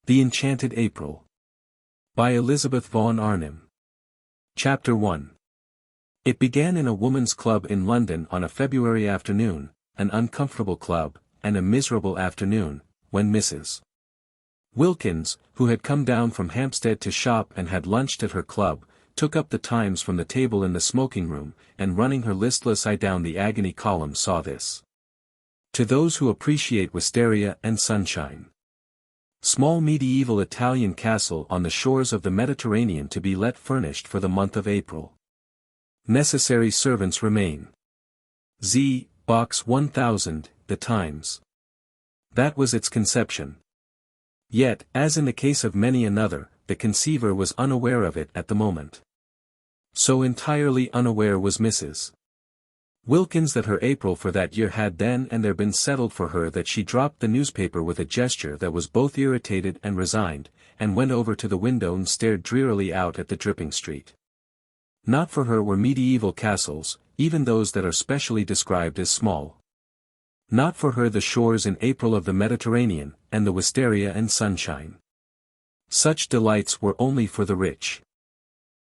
The Enchanted April. By Elizabeth von Arnim. Chapter 1. It began in a woman's club in London on a February afternoon, an uncomfortable club, and a miserable afternoon, when Mrs. Wilkins, who had come down from Hampstead to shop and had lunched at her club, took up the Times from the table in the smoking room, and running her listless eye down the agony column saw this. To those who appreciate wisteria and sunshine. Small medieval Italian castle on the shores of the Mediterranean to be let furnished for the month of April. Necessary servants remain. Z. Box 1000, The Times. That was its conception. Yet, as in the case of many another, the conceiver was unaware of it at the moment. So entirely unaware was Mrs. Wilkins that her April for that year had then and there been settled for her that she dropped the newspaper with a gesture that was both irritated and resigned, and went over to the window and stared drearily out at the dripping street. Not for her were medieval castles, even those that are specially described as small. Not for her the shores in April of the Mediterranean, and the wisteria and sunshine. Such delights were only for the rich.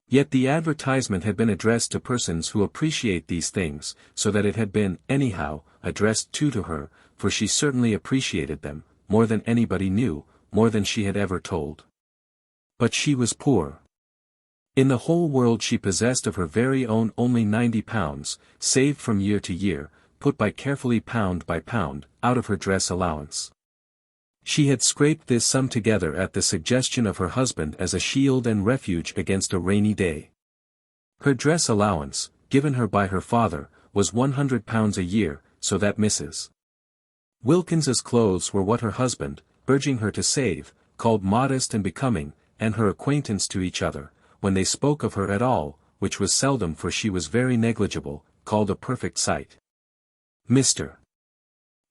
Yet the advertisement had been addressed to persons who appreciate these things, so that it had been, anyhow, addressed to her, for she certainly appreciated them, more than anybody knew, more than she had ever told. But she was poor. In the whole world she possessed of her very own only £90, saved from year to year, put by carefully pound by pound, out of her dress allowance. She had scraped this sum together at the suggestion of her husband as a shield and refuge against a rainy day. Her dress allowance, given her by her father, was £100 a year, so that Mrs. Wilkins's clothes were what her husband, urging her to save, called modest and becoming, and her acquaintance to each other, when they spoke of her at all, which was seldom for she was very negligible, called a perfect sight. Mr.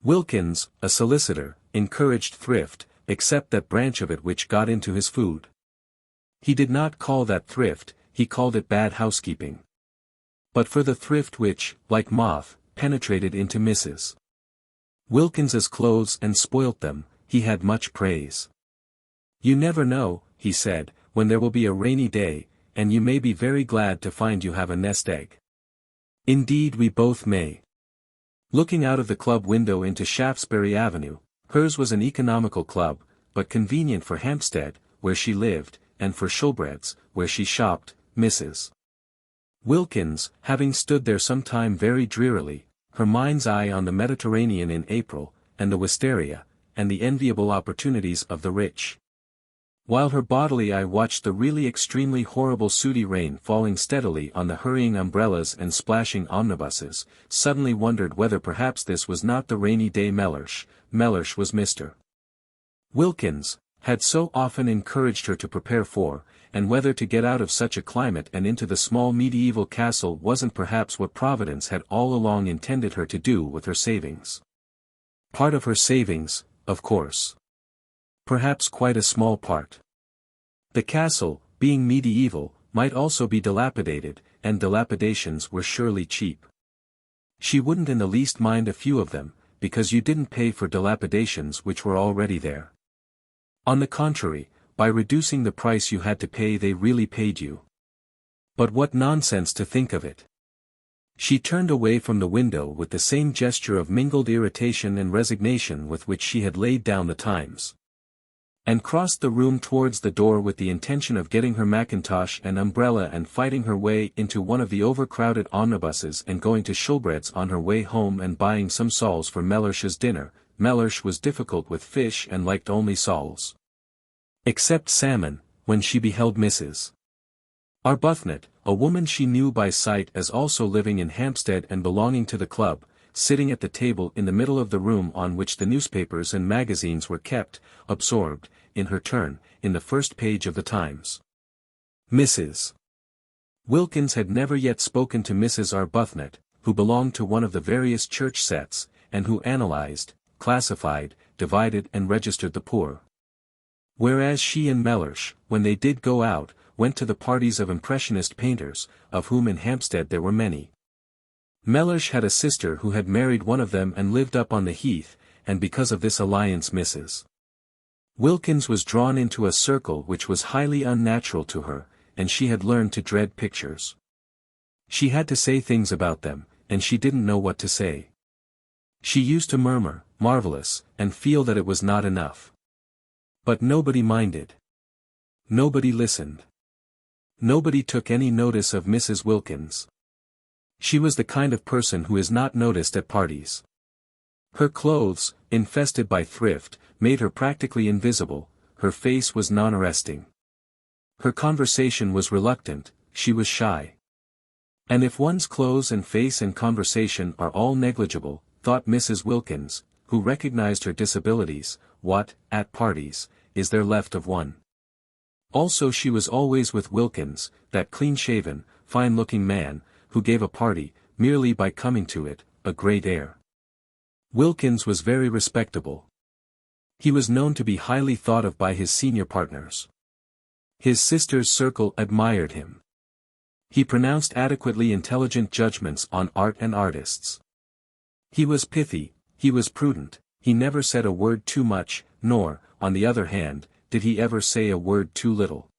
Wilkins, a solicitor, encouraged thrift, except that branch of it which got into his food. He did not call that thrift, he called it bad housekeeping. But for the thrift which, like moth, penetrated into Mrs. Wilkins's clothes and spoilt them, he had much praise. You never know, he said, when there will be a rainy day, and you may be very glad to find you have a nest egg. Indeed we both may. Looking out of the club window into Shaftesbury Avenue, hers was an economical club, but convenient for Hampstead, where she lived, and for Shoolbred's, where she shopped, Mrs. Wilkins, having stood there some time very drearily, her mind's eye on the Mediterranean in April, and the wisteria, and the enviable opportunities of the rich. While her bodily eye watched the really extremely horrible sooty rain falling steadily on the hurrying umbrellas and splashing omnibuses, suddenly wondered whether perhaps this was not the rainy day Mellersh was Mr. Wilkins, had so often encouraged her to prepare for, and whether to get out of such a climate and into the small medieval castle wasn't perhaps what Providence had all along intended her to do with her savings. Part of her savings, of course. Perhaps quite a small part. The castle, being medieval, might also be dilapidated, and dilapidations were surely cheap. She wouldn't in the least mind a few of them, because you didn't pay for dilapidations which were already there. On the contrary, by reducing the price you had to pay they really paid you. But what nonsense to think of it. She turned away from the window with the same gesture of mingled irritation and resignation with which she had laid down the Times. And crossed the room towards the door with the intention of getting her mackintosh and umbrella and fighting her way into one of the overcrowded omnibuses and going to Shoolbred's on her way home and buying some soles for Mellersh's dinner. Mellersh was difficult with fish and liked only soles. Except salmon, when she beheld Mrs. Arbuthnot, a woman she knew by sight as also living in Hampstead and belonging to the club, sitting at the table in the middle of the room on which the newspapers and magazines were kept, absorbed, in her turn, in the first page of the Times. Mrs. Wilkins had never yet spoken to Mrs. Arbuthnot, who belonged to one of the various church sets, and who analyzed, classified, divided and registered the poor. Whereas she and Mellersh, when they did go out, went to the parties of impressionist painters, of whom in Hampstead there were many. Mellersh had a sister who had married one of them and lived up on the Heath, and because of this alliance Mrs. Wilkins was drawn into a circle which was highly unnatural to her, and she had learned to dread pictures. She had to say things about them, and she didn't know what to say. She used to murmur, "Marvelous," and feel that it was not enough. But nobody minded. Nobody listened. Nobody took any notice of Mrs. Wilkins. She was the kind of person who is not noticed at parties. Her clothes, infested by thrift, made her practically invisible. Her face was non-arresting. Her conversation was reluctant, she was shy. And if one's clothes and face and conversation are all negligible, thought Mrs. Wilkins, who recognized her disabilities, what, at parties, is there left of one? Also she was always with Wilkins, that clean-shaven, fine-looking man, who gave a party, merely by coming to it, a great air. Wilkins was very respectable. He was known to be highly thought of by his senior partners. His sister's circle admired him. He pronounced adequately intelligent judgments on art and artists. He was pithy, he was prudent, he never said a word too much, nor, on the other hand, did he ever say a word too little.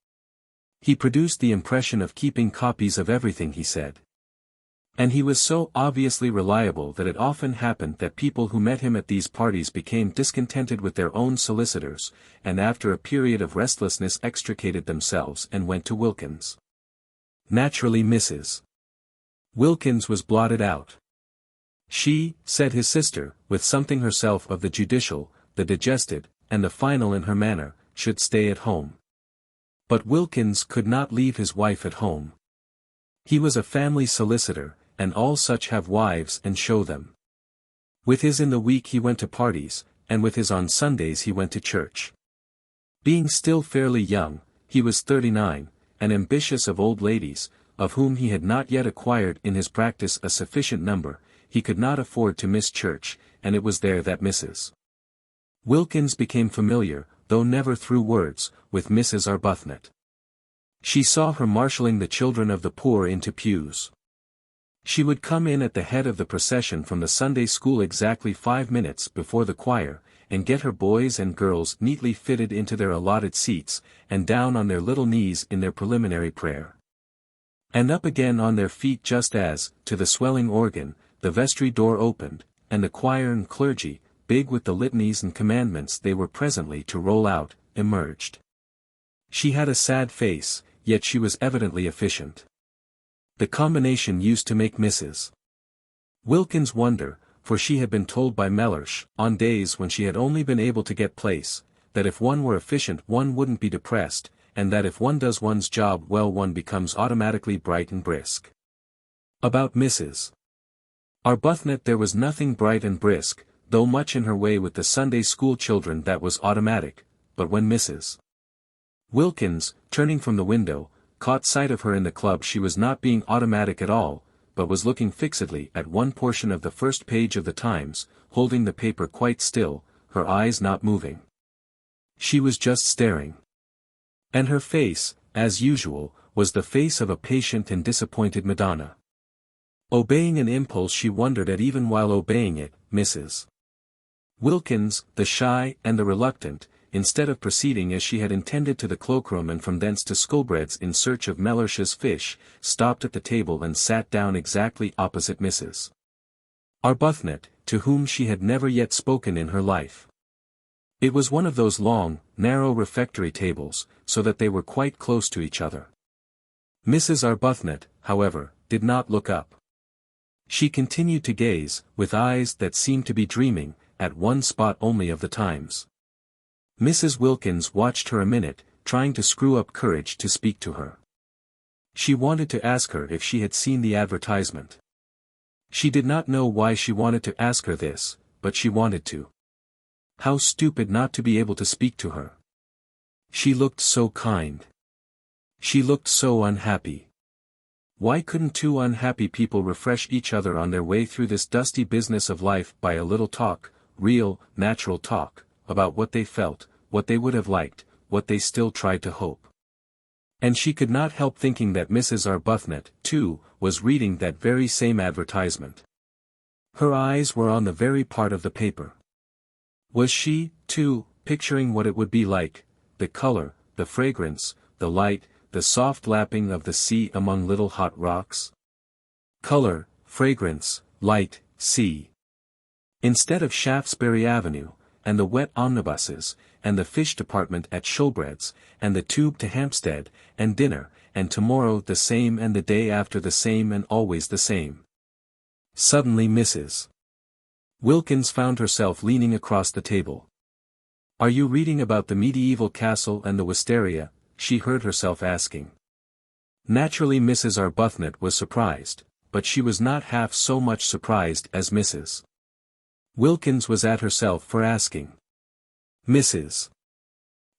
He produced the impression of keeping copies of everything he said. And he was so obviously reliable that it often happened that people who met him at these parties became discontented with their own solicitors, and after a period of restlessness extricated themselves and went to Wilkins. Naturally Mrs. Wilkins was blotted out. She, said his sister, with something herself of the judicial, the digested, and the final in her manner, should stay at home. But Wilkins could not leave his wife at home. He was a family solicitor, and all such have wives and show them. With his in the week he went to parties, and with his on Sundays he went to church. Being still fairly young, he was 39, and ambitious of old ladies, of whom he had not yet acquired in his practice a sufficient number, he could not afford to miss church, and it was there that Mrs. Wilkins became familiar, though never through words, with Mrs. Arbuthnot. She saw her marshalling the children of the poor into pews. She would come in at the head of the procession from the Sunday school exactly 5 minutes before the choir, and get her boys and girls neatly fitted into their allotted seats, and down on their little knees in their preliminary prayer. And up again on their feet just as, to the swelling organ, the vestry door opened, and the choir and clergy, big with the litanies and commandments they were presently to roll out, emerged. She had a sad face, yet she was evidently efficient. The combination used to make Mrs. Wilkins wonder, for she had been told by Mellersh, on days when she had only been able to get place, that if one were efficient one wouldn't be depressed, and that if one does one's job well one becomes automatically bright and brisk. About Mrs. Arbuthnot there was nothing bright and brisk, though much in her way with the Sunday school children that was automatic, but when Mrs. Wilkins, turning from the window, caught sight of her in the club she was not being automatic at all, but was looking fixedly at one portion of the first page of the Times, holding the paper quite still, her eyes not moving. She was just staring. And her face, as usual, was the face of a patient and disappointed Madonna. Obeying an impulse she wondered at even while obeying it, Mrs. Wilkins, the shy and the reluctant, instead of proceeding as she had intended to the cloakroom and from thence to Sculbread's in search of Mellersh's fish, stopped at the table and sat down exactly opposite Mrs. Arbuthnot, to whom she had never yet spoken in her life. It was one of those long, narrow refectory tables, so that they were quite close to each other. Mrs. Arbuthnot, however, did not look up. She continued to gaze, with eyes that seemed to be dreaming, at one spot only of the Times. Mrs. Wilkins watched her a minute, trying to screw up courage to speak to her. She wanted to ask her if she had seen the advertisement. She did not know why she wanted to ask her this, but she wanted to. How stupid not to be able to speak to her. She looked so kind. She looked so unhappy. Why couldn't two unhappy people refresh each other on their way through this dusty business of life by a little talk, real, natural talk, about what they felt, what they would have liked, what they still tried to hope. And she could not help thinking that Mrs. Arbuthnot, too, was reading that very same advertisement. Her eyes were on the very part of the paper. Was she, too, picturing what it would be like, the color, the fragrance, the light, the soft lapping of the sea among little hot rocks. Color, fragrance, light, sea. Instead of Shaftesbury Avenue, and the wet omnibuses, and the fish department at Shoolbred's, and the tube to Hampstead, and dinner, and tomorrow the same and the day after the same and always the same. Suddenly Mrs. Wilkins found herself leaning across the table. "Are you reading about the medieval castle and the wisteria?" she heard herself asking. Naturally Mrs. Arbuthnot was surprised, but she was not half so much surprised as Mrs. Wilkins was at herself for asking. Mrs.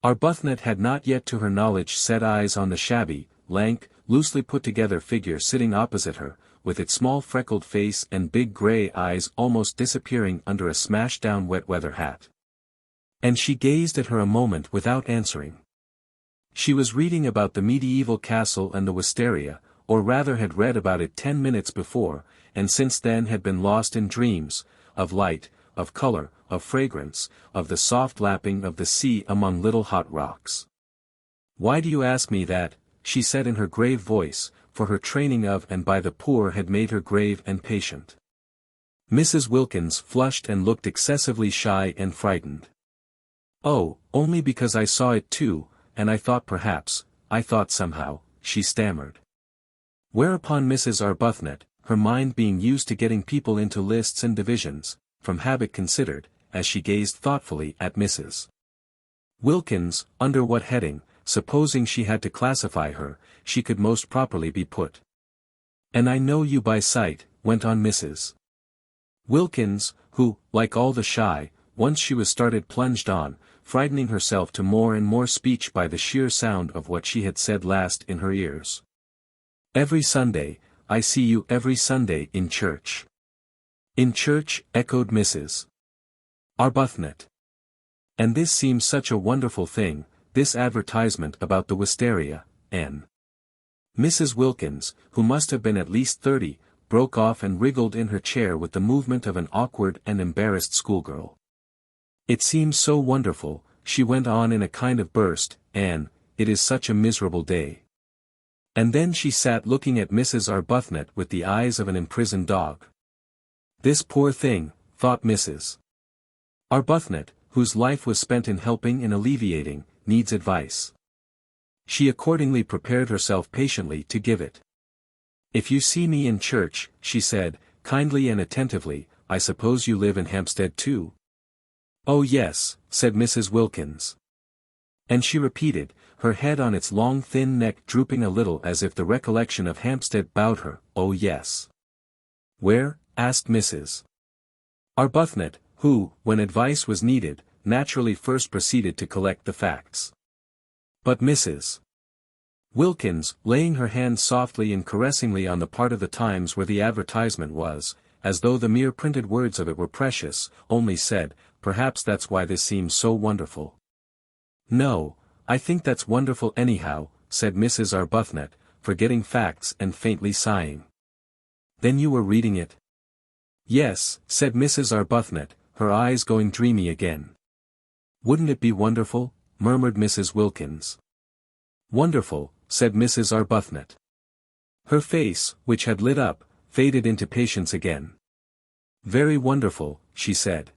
Arbuthnot had not yet to her knowledge set eyes on the shabby, lank, loosely put-together figure sitting opposite her, with its small freckled face and big grey eyes almost disappearing under a smashed-down wet-weather hat. And she gazed at her a moment without answering. She was reading about the medieval castle and the wisteria, or rather had read about it 10 minutes before, and since then had been lost in dreams, of light, of color, of fragrance, of the soft lapping of the sea among little hot rocks. "Why do you ask me that?" she said in her grave voice, for her training of and by the poor had made her grave and patient. Mrs. Wilkins flushed and looked excessively shy and frightened. "Oh, only because I saw it too, and I thought somehow," she stammered. Whereupon Mrs. Arbuthnot, her mind being used to getting people into lists and divisions, from habit considered, as she gazed thoughtfully at Mrs. Wilkins, under what heading, supposing she had to classify her, she could most properly be put. "And I know you by sight," went on Mrs. Wilkins, who, like all the shy, once she was started plunged on, frightening herself to more and more speech by the sheer sound of what she had said last in her ears. "Every Sunday, I see you every Sunday in church." "In church," echoed Mrs. Arbuthnot. "And this seems such a wonderful thing, this advertisement about the wisteria, N." Mrs. Wilkins, who must have been at least 30, broke off and wriggled in her chair with the movement of an awkward and embarrassed schoolgirl. "It seems so wonderful," she went on in a kind of burst, "and it is such a miserable day." And then she sat looking at Mrs. Arbuthnot with the eyes of an imprisoned dog. "This poor thing," thought Mrs. Arbuthnot, whose life was spent in helping and alleviating, needs advice. She accordingly prepared herself patiently to give it. "If you see me in church," she said, kindly and attentively, "I suppose you live in Hampstead too?" "Oh yes," said Mrs. Wilkins. And she repeated, her head on its long thin neck drooping a little as if the recollection of Hampstead bowed her, "Oh yes." "Where?" asked Mrs. Arbuthnot, who, when advice was needed, naturally first proceeded to collect the facts. But Mrs. Wilkins, laying her hand softly and caressingly on the part of the Times where the advertisement was, as though the mere printed words of it were precious, only said, "Perhaps that's why this seems so wonderful." "No, I think that's wonderful anyhow," said Mrs. Arbuthnot, forgetting facts and faintly sighing. "Then you were reading it?" "Yes," said Mrs. Arbuthnot, her eyes going dreamy again. "Wouldn't it be wonderful?" murmured Mrs. Wilkins. "Wonderful," said Mrs. Arbuthnot. Her face, which had lit up, faded into patience again. "Very wonderful," she said.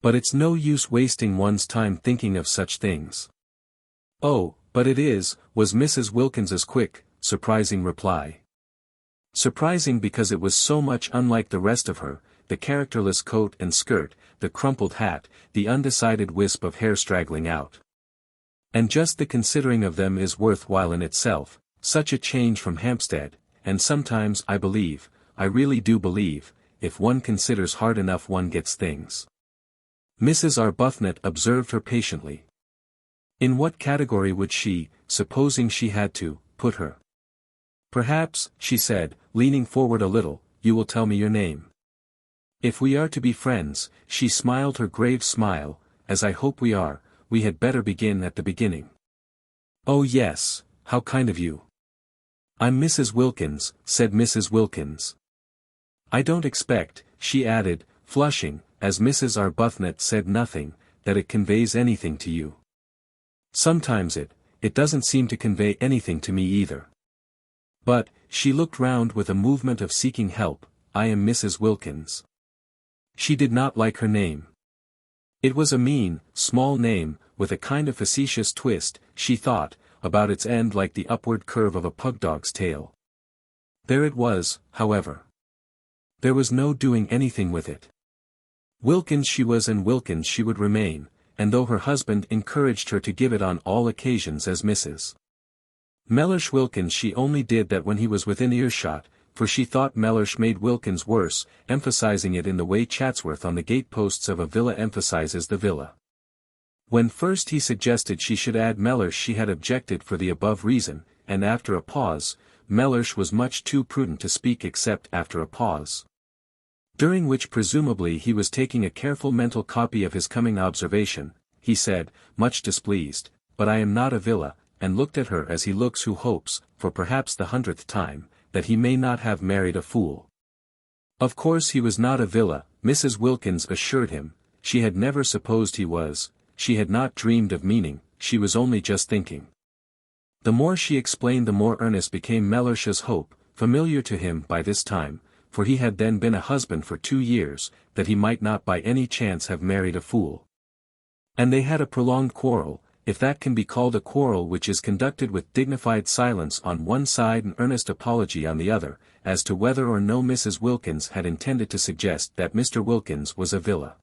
"But it's no use wasting one's time thinking of such things." "Oh, but it is," was Mrs. Wilkins's quick, surprising reply. Surprising because it was so much unlike the rest of her, the characterless coat and skirt, the crumpled hat, the undecided wisp of hair straggling out. And just the considering of them is worthwhile in itself, such a change from Hampstead, and sometimes I really do believe, if one considers hard enough one gets things. Mrs. Arbuthnot observed her patiently. In what category would she, supposing she had to, put her? "Perhaps," she said, leaning forward a little, "you will tell me your name. If we are to be friends," she smiled her grave smile, "as I hope we are, we had better begin at the beginning." "Oh yes, how kind of you." "I'm Mrs. Wilkins," said Mrs. Wilkins. "I don't expect," she added, flushing, as Mrs. Arbuthnot said nothing, that it conveys anything to you. Sometimes it doesn't seem to convey anything to me either. But, she looked round with a movement of seeking help, I am Mrs. Wilkins. She did not like her name. It was a mean, small name, with a kind of facetious twist, she thought, about its end like the upward curve of a pugdog's tail. There it was, however. There was no doing anything with it. Wilkins she was and Wilkins she would remain, and though her husband encouraged her to give it on all occasions as Mrs. Mellersh Wilkins, she only did that when he was within earshot, for she thought Mellersh made Wilkins worse, emphasizing it in the way Chatsworth on the gate-posts of a villa emphasizes the villa. When first he suggested she should add Mellersh she had objected for the above reason, and after a pause, Mellersh was much too prudent to speak except after a pause, during which presumably he was taking a careful mental copy of his coming observation. He said, much displeased, but I am not a villa, and looked at her as he looks who hopes, for perhaps the 100th time, that he may not have married a fool. Of course he was not a villa, Mrs. Wilkins assured him. She had never supposed he was, she had not dreamed of meaning, she was only just thinking. The more she explained the more earnest became Mellersh's hope, familiar to him by this time, for he had then been a husband for 2 years, that he might not by any chance have married a fool. And they had a prolonged quarrel, if that can be called a quarrel which is conducted with dignified silence on one side and earnest apology on the other, as to whether or no Mrs. Wilkins had intended to suggest that Mr. Wilkins was a villa.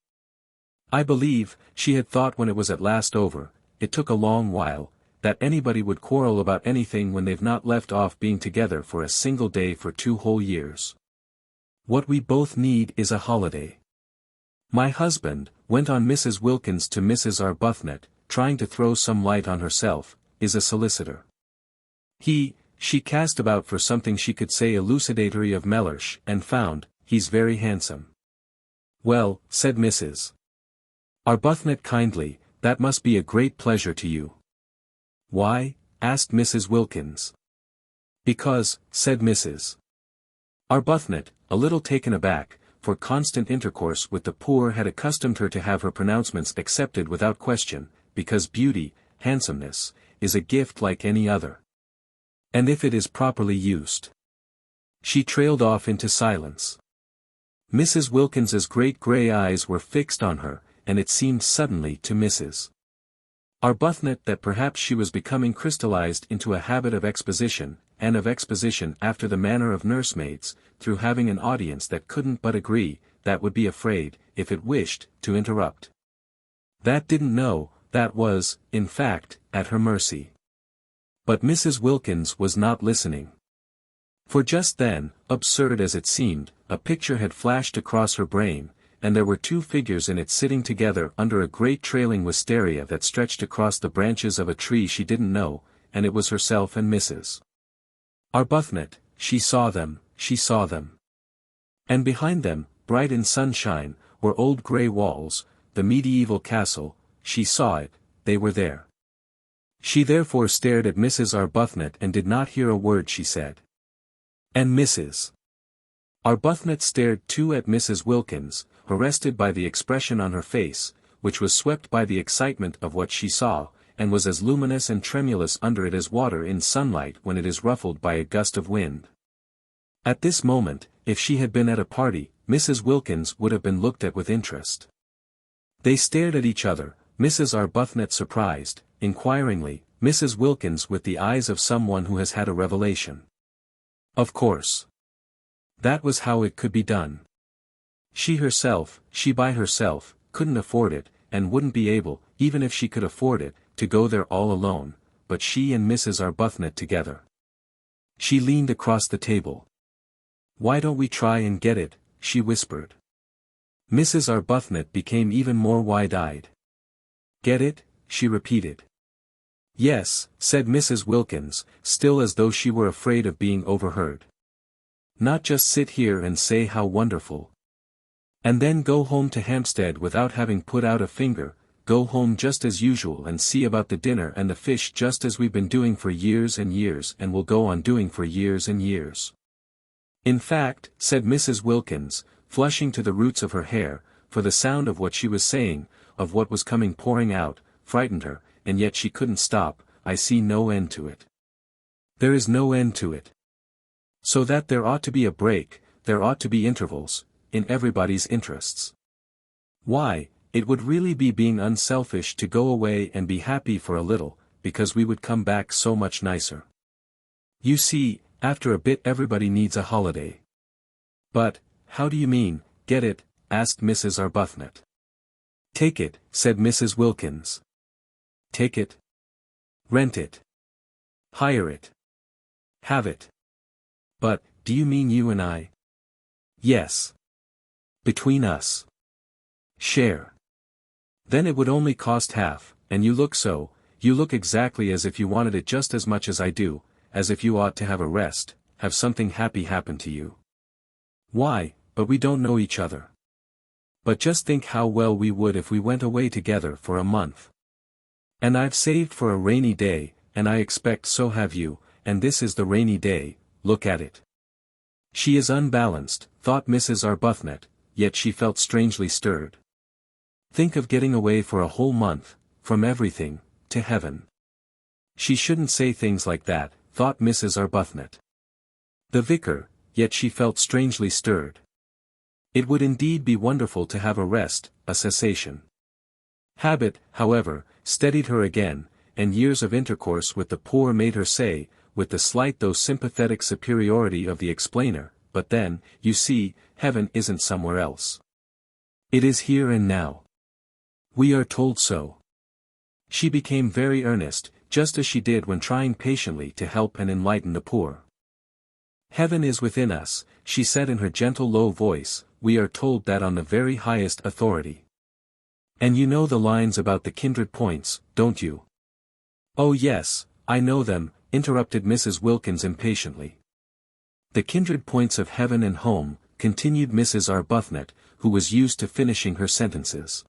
I believe, she had thought when it was at last over, it took a long while, that anybody would quarrel about anything when they've not left off being together for a single day for 2 whole years. What we both need is a holiday. My husband, went on Mrs. Wilkins to Mrs. Arbuthnot, trying to throw some light on herself, is a solicitor. She cast about for something she could say elucidatory of Mellersh, and found, he's very handsome. Well, said Mrs. Arbuthnot kindly, that must be a great pleasure to you. Why? Asked Mrs. Wilkins. Because, said Mrs. Arbuthnot, a little taken aback, for constant intercourse with the poor had accustomed her to have her pronouncements accepted without question, because beauty, handsomeness, is a gift like any other. And if it is properly used. She trailed off into silence. Mrs. Wilkins's great grey eyes were fixed on her, and it seemed suddenly to Mrs. Arbuthnot that perhaps she was becoming crystallized into a habit of exposition, and of exposition after the manner of nursemaids, through having an audience that couldn't but agree, that would be afraid, if it wished, to interrupt. That didn't know, that was, in fact, at her mercy. But Mrs. Wilkins was not listening. For just then, absurd as it seemed, a picture had flashed across her brain, and there were 2 figures in it sitting together under a great trailing wisteria that stretched across the branches of a tree she didn't know, and it was herself and Mrs. Arbuthnot. She saw them. And behind them, bright in sunshine, were old grey walls, the medieval castle. She saw it, they were there. She therefore stared at Mrs. Arbuthnot and did not hear a word she said. And Mrs. Arbuthnot stared too at Mrs. Wilkins, arrested by the expression on her face, which was swept by the excitement of what she saw, and was as luminous and tremulous under it as water in sunlight when it is ruffled by a gust of wind. At this moment, if she had been at a party, Mrs. Wilkins would have been looked at with interest. They stared at each other, Mrs. Arbuthnot surprised, inquiringly, Mrs. Wilkins with the eyes of someone who has had a revelation. Of course. That was how it could be done. She by herself, couldn't afford it, and wouldn't be able, even if she could afford it, to go there all alone, but she and Mrs. Arbuthnot together. She leaned across the table. Why don't we try and get it, she whispered. Mrs. Arbuthnot became even more wide-eyed. Get it, she repeated. Yes, said Mrs. Wilkins, still as though she were afraid of being overheard. Not just sit here and say how wonderful. And then go home to Hampstead without having put out a finger, go home just as usual and see about the dinner and the fish just as we've been doing for years and years and will go on doing for years and years. In fact, said Mrs. Wilkins, flushing to the roots of her hair, for the sound of what she was saying, of what was coming pouring out, frightened her, and yet she couldn't stop. I see no end to it. There is no end to it. So that there ought to be a break, there ought to be intervals, in everybody's interests. Why, it would really be being unselfish to go away and be happy for a little, because we would come back so much nicer. You see, after a bit everybody needs a holiday. But, how do you mean, get it? Asked Mrs. Arbuthnot. Take it, said Mrs. Wilkins. Take it? Rent it? Hire it? Have it? But, do you mean you and I? Yes. Between us. Share. Then it would only cost half, and you look exactly as if you wanted it just as much as I do, as if you ought to have a rest, have something happy happen to you. Why, but we don't know each other. But just think how well we would if we went away together for a month. And I've saved for a rainy day, and I expect so have you, and this is the rainy day, look at it. She is unbalanced, thought Mrs. Arbuthnot, yet she felt strangely stirred. Think of getting away for a whole month, from everything, to heaven. She shouldn't say things like that, thought Mrs. Arbuthnot. The vicar, yet she felt strangely stirred. It would indeed be wonderful to have a rest, a cessation. Habit, however, steadied her again, and years of intercourse with the poor made her say, with the slight though sympathetic superiority of the explainer, but then, you see, heaven isn't somewhere else. It is here and now. We are told so. She became very earnest, just as she did when trying patiently to help and enlighten the poor. Heaven is within us, she said in her gentle low voice, we are told that on the very highest authority. And you know the lines about the kindred points, don't you? Oh yes, I know them, interrupted Mrs. Wilkins impatiently. The kindred points of heaven and home, continued Mrs. Arbuthnot, who was used to finishing her sentences.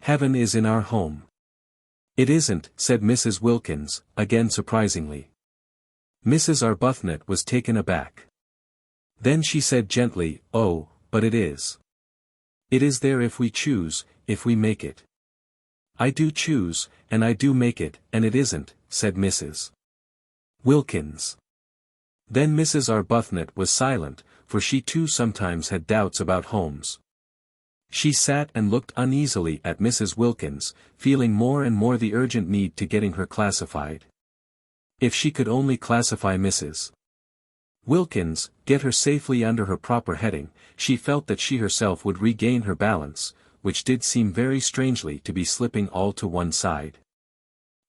Heaven is in our home. It isn't, said Mrs. Wilkins, again surprisingly. Mrs. Arbuthnot was taken aback. Then she said gently, oh, but it is. It is there if we choose, if we make it. I do choose, and I do make it, and it isn't, said Mrs. Wilkins. Then Mrs. Arbuthnot was silent, for she too sometimes had doubts about homes. She sat and looked uneasily at Mrs. Wilkins, feeling more and more the urgent need to getting her classified. If she could only classify Mrs. Wilkins, get her safely under her proper heading, she felt that she herself would regain her balance, which did seem very strangely to be slipping all to one side.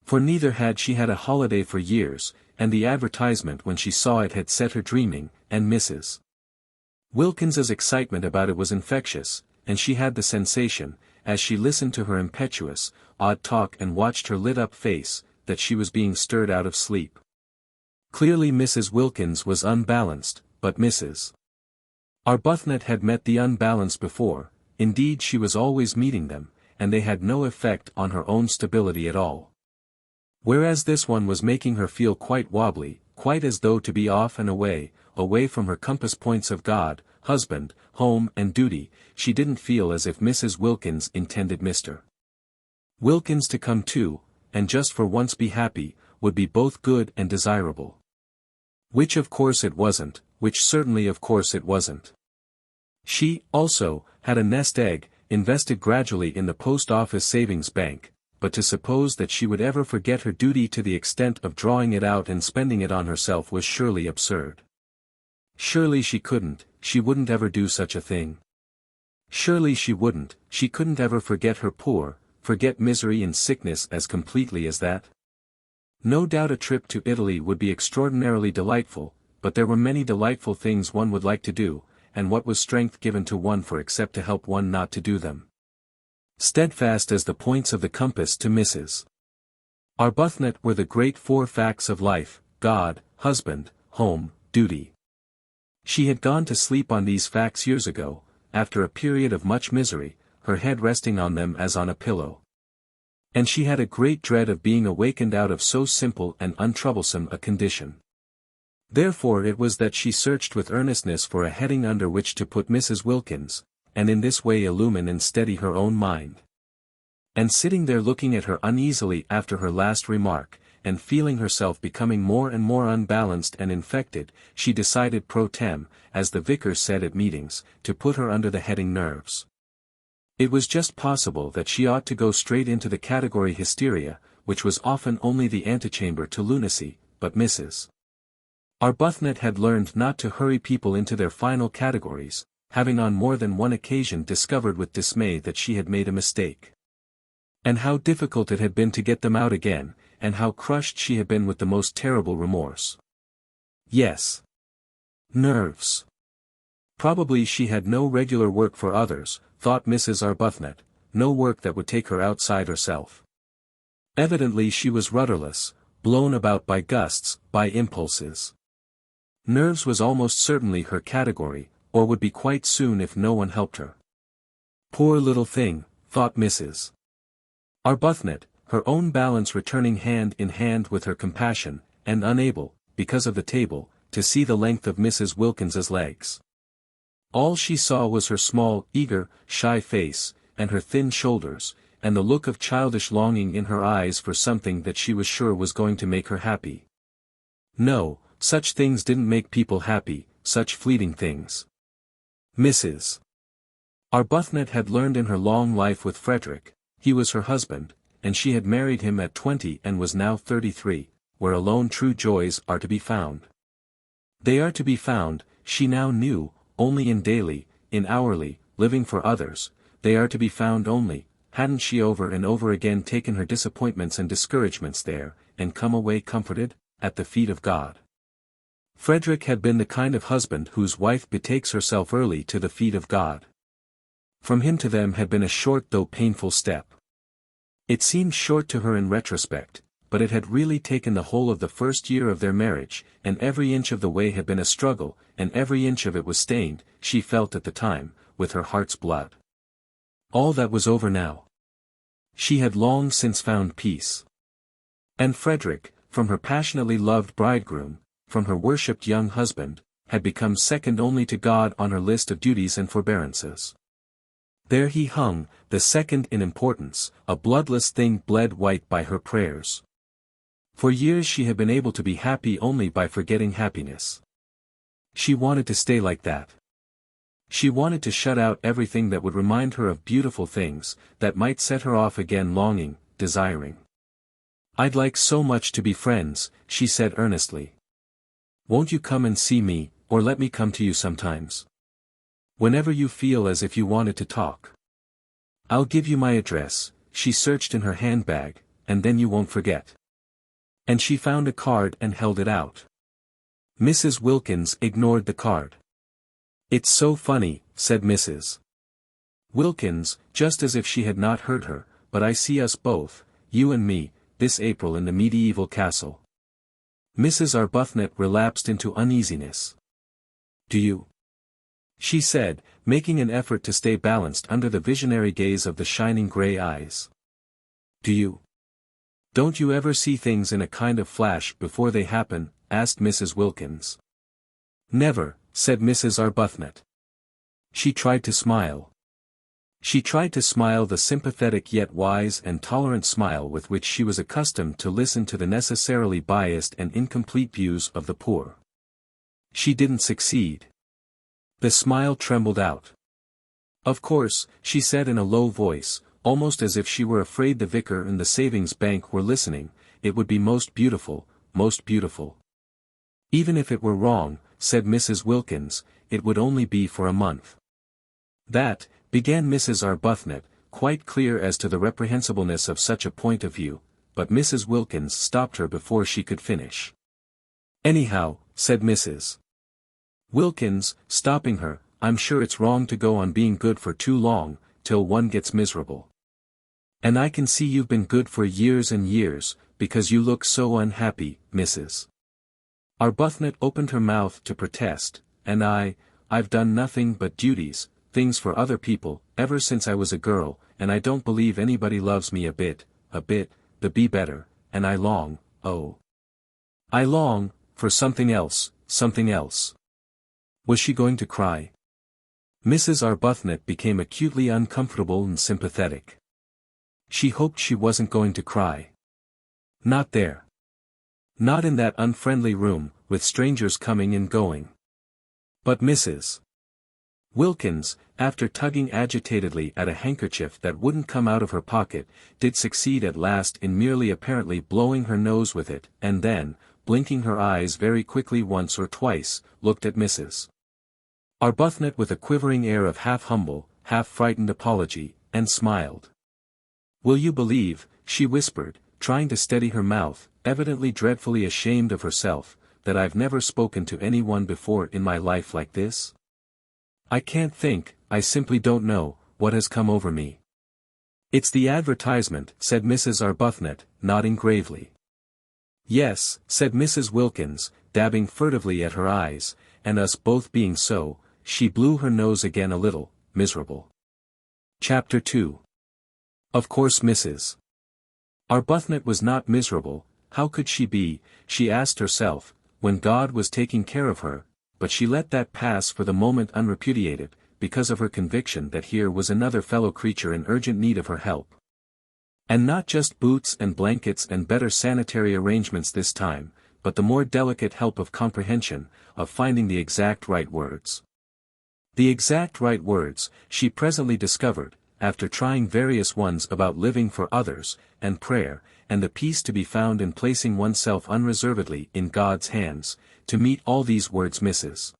For neither had she had a holiday for years, and the advertisement when she saw it had set her dreaming, and Mrs. Wilkins's excitement about it was infectious, and she had the sensation, as she listened to her impetuous, odd talk and watched her lit-up face, that she was being stirred out of sleep. Clearly Mrs. Wilkins was unbalanced, but Mrs. Arbuthnot had met the unbalance before, indeed she was always meeting them, and they had no effect on her own stability at all. Whereas this one was making her feel quite wobbly, quite as though to be off and away from her compass points of God, husband, home and duty, she didn't feel as if Mrs. Wilkins intended Mr. Wilkins to come too, and just for once be happy, would be both good and desirable. Which of course it wasn't, which certainly of course it wasn't. She, also, had a nest egg, invested gradually in the post office savings bank, but to suppose that she would ever forget her duty to the extent of drawing it out and spending it on herself was surely absurd. Surely she wouldn't ever do such a thing. Surely she couldn't ever forget her poor, forget misery and sickness as completely as that. No doubt a trip to Italy would be extraordinarily delightful, but there were many delightful things one would like to do, and what was strength given to one for except to help one not to do them? Steadfast as the points of the compass to Mrs. Arbuthnot were the great four facts of life, God, husband, home, duty. She had gone to sleep on these facts years ago, after a period of much misery, her head resting on them as on a pillow. And she had a great dread of being awakened out of so simple and untroublesome a condition. Therefore it was that she searched with earnestness for a heading under which to put Mrs. Wilkins, and in this way illumine and steady her own mind. And sitting there looking at her uneasily after her last remark, and feeling herself becoming more and more unbalanced and infected, she decided pro tem, as the vicar said at meetings, to put her under the heading nerves. It was just possible that she ought to go straight into the category hysteria, which was often only the antechamber to lunacy, but Mrs. Arbuthnot had learned not to hurry people into their final categories, having on more than one occasion discovered with dismay that she had made a mistake. And how difficult it had been to get them out again, and how crushed she had been with the most terrible remorse. Yes. Nerves. Probably she had no regular work for others, thought Mrs. Arbuthnot, no work that would take her outside herself. Evidently she was rudderless, blown about by gusts, by impulses. Nerves was almost certainly her category, or would be quite soon if no one helped her. Poor little thing, thought Mrs. Arbuthnot, her own balance returning hand in hand with her compassion, and unable, because of the table, to see the length of Mrs. Wilkins's legs. All she saw was her small, eager, shy face, and her thin shoulders, and the look of childish longing in her eyes for something that she was sure was going to make her happy. No, such things didn't make people happy, such fleeting things. Mrs. Arbuthnot had learned in her long life with Frederick, he was her husband, and she had married him at 20 and was now 33, where alone true joys are to be found. They are to be found, she now knew, only in daily, in hourly, living for others. They are to be found only, hadn't she over and over again taken her disappointments and discouragements there, and come away comforted, at the feet of God. Frederick had been the kind of husband whose wife betakes herself early to the feet of God. From him to them had been a short though painful step. It seemed short to her in retrospect, but it had really taken the whole of the first year of their marriage, and every inch of the way had been a struggle, and every inch of it was stained, she felt at the time, with her heart's blood. All that was over now. She had long since found peace. And Frederick, from her passionately loved bridegroom, from her worshipped young husband, had become second only to God on her list of duties and forbearances. There he hung, the second in importance, a bloodless thing bled white by her prayers. For years she had been able to be happy only by forgetting happiness. She wanted to stay like that. She wanted to shut out everything that would remind her of beautiful things, that might set her off again longing, desiring. "I'd like so much to be friends," she said earnestly. "Won't you come and see me, or let me come to you sometimes? Whenever you feel as if you wanted to talk. I'll give you my address." She searched in her handbag, "and then you won't forget." And she found a card and held it out. Mrs. Wilkins ignored the card. "It's so funny," said Mrs. Wilkins, just as if she had not heard her, "but I see us both, you and me, this April in the medieval castle." Mrs. Arbuthnot relapsed into uneasiness. "Do you?" she said, making an effort to stay balanced under the visionary gaze of the shining grey eyes. "Do you? Don't you ever see things in a kind of flash before they happen?" asked Mrs. Wilkins. "Never," said Mrs. Arbuthnot. She tried to smile. She tried to smile the sympathetic yet wise and tolerant smile with which she was accustomed to listen to the necessarily biased and incomplete views of the poor. She didn't succeed. The smile trembled out. "Of course," she said in a low voice, almost as if she were afraid the vicar and the savings bank were listening, "it would be most beautiful, most beautiful." "Even if it were wrong," said Mrs. Wilkins, "it would only be for a month." "That," began Mrs. Arbuthnot, quite clear as to the reprehensibleness of such a point of view, but Mrs. Wilkins stopped her before she could finish. "Anyhow," said Mrs. Wilkins, stopping her, "I'm sure it's wrong to go on being good for too long, till one gets miserable. And I can see you've been good for years and years, because you look so unhappy, Mrs. Arbuthnot opened her mouth to protest, "And I've done nothing but duties, things for other people, ever since I was a girl, and I don't believe anybody loves me a bit, the be better, and I long, oh, I long, for something else, something else." Was she going to cry? Mrs. Arbuthnot became acutely uncomfortable and sympathetic. She hoped she wasn't going to cry. Not there. Not in that unfriendly room, with strangers coming and going. But Mrs. Wilkins, after tugging agitatedly at a handkerchief that wouldn't come out of her pocket, did succeed at last in merely apparently blowing her nose with it, and then, blinking her eyes very quickly once or twice, looked at Mrs. Arbuthnot with a quivering air of half-humble, half-frightened apology, and smiled. "Will you believe," she whispered, trying to steady her mouth, evidently dreadfully ashamed of herself, "that I've never spoken to anyone before in my life like this? I can't think, I simply don't know, what has come over me." "It's the advertisement," said Mrs. Arbuthnot, nodding gravely. "Yes," said Mrs. Wilkins, dabbing furtively at her eyes, and us both being so, she blew her nose again a little, miserable. Chapter 2. Of course Mrs. Arbuthnot was not miserable. How could she be, she asked herself, when God was taking care of her, but she let that pass for the moment unrepudiated, because of her conviction that here was another fellow creature in urgent need of her help. And not just boots and blankets and better sanitary arrangements this time, but the more delicate help of comprehension, of finding the exact right words. The exact right words, she presently discovered, after trying various ones about living for others, and prayer, and the peace to be found in placing oneself unreservedly in God's hands, to meet all these words Mrs.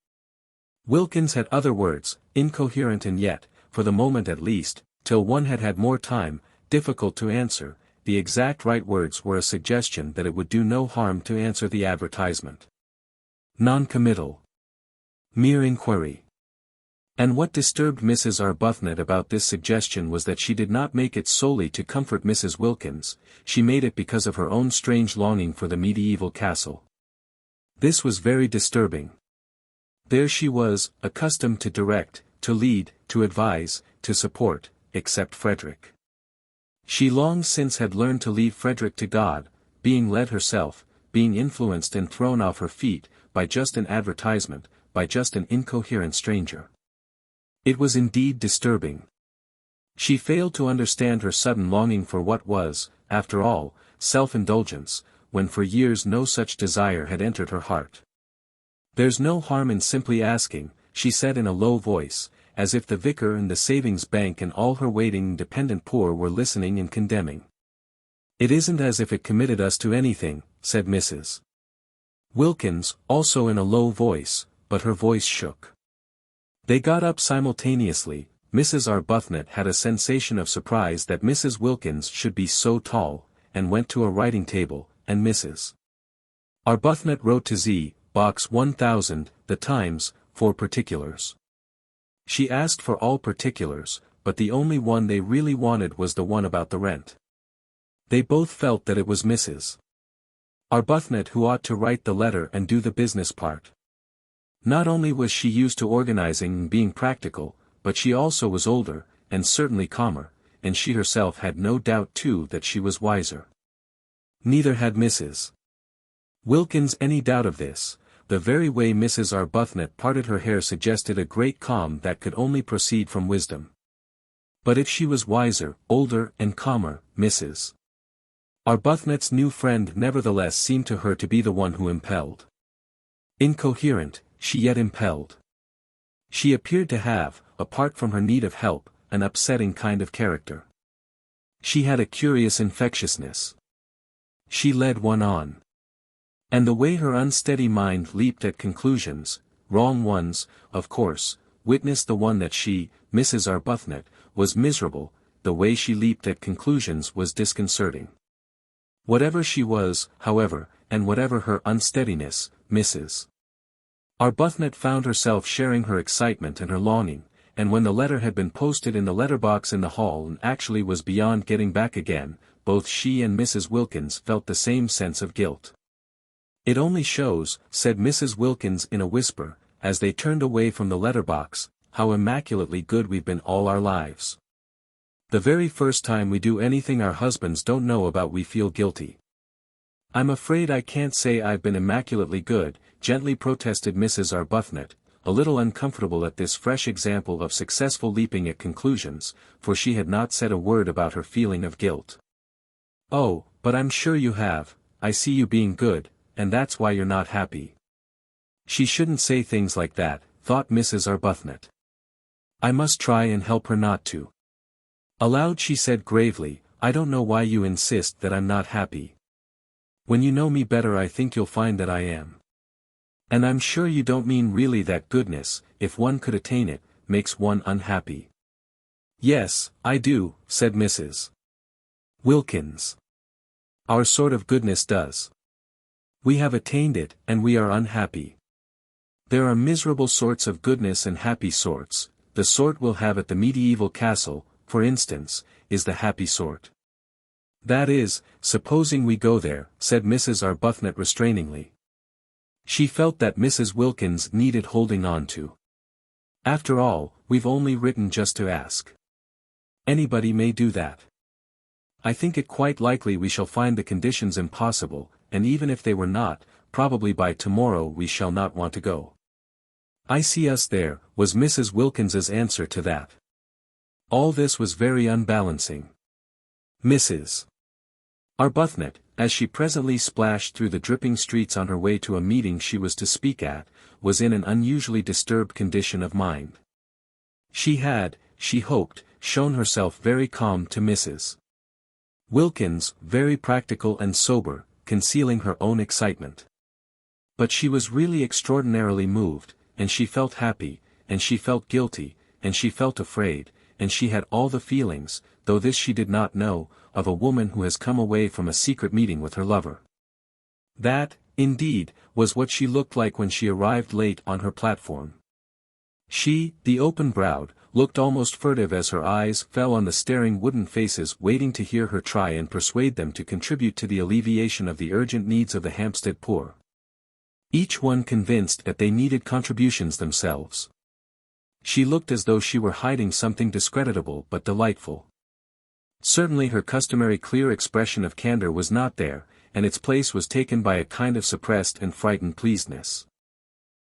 Wilkins had other words, incoherent and yet, for the moment at least, till one had had more time, difficult to answer. The exact right words were a suggestion that it would do no harm to answer the advertisement. Non-committal. Mere inquiry. And what disturbed Mrs. Arbuthnot about this suggestion was that she did not make it solely to comfort Mrs. Wilkins, she made it because of her own strange longing for the medieval castle. This was very disturbing. There she was, accustomed to direct, to lead, to advise, to support, except Frederick. She long since had learned to leave Frederick to God, being led herself, being influenced and thrown off her feet, by just an advertisement, by just an incoherent stranger. It was indeed disturbing. She failed to understand her sudden longing for what was, after all, self-indulgence, when for years no such desire had entered her heart. "There's no harm in simply asking," she said in a low voice, as if the vicar and the savings bank and all her waiting dependent poor were listening and condemning. "It isn't as if it committed us to anything," said Mrs. Wilkins, also in a low voice, but her voice shook. They got up simultaneously. Mrs. Arbuthnot had a sensation of surprise that Mrs. Wilkins should be so tall, and went to a writing table, and Mrs. Arbuthnot wrote to Z. Box 1000, The Times, for particulars. She asked for all particulars, but the only one they really wanted was the one about the rent. They both felt that it was Mrs. Arbuthnot who ought to write the letter and do the business part. Not only was she used to organizing and being practical, but she also was older, and certainly calmer, and she herself had no doubt too that she was wiser. Neither had Mrs. Wilkins any doubt of this. The very way Mrs. Arbuthnot parted her hair suggested a great calm that could only proceed from wisdom. But if she was wiser, older and calmer, Mrs. Arbuthnot's new friend nevertheless seemed to her to be the one who impelled. Incoherent, she yet impelled. She appeared to have, apart from her need of help, an upsetting kind of character. She had a curious infectiousness. She led one on. And the way her unsteady mind leaped at conclusions, wrong ones, of course, witness the one that she, Mrs. Arbuthnot, was miserable, the way she leaped at conclusions was disconcerting. Whatever she was, however, and whatever her unsteadiness, Mrs. Arbuthnot found herself sharing her excitement and her longing, and when the letter had been posted in the letterbox in the hall and actually was beyond getting back again, both she and Mrs. Wilkins felt the same sense of guilt. "It only shows," said Mrs. Wilkins in a whisper, as they turned away from the letterbox, "how immaculately good we've been all our lives. The very first time we do anything our husbands don't know about we feel guilty." "I'm afraid I can't say I've been immaculately good," gently protested Mrs. Arbuthnot, a little uncomfortable at this fresh example of successful leaping at conclusions, for she had not said a word about her feeling of guilt. "Oh, but I'm sure you have, I see you being good, and that's why you're not happy." She shouldn't say things like that, thought Mrs. Arbuthnot. I must try and help her not to. Aloud she said gravely, "I don't know why you insist that I'm not happy. When you know me better I think you'll find that I am. And I'm sure you don't mean really that goodness, if one could attain it, makes one unhappy." "Yes, I do," said Mrs. Wilkins. "Our sort of goodness does. We have attained it, and we are unhappy. There are miserable sorts of goodness and happy sorts. The sort we'll have at the medieval castle, for instance, is the happy sort." "That is, supposing we go there," said Mrs. Arbuthnot restrainingly. She felt that Mrs. Wilkins needed holding on to. "After all, we've only written just to ask. Anybody may do that. I think it quite likely we shall find the conditions impossible, and even if they were not, probably by tomorrow we shall not want to go." "I see us there," was Mrs. Wilkins's answer to that. All this was very unbalancing. Mrs. Arbuthnot, as she presently splashed through the dripping streets on her way to a meeting she was to speak at, was in an unusually disturbed condition of mind. She had, she hoped, shown herself very calm to Mrs. Wilkins, very practical and sober, concealing her own excitement. But she was really extraordinarily moved, and she felt happy, and she felt guilty, and she felt afraid, and she had all the feelings, though this she did not know, of a woman who has come away from a secret meeting with her lover. That, indeed, was what she looked like when she arrived late on her platform. She, the open-browed, looked almost furtive as her eyes fell on the staring wooden faces waiting to hear her try and persuade them to contribute to the alleviation of the urgent needs of the Hampstead poor. Each one convinced that they needed contributions themselves. She looked as though she were hiding something discreditable but delightful. Certainly her customary clear expression of candor was not there, and its place was taken by a kind of suppressed and frightened pleasedness,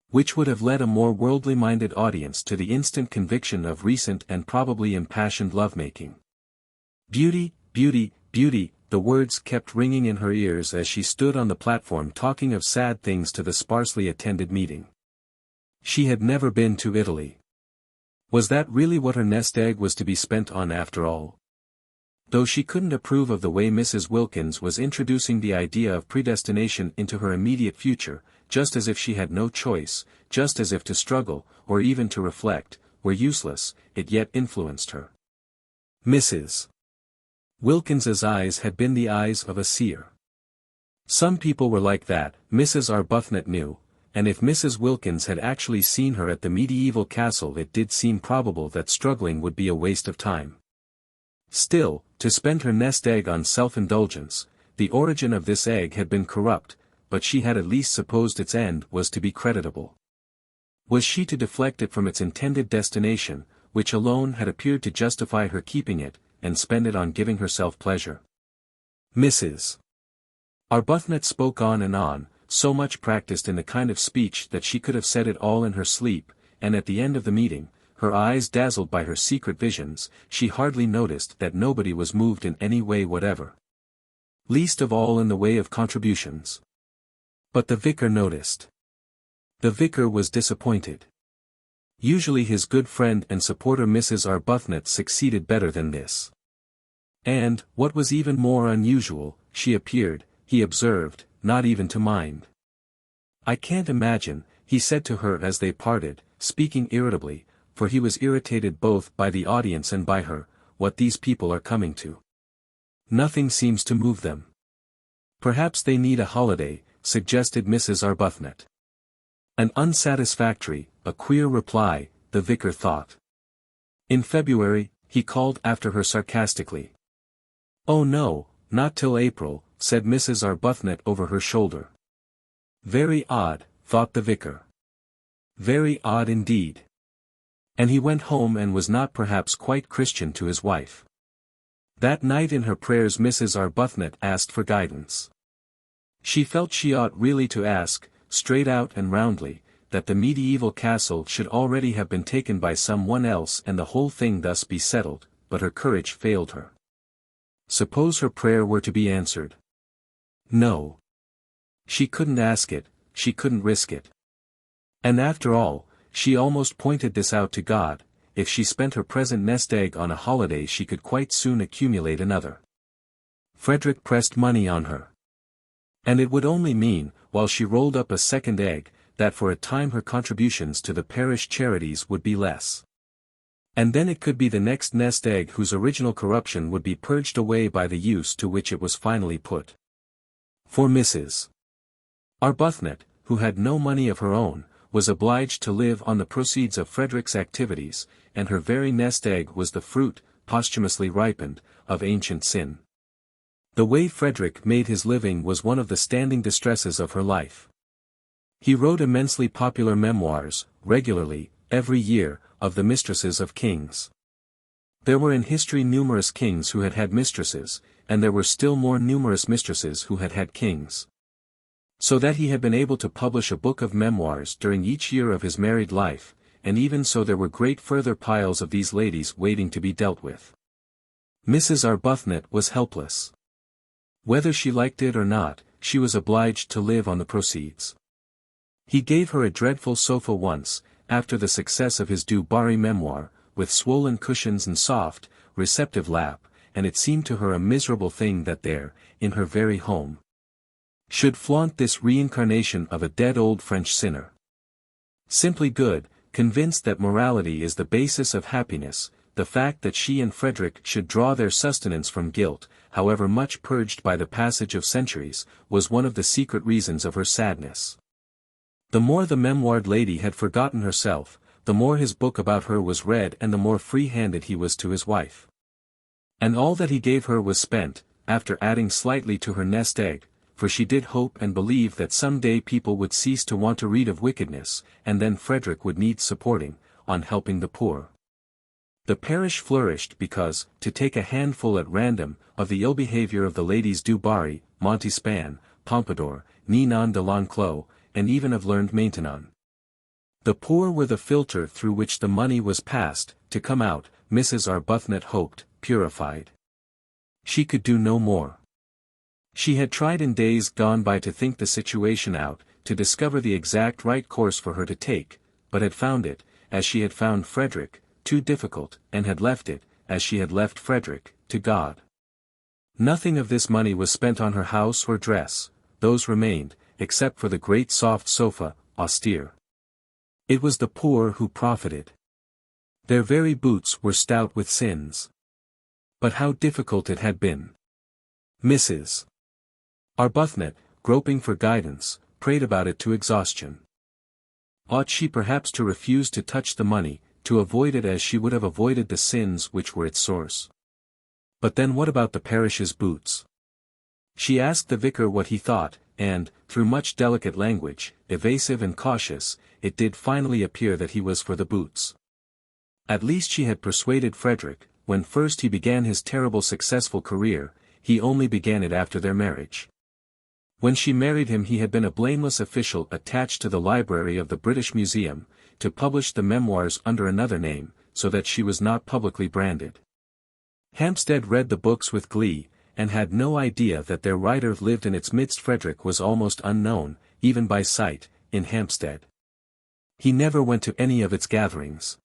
which would have led a more worldly-minded audience to the instant conviction of recent and probably impassioned lovemaking. "Beauty, beauty, beauty," the words kept ringing in her ears as she stood on the platform talking of sad things to the sparsely attended meeting. She had never been to Italy. Was that really what her nest egg was to be spent on after all? Though she couldn't approve of the way Mrs. Wilkins was introducing the idea of predestination into her immediate future, just as if she had no choice, just as if to struggle, or even to reflect, were useless, it yet influenced her. Mrs. Wilkins's eyes had been the eyes of a seer. Some people were like that, Mrs. Arbuthnot knew, and if Mrs. Wilkins had actually seen her at the medieval castle it did seem probable that struggling would be a waste of time. Still, to spend her nest egg on self-indulgence, the origin of this egg had been corrupt, but she had at least supposed its end was to be creditable. Was she to deflect it from its intended destination, which alone had appeared to justify her keeping it, and spend it on giving herself pleasure? Mrs. Arbuthnot spoke on, so much practiced in the kind of speech that she could have said it all in her sleep, and at the end of the meeting, her eyes dazzled by her secret visions, she hardly noticed that nobody was moved in any way whatever. Least of all in the way of contributions. But the vicar noticed. The vicar was disappointed. Usually his good friend and supporter Mrs. Arbuthnot succeeded better than this. And, what was even more unusual, she appeared, he observed, not even to mind. "I can't imagine," he said to her as they parted, speaking irritably, for he was irritated both by the audience and by her, "what these people are coming to. Nothing seems to move them." "Perhaps they need a holiday," suggested Mrs. Arbuthnot. An unsatisfactory, a queer reply, the vicar thought. "In February," he called after her sarcastically. "Oh no, not till April," said Mrs. Arbuthnot over her shoulder. Very odd, thought the vicar. Very odd indeed. And he went home and was not perhaps quite Christian to his wife. That night in her prayers Mrs. Arbuthnot asked for guidance. She felt she ought really to ask, straight out and roundly, that the medieval castle should already have been taken by someone else and the whole thing thus be settled, but her courage failed her. Suppose her prayer were to be answered? No. She couldn't ask it, she couldn't risk it. And after all, she almost pointed this out to God, if she spent her present nest egg on a holiday she could quite soon accumulate another. Frederick pressed money on her. And it would only mean, while she rolled up a second egg, that for a time her contributions to the parish charities would be less. And then it could be the next nest egg whose original corruption would be purged away by the use to which it was finally put. For Mrs. Arbuthnot, who had no money of her own, was obliged to live on the proceeds of Frederick's activities, and her very nest egg was the fruit, posthumously ripened, of ancient sin. The way Frederick made his living was one of the standing distresses of her life. He wrote immensely popular memoirs, regularly, every year, of the mistresses of kings. There were in history numerous kings who had had mistresses, and there were still more numerous mistresses who had had kings. So that he had been able to publish a book of memoirs during each year of his married life, and even so there were great further piles of these ladies waiting to be dealt with. Mrs. Arbuthnot was helpless. Whether she liked it or not, she was obliged to live on the proceeds. He gave her a dreadful sofa once, after the success of his Du Barry memoir, with swollen cushions and soft, receptive lap, and it seemed to her a miserable thing that there, in her very home, should flaunt this reincarnation of a dead old French sinner. Simply good, convinced that morality is the basis of happiness, the fact that she and Frederick should draw their sustenance from guilt, however much purged by the passage of centuries, was one of the secret reasons of her sadness. The more the memoired lady had forgotten herself, the more his book about her was read and the more free-handed he was to his wife. And all that he gave her was spent, after adding slightly to her nest egg, for she did hope and believe that some day people would cease to want to read of wickedness, and then Frederick would need supporting, on helping the poor. The parish flourished because, to take a handful at random, of the ill behavior of the ladies Du Barry, Montespan, Pompadour, Ninon de l'Enclos, and even of learned Maintenon. The poor were the filter through which the money was passed, to come out, Mrs. Arbuthnot hoped, purified. She could do no more. She had tried in days gone by to think the situation out, to discover the exact right course for her to take, but had found it, as she had found Frederick, too difficult, and had left it, as she had left Frederick, to God. Nothing of this money was spent on her house or dress, those remained, except for the great soft sofa, austere. It was the poor who profited. Their very boots were stout with sins. But how difficult it had been. Mrs. Arbuthnot, groping for guidance, prayed about it to exhaustion. Ought she perhaps to refuse to touch the money, to avoid it as she would have avoided the sins which were its source? But then what about the parish's boots? She asked the vicar what he thought, and, through much delicate language, evasive and cautious, it did finally appear that he was for the boots. At least she had persuaded Frederick. When first he began his terrible successful career, he only began it after their marriage. When she married him he had been a blameless official attached to the library of the British Museum, to publish the memoirs under another name, so that she was not publicly branded. Hampstead read the books with glee, and had no idea that their writer lived in its midst. Frederick was almost unknown, even by sight, in Hampstead. He never went to any of its gatherings.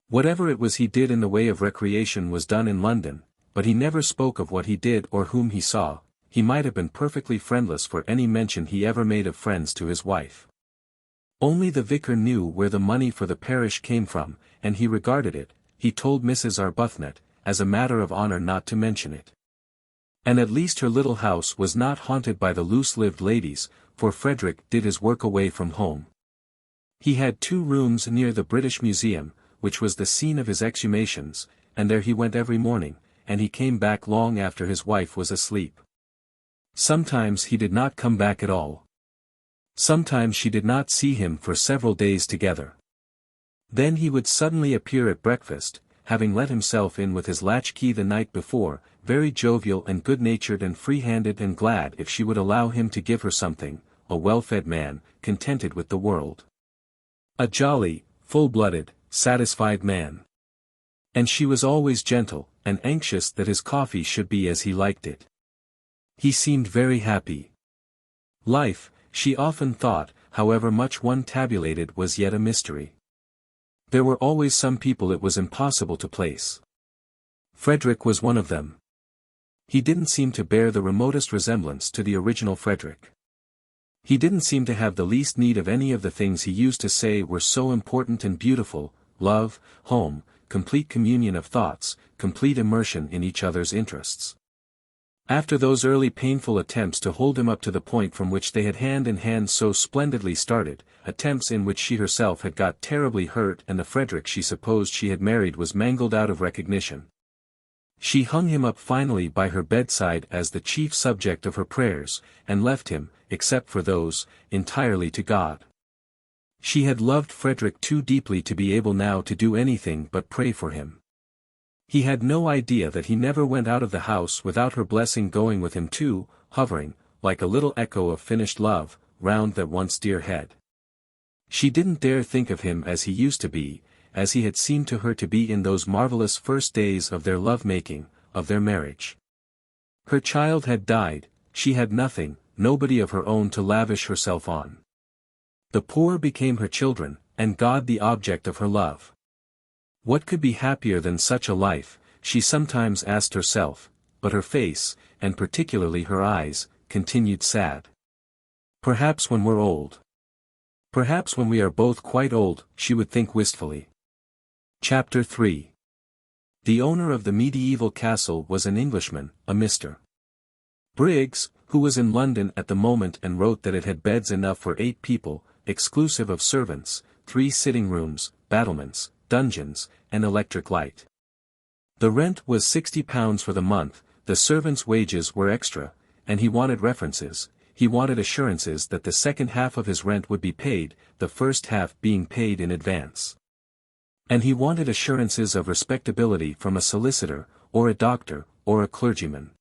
Whatever it was he did in the way of recreation was done in London, but he never spoke of what he did or whom he saw. He might have been perfectly friendless for any mention he ever made of friends to his wife. Only the vicar knew where the money for the parish came from, and he regarded it, he told Mrs. Arbuthnot, as a matter of honor not to mention it. And at least her little house was not haunted by the loose-lived ladies, for Frederick did his work away from home. He had 2 rooms near the British Museum, which was the scene of his exhumations, and there he went every morning, and he came back long after his wife was asleep. Sometimes he did not come back at all. Sometimes she did not see him for several days together. Then he would suddenly appear at breakfast, having let himself in with his latchkey the night before, very jovial and good-natured and free-handed and glad if she would allow him to give her something, a well-fed man, contented with the world. A jolly, full-blooded, satisfied man. And she was always gentle, and anxious that his coffee should be as he liked it. He seemed very happy. Life, she often thought, however much one tabulated, was yet a mystery. There were always some people it was impossible to place. Frederick was one of them. He didn't seem to bear the remotest resemblance to the original Frederick. He didn't seem to have the least need of any of the things he used to say were so important and beautiful: love, home, complete communion of thoughts, complete immersion in each other's interests. After those early painful attempts to hold him up to the point from which they had hand in hand so splendidly started, attempts in which she herself had got terribly hurt and the Frederick she supposed she had married was mangled out of recognition, she hung him up finally by her bedside as the chief subject of her prayers, and left him, except for those, entirely to God. She had loved Frederick too deeply to be able now to do anything but pray for him. He had no idea that he never went out of the house without her blessing going with him too, hovering, like a little echo of finished love, round that once dear head. She didn't dare think of him as he used to be, as he had seemed to her to be in those marvelous first days of their love-making, of their marriage. Her child had died, she had nothing, nobody of her own to lavish herself on. The poor became her children, and God the object of her love. What could be happier than such a life, she sometimes asked herself, but her face, and particularly her eyes, continued sad. Perhaps when we're old. Perhaps when we are both quite old, she would think wistfully. Chapter 3. The owner of the medieval castle was an Englishman, a Mr. Briggs, who was in London at the moment and wrote that it had beds enough for 8 people, exclusive of servants, 3 sitting rooms, battlements, dungeons, and electric light. The rent was £60 for the month, the servants' wages were extra, and he wanted references. He wanted assurances that the second half of his rent would be paid, the first half being paid in advance. And he wanted assurances of respectability from a solicitor, or a doctor, or a clergyman.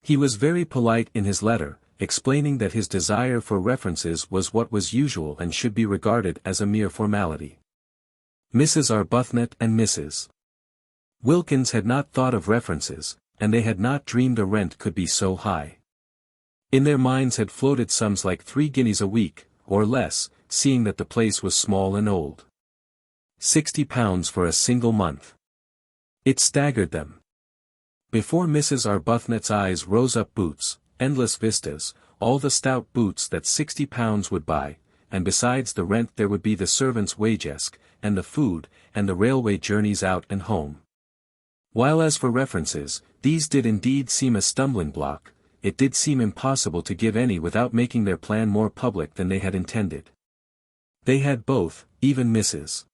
He was very polite in his letter, explaining that his desire for references was what was usual and should be regarded as a mere formality. Mrs. Arbuthnot and Mrs. Wilkins had not thought of references, and they had not dreamed a rent could be so high. In their minds had floated sums like 3 guineas a week, or less, seeing that the place was small and old. £60 for a single month. It staggered them. Before Mrs. Arbuthnot's eyes rose up boots, endless vistas, all the stout boots that £60 would buy, and besides the rent there would be the servants' wagesk, and the food, and the railway journeys out and home. While as for references, these did indeed seem a stumbling block, it did seem impossible to give any without making their plan more public than they had intended. They had both, even Mrs.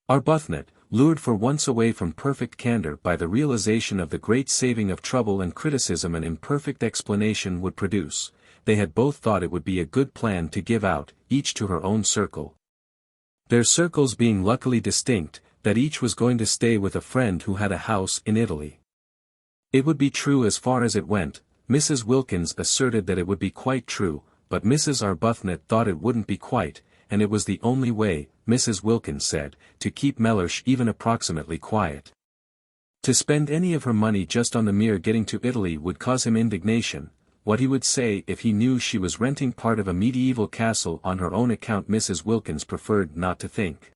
Arbuthnot, lured for once away from perfect candor by the realization of the great saving of trouble and criticism an imperfect explanation would produce, they had both thought it would be a good plan to give out, each to her own circle. Their circles being luckily distinct, that each was going to stay with a friend who had a house in Italy. It would be true as far as it went. Mrs. Wilkins asserted that it would be quite true, but Mrs. Arbuthnot thought it wouldn't be quite, and it was the only way, Mrs. Wilkins said, to keep Mellersh even approximately quiet. To spend any of her money just on the mere getting to Italy would cause him indignation. What he would say if he knew she was renting part of a medieval castle on her own account Mrs. Wilkins preferred not to think.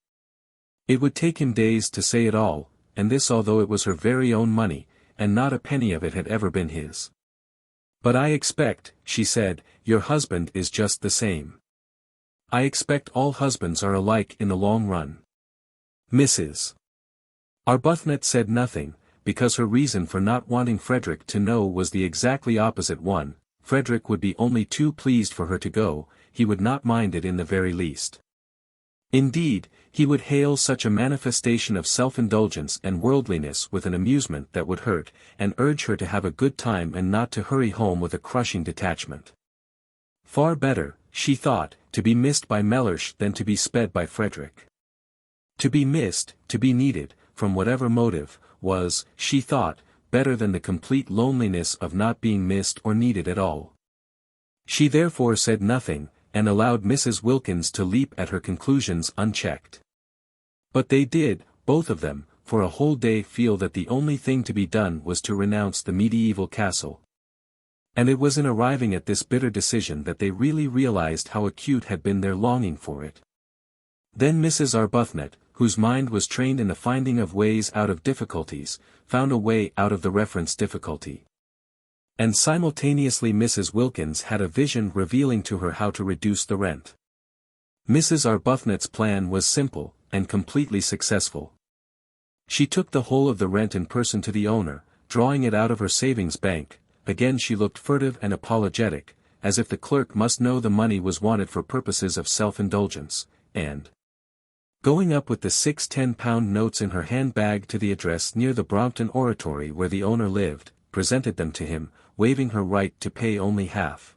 It would take him days to say it all, and this although it was her very own money, and not a penny of it had ever been his. But I expect, she said, your husband is just the same. I expect all husbands are alike in the long run. Mrs. Arbuthnot said nothing, because her reason for not wanting Frederick to know was the exactly opposite one. Frederick would be only too pleased for her to go, he would not mind it in the very least. Indeed, he would hail such a manifestation of self-indulgence and worldliness with an amusement that would hurt, and urge her to have a good time and not to hurry home with a crushing detachment. Far better, she thought, to be missed by Mellersh than to be sped by Frederick. To be missed, to be needed, from whatever motive, was, she thought, better than the complete loneliness of not being missed or needed at all. She therefore said nothing, and allowed Mrs. Wilkins to leap at her conclusions unchecked. But they did, both of them, for a whole day feel that the only thing to be done was to renounce the medieval castle. And it was in arriving at this bitter decision that they really realized how acute had been their longing for it. Then Mrs. Arbuthnot, whose mind was trained in the finding of ways out of difficulties, found a way out of the reference difficulty. And simultaneously Mrs. Wilkins had a vision revealing to her how to reduce the rent. Mrs. Arbuthnot's plan was simple, and completely successful. She took the whole of the rent in person to the owner, drawing it out of her savings bank. Again she looked furtive and apologetic, as if the clerk must know the money was wanted for purposes of self-indulgence, and going up with the 6 10-pound notes in her handbag to the address near the Brompton Oratory where the owner lived, presented them to him, waiving her right to pay only half.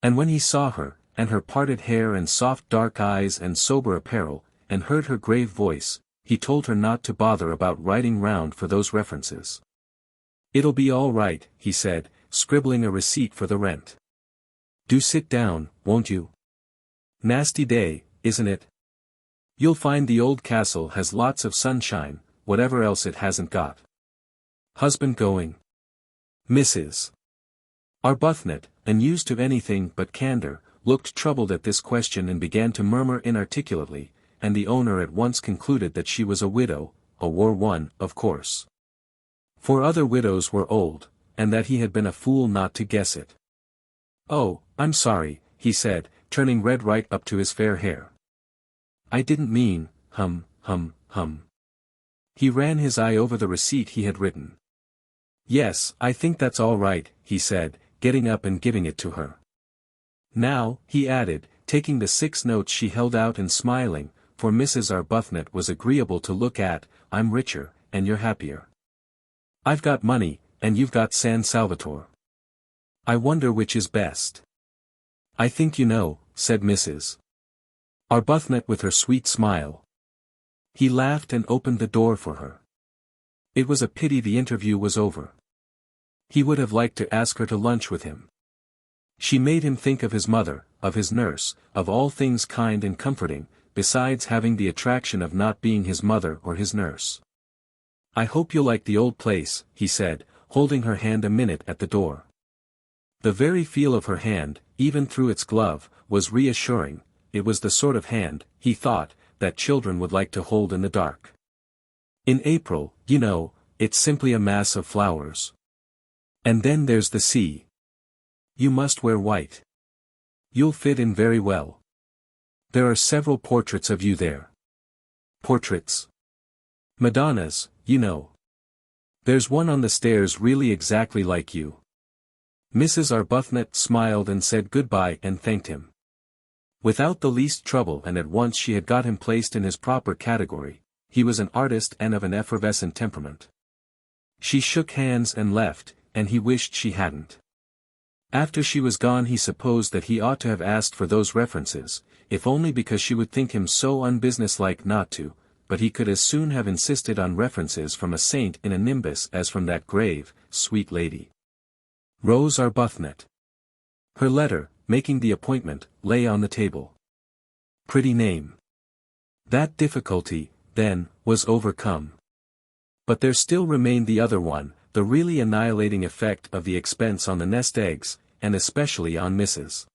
And when he saw her, and her parted hair and soft dark eyes and sober apparel, and heard her grave voice, he told her not to bother about writing round for those references. "It'll be all right," he said, scribbling a receipt for the rent. "Do sit down, won't you? Nasty day, isn't it? You'll find the old castle has lots of sunshine, whatever else it hasn't got. Husband going?" Mrs. Arbuthnot, unused to anything but candor, looked troubled at this question and began to murmur inarticulately, and the owner at once concluded that she was a widow, a war one, of course. For other widows were old, and that he had been a fool not to guess it. "Oh, I'm sorry," he said, turning red right up to his fair hair. "I didn't mean, hum. He ran his eye over the receipt he had written. "Yes, I think that's all right," he said, getting up and giving it to her. "Now," he added, taking the 6 notes she held out and smiling, for Mrs. Arbuthnot was agreeable to look at, "I'm richer, and you're happier. I've got money, and you've got San Salvatore. I wonder which is best." "I think you know," said Mrs. Arbuthnot with her sweet smile. He laughed and opened the door for her. It was a pity the interview was over. He would have liked to ask her to lunch with him. She made him think of his mother, of his nurse, of all things kind and comforting, besides having the attraction of not being his mother or his nurse. "I hope you'll like the old place," he said, holding her hand a minute at the door. The very feel of her hand, even through its glove, was reassuring. It was the sort of hand, he thought, that children would like to hold in the dark. In April, you know, it's simply a mass of flowers. And then there's the sea. You must wear white. You'll fit in very well. There are several portraits of you there. Portraits? Madonnas, you know. There's one on the stairs really exactly like you." Mrs. Arbuthnot smiled and said goodbye and thanked him. Without the least trouble, and at once she had got him placed in his proper category. He was an artist and of an effervescent temperament. She shook hands and left, and he wished she hadn't. After she was gone he supposed that he ought to have asked for those references, if only because she would think him so unbusinesslike not to, but he could as soon have insisted on references from a saint in a nimbus as from that grave, sweet lady. Rose Arbuthnot. Her letter, making the appointment, lay on the table. Pretty name. That difficulty, then, was overcome. But there still remained the other one, the really annihilating effect of the expense on the nest eggs, and especially on Mrs.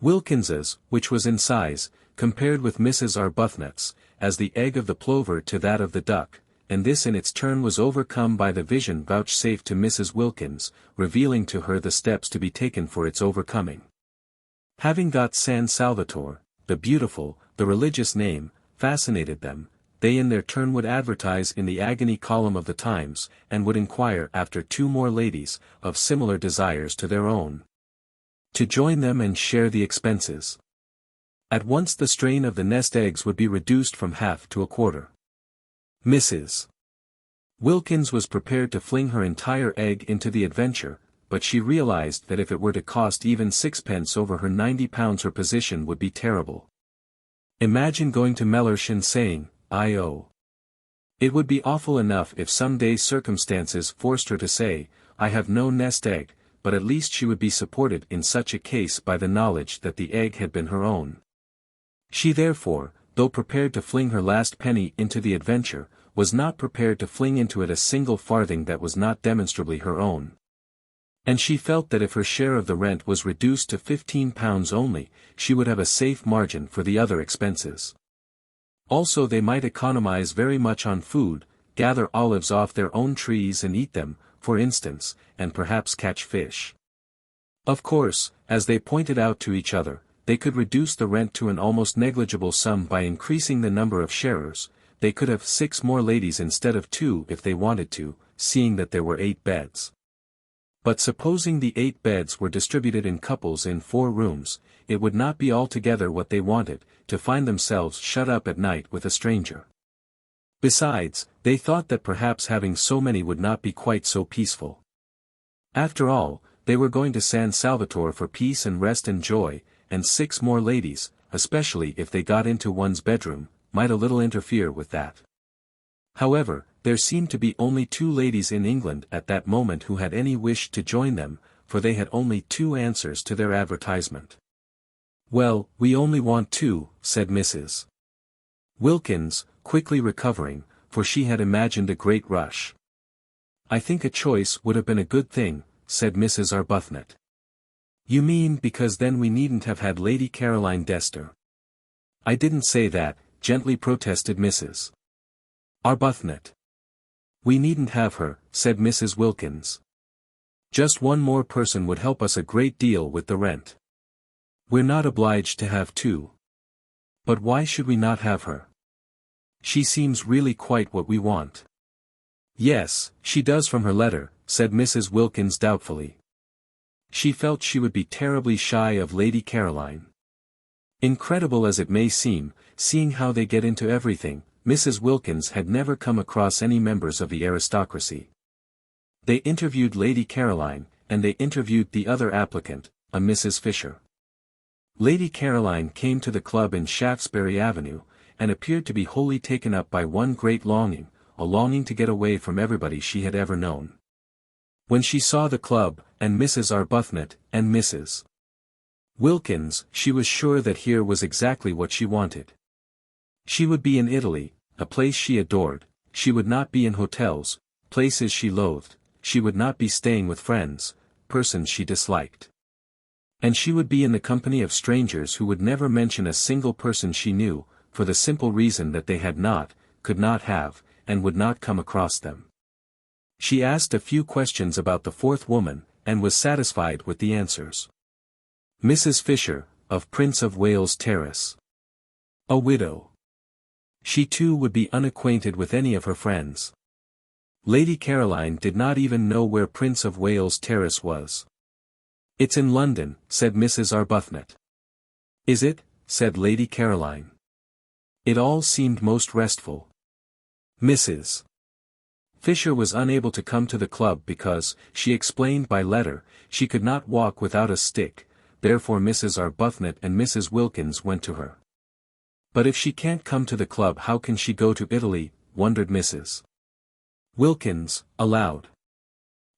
Wilkins's, which was in size, compared with Mrs. Arbuthnot's, as the egg of the plover to that of the duck, and this in its turn was overcome by the vision vouchsafed to Mrs. Wilkins, revealing to her the steps to be taken for its overcoming. Having got San Salvatore, the beautiful, the religious name, fascinated them. They in their turn would advertise in the agony column of the Times, and would inquire after 2 more ladies, of similar desires to their own, to join them and share the expenses. At once the strain of the nest eggs would be reduced from half to a quarter. Mrs. Wilkins was prepared to fling her entire egg into the adventure, but she realized that if it were to cost even 6 pence over her £90 her position would be terrible. Imagine going to Mellersh and saying, "I.O." It would be awful enough if some day circumstances forced her to say, "I have no nest egg," but at least she would be supported in such a case by the knowledge that the egg had been her own. She therefore, though prepared to fling her last penny into the adventure, was not prepared to fling into it a single farthing that was not demonstrably her own. And she felt that if her share of the rent was reduced to £15 only, she would have a safe margin for the other expenses. Also they might economize very much on food, gather olives off their own trees and eat them, for instance, and perhaps catch fish. Of course, as they pointed out to each other, they could reduce the rent to an almost negligible sum by increasing the number of sharers. They could have 6 more ladies instead of 2 if they wanted to, seeing that there were 8 beds. But supposing the 8 beds were distributed in couples in 4 rooms, it would not be altogether what they wanted, to find themselves shut up at night with a stranger. Besides, they thought that perhaps having so many would not be quite so peaceful. After all, they were going to San Salvatore for peace and rest and joy, and 6 more ladies, especially if they got into one's bedroom, might a little interfere with that. However, there seemed to be only 2 ladies in England at that moment who had any wish to join them, for they had only 2 answers to their advertisement. "Well, we only want 2, said Mrs. Wilkins, quickly recovering, for she had imagined a great rush. "I think a choice would have been a good thing," said Mrs. Arbuthnot. "You mean because then we needn't have had Lady Caroline Dester?" "I didn't say that," gently protested Mrs. Arbuthnot. "We needn't have her," said Mrs. Wilkins. "Just one more person would help us a great deal with the rent. We're not obliged to have 2. But why should we not have her? She seems really quite what we want." "Yes, she does from her letter," said Mrs. Wilkins doubtfully. She felt she would be terribly shy of Lady Caroline. Incredible as it may seem, seeing how they get into everything, Mrs. Wilkins had never come across any members of the aristocracy. They interviewed Lady Caroline, and they interviewed the other applicant, a Mrs. Fisher. Lady Caroline came to the club in Shaftesbury Avenue, and appeared to be wholly taken up by one great longing, a longing to get away from everybody she had ever known. When she saw the club, and Mrs. Arbuthnot, and Mrs. Wilkins, she was sure that here was exactly what she wanted. She would be in Italy, a place she adored; she would not be in hotels, places she loathed; she would not be staying with friends, persons she disliked. And she would be in the company of strangers who would never mention a single person she knew, for the simple reason that they had not, could not have, and would not come across them. She asked a few questions about the 4th woman, and was satisfied with the answers. Mrs. Fisher, of Prince of Wales Terrace. A widow. She too would be unacquainted with any of her friends. Lady Caroline did not even know where Prince of Wales Terrace was. "It's in London," said Mrs. Arbuthnot. "Is it?" said Lady Caroline. It all seemed most restful. Mrs. Fisher was unable to come to the club because, she explained by letter, she could not walk without a stick, therefore Mrs. Arbuthnot and Mrs. Wilkins went to her. "But if she can't come to the club, how can she go to Italy?" wondered Mrs. Wilkins, aloud.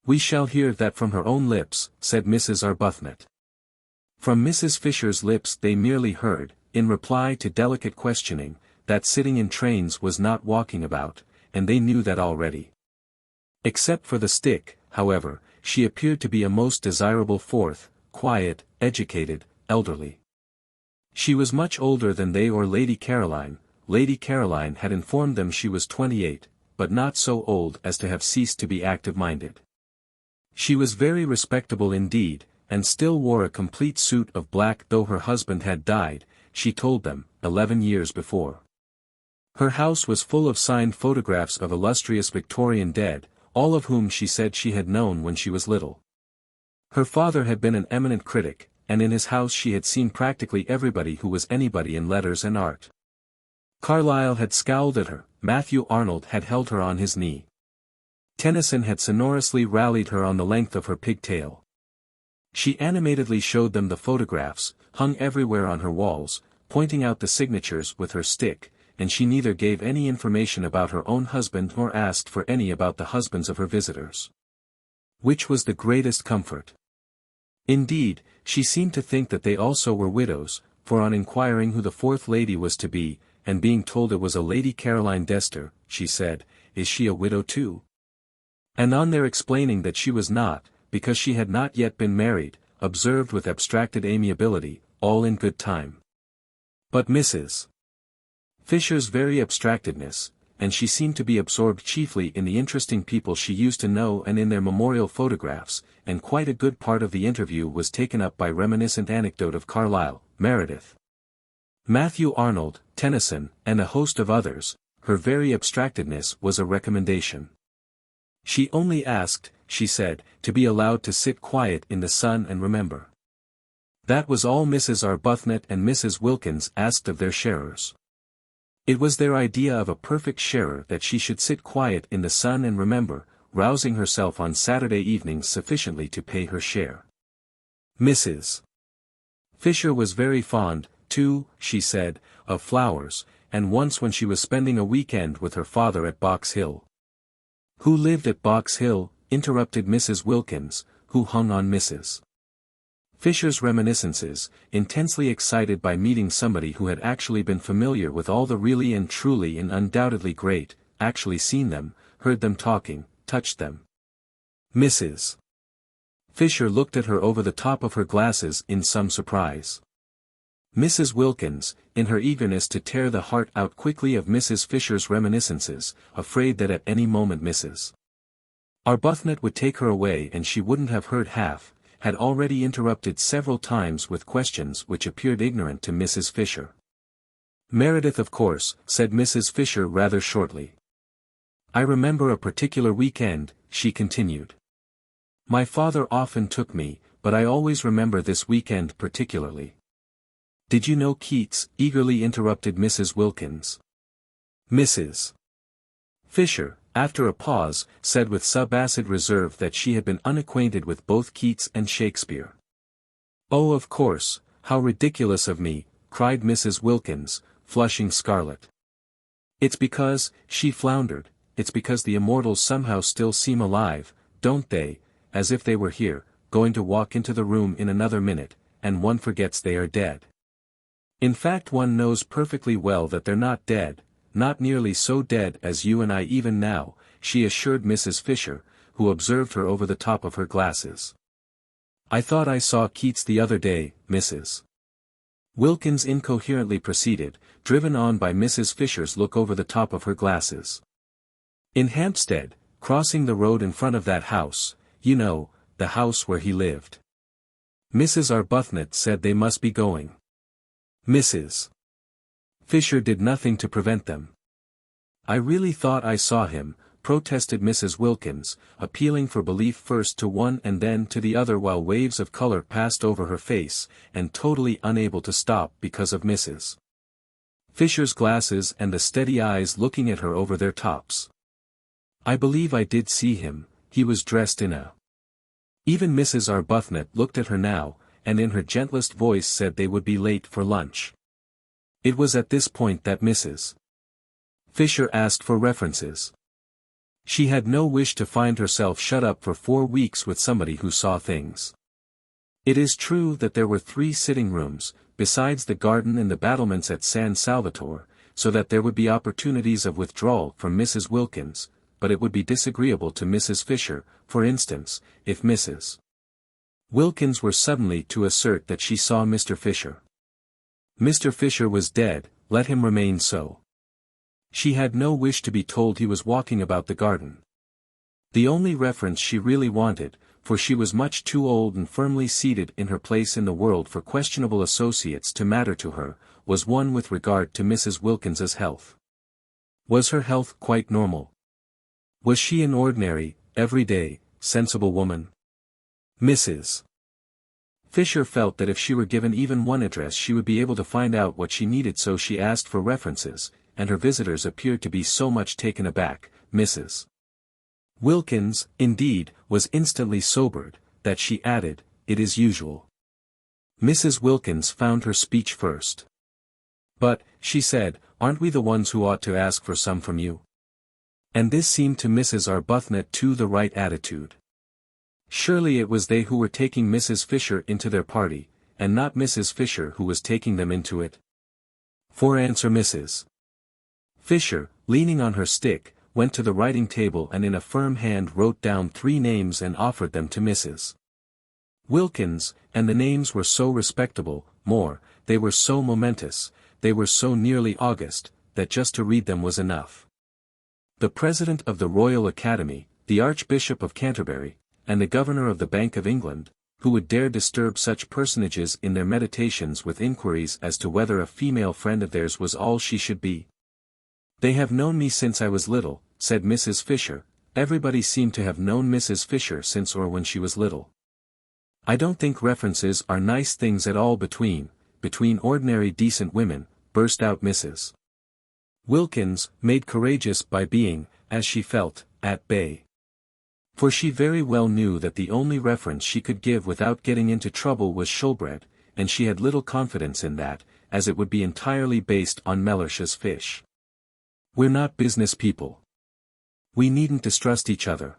"We shall hear that from her own lips," said Mrs. Arbuthnot. From Mrs. Fisher's lips they merely heard, in reply to delicate questioning, that sitting in trains was not walking about, and they knew that already. Except for the stick, however, she appeared to be a most desirable 4th, quiet, educated, elderly. She was much older than they or Lady Caroline. Lady Caroline had informed them she was 28, but not so old as to have ceased to be active-minded. She was very respectable indeed, and still wore a complete suit of black though her husband had died, she told them, 11 years before. Her house was full of signed photographs of illustrious Victorian dead, all of whom she said she had known when she was little. Her father had been an eminent critic, and in his house she had seen practically everybody who was anybody in letters and art. Carlyle had scowled at her, Matthew Arnold had held her on his knee. Tennyson had sonorously rallied her on the length of her pigtail. She animatedly showed them the photographs, hung everywhere on her walls, pointing out the signatures with her stick, and she neither gave any information about her own husband nor asked for any about the husbands of her visitors. Which was the greatest comfort? Indeed, she seemed to think that they also were widows, for on inquiring who the fourth lady was to be, and being told it was a Lady Caroline Dester, she said, "Is she a widow too?" And on their explaining that she was not, because she had not yet been married, observed with abstracted amiability, "All in good time." But Mrs. Fisher's very abstractedness, and she seemed to be absorbed chiefly in the interesting people she used to know and in their memorial photographs, and quite a good part of the interview was taken up by reminiscent anecdote of Carlyle, Meredith, Matthew Arnold, Tennyson, and a host of others. Her very abstractedness was a recommendation. She only asked, she said, to be allowed to sit quiet in the sun and remember. That was all Mrs. Arbuthnot and Mrs. Wilkins asked of their sharers. It was their idea of a perfect sharer that she should sit quiet in the sun and remember, rousing herself on Saturday evenings sufficiently to pay her share. Mrs. Fisher was very fond, too, she said, of flowers, and once when she was spending a weekend with her father at Box Hill. Who lived at Box Hill, interrupted Mrs. Wilkins, who hung on Mrs. Fisher's reminiscences, intensely excited by meeting somebody who had actually been familiar with all the really and truly and undoubtedly great, actually seen them, heard them talking, touched them. Mrs. Fisher looked at her over the top of her glasses in some surprise. Mrs. Wilkins, in her eagerness to tear the heart out quickly of Mrs. Fisher's reminiscences, afraid that at any moment Mrs. Arbuthnot would take her away and she wouldn't have heard half, had already interrupted several times with questions which appeared ignorant to Mrs. Fisher. "Meredith, of course," said Mrs. Fisher rather shortly. "I remember a particular weekend," she continued. "My father often took me, but I always remember this weekend particularly." "Did you know Keats?" eagerly interrupted Mrs. Wilkins. Mrs. Fisher, after a pause, said with subacid reserve that she had been unacquainted with both Keats and Shakespeare. "Oh, of course, how ridiculous of me," cried Mrs. Wilkins, flushing scarlet. "It's because," she floundered, "it's because the immortals somehow still seem alive, don't they, as if they were here, going to walk into the room in another minute, and one forgets they are dead. In fact, one knows perfectly well that they're not dead, not nearly so dead as you and I even now," she assured Mrs. Fisher, who observed her over the top of her glasses. "I thought I saw Keats the other day, Mrs. Wilkins incoherently proceeded, driven on by Mrs. Fisher's look over the top of her glasses. "In Hampstead, crossing the road in front of that house, you know, the house where he lived." Mrs. Arbuthnot said they must be going. Mrs. Fisher did nothing to prevent them. "I really thought I saw him," protested Mrs. Wilkins, appealing for belief first to one and then to the other while waves of color passed over her face, and totally unable to stop because of Mrs. Fisher's glasses and the steady eyes looking at her over their tops. "I believe I did see him, he was dressed in a—" Even Mrs. Arbuthnot looked at her now, and in her gentlest voice said they would be late for lunch. It was at this point that Mrs. Fisher asked for references. She had no wish to find herself shut up for 4 weeks with somebody who saw things. It is true that there were 3 sitting rooms, besides the garden and the battlements at San Salvatore, so that there would be opportunities of withdrawal from Mrs. Wilkins, but it would be disagreeable to Mrs. Fisher, for instance, if Mrs. Wilkins were suddenly to assert that she saw Mr. Fisher. Mr. Fisher was dead, let him remain so. She had no wish to be told he was walking about the garden. The only reference she really wanted, for she was much too old and firmly seated in her place in the world for questionable associates to matter to her, was one with regard to Mrs. Wilkins's health. Was her health quite normal? Was she an ordinary, everyday, sensible woman? Mrs. Fisher felt that if she were given even one address she would be able to find out what she needed, so she asked for references, and her visitors appeared to be so much taken aback. Mrs. Wilkins, indeed, was instantly sobered, that she added, "It is usual." Mrs. Wilkins found her speech first. "But," she said, "aren't we the ones who ought to ask for some from you?" And this seemed to Mrs. Arbuthnot too the right attitude. Surely it was they who were taking Mrs. Fisher into their party, and not Mrs. Fisher who was taking them into it. For answer Mrs. Fisher, leaning on her stick, went to the writing table and in a firm hand wrote down 3 names and offered them to Mrs. Wilkins, and the names were so respectable, they were so momentous, they were so nearly august, that just to read them was enough. The President of the Royal Academy, the Archbishop of Canterbury, and the Governor of the Bank of England, who would dare disturb such personages in their meditations with inquiries as to whether a female friend of theirs was all she should be? They have known me since I was little, said Mrs. Fisher. Everybody seemed to have known Mrs. Fisher since or when she was little. I don't think references are nice things at all between ordinary decent women, burst out Mrs. Wilkins, made courageous by being, as she felt, at bay. For she very well knew that the only reference she could give without getting into trouble was Shoulbred, and she had little confidence in that, as it would be entirely based on Mellish's fish. We're not business people. We needn't distrust each other.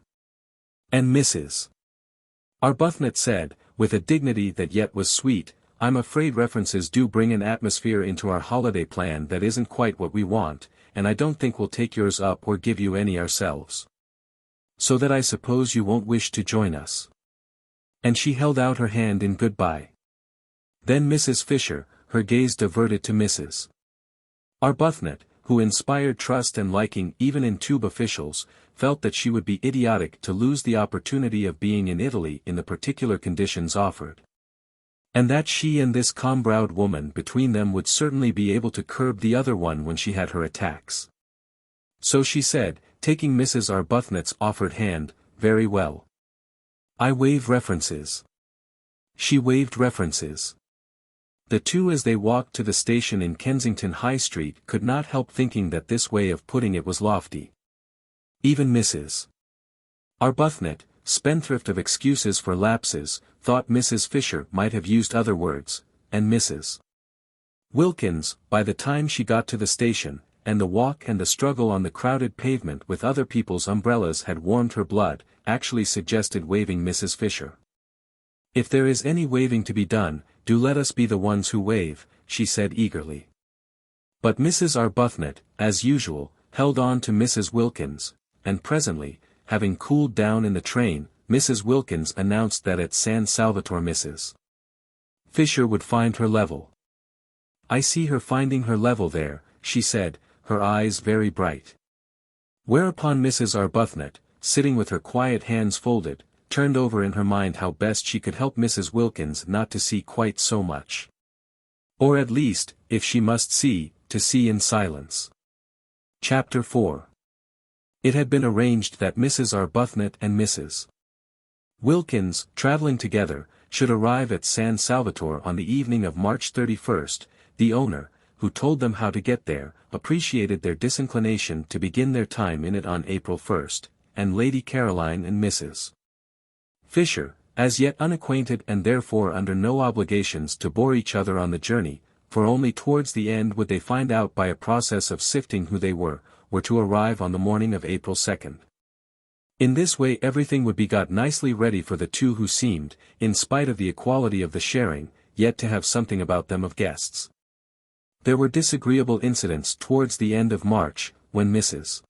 And Mrs. Arbuthnot said, with a dignity that yet was sweet, I'm afraid references do bring an atmosphere into our holiday plan that isn't quite what we want, and I don't think we'll take yours up or give you any ourselves. So that I suppose you won't wish to join us. And she held out her hand in goodbye. Then Mrs. Fisher, her gaze diverted to Mrs. Arbuthnot, who inspired trust and liking even in tube officials, felt that she would be idiotic to lose the opportunity of being in Italy in the particular conditions offered. And that she and this calm-browed woman between them would certainly be able to curb the other one when she had her attacks. So she said, taking Mrs. Arbuthnot's offered hand, very well. I waive references. She waived references. The two as they walked to the station in Kensington High Street could not help thinking that this way of putting it was lofty. Even Mrs. Arbuthnot, spendthrift of excuses for lapses, thought Mrs. Fisher might have used other words, and Mrs. Wilkins, by the time she got to the station, and the walk and the struggle on the crowded pavement with other people's umbrellas had warmed her blood, actually suggested waving Mrs. Fisher. If there is any waving to be done, do let us be the ones who wave, she said eagerly. But Mrs. Arbuthnot, as usual, held on to Mrs. Wilkins, and presently, having cooled down in the train, Mrs. Wilkins announced that at San Salvatore Mrs. Fisher would find her level. I see her finding her level there, she said, her eyes very bright. Whereupon Mrs. Arbuthnot, sitting with her quiet hands folded, turned over in her mind how best she could help Mrs. Wilkins not to see quite so much. Or at least, if she must see, to see in silence. Chapter 4. It had been arranged that Mrs. Arbuthnot and Mrs. Wilkins, traveling together, should arrive at San Salvatore on the evening of March 31st. The owner, who told them how to get there, appreciated their disinclination to begin their time in it on April 1st, and Lady Caroline and Mrs. Fisher, as yet unacquainted and therefore under no obligations to bore each other on the journey, for only towards the end would they find out by a process of sifting who they were to arrive on the morning of April 2nd. In this way everything would be got nicely ready for the two who seemed, in spite of the equality of the sharing, yet to have something about them of guests. There were disagreeable incidents towards the end of March, when Mrs.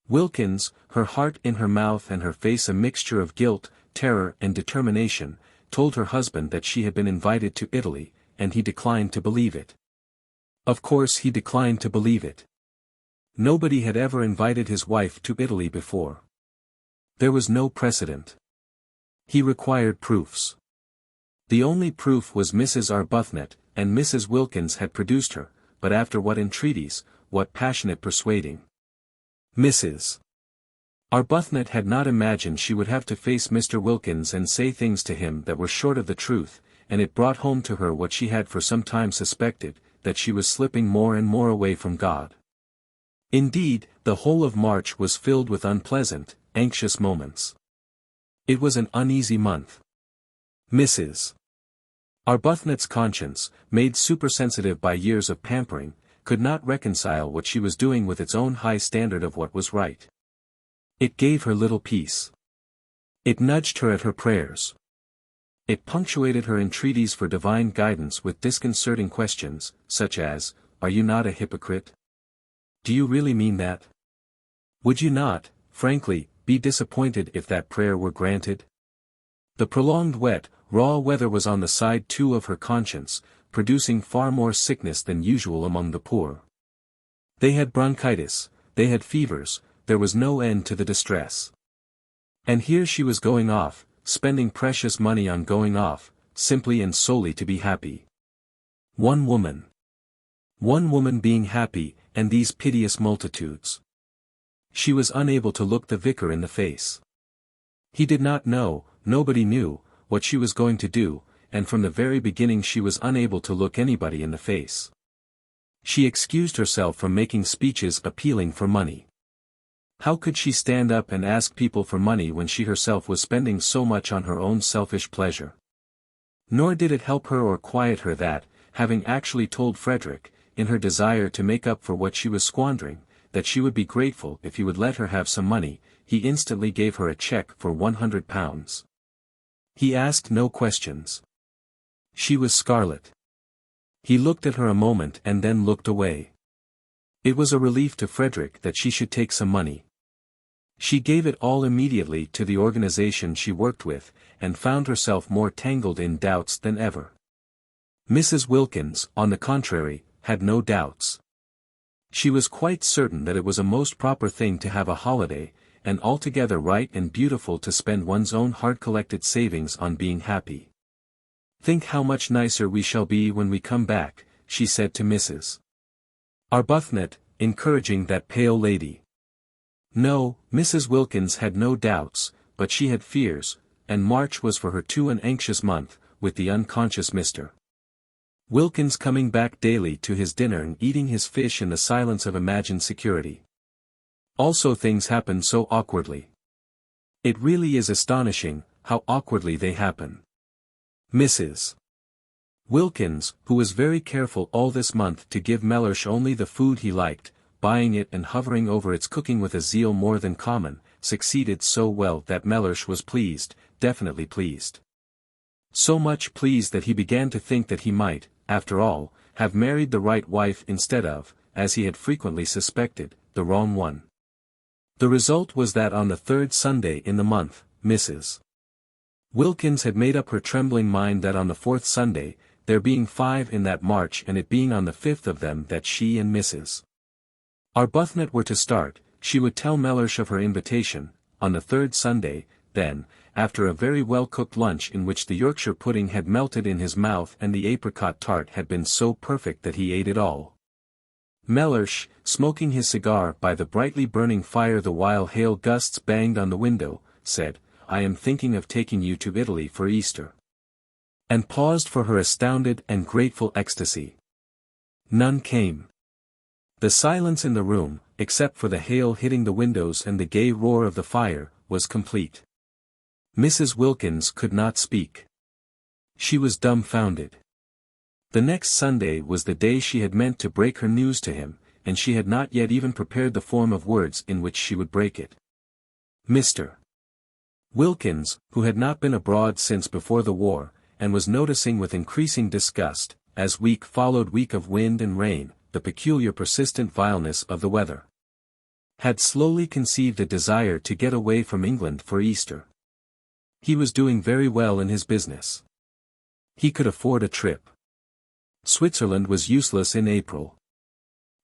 Wilkins, her heart in her mouth and her face a mixture of guilt, terror and determination, told her husband that she had been invited to Italy, and he declined to believe it. Of course he declined to believe it. Nobody had ever invited his wife to Italy before. There was no precedent. He required proofs. The only proof was Mrs. Arbuthnot, and Mrs. Wilkins had produced her, but after what entreaties, what passionate persuading. Mrs. Arbuthnot had not imagined she would have to face Mr. Wilkins and say things to him that were short of the truth, and it brought home to her what she had for some time suspected, that she was slipping more and more away from God. Indeed, the whole of March was filled with unpleasant, anxious moments. It was an uneasy month. Mrs. Arbuthnot's conscience, made supersensitive by years of pampering, could not reconcile what she was doing with its own high standard of what was right. It gave her little peace. It nudged her at her prayers. It punctuated her entreaties for divine guidance with disconcerting questions, such as, "Are you not a hypocrite? Do you really mean that? Would you not, frankly, be disappointed if that prayer were granted?" The prolonged wet, raw weather was on the side too of her conscience, producing far more sickness than usual among the poor. They had bronchitis, they had fevers, there was no end to the distress. And here she was going off, spending precious money on going off, simply and solely to be happy. One woman being happy, and these piteous multitudes. She was unable to look the vicar in the face. He did not know, nobody knew, what she was going to do, and from the very beginning she was unable to look anybody in the face. She excused herself from making speeches appealing for money. How could she stand up and ask people for money when she herself was spending so much on her own selfish pleasure? Nor did it help her or quiet her that, having actually told Frederick, in her desire to make up for what she was squandering, that she would be grateful if he would let her have some money, he instantly gave her a check for £100. He asked no questions. She was scarlet. He looked at her a moment and then looked away. It was a relief to Frederick that she should take some money. She gave it all immediately to the organization she worked with, and found herself more tangled in doubts than ever. Mrs. Wilkins, on the contrary, had no doubts. She was quite certain that it was a most proper thing to have a holiday, and altogether right and beautiful to spend one's own hard-collected savings on being happy. "Think how much nicer we shall be when we come back," she said to Mrs. Arbuthnot, encouraging that pale lady. No, Mrs. Wilkins had no doubts, but she had fears, and March was for her too an anxious month, with the unconscious Mr. Wilkins coming back daily to his dinner and eating his fish in the silence of imagined security. Also things happen so awkwardly. It really is astonishing, how awkwardly they happen. Mrs. Wilkins, who was very careful all this month to give Mellersh only the food he liked, buying it and hovering over its cooking with a zeal more than common, succeeded so well that Mellersh was pleased, definitely pleased. So much pleased that he began to think that he might, after all, have married the right wife instead of, as he had frequently suspected, the wrong one. The result was that on the third Sunday in the month, Mrs. Wilkins had made up her trembling mind that on the fourth Sunday, there being 5 in that March and it being on the 5th of them that she and Mrs. Arbuthnot were to start, she would tell Mellersh of her invitation, on the third Sunday, then, after a very well-cooked lunch in which the Yorkshire pudding had melted in his mouth and the apricot tart had been so perfect that he ate it all. Mellersh, smoking his cigar by the brightly burning fire the while hail gusts banged on the window, said, "I am thinking of taking you to Italy for Easter." And paused for her astounded and grateful ecstasy. None came. The silence in the room, except for the hail hitting the windows and the gay roar of the fire, was complete. Mrs. Wilkins could not speak. She was dumbfounded. The next Sunday was the day she had meant to break her news to him, and she had not yet even prepared the form of words in which she would break it. Mr. Wilkins, who had not been abroad since before the war, and was noticing with increasing disgust, as week followed week of wind and rain, the peculiar persistent vileness of the weather, had slowly conceived a desire to get away from England for Easter. He was doing very well in his business. He could afford a trip. Switzerland was useless in April.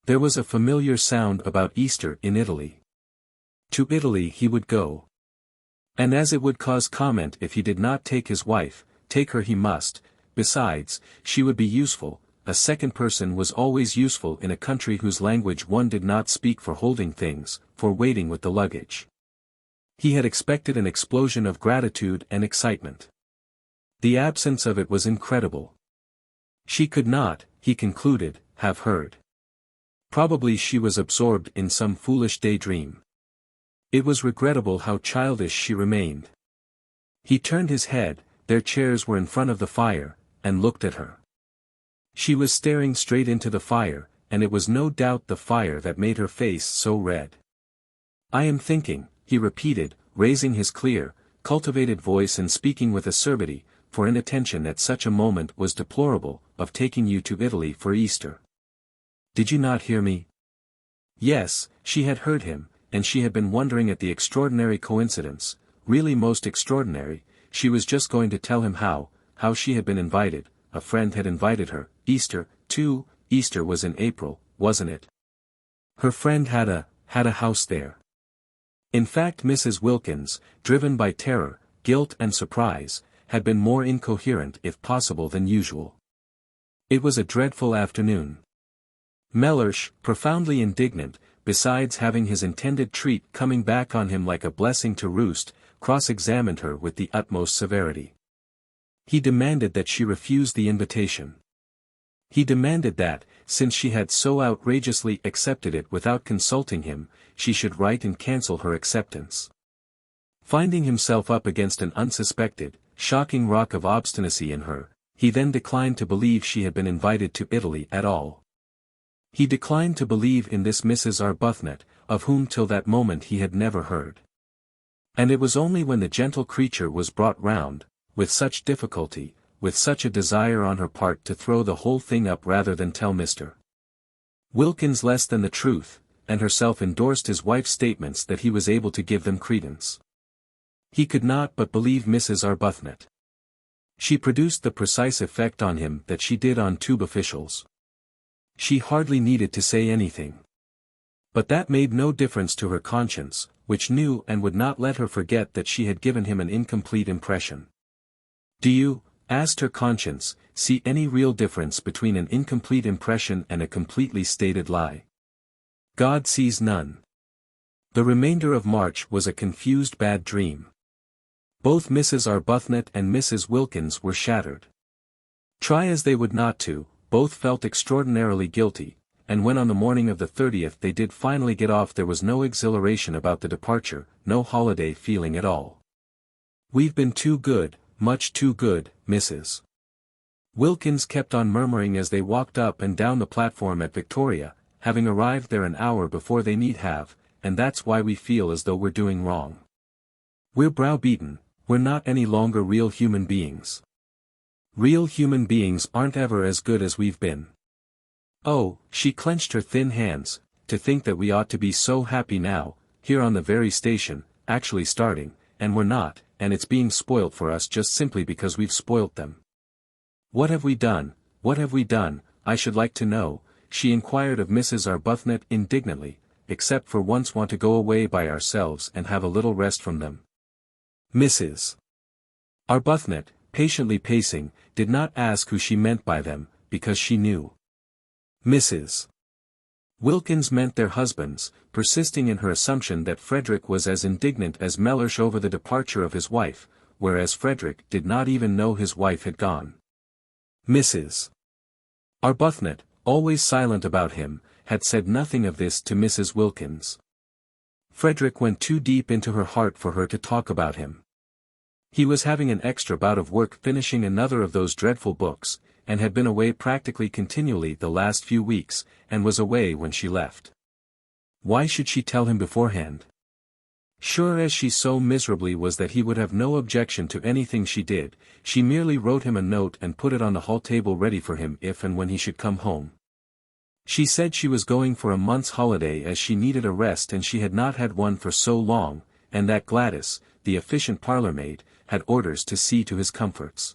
There was a familiar sound about Easter in Italy. To Italy he would go. And as it would cause comment if he did not take his wife, take her he must. Besides, she would be useful. A second person was always useful in a country whose language one did not speak, for holding things, for waiting with the luggage. He had expected an explosion of gratitude and excitement. The absence of it was incredible. She could not, he concluded, have heard. Probably she was absorbed in some foolish daydream. It was regrettable how childish she remained. He turned his head, their chairs were in front of the fire, and looked at her. She was staring straight into the fire, and it was no doubt the fire that made her face so red. "I am thinking," he repeated, raising his clear, cultivated voice and speaking with acerbity, for inattention at such a moment was deplorable, of taking you to Italy for Easter. Did you not hear me? Yes, she had heard him, and she had been wondering at the extraordinary coincidence, really most extraordinary. She was just going to tell him how she had been invited. A friend had invited her. Easter, too. Easter was in April, wasn't it? Her friend had a house there. In fact, Mrs. Wilkins, driven by terror, guilt and surprise, had been more incoherent if possible than usual. It was a dreadful afternoon. Mellersh, profoundly indignant, besides having his intended treat coming back on him like a blessing to roost, cross-examined her with the utmost severity. He demanded that she refuse the invitation. He demanded that, since she had so outrageously accepted it without consulting him, she should write and cancel her acceptance. Finding himself up against an unsuspected, shocking rock of obstinacy in her, he then declined to believe she had been invited to Italy at all. He declined to believe in this Mrs. Arbuthnot, of whom till that moment he had never heard. And it was only when the gentle creature was brought round, with such difficulty, with such a desire on her part to throw the whole thing up rather than tell Mr. Wilkins less than the truth, and herself endorsed his wife's statements that he was able to give them credence. He could not but believe Mrs. Arbuthnot. She produced the precise effect on him that she did on tube officials. She hardly needed to say anything. But that made no difference to her conscience, which knew and would not let her forget that she had given him an incomplete impression. Do you, asked her conscience, see any real difference between an incomplete impression and a completely stated lie? God sees none. The remainder of March was a confused bad dream. Both Mrs. Arbuthnot and Mrs. Wilkins were shattered. Try as they would not to, both felt extraordinarily guilty, and when on the morning of the 30th they did finally get off there was no exhilaration about the departure, no holiday feeling at all. We've been too good, much too good, Mrs. Wilkins kept on murmuring as they walked up and down the platform at Victoria, having arrived there an hour before they need have, and that's why we feel as though we're doing wrong. We're browbeaten, we're not any longer real human beings. Real human beings aren't ever as good as we've been. Oh, she clenched her thin hands, to think that we ought to be so happy now, here on the very station, actually starting, and we're not, and it's being spoilt for us just simply because we've spoilt them. What have we done, I should like to know, she inquired of Mrs. Arbuthnot indignantly, except for once want to go away by ourselves and have a little rest from them. Mrs. Arbuthnot, patiently pacing, did not ask who she meant by them, because she knew. Mrs. Wilkins meant their husbands, persisting in her assumption that Frederick was as indignant as Mellersh over the departure of his wife, whereas Frederick did not even know his wife had gone. Mrs. Arbuthnot, always silent about him, had said nothing of this to Mrs. Wilkins. Frederick went too deep into her heart for her to talk about him. He was having an extra bout of work finishing another of those dreadful books, and had been away practically continually the last few weeks, and was away when she left. Why should she tell him beforehand? Sure as she so miserably was that he would have no objection to anything she did, she merely wrote him a note and put it on the hall table ready for him if and when he should come home. She said she was going for a month's holiday as she needed a rest and she had not had one for so long, and that Gladys, the efficient parlour-maid, had orders to see to his comforts.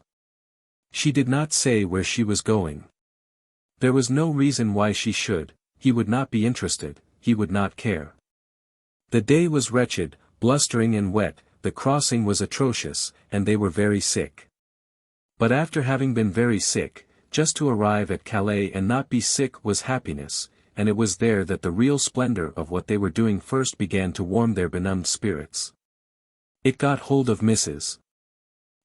She did not say where she was going. There was no reason why she should, he would not be interested, he would not care. The day was wretched, blustering and wet, the crossing was atrocious, and they were very sick. But after having been very sick, just to arrive at Calais and not be sick was happiness, and it was there that the real splendor of what they were doing first began to warm their benumbed spirits. It got hold of Mrs.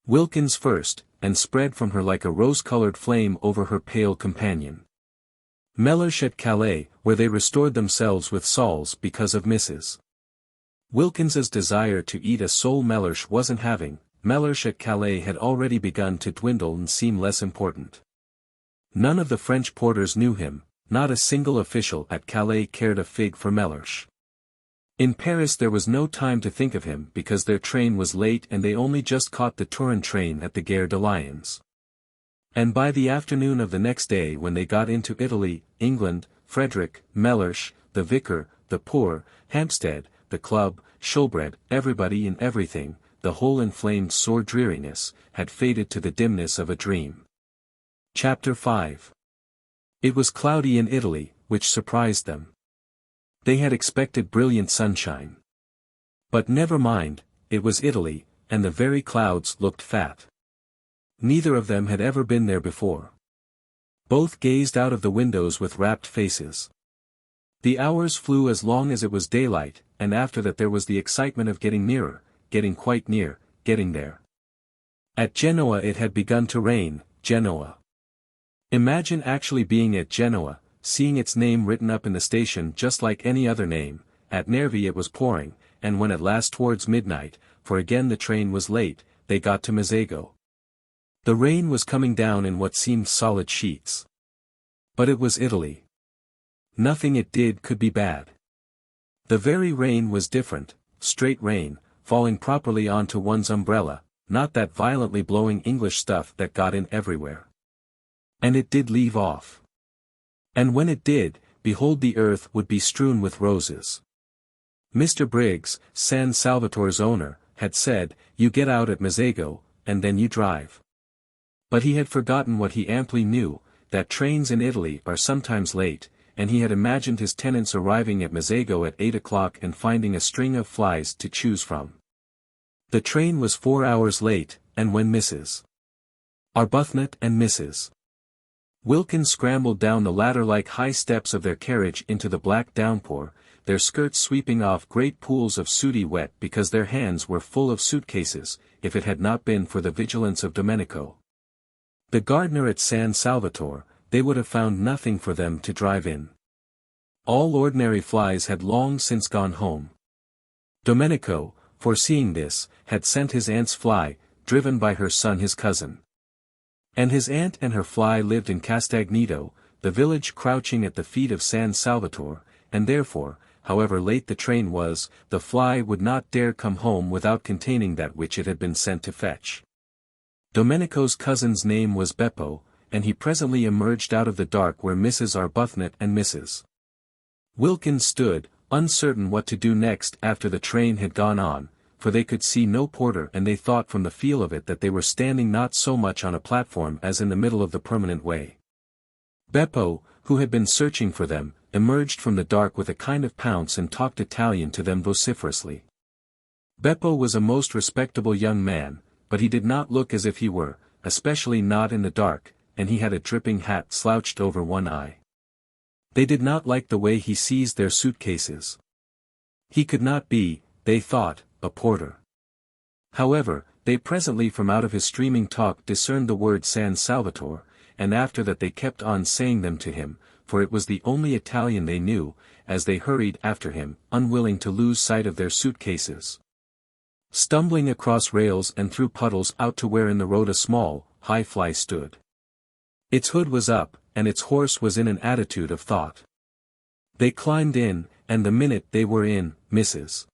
Wilkins first, and spread from her like a rose-colored flame over her pale companion. Mellersh at Calais, where they restored themselves with sols because of Mrs. Wilkins's desire to eat a sole Mellersh wasn't having. Mellersh at Calais had already begun to dwindle and seem less important. None of the French porters knew him, not a single official at Calais cared a fig for Mellersh. In Paris there was no time to think of him because their train was late and they only just caught the Turin train at the Gare de Lyons. And by the afternoon of the next day when they got into Italy, England, Frederick, Mellersh, the vicar, the poor, Hampstead, the club, Shoolbred, everybody and everything, the whole inflamed sore dreariness, had faded to the dimness of a dream. Chapter 5. It was cloudy in Italy, which surprised them. They had expected brilliant sunshine. But never mind, it was Italy, and the very clouds looked fat. Neither of them had ever been there before. Both gazed out of the windows with rapt faces. The hours flew as long as it was daylight, and after that there was the excitement of getting nearer, getting quite near, getting there. At Genoa it had begun to rain, Genoa. Imagine actually being at Genoa, seeing its name written up in the station just like any other name. At Nervi it was pouring, and when at last towards midnight, for again the train was late, they got to Mezzago. The rain was coming down in what seemed solid sheets. But it was Italy. Nothing it did could be bad. The very rain was different, straight rain, falling properly onto one's umbrella, not that violently blowing English stuff that got in everywhere. And it did leave off. And when it did, behold the earth would be strewn with roses. Mr. Briggs, San Salvatore's owner, had said, "You get out at Mezzago, and then you drive." But he had forgotten what he amply knew, that trains in Italy are sometimes late, and he had imagined his tenants arriving at Mezzago at 8 o'clock and finding a string of flies to choose from. The train was 4 hours late, and when Mrs. Arbuthnot and Mrs. Wilkins scrambled down the ladder-like high steps of their carriage into the black downpour, their skirts sweeping off great pools of sooty wet because their hands were full of suitcases, if it had not been for the vigilance of Domenico, the gardener at San Salvatore, they would have found nothing for them to drive in. All ordinary flies had long since gone home. Domenico, foreseeing this, had sent his aunt's fly, driven by her son his cousin. And his aunt and her fly lived in Castagneto, the village crouching at the feet of San Salvatore, and therefore, however late the train was, the fly would not dare come home without containing that which it had been sent to fetch. Domenico's cousin's name was Beppo, and he presently emerged out of the dark where Mrs. Arbuthnot and Mrs. Wilkins stood, uncertain what to do next after the train had gone on, for they could see no porter and they thought from the feel of it that they were standing not so much on a platform as in the middle of the permanent way. Beppo, who had been searching for them, emerged from the dark with a kind of pounce and talked Italian to them vociferously. Beppo was a most respectable young man, but he did not look as if he were, especially not in the dark, and he had a dripping hat slouched over one eye. They did not like the way he seized their suitcases. He could not be, they thought, a porter. However, they presently from out of his streaming talk discerned the word San Salvatore, and after that they kept on saying them to him, for it was the only Italian they knew, as they hurried after him, unwilling to lose sight of their suitcases. Stumbling across rails and through puddles out to where in the road a small, high fly stood. Its hood was up, and its horse was in an attitude of thought. They climbed in, and the minute they were in, Mrs.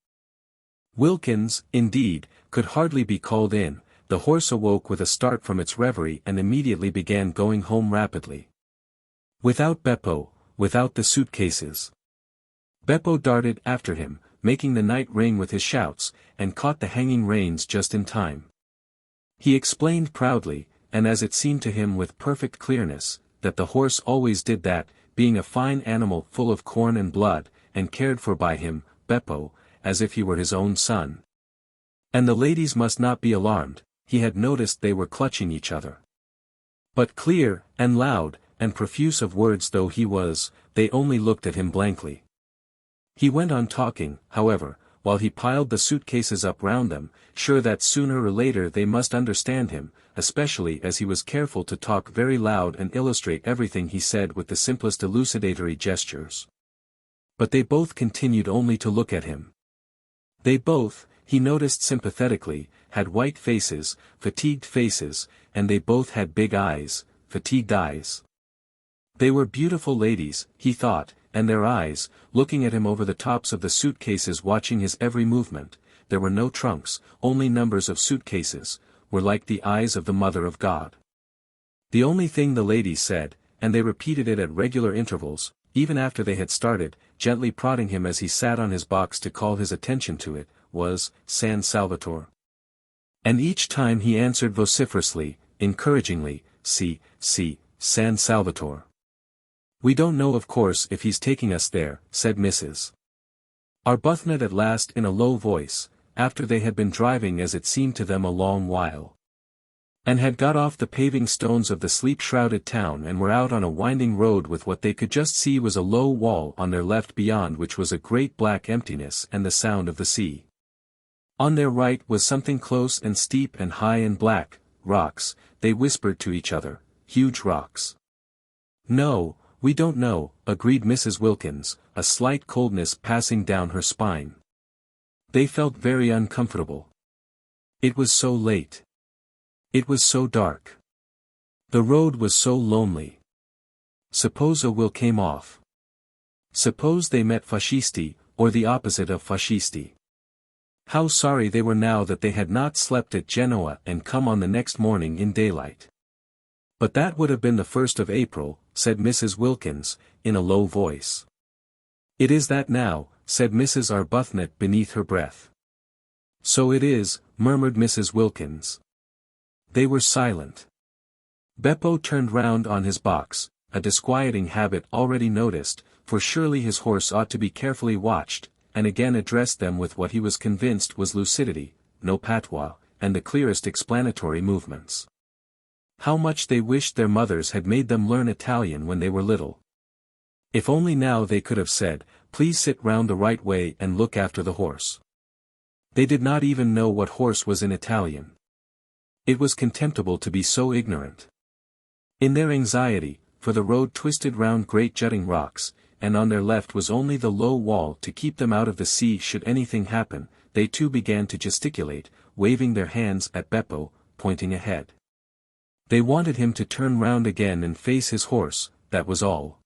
Wilkins, indeed, could hardly be called in. The horse awoke with a start from its reverie and immediately began going home rapidly. Without Beppo, without the suitcases. Beppo darted after him, making the night ring with his shouts, and caught the hanging reins just in time. He explained proudly, and as it seemed to him with perfect clearness, that the horse always did that, being a fine animal full of corn and blood, and cared for by him, Beppo, as if he were his own son. And the ladies must not be alarmed, he had noticed they were clutching each other. But clear, and loud, and profuse of words though he was, they only looked at him blankly. He went on talking, however, while he piled the suitcases up round them, sure that sooner or later they must understand him, especially as he was careful to talk very loud and illustrate everything he said with the simplest elucidatory gestures. But they both continued only to look at him. They both, he noticed sympathetically, had white faces, and they both had big eyes, fatigued eyes. They were beautiful ladies, he thought, and their eyes, looking at him over the tops of the suitcases, watching his every movement, there were no trunks, only numbers of suitcases, were like the eyes of the Mother of God. The only thing the ladies said, and they repeated it at regular intervals, even after they had started, gently prodding him as he sat on his box to call his attention to it, was, San Salvatore. And each time he answered vociferously, encouragingly, Si, San Salvatore. We don't know, of course, if he's taking us there, said Mrs. Arbuthnot at last in a low voice, after they had been driving as it seemed to them a long while, and had got off the paving stones of the sleep-shrouded town and were out on a winding road with what they could just see was a low wall on their left, beyond which was a great black emptiness and the sound of the sea. On their right was something close and steep and high and black, rocks, they whispered to each other, huge rocks. No, we don't know, agreed Mrs. Wilkins, a slight coldness passing down her spine. They felt very uncomfortable. It was so late. It was so dark. The road was so lonely. Suppose a will came off. Suppose they met fascisti, or the opposite of fascisti. How sorry they were now that they had not slept at Genoa and come on the next morning in daylight. But that would have been the 1st of April, said Mrs. Wilkins, in a low voice. It is that now, said Mrs. Arbuthnot beneath her breath. So it is, murmured Mrs. Wilkins. They were silent. Beppo turned round on his box, a disquieting habit already noticed, for surely his horse ought to be carefully watched, and again addressed them with what he was convinced was lucidity, no patois, and the clearest explanatory movements. How much they wished their mothers had made them learn Italian when they were little. If only now they could have said, please sit round the right way and look after the horse. They did not even know what horse was in Italian. It was contemptible to be so ignorant. In their anxiety, for the road twisted round great jutting rocks, and on their left was only the low wall to keep them out of the sea should anything happen, they too began to gesticulate, waving their hands at Beppo, pointing ahead. They wanted him to turn round again and face his horse, that was all.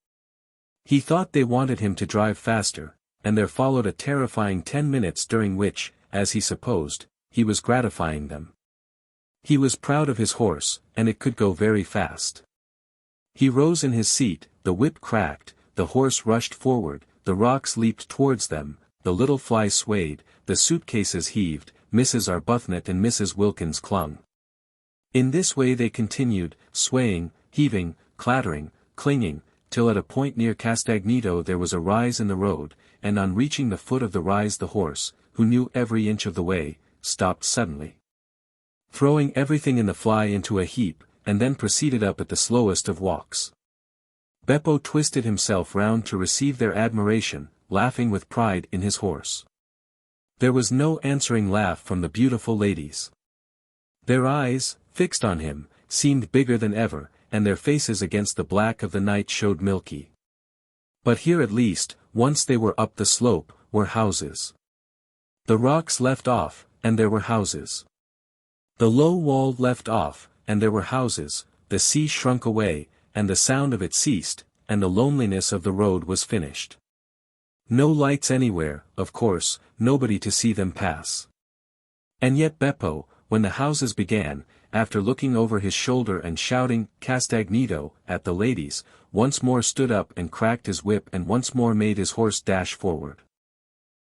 He thought they wanted him to drive faster, and there followed a terrifying 10 minutes during which, as he supposed, he was gratifying them. He was proud of his horse, and it could go very fast. He rose in his seat, the whip cracked, the horse rushed forward, the rocks leaped towards them, the little fly swayed, the suitcases heaved, Mrs. Arbuthnot and Mrs. Wilkins clung. In this way they continued, swaying, heaving, clattering, clinging, till at a point near Castagneto there was a rise in the road, and on reaching the foot of the rise the horse, who knew every inch of the way, stopped suddenly, throwing everything in the fly into a heap, and then proceeded up at the slowest of walks. Beppo twisted himself round to receive their admiration, laughing with pride in his horse. There was no answering laugh from the beautiful ladies. Their eyes, fixed on him, seemed bigger than ever, and their faces against the black of the night showed milky. But here at least, once they were up the slope, were houses. The rocks left off, and there were houses. The low wall left off, and there were houses, the sea shrunk away, and the sound of it ceased, and the loneliness of the road was finished. No lights anywhere, of course, nobody to see them pass. And yet Beppo, when the houses began, after looking over his shoulder and shouting, Castagneto, at the ladies, once more stood up and cracked his whip and once more made his horse dash forward.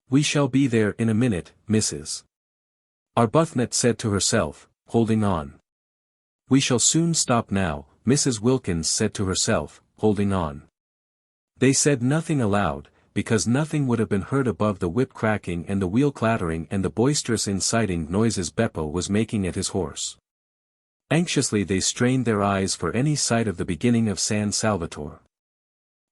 We shall be there in a minute, Mrs. Arbuthnot said to herself, holding on. We shall soon stop now, Mrs. Wilkins said to herself, holding on. They said nothing aloud, because nothing would have been heard above the whip cracking and the wheel clattering and the boisterous inciting noises Beppo was making at his horse. Anxiously they strained their eyes for any sight of the beginning of San Salvatore.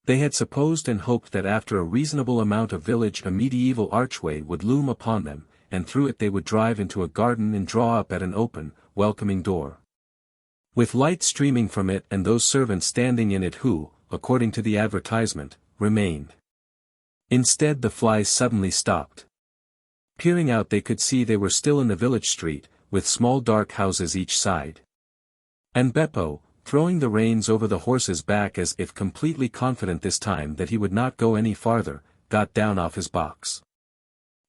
They had supposed and hoped that after a reasonable amount of village a medieval archway would loom upon them, and through it they would drive into a garden and draw up at an open, welcoming door, with light streaming from it and those servants standing in it who, according to the advertisement, remained. Instead the flies suddenly stopped. Peering out they could see they were still in the village street, with small dark houses each side. And Beppo, throwing the reins over the horse's back as if completely confident this time that he would not go any farther, got down off his box.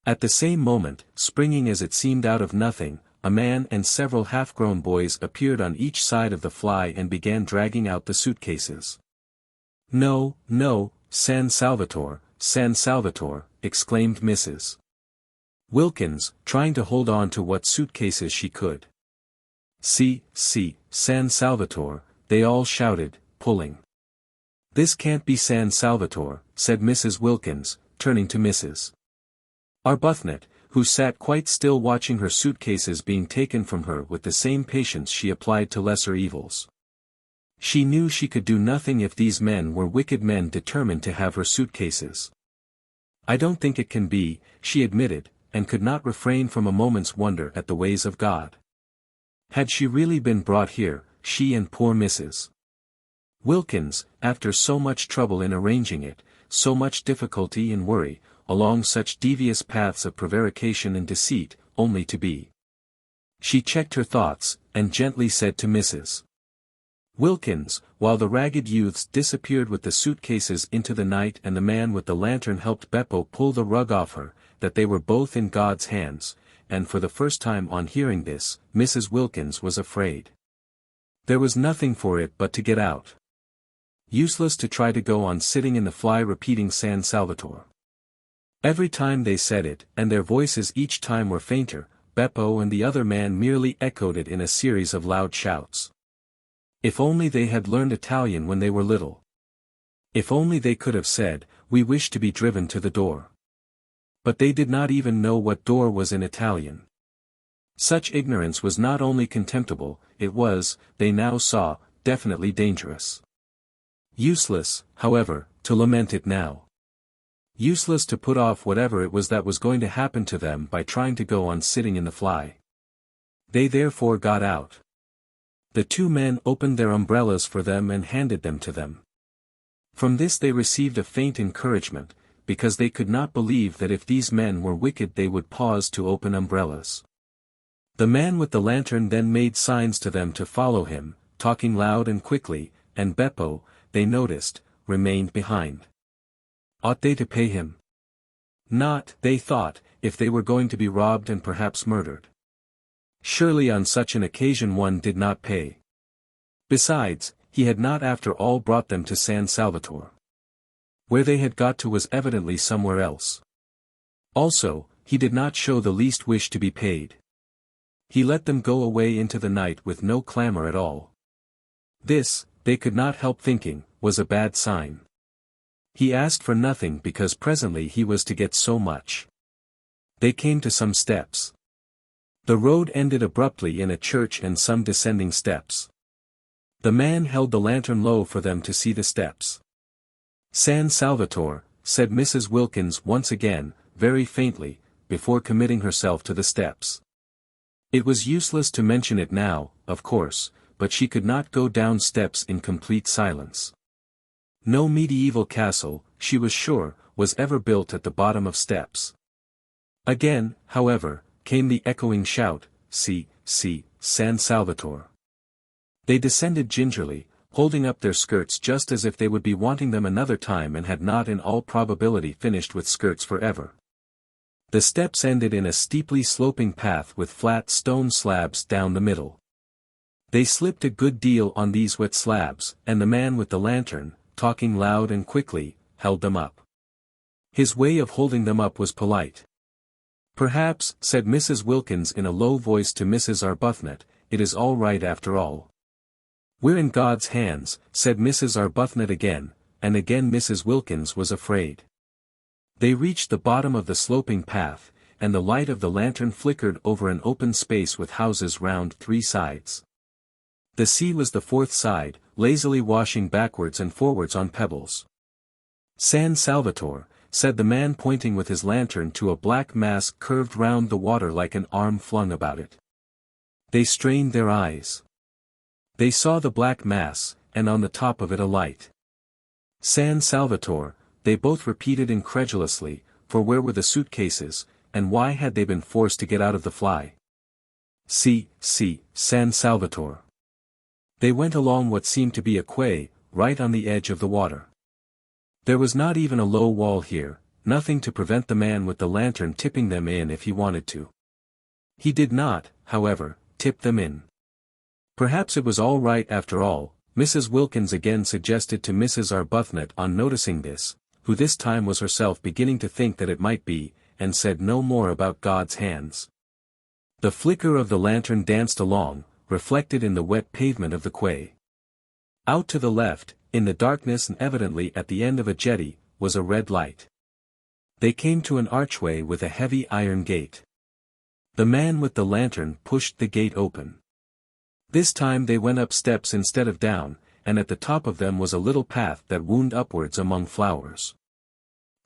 At the same moment, springing as it seemed out of nothing, a man and several half-grown boys appeared on each side of the fly and began dragging out the suitcases. "No, no, San Salvatore," exclaimed Mrs. Wilkins, trying to hold on to what suitcases she could. "See, San Salvatore," they all shouted, pulling. "This can't be San Salvatore," said Mrs. Wilkins, turning to Mrs. Arbuthnot, who sat quite still watching her suitcases being taken from her with the same patience she applied to lesser evils. She knew she could do nothing if these men were wicked men determined to have her suitcases. "I don't think it can be," she admitted, and could not refrain from a moment's wonder at the ways of God. Had she really been brought here, she and poor Mrs. Wilkins, after so much trouble in arranging it, so much difficulty and worry, along such devious paths of prevarication and deceit, only to be. She checked her thoughts, and gently said to Mrs. Wilkins, while the ragged youths disappeared with the suitcases into the night and the man with the lantern helped Beppo pull the rug off her, that they were both in God's hands, and for the first time on hearing this, Mrs. Wilkins was afraid. There was nothing for it but to get out. Useless to try to go on sitting in the fly repeating San Salvatore. Every time they said it, and their voices each time were fainter, Beppo and the other man merely echoed it in a series of loud shouts. If only they had learned Italian when they were little. If only they could have said, "We wish to be driven to the door." But they did not even know what door was in Italian. Such ignorance was not only contemptible, it was, they now saw, definitely dangerous. Useless, however, to lament it now. Useless to put off whatever it was that was going to happen to them by trying to go on sitting in the fly. They therefore got out. The two men opened their umbrellas for them and handed them to them. From this they received a faint encouragement, because they could not believe that if these men were wicked they would pause to open umbrellas. The man with the lantern then made signs to them to follow him, talking loud and quickly, and Beppo, they noticed, remained behind. Ought they to pay him? Not, they thought, if they were going to be robbed and perhaps murdered. Surely on such an occasion one did not pay. Besides, he had not after all brought them to San Salvatore. Where they had got to was evidently somewhere else. Also, he did not show the least wish to be paid. He let them go away into the night with no clamor at all. This, they could not help thinking, was a bad sign. He asked for nothing because presently he was to get so much. They came to some steps. The road ended abruptly in a church and some descending steps. The man held the lantern low for them to see the steps. San Salvatore, said Mrs. Wilkins once again, very faintly, before committing herself to the steps. It was useless to mention it now, of course, but she could not go down steps in complete silence. No medieval castle, she was sure, was ever built at the bottom of steps. Again, however, came the echoing shout, "See, San Salvatore." They descended gingerly, holding up their skirts just as if they would be wanting them another time and had not in all probability finished with skirts forever. The steps ended in a steeply sloping path with flat stone slabs down the middle. They slipped a good deal on these wet slabs, and the man with the lantern, talking loud and quickly, held them up. His way of holding them up was polite. "Perhaps," said Mrs. Wilkins in a low voice to Mrs. Arbuthnot, "it is all right after all." "We're in God's hands," said Mrs. Arbuthnot again, and again Mrs. Wilkins was afraid. They reached the bottom of the sloping path, and the light of the lantern flickered over an open space with houses round three sides. The sea was the fourth side, lazily washing backwards and forwards on pebbles. "San Salvatore," said the man pointing with his lantern to a black mass curved round the water like an arm flung about it. They strained their eyes. They saw the black mass, and on the top of it a light. "San Salvatore," they both repeated incredulously, for where were the suitcases, and why had they been forced to get out of the fly? "See, San Salvatore." They went along what seemed to be a quay, right on the edge of the water. There was not even a low wall here, nothing to prevent the man with the lantern tipping them in if he wanted to. He did not, however, tip them in. Perhaps it was all right after all, Mrs. Wilkins again suggested to Mrs. Arbuthnot on noticing this, who this time was herself beginning to think that it might be, and said no more about God's hands. The flicker of the lantern danced along, reflected in the wet pavement of the quay. Out to the left, in the darkness and evidently at the end of a jetty, was a red light. They came to an archway with a heavy iron gate. The man with the lantern pushed the gate open. This time they went up steps instead of down, and at the top of them was a little path that wound upwards among flowers.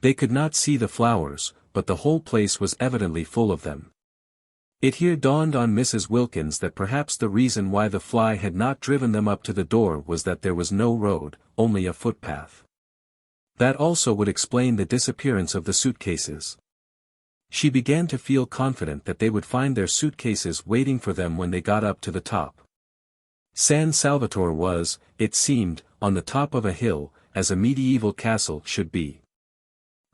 They could not see the flowers, but the whole place was evidently full of them. It here dawned on Mrs. Wilkins that perhaps the reason why the fly had not driven them up to the door was that there was no road, only a footpath. That also would explain the disappearance of the suitcases. She began to feel confident that they would find their suitcases waiting for them when they got up to the top. San Salvatore was, it seemed, on the top of a hill, as a medieval castle should be.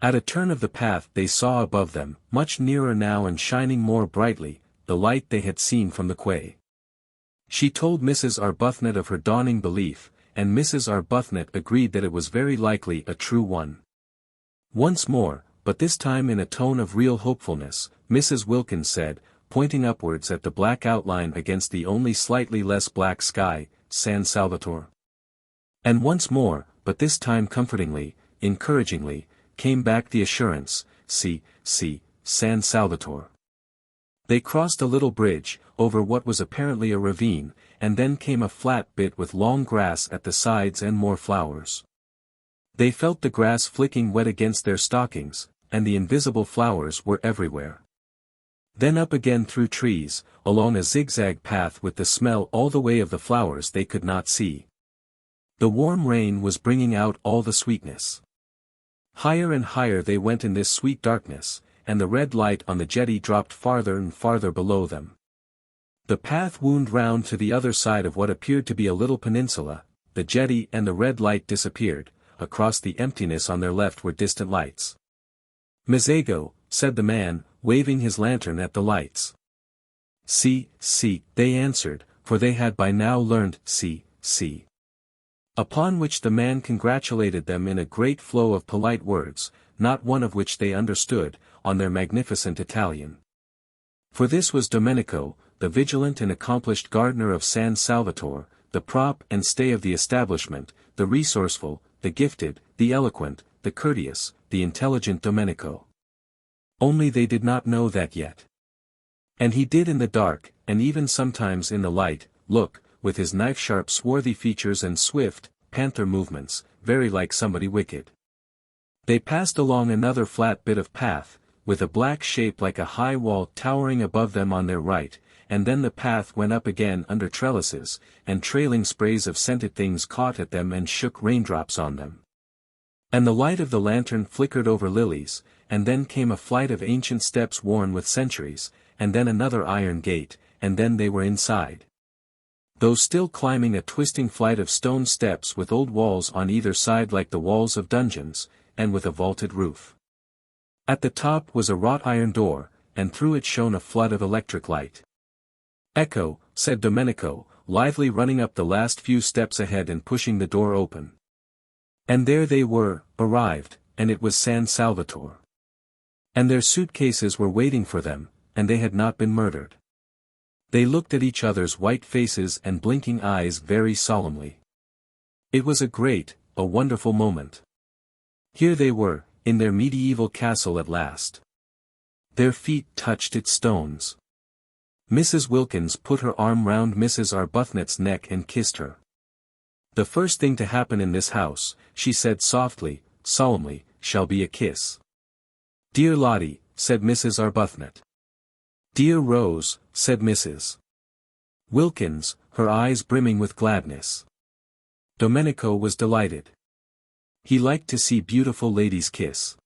At a turn of the path they saw above them, much nearer now and shining more brightly, the light they had seen from the quay. She told Mrs. Arbuthnot of her dawning belief, and Mrs. Arbuthnot agreed that it was very likely a true one. Once more, but this time in a tone of real hopefulness, Mrs. Wilkins said, pointing upwards at the black outline against the only slightly less black sky, San Salvatore. And once more, but this time comfortingly, encouragingly, came back the assurance, see, San Salvatore. They crossed a little bridge, over what was apparently a ravine, and then came a flat bit with long grass at the sides and more flowers. They felt the grass flicking wet against their stockings, and the invisible flowers were everywhere. Then up again through trees, along a zigzag path with the smell all the way of the flowers they could not see. The warm rain was bringing out all the sweetness. Higher and higher they went in this sweet darkness, and the red light on the jetty dropped farther and farther below them. The path wound round to the other side of what appeared to be a little peninsula, the jetty and the red light disappeared, across the emptiness on their left were distant lights. "Mezzago," said the man, waving his lantern at the lights. "See," they answered, for they had by now learned see. Upon which the man congratulated them in a great flow of polite words, not one of which they understood, on their magnificent Italian. For this was Domenico, the vigilant and accomplished gardener of San Salvatore, the prop and stay of the establishment, the resourceful, the gifted, the eloquent, the courteous, the intelligent Domenico. Only they did not know that yet. And he did in the dark, and even sometimes in the light, look, with his knife-sharp swarthy features and swift, panther movements, very like somebody wicked. They passed along another flat bit of path, with a black shape like a high wall towering above them on their right, and then the path went up again under trellises, and trailing sprays of scented things caught at them and shook raindrops on them. And the light of the lantern flickered over lilies, and then came a flight of ancient steps worn with centuries, and then another iron gate, and then they were inside. Though still climbing a twisting flight of stone steps with old walls on either side like the walls of dungeons, and with a vaulted roof. At the top was a wrought iron door, and through it shone a flood of electric light. "Ecco," said Domenico, lively running up the last few steps ahead and pushing the door open. And there they were, arrived, and it was San Salvatore. And their suitcases were waiting for them, and they had not been murdered. They looked at each other's white faces and blinking eyes very solemnly. It was a great, a wonderful moment. Here they were, in their medieval castle at last. Their feet touched its stones. Mrs. Wilkins put her arm round Mrs. Arbuthnot's neck and kissed her. "The first thing to happen in this house," she said softly, solemnly, "shall be a kiss." "Dear Lotty," said Mrs. Arbuthnot. "Dear Rose," said Mrs. Wilkins, her eyes brimming with gladness. Domenico was delighted. He liked to see beautiful ladies kiss.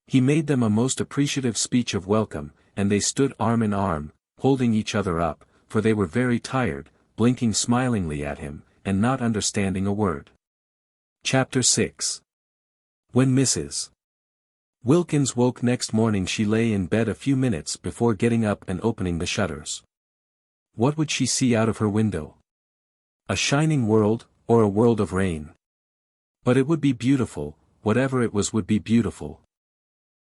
He made them a most appreciative speech of welcome, and they stood arm in arm, holding each other up, for they were very tired, blinking smilingly at him, and not understanding a word. Chapter 6. When Mrs. Wilkins woke next morning, she lay in bed a few minutes before getting up and opening the shutters. What would she see out of her window? A shining world, or a world of rain? But it would be beautiful, whatever it was would be beautiful.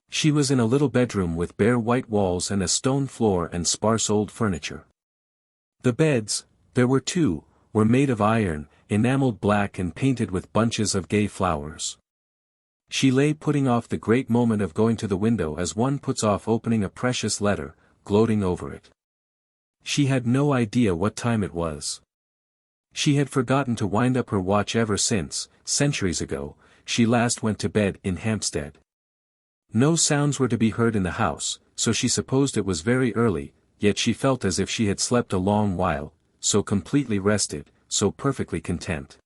She was in a little bedroom with bare white walls and a stone floor and sparse old furniture. The beds, there were two, were made of iron, enameled black and painted with bunches of gay flowers. She lay putting off the great moment of going to the window as one puts off opening a precious letter, gloating over it. She had no idea what time it was. She had forgotten to wind up her watch ever since, centuries ago, she last went to bed in Hampstead. No sounds were to be heard in the house, so she supposed it was very early, yet she felt as if she had slept a long while, so completely rested, so perfectly content.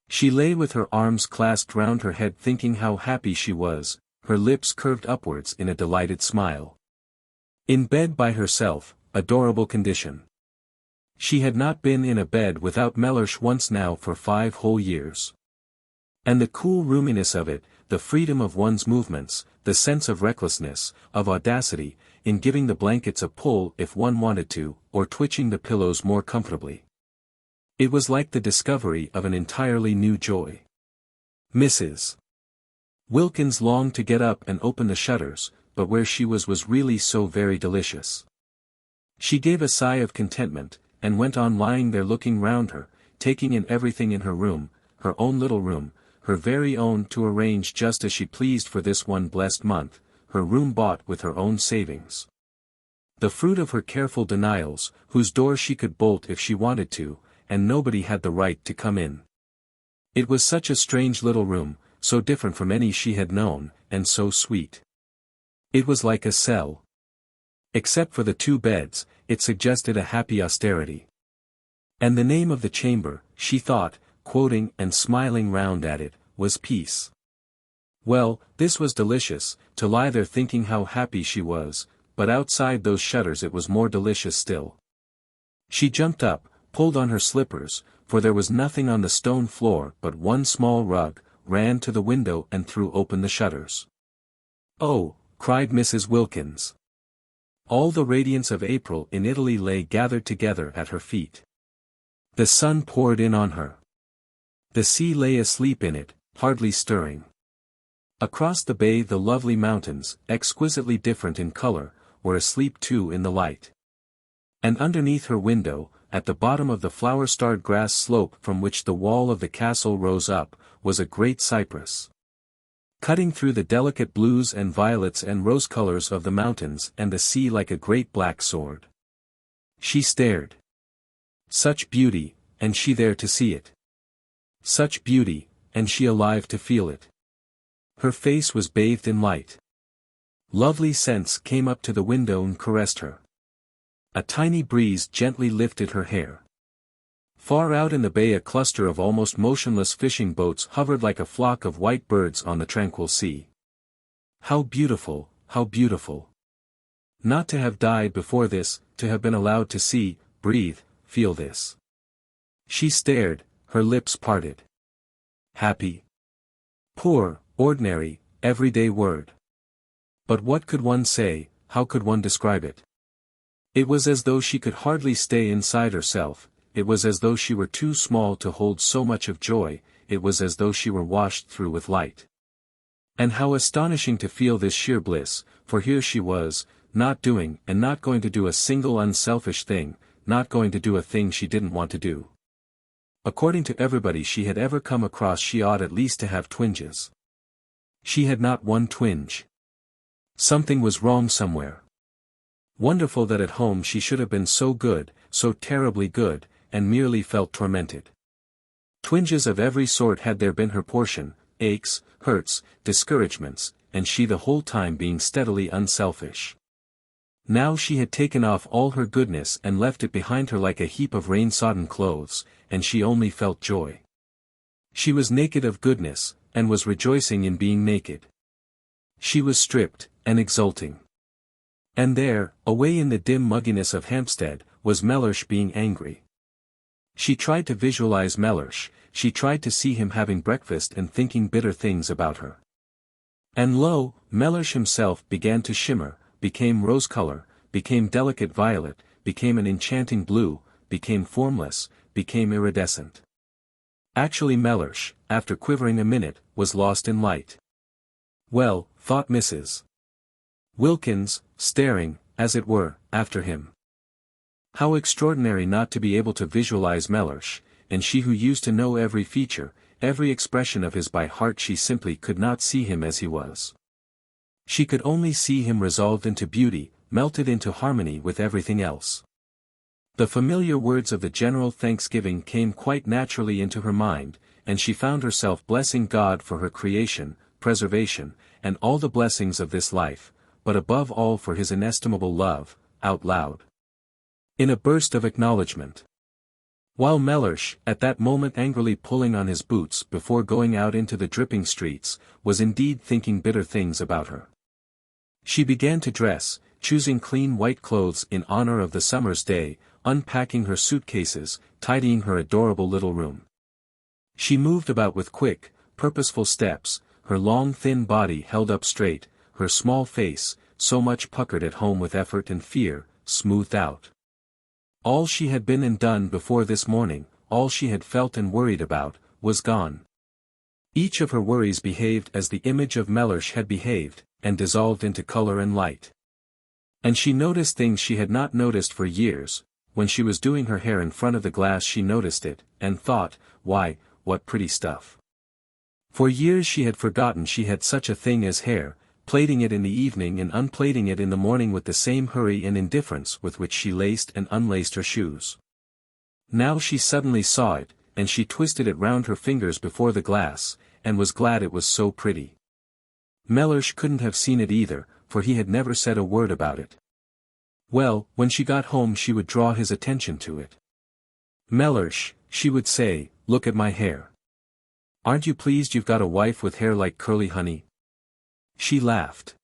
She lay with her arms clasped round her head thinking how happy she was, her lips curved upwards in a delighted smile. In bed by herself, adorable condition. She had not been in a bed without Mellersh once now for 5 whole years. And the cool roominess of it, the freedom of one's movements, the sense of recklessness, of audacity, in giving the blankets a pull if one wanted to, or twitching the pillows more comfortably. It was like the discovery of an entirely new joy. Mrs. Wilkins longed to get up and open the shutters, but where she was really so very delicious. She gave a sigh of contentment, and went on lying there looking round her, taking in everything in her room, her own little room, her very own to arrange just as she pleased for this one blessed month, her room bought with her own savings. The fruit of her careful denials, whose door she could bolt if she wanted to, and nobody had the right to come in. It was such a strange little room, so different from any she had known, and so sweet. It was like a cell. Except for the 2 beds, it suggested a happy austerity. And the name of the chamber, she thought, quoting and smiling round at it, was peace. Well, this was delicious, to lie there thinking how happy she was, but outside those shutters it was more delicious still. She jumped up, pulled on her slippers, for there was nothing on the stone floor but one small rug, ran to the window and threw open the shutters. "Oh!" cried Mrs. Wilkins. All the radiance of April in Italy lay gathered together at her feet. The sun poured in on her. The sea lay asleep in it, hardly stirring. Across the bay the lovely mountains, exquisitely different in color, were asleep too in the light. And underneath her window, at the bottom of the flower-starred grass slope from which the wall of the castle rose up, was a great cypress. Cutting through the delicate blues and violets and rose-colors of the mountains and the sea like a great black sword. She stared. Such beauty, and she there to see it. Such beauty, and she alive to feel it. Her face was bathed in light. Lovely scents came up to the window and caressed her. A tiny breeze gently lifted her hair. Far out in the bay a cluster of almost motionless fishing boats hovered like a flock of white birds on the tranquil sea. How beautiful, how beautiful. Not to have died before this, to have been allowed to see, breathe, feel this. She stared, her lips parted. Happy. Poor, ordinary, everyday word. But what could one say, how could one describe it? It was as though she could hardly stay inside herself, it was as though she were too small to hold so much of joy, it was as though she were washed through with light. And how astonishing to feel this sheer bliss, for here she was, not doing and not going to do a single unselfish thing, not going to do a thing she didn't want to do. According to everybody she had ever come across she ought at least to have twinges. She had not one twinge. Something was wrong somewhere. Wonderful that at home she should have been so good, so terribly good, and merely felt tormented. Twinges of every sort had there been her portion, aches, hurts, discouragements, and she the whole time being steadily unselfish. Now she had taken off all her goodness and left it behind her like a heap of rain-sodden clothes, and she only felt joy. She was naked of goodness, and was rejoicing in being naked. She was stripped, and exulting. And there, away in the dim mugginess of Hampstead, was Mellersh being angry. She tried to visualize Mellersh, she tried to see him having breakfast and thinking bitter things about her. And lo, Mellersh himself began to shimmer, became rose-color, became delicate violet, became an enchanting blue, became formless, became iridescent. Actually Mellersh, after quivering a minute, was lost in light. Well, thought Mrs. Wilkins, staring, as it were, after him. How extraordinary not to be able to visualize Mellersh, and she who used to know every feature, every expression of his by heart, she simply could not see him as he was. She could only see him resolved into beauty, melted into harmony with everything else. The familiar words of the general thanksgiving came quite naturally into her mind, and she found herself blessing God for her creation, preservation, and all the blessings of this life, but above all for his inestimable love, out loud. In a burst of acknowledgement. While Mellersh, at that moment angrily pulling on his boots before going out into the dripping streets, was indeed thinking bitter things about her. She began to dress, choosing clean white clothes in honor of the summer's day, unpacking her suitcases, tidying her adorable little room. She moved about with quick, purposeful steps, her long thin body held up straight, her small face, so much puckered at home with effort and fear, smoothed out. All she had been and done before this morning, all she had felt and worried about, was gone. Each of her worries behaved as the image of Mellersh had behaved, and dissolved into color and light. And she noticed things she had not noticed for years. When she was doing her hair in front of the glass she noticed it, and thought, why, what pretty stuff. For years she had forgotten she had such a thing as hair, plaiting it in the evening and unplaiting it in the morning with the same hurry and indifference with which she laced and unlaced her shoes. Now she suddenly saw it, and she twisted it round her fingers before the glass, and was glad it was so pretty. Mellersh couldn't have seen it either, for he had never said a word about it. Well, when she got home she would draw his attention to it. Mellersh, she would say, look at my hair. Aren't you pleased you've got a wife with hair like curly honey? She laughed.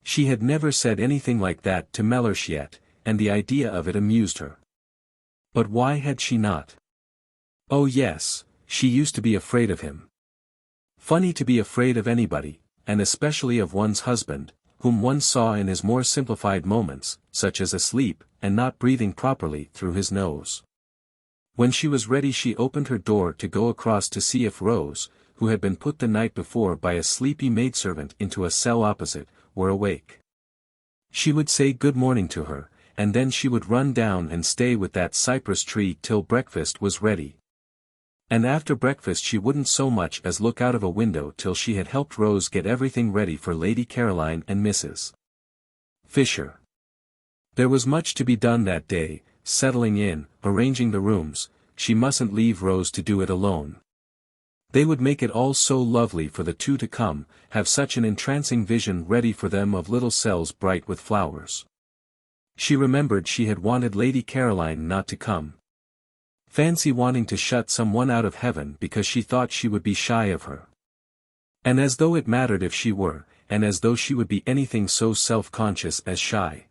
She had never said anything like that to Mellersh yet, and the idea of it amused her. But why had she not? Oh yes, she used to be afraid of him. Funny to be afraid of anybody, and especially of one's husband, whom one saw in his more simplified moments, such as asleep, and not breathing properly through his nose. When she was ready she opened her door to go across to see if Rose, who had been put the night before by a sleepy maidservant into a cell opposite, were awake. She would say good morning to her, and then she would run down and stay with that cypress tree till breakfast was ready. And after breakfast she wouldn't so much as look out of a window till she had helped Rose get everything ready for Lady Caroline and Mrs. Fisher. There was much to be done that day, settling in, arranging the rooms. She mustn't leave Rose to do it alone. They would make it all so lovely for the two to come, have such an entrancing vision ready for them of little cells bright with flowers. She remembered she had wanted Lady Caroline not to come. Fancy wanting to shut someone out of heaven because she thought she would be shy of her. And as though it mattered if she were, and as though she would be anything so self-conscious as shy.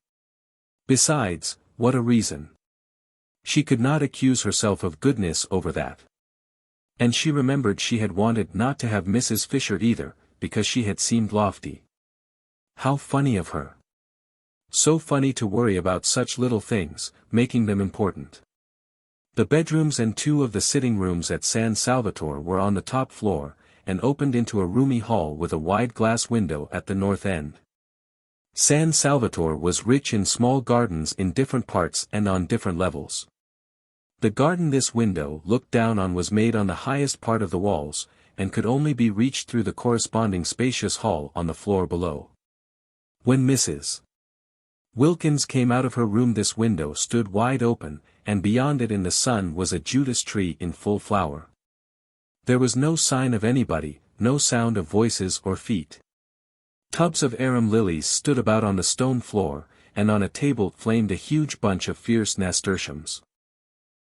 Besides, what a reason. She could not accuse herself of goodness over that. And she remembered she had wanted not to have Mrs. Fisher either, because she had seemed lofty. How funny of her. So funny to worry about such little things, making them important. The bedrooms and two of the sitting rooms at San Salvatore were on the top floor, and opened into a roomy hall with a wide glass window at the north end. San Salvatore was rich in small gardens in different parts and on different levels. The garden this window looked down on was made on the highest part of the walls, and could only be reached through the corresponding spacious hall on the floor below. When Mrs. Wilkins came out of her room this window stood wide open, and beyond it in the sun was a Judas tree in full flower. There was no sign of anybody, no sound of voices or feet. Tubs of arum lilies stood about on the stone floor, and on a table flamed a huge bunch of fierce nasturtiums.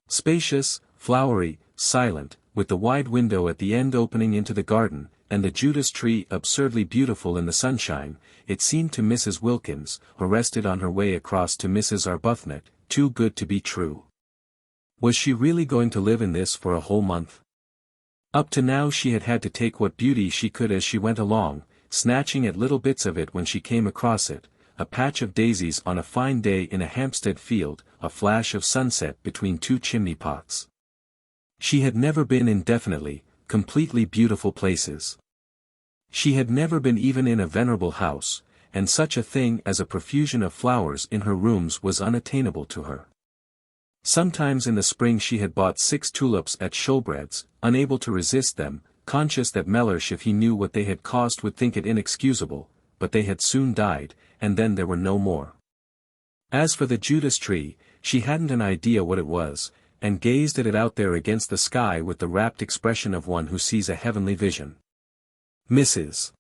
Spacious, flowery, silent, with the wide window at the end opening into the garden, and the Judas tree absurdly beautiful in the sunshine, it seemed to Mrs. Wilkins, arrested on her way across to Mrs. Arbuthnot, too good to be true. Was she really going to live in this for a whole month? Up to now she had had to take what beauty she could as she went along, snatching at little bits of it when she came across it, a patch of daisies on a fine day in a Hampstead field, a flash of sunset between two chimney pots. She had never been in definitely, completely beautiful places. She had never been even in a venerable house, and such a thing as a profusion of flowers in her rooms was unattainable to her. Sometimes in the spring she had bought 6 tulips at Shoolbred's, unable to resist them, conscious that Mellersh if he knew what they had cost would think it inexcusable, but they had soon died, and then there were no more. As for the Judas tree, she hadn't an idea what it was, and gazed at it out there against the sky with the rapt expression of one who sees a heavenly vision. Mrs.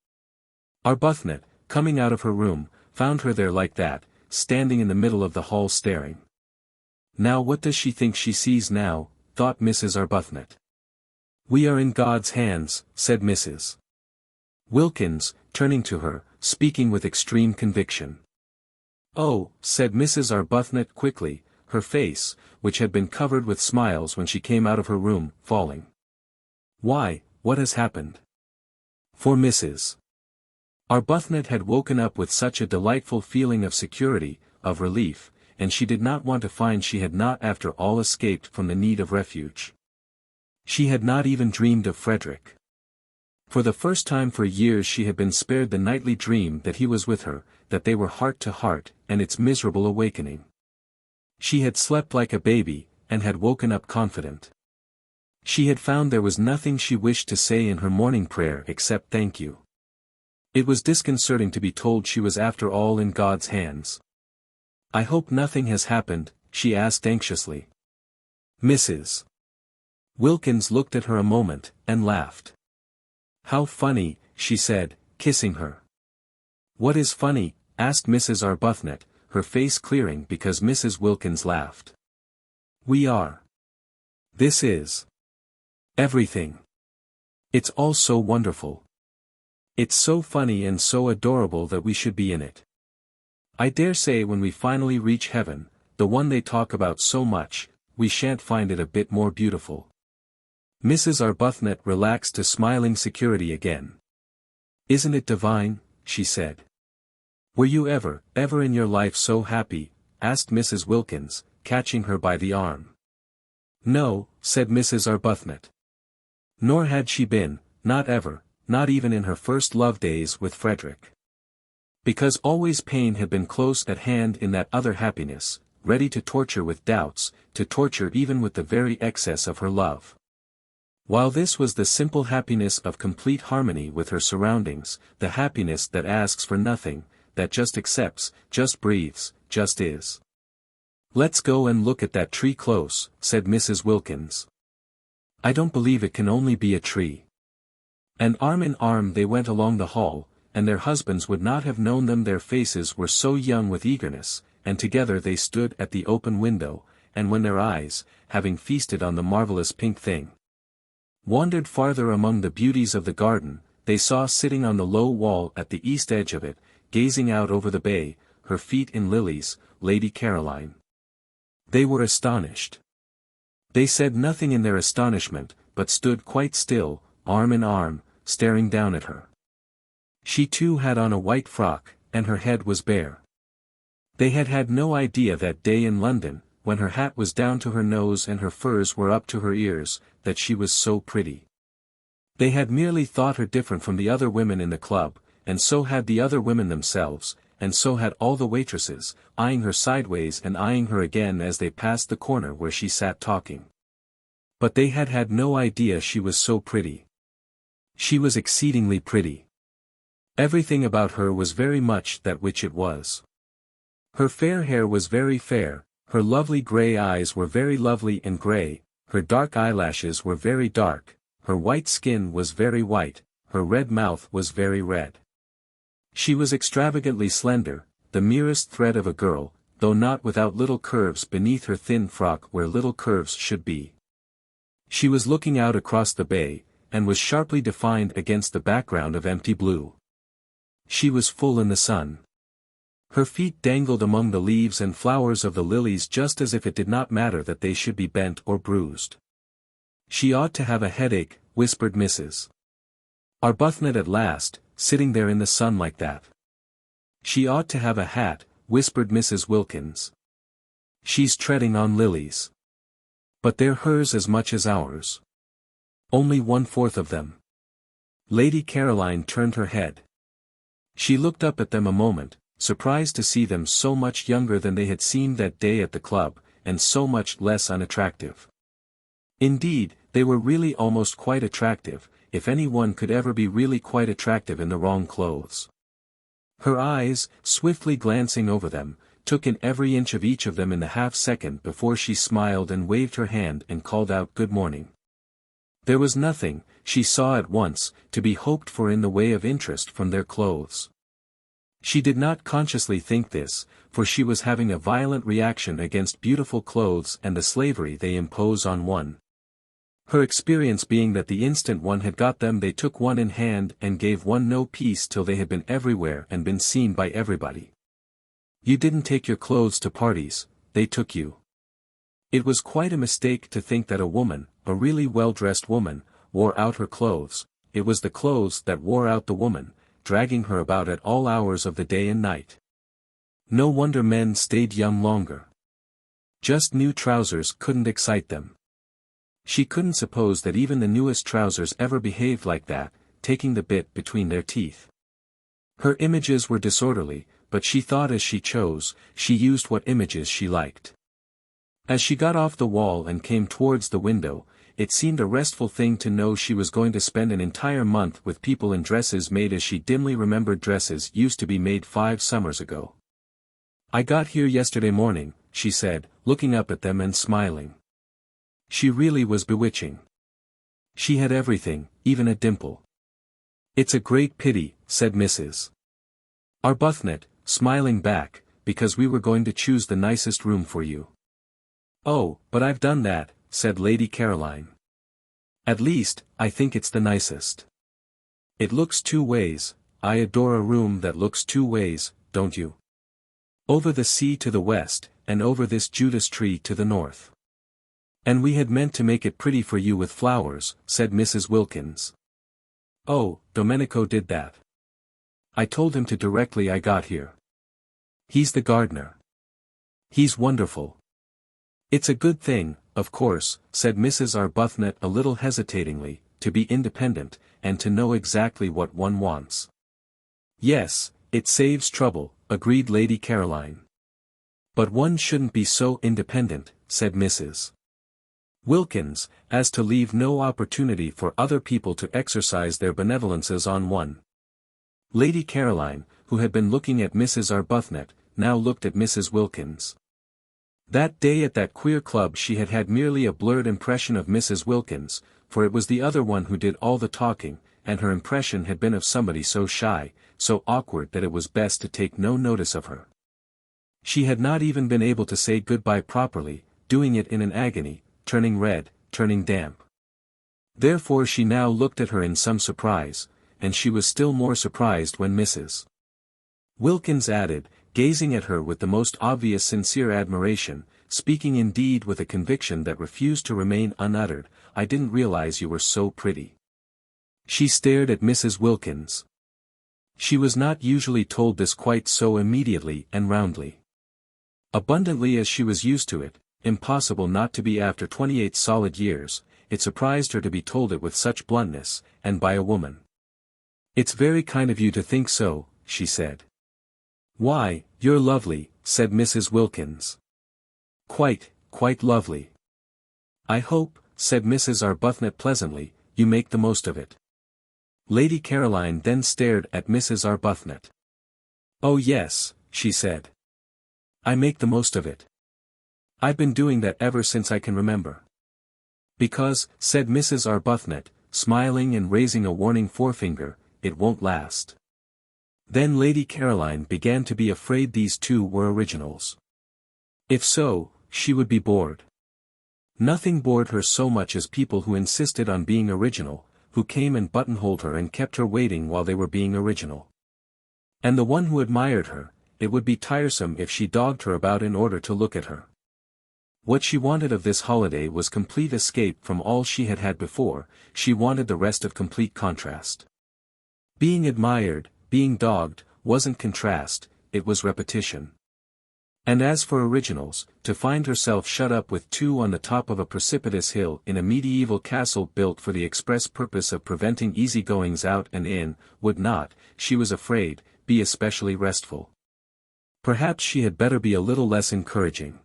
Arbuthnot, coming out of her room, found her there like that, standing in the middle of the hall staring. Now what does she think she sees now, thought Mrs. Arbuthnot. We are in God's hands, said Mrs. Wilkins, turning to her, speaking with extreme conviction. Oh, said Mrs. Arbuthnot quickly, her face, which had been covered with smiles when she came out of her room, falling. Why, what has happened? For Mrs. Arbuthnot had woken up with such a delightful feeling of security, of relief, and she did not want to find she had not after all escaped from the need of refuge. She had not even dreamed of Frederick. For the first time for years she had been spared the nightly dream that he was with her, that they were heart to heart, and its miserable awakening. She had slept like a baby, and had woken up confident. She had found there was nothing she wished to say in her morning prayer except thank you. It was disconcerting to be told she was after all in God's hands. I hope nothing has happened, she asked anxiously. Mrs. Wilkins looked at her a moment, and laughed. How funny, she said, kissing her. What is funny? Asked Mrs. Arbuthnot, her face clearing because Mrs. Wilkins laughed. We are. This is. Everything. It's all so wonderful. It's so funny and so adorable that we should be in it. I dare say when we finally reach heaven, the one they talk about so much, we shan't find it a bit more beautiful. Mrs. Arbuthnot relaxed to smiling security again. Isn't it divine? She said. Were you ever in your life so happy? Asked Mrs. Wilkins, catching her by the arm. No, said Mrs. Arbuthnot. Nor had she been, not ever, not even in her first love days with Frederick. Because always pain had been close at hand in that other happiness, ready to torture with doubts, to torture even with the very excess of her love. While this was the simple happiness of complete harmony with her surroundings, the happiness that asks for nothing, that just accepts, just breathes, just is. Let's go and look at that tree close, said Mrs. Wilkins. I don't believe it can only be a tree. And arm in arm they went along the hall, and their husbands would not have known them, their faces were so young with eagerness, and together they stood at the open window, and when their eyes, having feasted on the marvelous pink thing, wandered farther among the beauties of the garden, they saw sitting on the low wall at the east edge of it, gazing out over the bay, her feet in lilies, Lady Caroline. They were astonished. They said nothing in their astonishment, but stood quite still, arm in arm, staring down at her. She too had on a white frock, and her head was bare. They had had no idea that day in London, when her hat was down to her nose and her furs were up to her ears, that she was so pretty. They had merely thought her different from the other women in the club, and so had the other women themselves, and so had all the waitresses, eyeing her sideways and eyeing her again as they passed the corner where she sat talking. But they had had no idea she was so pretty. She was exceedingly pretty. Everything about her was very much that which it was. Her fair hair was very fair, her lovely grey eyes were very lovely and grey, her dark eyelashes were very dark, her white skin was very white, her red mouth was very red. She was extravagantly slender, the merest thread of a girl, though not without little curves beneath her thin frock where little curves should be. She was looking out across the bay, and was sharply defined against the background of empty blue. She was full in the sun. Her feet dangled among the leaves and flowers of the lilies just as if it did not matter that they should be bent or bruised. She ought to have a headache, whispered Mrs. Arbuthnot at last, sitting there in the sun like that. She ought to have a hat, whispered Mrs. Wilkins. She's treading on lilies. But they're hers as much as ours. Only 1/4 of them. Lady Caroline turned her head. She looked up at them a moment, surprised to see them so much younger than they had seemed that day at the club, and so much less unattractive. Indeed, they were really almost quite attractive, if any one could ever be really quite attractive in the wrong clothes. Her eyes, swiftly glancing over them, took in every inch of each of them in the half-second before she smiled and waved her hand and called out good morning. There was nothing, she saw at once, to be hoped for in the way of interest from their clothes. She did not consciously think this, for she was having a violent reaction against beautiful clothes and the slavery they impose on one. Her experience being that the instant one had got them they took one in hand and gave one no peace till they had been everywhere and been seen by everybody. You didn't take your clothes to parties, they took you. It was quite a mistake to think that a woman, a really well-dressed woman, wore out her clothes. It was the clothes that wore out the woman, dragging her about at all hours of the day and night. No wonder men stayed young longer. Just new trousers couldn't excite them. She couldn't suppose that even the newest trousers ever behaved like that, taking the bit between their teeth. Her images were disorderly, but she thought as she chose, she used what images she liked. As she got off the wall and came towards the window, it seemed a restful thing to know she was going to spend an entire month with people in dresses made as she dimly remembered dresses used to be made 5 summers ago. I got here yesterday morning, she said, looking up at them and smiling. She really was bewitching. She had everything, even a dimple. It's a great pity, said Mrs. Arbuthnot, smiling back, because we were going to choose the nicest room for you. Oh, but I've done that, said Lady Caroline. At least, I think it's the nicest. It looks 2 ways, I adore a room that looks 2 ways, don't you? Over the sea to the west, and over this Judas tree to the north. And we had meant to make it pretty for you with flowers, said Mrs. Wilkins. Oh, Domenico did that. I told him to directly I got here. He's the gardener. He's wonderful. It's a good thing, of course, said Mrs. Arbuthnot a little hesitatingly, to be independent, and to know exactly what one wants. Yes, it saves trouble, agreed Lady Caroline. But one shouldn't be so independent, said Mrs. Wilkins, as to leave no opportunity for other people to exercise their benevolences on one. Lady Caroline, who had been looking at Mrs. Arbuthnot, now looked at Mrs. Wilkins. That day at that queer club she had had merely a blurred impression of Mrs. Wilkins, for it was the other one who did all the talking, and her impression had been of somebody so shy, so awkward that it was best to take no notice of her. She had not even been able to say goodbye properly, doing it in an agony, turning red, turning damp. Therefore she now looked at her in some surprise, and she was still more surprised when Mrs. Wilkins added, gazing at her with the most obvious sincere admiration, speaking indeed with a conviction that refused to remain unuttered, I didn't realize you were so pretty. She stared at Mrs. Wilkins. She was not usually told this quite so immediately and roundly. Abundantly as she was used to it, impossible not to be after 28 solid years, it surprised her to be told it with such bluntness, and by a woman. It's very kind of you to think so, she said. Why, you're lovely, said Mrs. Wilkins. Quite lovely. I hope, said Mrs. Arbuthnot pleasantly, you make the most of it. Lady Caroline then stared at Mrs. Arbuthnot. Oh yes, she said. I make the most of it. I've been doing that ever since I can remember. Because, said Mrs. Arbuthnot, smiling and raising a warning forefinger, it won't last. Then Lady Caroline began to be afraid these two were originals. If so, she would be bored. Nothing bored her so much as people who insisted on being original, who came and buttonholed her and kept her waiting while they were being original. And the one who admired her, it would be tiresome if she dogged her about in order to look at her. What she wanted of this holiday was complete escape from all she had had before. She wanted the rest of complete contrast. Being admired, being dogged, wasn't contrast, it was repetition. And as for originals, to find herself shut up with two on the top of a precipitous hill in a medieval castle built for the express purpose of preventing easy-goings out and in, would not, she was afraid, be especially restful. Perhaps she had better be a little less encouraging.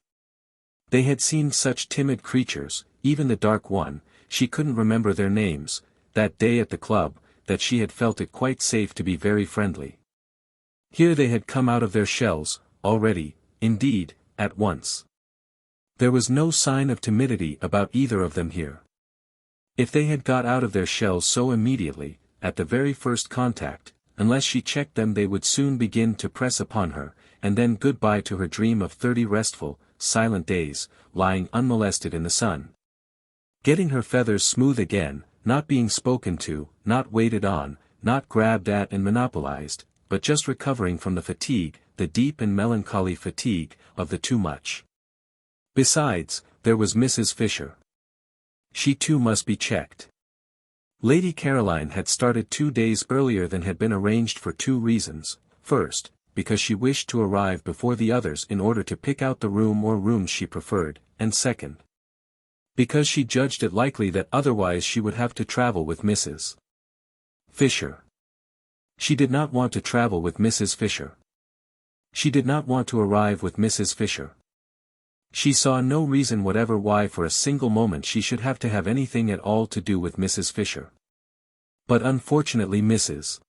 They had seemed such timid creatures, even the dark one, she couldn't remember their names, that day at the club, that she had felt it quite safe to be very friendly. Here they had come out of their shells, already, indeed, at once. There was no sign of timidity about either of them here. If they had got out of their shells so immediately, at the very first contact, unless she checked them they would soon begin to press upon her, and then goodbye to her dream of 30 restful, silent days, lying unmolested in the sun. Getting her feathers smooth again, not being spoken to, not waited on, not grabbed at and monopolized, but just recovering from the fatigue, the deep and melancholy fatigue, of the too much. Besides, there was Mrs. Fisher. She too must be checked. Lady Caroline had started 2 days earlier than had been arranged for 2 reasons. First, because she wished to arrive before the others in order to pick out the room or rooms she preferred, and second, because she judged it likely that otherwise she would have to travel with Mrs. Fisher. She did not want to travel with Mrs. Fisher. She did not want to arrive with Mrs. Fisher. She saw no reason whatever why for a single moment she should have to have anything at all to do with Mrs. Fisher. But unfortunately Mrs.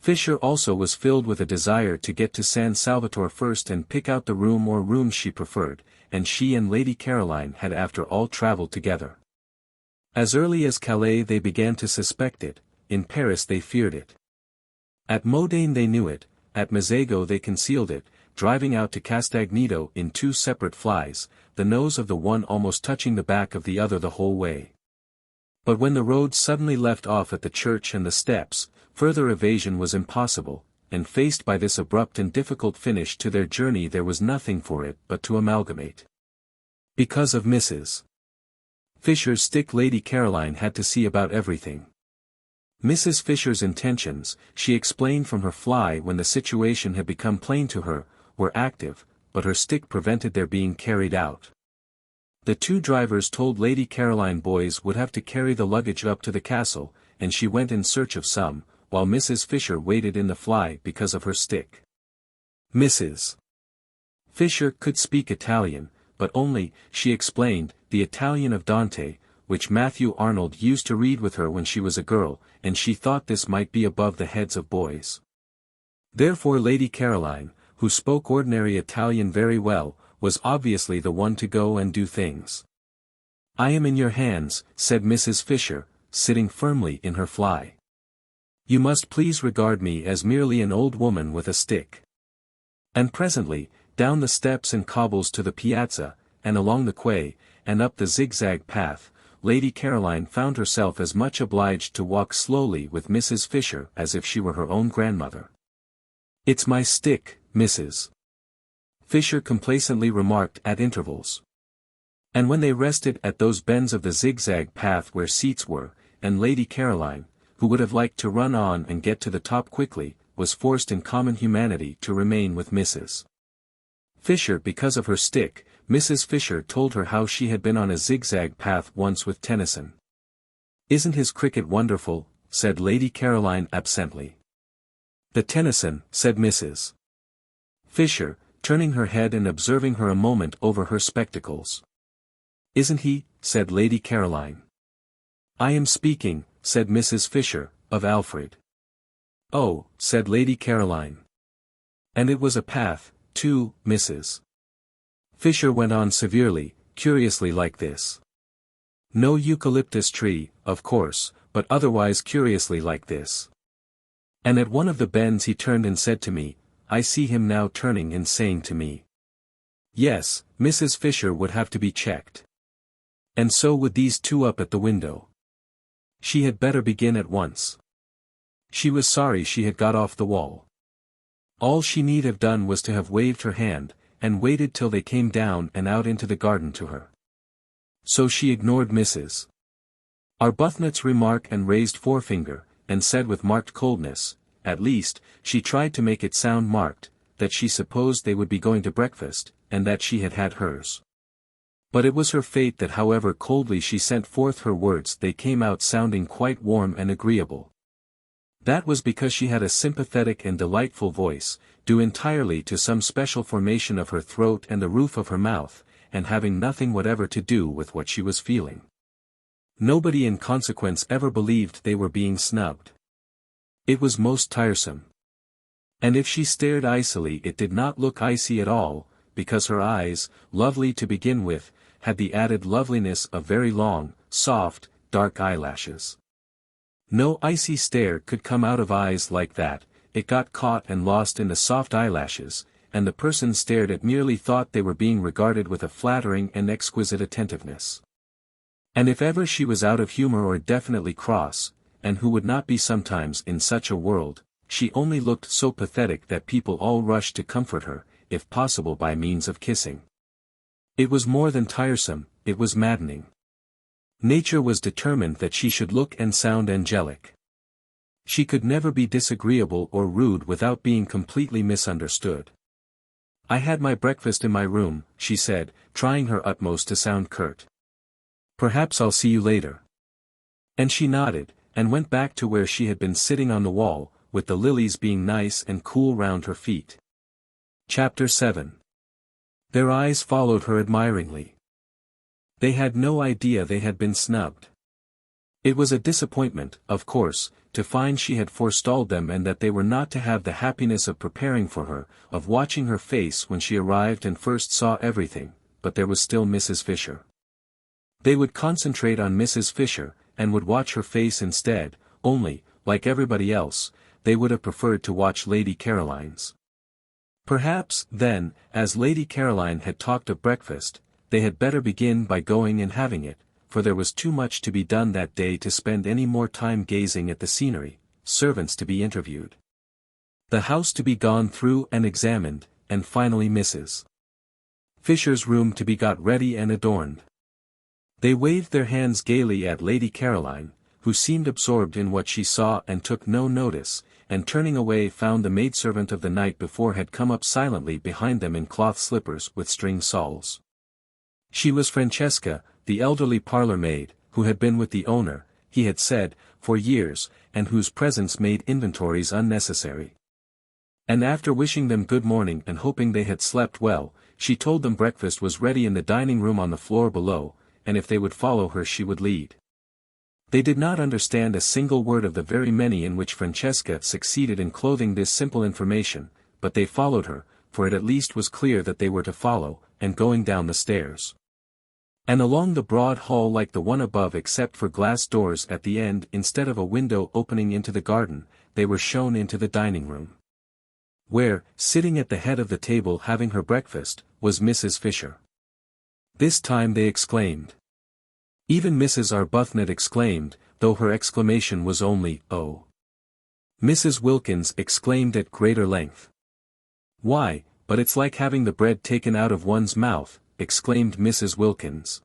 Fisher also was filled with a desire to get to San Salvatore first and pick out the room or rooms she preferred, and she and Lady Caroline had after all travelled together. As early as Calais they began to suspect it, in Paris they feared it. At Modane they knew it, at Mazego they concealed it, driving out to Castagneto in 2 separate flies, the nose of the one almost touching the back of the other the whole way. But when the road suddenly left off at the church and the steps, further evasion was impossible, and faced by this abrupt and difficult finish to their journey there was nothing for it but to amalgamate. Because of Mrs. Fisher's stick Lady Caroline had to see about everything. Mrs. Fisher's intentions, she explained from her fly when the situation had become plain to her, were active, but her stick prevented their being carried out. The 2 drivers told Lady Caroline boys would have to carry the luggage up to the castle, and she went in search of some, while Mrs. Fisher waited in the fly because of her stick. Mrs. Fisher could speak Italian, but only, she explained, the Italian of Dante, which Matthew Arnold used to read with her when she was a girl, and she thought this might be above the heads of boys. Therefore Lady Caroline, who spoke ordinary Italian very well, was obviously the one to go and do things. "I am in your hands," said Mrs. Fisher, sitting firmly in her fly. "You must please regard me as merely an old woman with a stick." And presently, down the steps and cobbles to the piazza, and along the quay, and up the zigzag path, Lady Caroline found herself as much obliged to walk slowly with Mrs. Fisher as if she were her own grandmother. "It's my stick, Mrs. Fisher complacently remarked at intervals. And when they rested at those bends of the zigzag path where seats were, and Lady Caroline, who would have liked to run on and get to the top quickly, was forced in common humanity to remain with Mrs. Fisher because of her stick, Mrs. Fisher told her how she had been on a zigzag path once with Tennyson. "Isn't his cricket wonderful?" said Lady Caroline absently. "The Tennyson," said Mrs. Fisher, turning her head and observing her a moment over her spectacles. "Isn't he?" said Lady Caroline. "I am speaking," said Mrs. Fisher, "of Alfred." "Oh," said Lady Caroline. "And it was a path, too, Mrs. Fisher went on severely, curiously like this. "No eucalyptus tree, of course, but otherwise curiously like this. And at one of the bends he turned and said to me, I see him now turning and saying to me, 'Yes, Mrs. Fisher would have to be checked. And so would these 2 up at the window. She had better begin at once.' She was sorry she had got off the wall. All she need have done was to have waved her hand, and waited till they came down and out into the garden to her. So she ignored Mrs. Arbuthnot's remark and raised forefinger, and said with marked coldness, at least, she tried to make it sound marked, that she supposed they would be going to breakfast, and that she had had hers. But it was her fate that however coldly she sent forth her words they came out sounding quite warm and agreeable. That was because she had a sympathetic and delightful voice, due entirely to some special formation of her throat and the roof of her mouth, and having nothing whatever to do with what she was feeling. Nobody in consequence ever believed they were being snubbed. It was most tiresome. And if she stared icily it did not look icy at all, because her eyes, lovely to begin with, had the added loveliness of very long, soft, dark eyelashes. No icy stare could come out of eyes like that, it got caught and lost in the soft eyelashes, and the person stared at merely thought they were being regarded with a flattering and exquisite attentiveness. And if ever she was out of humor or definitely cross, and who would not be sometimes in such a world, she only looked so pathetic that people all rushed to comfort her, if possible by means of kissing. It was more than tiresome, it was maddening. Nature was determined that she should look and sound angelic. She could never be disagreeable or rude without being completely misunderstood. I had my breakfast in my room, she said, trying her utmost to sound curt. Perhaps I'll see you later. And she nodded, and went back to where she had been sitting on the wall, with the lilies being nice and cool round her feet. Chapter 7. Their eyes followed her admiringly. They had no idea they had been snubbed. It was a disappointment, of course, to find she had forestalled them and that they were not to have the happiness of preparing for her, of watching her face when she arrived and first saw everything, but there was still Mrs. Fisher. They would concentrate on Mrs. Fisher, and would watch her face instead, only, like everybody else, they would have preferred to watch Lady Caroline's. Perhaps, then, as Lady Caroline had talked of breakfast, they had better begin by going and having it, for there was too much to be done that day to spend any more time gazing at the scenery, servants to be interviewed, the house to be gone through and examined, and finally Mrs. Fisher's room to be got ready and adorned. They waved their hands gaily at Lady Caroline, who seemed absorbed in what she saw and took no notice, and turning away found the maidservant of the night before had come up silently behind them in cloth slippers with string soles. She was Francesca, the elderly parlour maid, who had been with the owner, he had said, for years, and whose presence made inventories unnecessary. And after wishing them good morning and hoping they had slept well, she told them breakfast was ready in the dining room on the floor below, and if they would follow her she would lead. They did not understand a single word of the very many in which Francesca succeeded in clothing this simple information, but they followed her, for it at least was clear that they were to follow, and going down the stairs and along the broad hall like the one above except for glass doors at the end instead of a window opening into the garden, they were shown into the dining room, where, sitting at the head of the table having her breakfast, was Mrs. Fisher. This time they exclaimed. Even Mrs. Arbuthnot exclaimed, though her exclamation was only, "Oh." Mrs. Wilkins exclaimed at greater length. "Why, but it's like having the bread taken out of one's mouth," exclaimed Mrs. Wilkins.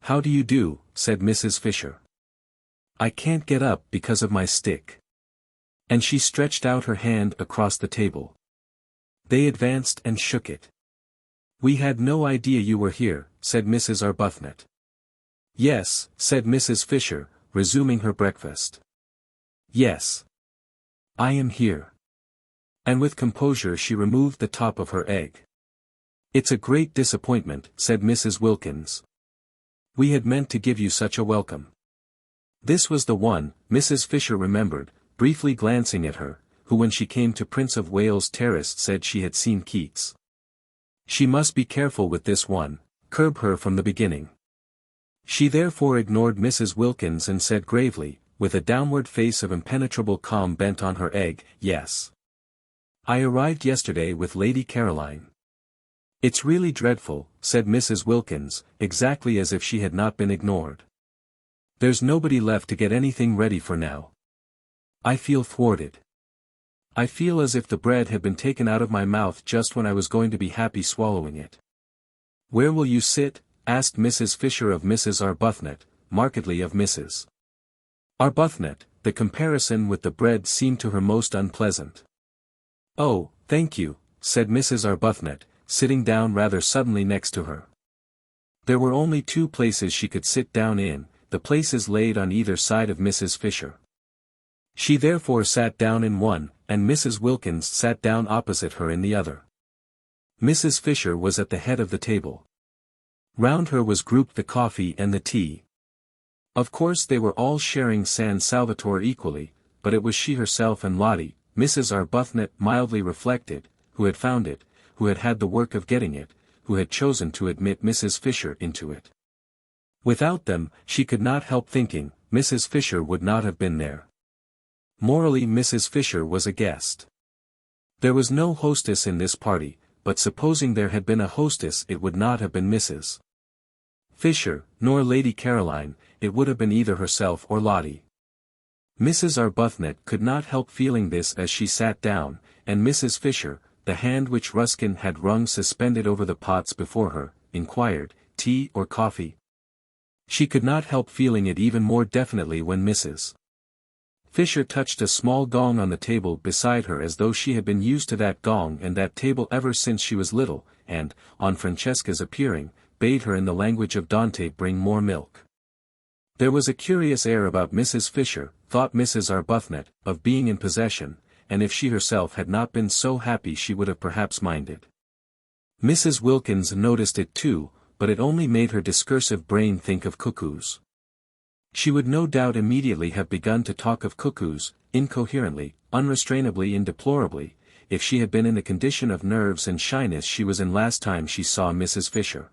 "How do you do?" said Mrs. Fisher. "I can't get up because of my stick." And she stretched out her hand across the table. They advanced and shook it. "We had no idea you were here," said Mrs. Arbuthnot. "Yes," said Mrs. Fisher, resuming her breakfast. "Yes. I am here." And with composure she removed the top of her egg. "It's a great disappointment," said Mrs. Wilkins. "We had meant to give you such a welcome." This was the one, Mrs. Fisher remembered, briefly glancing at her, who when she came to Prince of Wales Terrace said she had seen Keats. She must be careful with this one, curb her from the beginning. She therefore ignored Mrs. Wilkins and said gravely, with a downward face of impenetrable calm bent on her egg, "Yes. I arrived yesterday with Lady Caroline." "It's really dreadful," said Mrs. Wilkins, exactly as if she had not been ignored. "There's nobody left to get anything ready for now. I feel thwarted." I feel as if the bread had been taken out of my mouth just when I was going to be happy swallowing it. Where will you sit? Asked Mrs. Fisher of Mrs. Arbuthnot, markedly of Mrs. Arbuthnot. The comparison with the bread seemed to her most unpleasant. Oh, thank you, said Mrs. Arbuthnot, sitting down rather suddenly next to her. There were only 2 places she could sit down in, the places laid on either side of Mrs. Fisher. She therefore sat down in one, and Mrs. Wilkins sat down opposite her in the other. Mrs. Fisher was at the head of the table. Round her was grouped the coffee and the tea. Of course they were all sharing San Salvatore equally, but it was she herself and Lotty, Mrs. Arbuthnot mildly reflected, who had found it, who had had the work of getting it, who had chosen to admit Mrs. Fisher into it. Without them, she could not help thinking, Mrs. Fisher would not have been there. Morally Mrs. Fisher was a guest. There was no hostess in this party, but supposing there had been a hostess it would not have been Mrs. Fisher, nor Lady Caroline, it would have been either herself or Lotty. Mrs. Arbuthnot could not help feeling this as she sat down, and Mrs. Fisher, the hand which Ruskin had wrung suspended over the pots before her, inquired, tea or coffee? She could not help feeling it even more definitely when Mrs. Fisher touched a small gong on the table beside her as though she had been used to that gong and that table ever since she was little, and, on Francesca's appearing, bade her in the language of Dante bring more milk. There was a curious air about Mrs. Fisher, thought Mrs. Arbuthnot, of being in possession, and if she herself had not been so happy she would have perhaps minded. Mrs. Wilkins noticed it too, but it only made her discursive brain think of cuckoos. She would no doubt immediately have begun to talk of cuckoos, incoherently, unrestrainably and deplorably, if she had been in the condition of nerves and shyness she was in last time she saw Mrs. Fisher.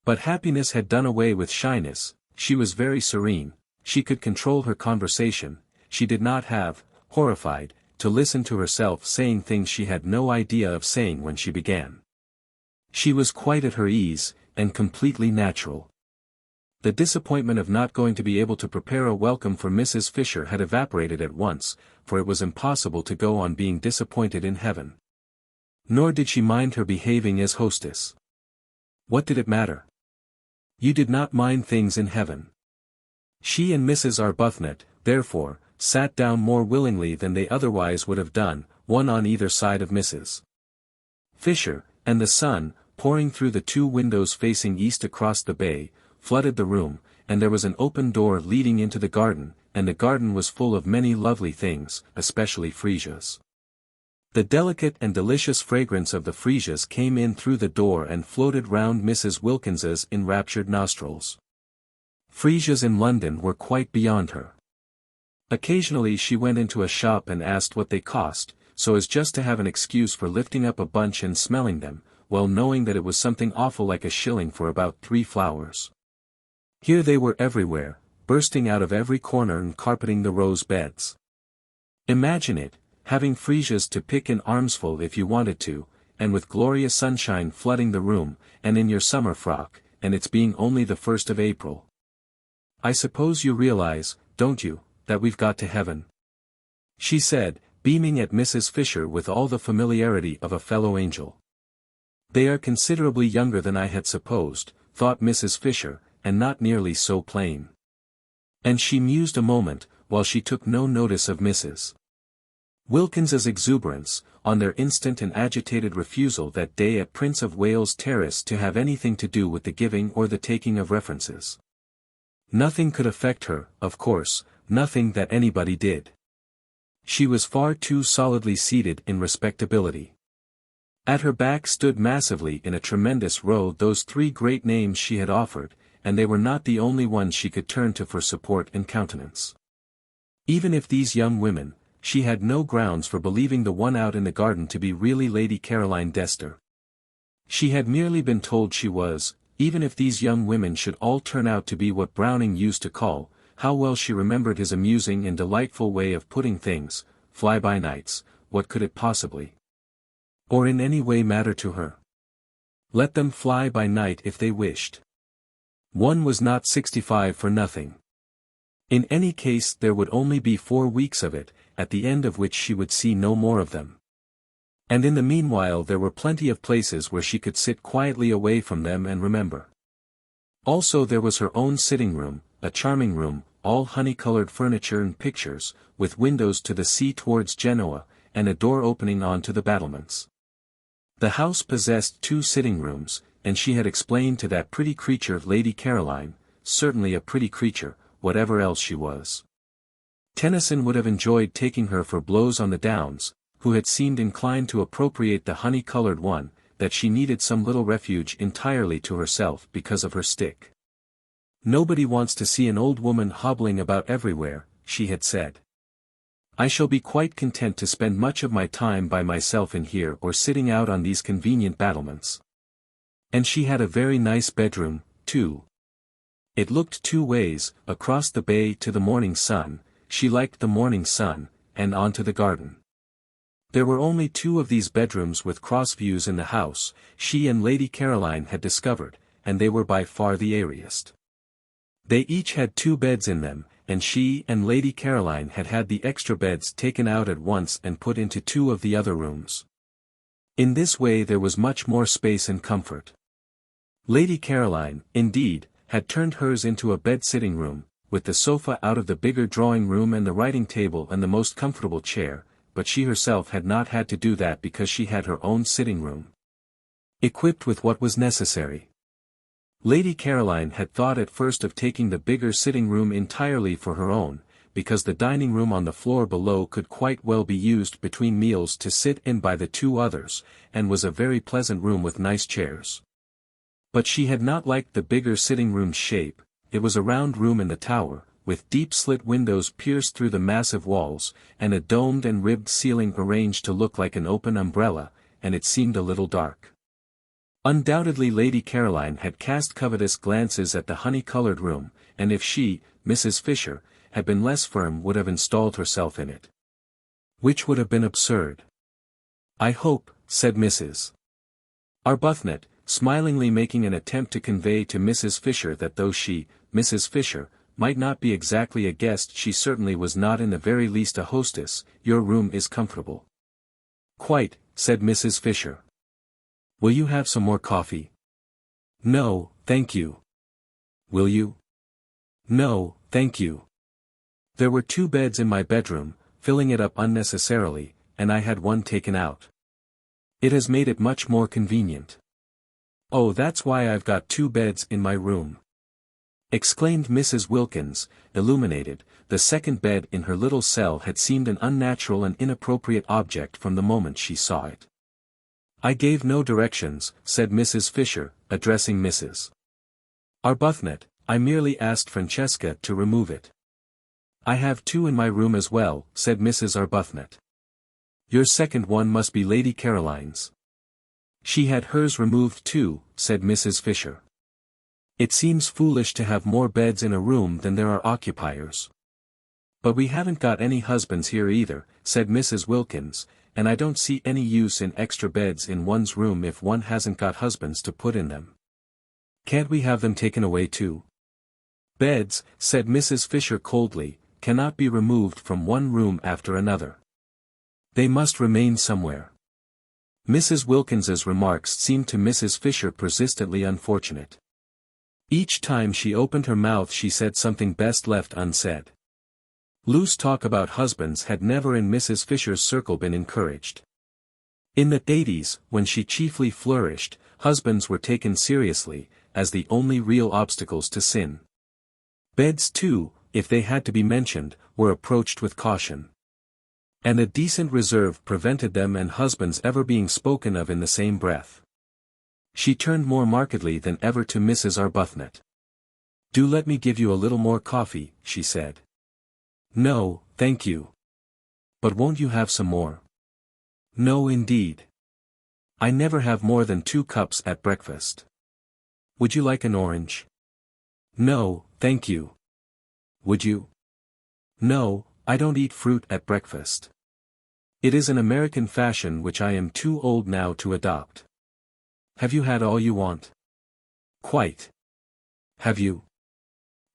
But happiness had done away with shyness, she was very serene, she could control her conversation, she did not have, horrified, to listen to herself saying things she had no idea of saying when she began. She was quite at her ease, and completely natural. The disappointment of not going to be able to prepare a welcome for Mrs. Fisher had evaporated at once, for it was impossible to go on being disappointed in heaven. Nor did she mind her behaving as hostess. What did it matter? You did not mind things in heaven. She and Mrs. Arbuthnot, therefore, sat down more willingly than they otherwise would have done, one on either side of Mrs. Fisher, and the sun, pouring through the 2 windows facing east across the bay, flooded the room, and there was an open door leading into the garden, and the garden was full of many lovely things, especially freesias. The delicate and delicious fragrance of the freesias came in through the door and floated round Mrs. Wilkins's enraptured nostrils. Freesias in London were quite beyond her. Occasionally she went into a shop and asked what they cost, so as just to have an excuse for lifting up a bunch and smelling them, well knowing that it was something awful like a shilling for about 3 flowers. Here they were everywhere, bursting out of every corner and carpeting the rose beds. Imagine it, having freesias to pick in armsful if you wanted to, and with glorious sunshine flooding the room, and in your summer frock, and it's being only the 1st of April. I suppose you realize, don't you, that we've got to heaven? She said, beaming at Mrs. Fisher with all the familiarity of a fellow angel. They are considerably younger than I had supposed, thought Mrs. Fisher, and not nearly so plain. And she mused a moment, while she took no notice of Mrs. Wilkins's exuberance, on their instant and agitated refusal that day at Prince of Wales Terrace to have anything to do with the giving or the taking of references. Nothing could affect her, of course, nothing that anybody did. She was far too solidly seated in respectability. At her back stood massively in a tremendous row those 3 great names she had offered, and they were not the only ones she could turn to for support and countenance. Even if these young women, she had no grounds for believing the one out in the garden to be really Lady Caroline Dester. She had merely been told she was, even if these young women should all turn out to be what Browning used to call, how well she remembered his amusing and delightful way of putting things, fly-by-nights, what could it possibly, or in any way matter to her? Let them fly by night if they wished. One was not 65 for nothing. In any case there would only be 4 weeks of it, at the end of which she would see no more of them. And in the meanwhile there were plenty of places where she could sit quietly away from them and remember. Also there was her own sitting room, a charming room, all honey-colored furniture and pictures, with windows to the sea towards Genoa, and a door opening onto the battlements. The house possessed 2 sitting rooms, and she had explained to that pretty creature Lady Caroline, certainly a pretty creature, whatever else she was. Tennyson would have enjoyed taking her for blows on the Downs, who had seemed inclined to appropriate the honey-colored one, that she needed some little refuge entirely to herself because of her stick. "Nobody wants to see an old woman hobbling about everywhere," she had said. "I shall be quite content to spend much of my time by myself in here or sitting out on these convenient battlements." And she had a very nice bedroom, too. It looked 2 ways, across the bay to the morning sun, she liked the morning sun, and onto the garden. There were only 2 of these bedrooms with cross views in the house, she and Lady Caroline had discovered, and they were by far the airiest. They each had 2 beds in them, and she and Lady Caroline had had the extra beds taken out at once and put into 2 of the other rooms. In this way there was much more space and comfort. Lady Caroline, indeed, had turned hers into a bed-sitting room, with the sofa out of the bigger drawing-room and the writing-table and the most comfortable chair, but she herself had not had to do that because she had her own sitting-room, equipped with what was necessary. Lady Caroline had thought at first of taking the bigger sitting-room entirely for her own, because the dining-room on the floor below could quite well be used between meals to sit in by the 2 others, and was a very pleasant room with nice chairs. But she had not liked the bigger sitting-room's shape. It was a round room in the tower, with deep slit windows pierced through the massive walls, and a domed and ribbed ceiling arranged to look like an open umbrella, and it seemed a little dark. Undoubtedly Lady Caroline had cast covetous glances at the honey-colored room, and if she, Mrs. Fisher, had been less firm would have installed herself in it. Which would have been absurd. "I hope," said Mrs. Arbuthnot, smilingly making an attempt to convey to Mrs. Fisher that though she, Mrs. Fisher, might not be exactly a guest she certainly was not in the very least a hostess, "your room is comfortable." "Quite," said Mrs. Fisher. "Will you have some more coffee?" "No, thank you." "Will you?" "No, thank you." There were 2 beds in my bedroom, filling it up unnecessarily, and I had one taken out. It has made it much more convenient. "Oh, that's why I've got 2 beds in my room," exclaimed Mrs. Wilkins, illuminated. The second bed in her little cell had seemed an unnatural and inappropriate object from the moment she saw it. "I gave no directions," said Mrs. Fisher, addressing Mrs. Arbuthnot. "I merely asked Francesca to remove it." "I have 2 in my room as well," said Mrs. Arbuthnot. "Your second one must be Lady Caroline's." "She had hers removed too," said Mrs. Fisher. "It seems foolish to have more beds in a room than there are occupiers." "But we haven't got any husbands here either," said Mrs. Wilkins, "and I don't see any use in extra beds in one's room if one hasn't got husbands to put in them. Can't we have them taken away too?" "Beds," said Mrs. Fisher coldly, "cannot be removed from one room after another. They must remain somewhere." Mrs. Wilkins's remarks seemed to Mrs. Fisher persistently unfortunate. Each time she opened her mouth she said something best left unsaid. Loose talk about husbands had never in Mrs. Fisher's circle been encouraged. In the 80s, when she chiefly flourished, husbands were taken seriously, as the only real obstacles to sin. Beds too, if they had to be mentioned, were approached with caution. And a decent reserve prevented them and husbands ever being spoken of in the same breath. She turned more markedly than ever to Mrs. Arbuthnot. "Do let me give you a little more coffee," she said. "No, thank you." "But won't you have some more?" "No indeed. I never have more than 2 cups at breakfast." "Would you like an orange?" "No, thank you." "Would you?" "No, I don't eat fruit at breakfast. It is an American fashion which I am too old now to adopt." "Have you had all you want?" "Quite." "Have you?"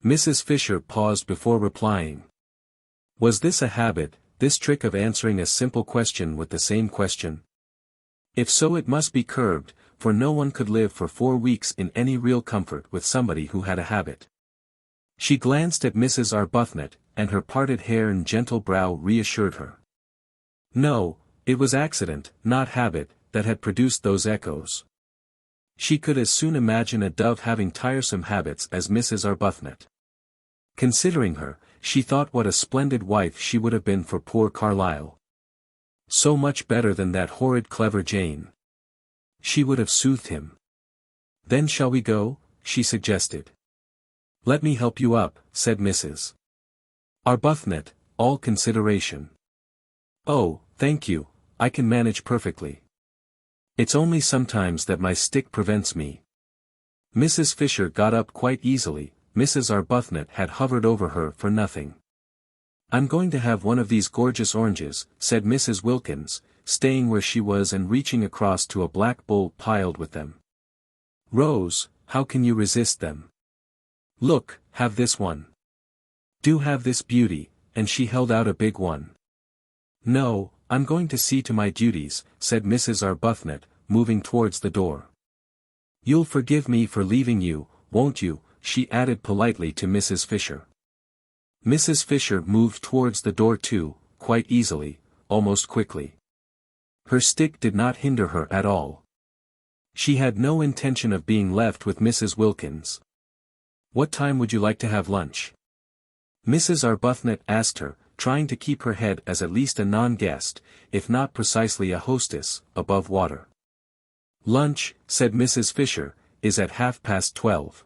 Mrs. Fisher paused before replying. Was this a habit, this trick of answering a simple question with the same question? If so, it must be curbed, for no one could live for 4 weeks in any real comfort with somebody who had a habit. She glanced at Mrs. Arbuthnot, and her parted hair and gentle brow reassured her. No, it was accident, not habit, that had produced those echoes. She could as soon imagine a dove having tiresome habits as Mrs. Arbuthnot. Considering her, she thought what a splendid wife she would have been for poor Carlyle. So much better than that horrid clever Jane. She would have soothed him. Then shall we go? She suggested. Let me help you up, said Mrs. Arbuthnot, all consideration. Oh, thank you, I can manage perfectly. It's only sometimes that my stick prevents me. Mrs. Fisher got up quite easily. Mrs. Arbuthnot had hovered over her for nothing. I'm going to have one of these gorgeous oranges, said Mrs. Wilkins, staying where she was and reaching across to a black bowl piled with them. Rose, how can you resist them? Look, have this one. Do have this beauty, and she held out a big one. No, I'm going to see to my duties, said Mrs. Arbuthnot, moving towards the door. You'll forgive me for leaving you, won't you? She added politely to Mrs. Fisher. Mrs. Fisher moved towards the door too, quite easily, almost quickly. Her stick did not hinder her at all. She had no intention of being left with Mrs. Wilkins. What time would you like to have lunch? Mrs. Arbuthnot asked her, trying to keep her head as at least a non-guest, if not precisely a hostess, above water. Lunch, said Mrs. Fisher, is at 12:30.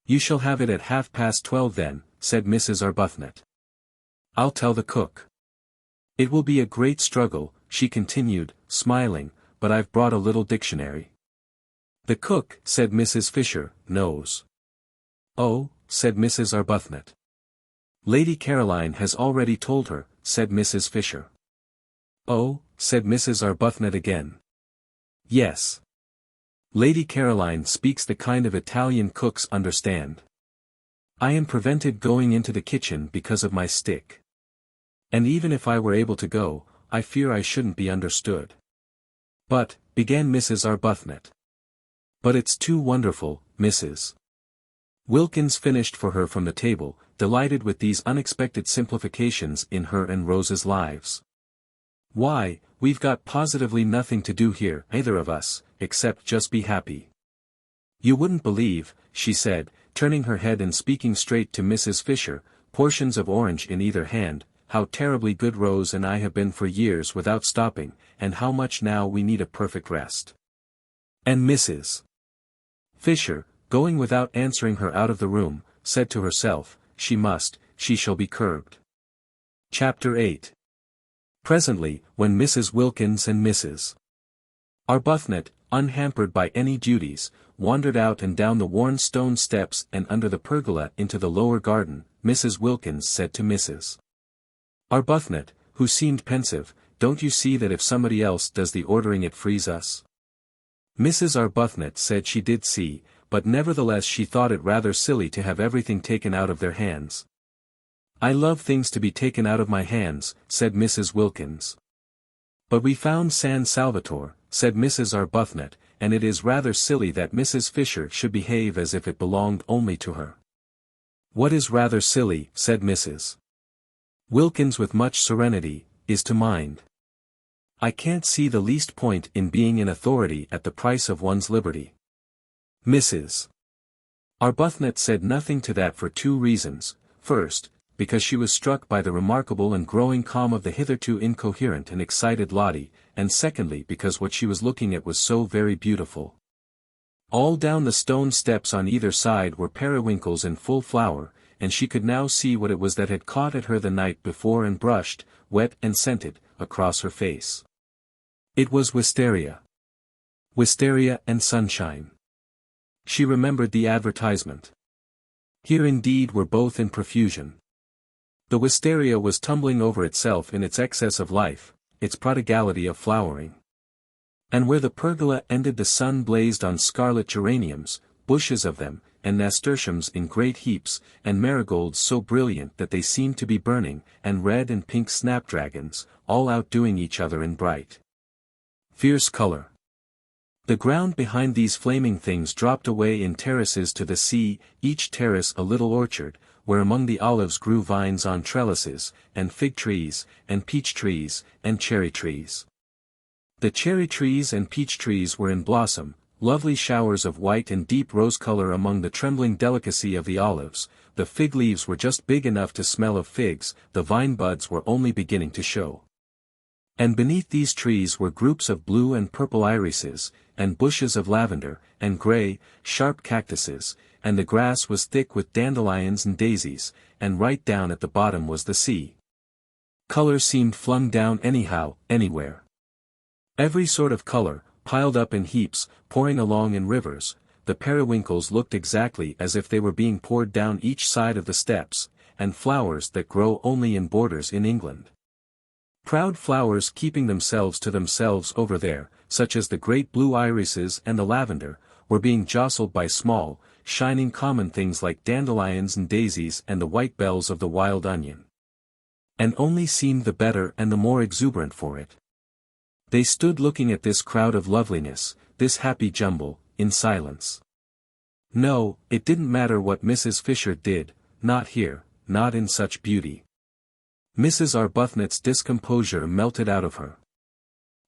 You shall have it at 12:30 then, said Mrs. Arbuthnot. I'll tell the cook. It will be a great struggle, she continued, smiling, but I've brought a little dictionary. The cook, said Mrs. Fisher, knows. Oh, said Mrs. Arbuthnot. Lady Caroline has already told her, said Mrs. Fisher. Oh, said Mrs. Arbuthnot again. Yes. Lady Caroline speaks the kind of Italian cooks understand. I am prevented going into the kitchen because of my stick. And even if I were able to go, I fear I shouldn't be understood. But, began Mrs. Arbuthnot. But it's too wonderful, Mrs. Wilkins finished for her from the table, delighted with these unexpected simplifications in her and Rose's lives. Why, we've got positively nothing to do here, either of us, except just be happy. You wouldn't believe, she said, turning her head and speaking straight to Mrs. Fisher, portions of orange in either hand, how terribly good Rose and I have been for years without stopping, and how much now we need a perfect rest. And Mrs. Fisher, going without answering her out of the room, said to herself, she shall be curbed. Chapter 8. Presently, when Mrs. Wilkins and Mrs. Arbuthnot, unhampered by any duties, wandered out and down the worn stone steps and under the pergola into the lower garden, Mrs. Wilkins said to Mrs. Arbuthnot, who seemed pensive, don't you see that if somebody else does the ordering it frees us? Mrs. Arbuthnot said she did see, but nevertheless she thought it rather silly to have everything taken out of their hands. I love things to be taken out of my hands, said Mrs. Wilkins. But we found San Salvatore, said Mrs. Arbuthnot, and it is rather silly that Mrs. Fisher should behave as if it belonged only to her. What is rather silly, said Mrs. Wilkins with much serenity, is to mind. I can't see the least point in being in authority at the price of one's liberty. Mrs. Arbuthnot said nothing to that for 2 reasons. First, because she was struck by the remarkable and growing calm of the hitherto incoherent and excited Lotty, and secondly because what she was looking at was so very beautiful. All down the stone steps on either side were periwinkles in full flower, and she could now see what it was that had caught at her the night before and brushed, wet and scented, across her face. It was wisteria. Wisteria and sunshine. She remembered the advertisement. Here indeed were both in profusion. The wisteria was tumbling over itself in its excess of life, its prodigality of flowering. And where the pergola ended the sun blazed on scarlet geraniums, bushes of them, and nasturtiums in great heaps, and marigolds so brilliant that they seemed to be burning, and red and pink snapdragons, all outdoing each other in bright, fierce color. The ground behind these flaming things dropped away in terraces to the sea, each terrace a little orchard, where among the olives grew vines on trellises, and fig trees, and peach trees, and cherry trees. The cherry trees and peach trees were in blossom, lovely showers of white and deep rose color among the trembling delicacy of the olives. The fig leaves were just big enough to smell of figs, the vine buds were only beginning to show. And beneath these trees were groups of blue and purple irises, and bushes of lavender, and gray, sharp cactuses, and the grass was thick with dandelions and daisies, and right down at the bottom was the sea. Color seemed flung down anyhow, anywhere. Every sort of color, piled up in heaps, pouring along in rivers. The periwinkles looked exactly as if they were being poured down each side of the steps, and flowers that grow only in borders in England. Proud flowers keeping themselves to themselves over there, such as the great blue irises and the lavender, were being jostled by small, shining common things like dandelions and daisies and the white bells of the wild onion. And only seemed the better and the more exuberant for it. They stood looking at this crowd of loveliness, this happy jumble, in silence. No, it didn't matter what Mrs. Fisher did, not here, not in such beauty. Mrs. Arbuthnot's discomposure melted out of her.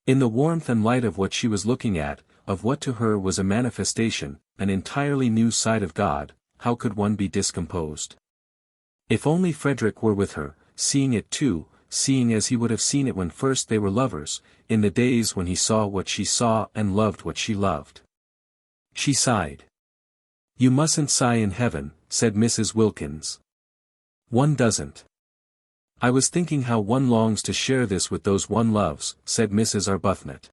In the warmth and light of what she was looking at, of what to her was a manifestation, an entirely new side of God, how could one be discomposed? If only Frederick were with her, seeing it too, seeing as he would have seen it when first they were lovers, in the days when he saw what she saw and loved what she loved. She sighed. "You mustn't sigh in heaven," said Mrs. Wilkins. "One doesn't." "I was thinking how one longs to share this with those one loves," said Mrs. Arbuthnot.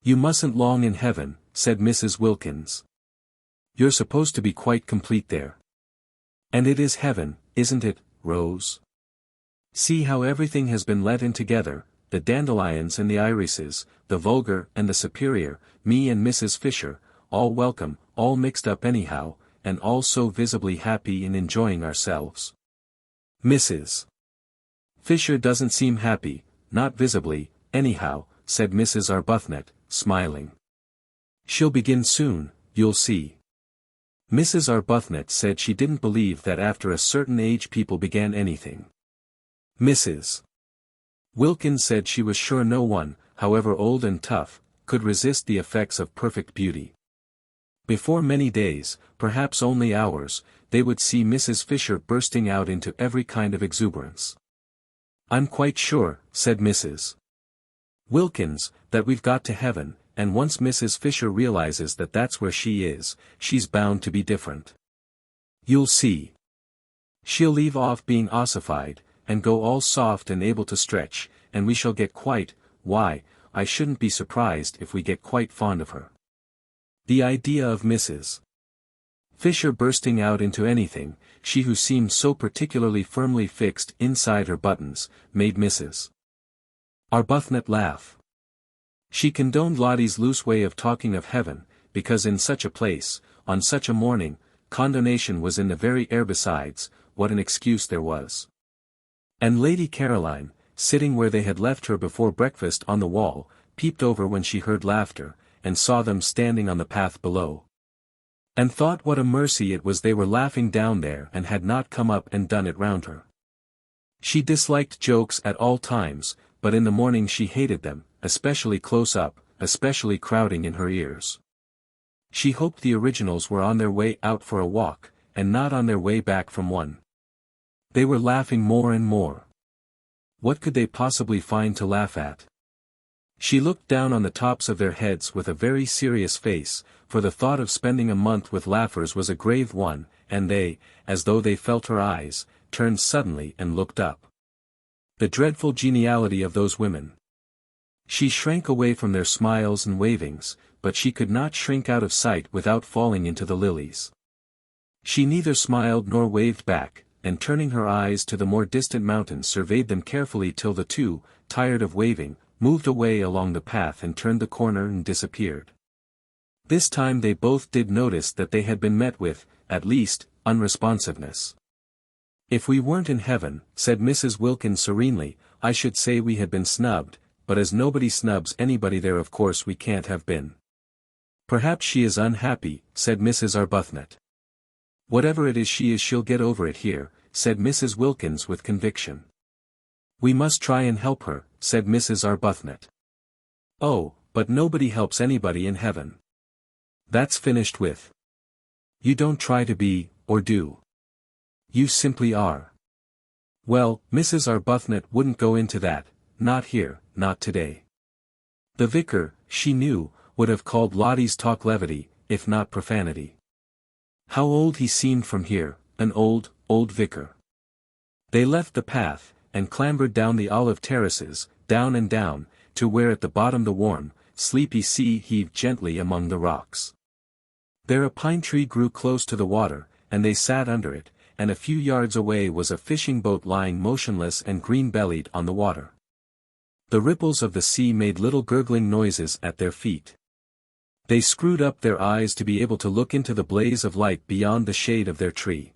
"You mustn't long in heaven," said Mrs. Wilkins. "You're supposed to be quite complete there. And it is heaven, isn't it, Rose? See how everything has been let in together, the dandelions and the irises, the vulgar and the superior, me and Mrs. Fisher, all welcome, all mixed up anyhow, and all so visibly happy in enjoying ourselves." "Mrs. Fisher doesn't seem happy, not visibly, anyhow," said Mrs. Arbuthnot, smiling. "She'll begin soon, you'll see." Mrs. Arbuthnot said she didn't believe that after a certain age people began anything. Mrs. Wilkins said she was sure no one, however old and tough, could resist the effects of perfect beauty. Before many days, perhaps only hours, they would see Mrs. Fisher bursting out into every kind of exuberance. "I'm quite sure," said Mrs. Wilkins, "that we've got to heaven, and once Mrs. Fisher realizes that that's where she is, she's bound to be different. You'll see. She'll leave off being ossified, and go all soft and able to stretch, and we shall get why, I shouldn't be surprised if we get quite fond of her." The idea of Mrs. Fisher bursting out into anything, she who seemed so particularly firmly fixed inside her buttons, made Mrs. Arbuthnot laugh. She condoned Lottie's loose way of talking of heaven, because in such a place, on such a morning, condonation was in the very air. Besides, what an excuse there was. And Lady Caroline, sitting where they had left her before breakfast on the wall, peeped over when she heard laughter, and saw them standing on the path below. And thought what a mercy it was they were laughing down there and had not come up and done it round her. She disliked jokes at all times, but in the morning she hated them, especially close up, especially crowding in her ears. She hoped the originals were on their way out for a walk, and not on their way back from one. They were laughing more and more. What could they possibly find to laugh at? She looked down on the tops of their heads with a very serious face, for the thought of spending a month with laughers was a grave one, and they, as though they felt her eyes, turned suddenly and looked up. The dreadful geniality of those women. She shrank away from their smiles and wavings, but she could not shrink out of sight without falling into the lilies. She neither smiled nor waved back, and turning her eyes to the more distant mountains surveyed them carefully till the two, tired of waving, moved away along the path and turned the corner and disappeared. This time they both did notice that they had been met with, at least, unresponsiveness. "If we weren't in heaven," said Mrs. Wilkins serenely, "I should say we had been snubbed, but as nobody snubs anybody there, of course we can't have been." "Perhaps she is unhappy," said Mrs. Arbuthnot. "Whatever it is she'll get over it here," said Mrs. Wilkins with conviction. "We must try and help her," said Mrs. Arbuthnot. "Oh, but nobody helps anybody in heaven. That's finished with. You don't try to be, or do. You simply are." Well, Mrs. Arbuthnot wouldn't go into that, not here, not today. The vicar, she knew, would have called Lotty's talk levity, if not profanity. How old he seemed from here, an old, old vicar. They left the path, and clambered down the olive terraces, down and down, to where at the bottom the warm, sleepy sea heaved gently among the rocks. There a pine tree grew close to the water, and they sat under it, and a few yards away was a fishing boat lying motionless and green-bellied on the water. The ripples of the sea made little gurgling noises at their feet. They screwed up their eyes to be able to look into the blaze of light beyond the shade of their tree.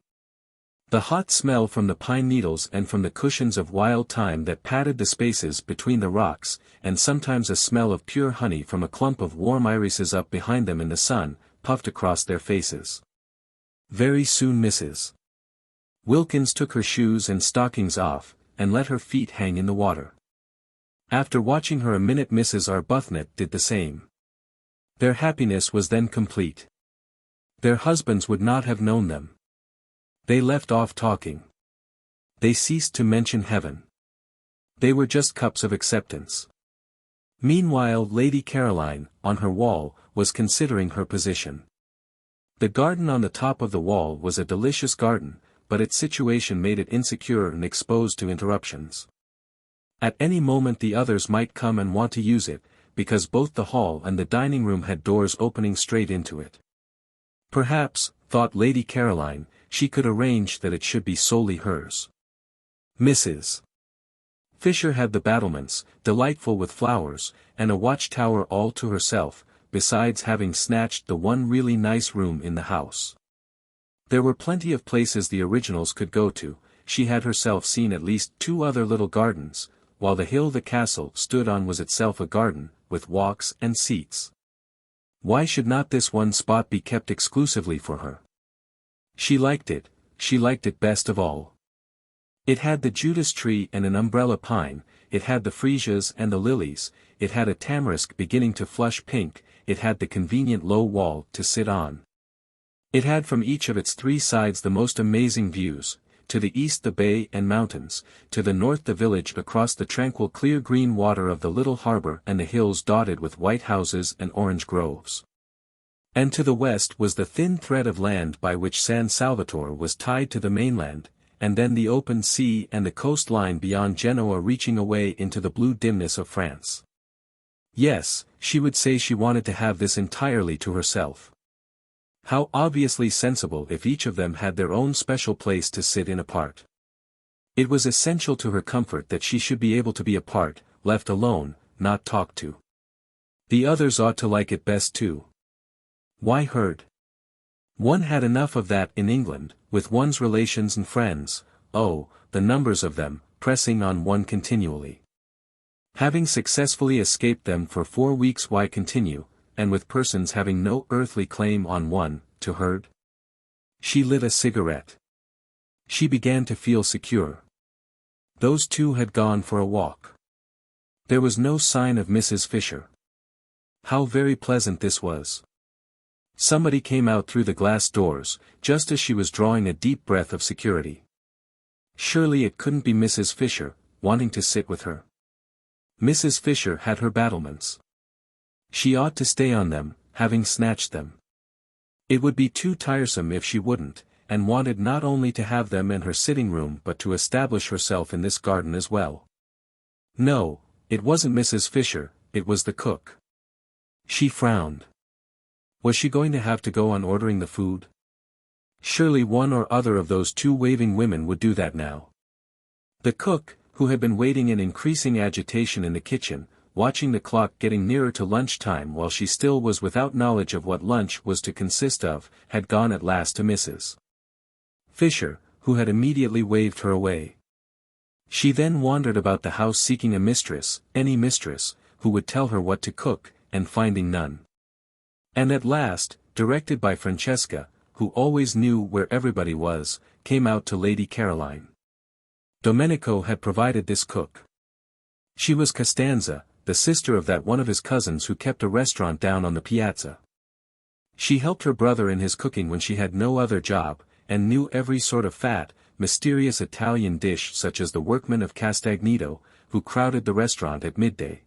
The hot smell from the pine needles and from the cushions of wild thyme that padded the spaces between the rocks, and sometimes a smell of pure honey from a clump of warm irises up behind them in the sun, puffed across their faces. Very soon Mrs. Wilkins took her shoes and stockings off, and let her feet hang in the water. After watching her a minute Mrs. Arbuthnot did the same. Their happiness was then complete. Their husbands would not have known them. They left off talking. They ceased to mention heaven. They were just cups of acceptance. Meanwhile Lady Caroline, on her wall, was considering her position. The garden on the top of the wall was a delicious garden, but its situation made it insecure and exposed to interruptions. At any moment the others might come and want to use it, because both the hall and the dining room had doors opening straight into it. Perhaps, thought Lady Caroline, she could arrange that it should be solely hers. Mrs. Fisher had the battlements, delightful with flowers, and a watchtower all to herself, besides having snatched the one really nice room in the house. There were plenty of places the originals could go to. She had herself seen at least 2 other little gardens, while the hill the castle stood on was itself a garden, with walks and seats. Why should not this one spot be kept exclusively for her? She liked it best of all. It had the Judas tree and an umbrella pine, it had the freesias and the lilies, it had a tamarisk beginning to flush pink, it had the convenient low wall to sit on. It had from each of its 3 sides the most amazing views, to the east the bay and mountains, to the north the village across the tranquil clear green water of the little harbor and the hills dotted with white houses and orange groves. And to the west was the thin thread of land by which San Salvatore was tied to the mainland, and then the open sea and the coastline beyond Genoa reaching away into the blue dimness of France. Yes, she would say she wanted to have this entirely to herself. How obviously sensible if each of them had their own special place to sit in apart. It was essential to her comfort that she should be able to be apart, left alone, not talked to. The others ought to like it best too. Why heard? One had enough of that in England, with one's relations and friends, oh, the numbers of them, pressing on one continually. Having successfully escaped them for 4 weeks, why continue, and with persons having no earthly claim on one, to herd? She lit a cigarette. She began to feel secure. Those 2 had gone for a walk. There was no sign of Mrs. Fisher. How very pleasant this was. Somebody came out through the glass doors, just as she was drawing a deep breath of security. Surely it couldn't be Mrs. Fisher, wanting to sit with her. Mrs. Fisher had her battlements. She ought to stay on them, having snatched them. It would be too tiresome if she wouldn't, and wanted not only to have them in her sitting room but to establish herself in this garden as well. No, it wasn't Mrs. Fisher, it was the cook. She frowned. Was she going to have to go on ordering the food? Surely one or other of those 2 waving women would do that now. The cook, who had been waiting in increasing agitation in the kitchen, watching the clock getting nearer to lunchtime while she still was without knowledge of what lunch was to consist of, had gone at last to Mrs. Fisher, who had immediately waved her away. She then wandered about the house seeking a mistress, any mistress, who would tell her what to cook, and finding none. And at last, directed by Francesca, who always knew where everybody was, came out to Lady Caroline. Domenico had provided this cook. She was Costanza, the sister of that one of his cousins who kept a restaurant down on the piazza. She helped her brother in his cooking when she had no other job, and knew every sort of fat, mysterious Italian dish such as the workmen of Castagneto, who crowded the restaurant at midday.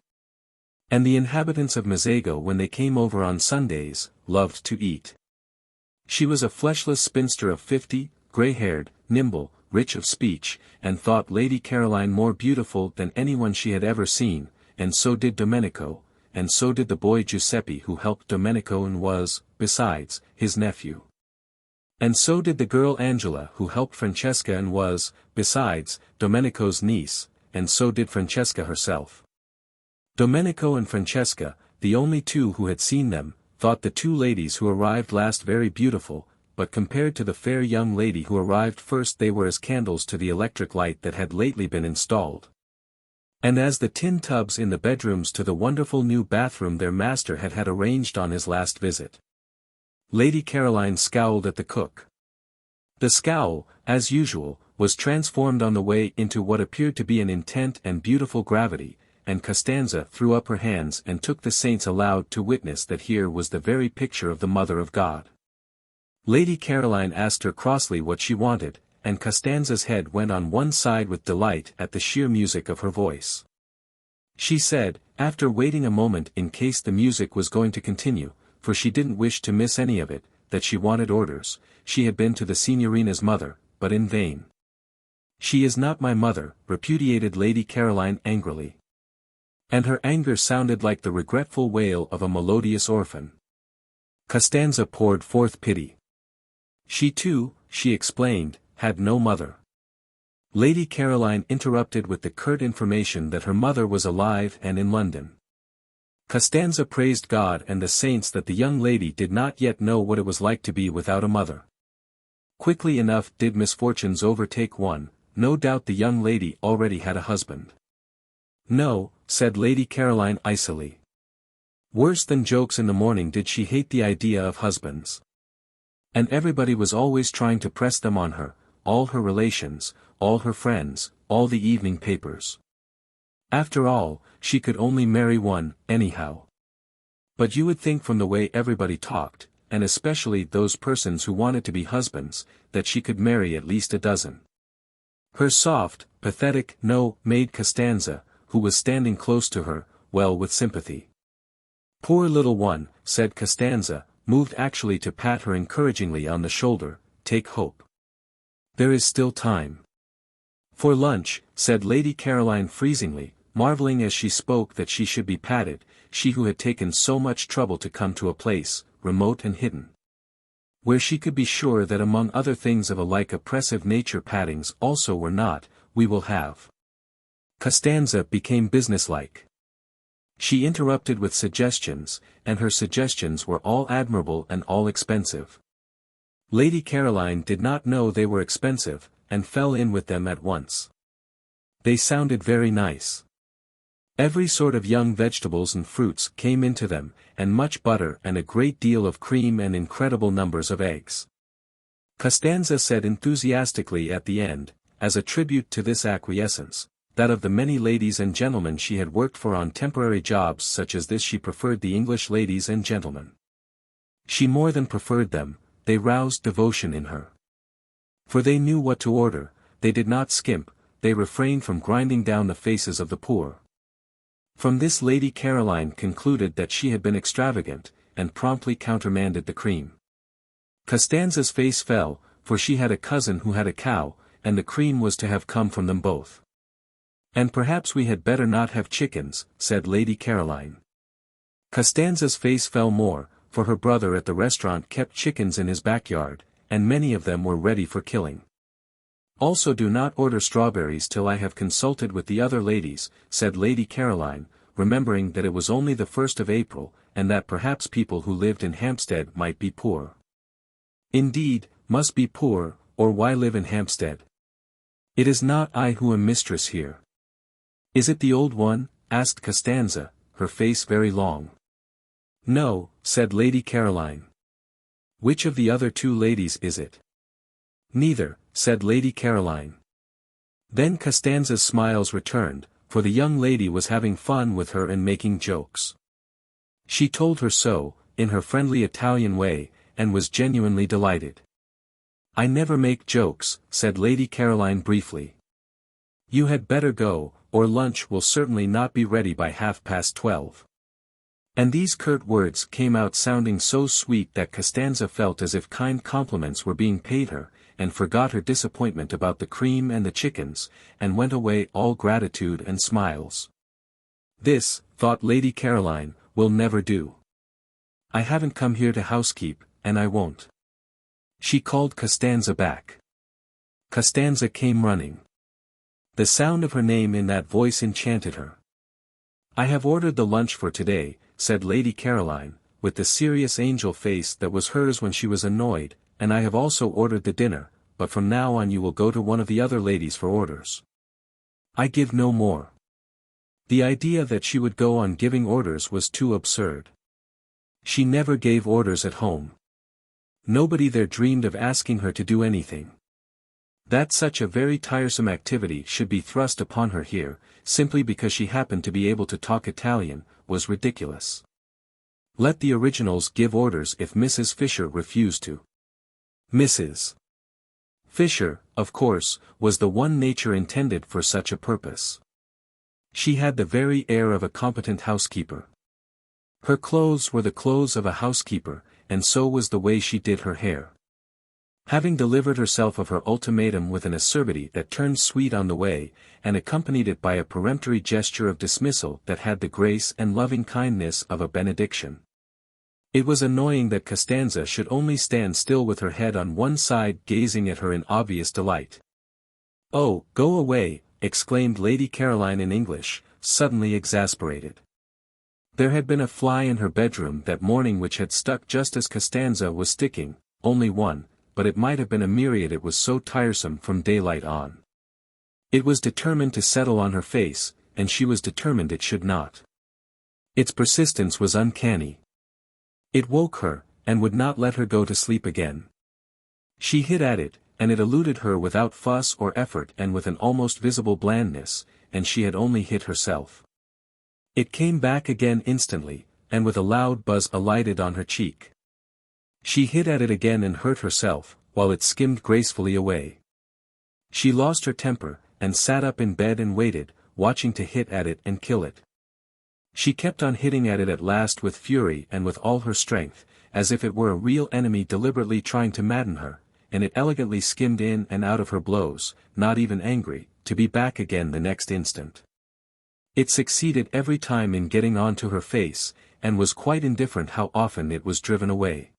And the inhabitants of Mezzago when they came over on Sundays, loved to eat. She was a fleshless spinster of 50, grey-haired, nimble, rich of speech, and thought Lady Caroline more beautiful than anyone she had ever seen, and so did Domenico, and so did the boy Giuseppe who helped Domenico and was, besides, his nephew. And so did the girl Angela who helped Francesca and was, besides, Domenico's niece, and so did Francesca herself. Domenico and Francesca, the only two who had seen them, thought the two ladies who arrived last very beautiful, but compared to the fair young lady who arrived first they were as candles to the electric light that had lately been installed. And as the tin tubs in the bedrooms to the wonderful new bathroom their master had arranged on his last visit. Lady Caroline scowled at the cook. The scowl, as usual, was transformed on the way into what appeared to be an intent and beautiful gravity, and Costanza threw up her hands and took the saints aloud to witness that here was the very picture of the Mother of God. Lady Caroline asked her crossly what she wanted, and Costanza's head went on one side with delight at the sheer music of her voice. She said, after waiting a moment in case the music was going to continue, for she didn't wish to miss any of it, that she wanted orders. She had been to the Signorina's mother, but in vain. "She is not my mother," repudiated Lady Caroline angrily. And her anger sounded like the regretful wail of a melodious orphan. Costanza poured forth pity. She too, she explained, had no mother. Lady Caroline interrupted with the curt information that her mother was alive and in London. Costanza praised God and the saints that the young lady did not yet know what it was like to be without a mother. Quickly enough did misfortunes overtake one, no doubt the young lady already had a husband. "No," said Lady Caroline icily. Worse than jokes in the morning did she hate the idea of husbands. And everybody was always trying to press them on her, all her relations, all her friends, all the evening papers. After all, she could only marry one, anyhow. But you would think from the way everybody talked, and especially those persons who wanted to be husbands, that she could marry at least a dozen. Her soft, pathetic no made Costanza, who was standing close to her, well with sympathy. "Poor little one," said Costanza, moved actually to pat her encouragingly on the shoulder, "take hope. There is still time." "For lunch," said Lady Caroline freezingly, marveling as she spoke that she should be patted, she who had taken so much trouble to come to a place, remote and hidden, where she could be sure that among other things of a like oppressive nature pattings also were not. "We will have." Costanza became businesslike. She interrupted with suggestions, and her suggestions were all admirable and all expensive. Lady Caroline did not know they were expensive, and fell in with them at once. They sounded very nice. Every sort of young vegetables and fruits came into them, and much butter and a great deal of cream and incredible numbers of eggs. Costanza said enthusiastically at the end, as a tribute to this acquiescence, that of the many ladies and gentlemen she had worked for on temporary jobs such as this she preferred the English ladies and gentlemen. She more than preferred them, they roused devotion in her. For they knew what to order, they did not skimp, they refrained from grinding down the faces of the poor. From this Lady Caroline concluded that she had been extravagant, and promptly countermanded the cream. Costanza's face fell, for she had a cousin who had a cow, and the cream was to have come from them both. "And perhaps we had better not have chickens," said Lady Caroline. Costanza's face fell more, for her brother at the restaurant kept chickens in his backyard, and many of them were ready for killing. "Also do not order strawberries till I have consulted with the other ladies," said Lady Caroline, remembering that it was only the 1st of April, and that perhaps people who lived in Hampstead might be poor. Indeed, must be poor, or why live in Hampstead? It is not I who am mistress here. Is it the old one? Asked Costanza, her face very long. No, said Lady Caroline. Which of the other two ladies is it? Neither, said Lady Caroline. Then Costanza's smiles returned, for the young lady was having fun with her and making jokes. She told her so, in her friendly Italian way, and was genuinely delighted. I never make jokes, said Lady Caroline briefly. You had better go, or lunch will certainly not be ready by 12:30. And these curt words came out sounding so sweet that Costanza felt as if kind compliments were being paid her, and forgot her disappointment about the cream and the chickens, and went away all gratitude and smiles. This, thought Lady Caroline, will never do. I haven't come here to housekeep, and I won't. She called Costanza back. Costanza came running. The sound of her name in that voice enchanted her. I have ordered the lunch for today, said Lady Caroline, with the serious angel face that was hers when she was annoyed, and I have also ordered the dinner, but from now on you will go to one of the other ladies for orders. I give no more. The idea that she would go on giving orders was too absurd. She never gave orders at home. Nobody there dreamed of asking her to do anything. That such a very tiresome activity should be thrust upon her here, simply because she happened to be able to talk Italian, was ridiculous. Let the originals give orders if Mrs. Fisher refused to. Mrs. Fisher, of course, was the one nature intended for such a purpose. She had the very air of a competent housekeeper. Her clothes were the clothes of a housekeeper, and so was the way she did her hair. Having delivered herself of her ultimatum with an acerbity that turned sweet on the way, and accompanied it by a peremptory gesture of dismissal that had the grace and loving kindness of a benediction. It was annoying that Costanza should only stand still with her head on one side gazing at her in obvious delight. Oh, go away, exclaimed Lady Caroline in English, suddenly exasperated. There had been a fly in her bedroom that morning which had stuck just as Costanza was sticking, only one, but it might have been a myriad, it was so tiresome from daylight on. It was determined to settle on her face, and she was determined it should not. Its persistence was uncanny. It woke her, and would not let her go to sleep again. She hit at it, and it eluded her without fuss or effort and with an almost visible blandness, and she had only hit herself. It came back again instantly, and with a loud buzz alighted on her cheek. She hit at it again and hurt herself, while it skimmed gracefully away. She lost her temper, and sat up in bed and waited, watching to hit at it and kill it. She kept on hitting at it at last with fury and with all her strength, as if it were a real enemy deliberately trying to madden her, and it elegantly skimmed in and out of her blows, not even angry, to be back again the next instant. It succeeded every time in getting on to her face, and was quite indifferent how often it was driven away.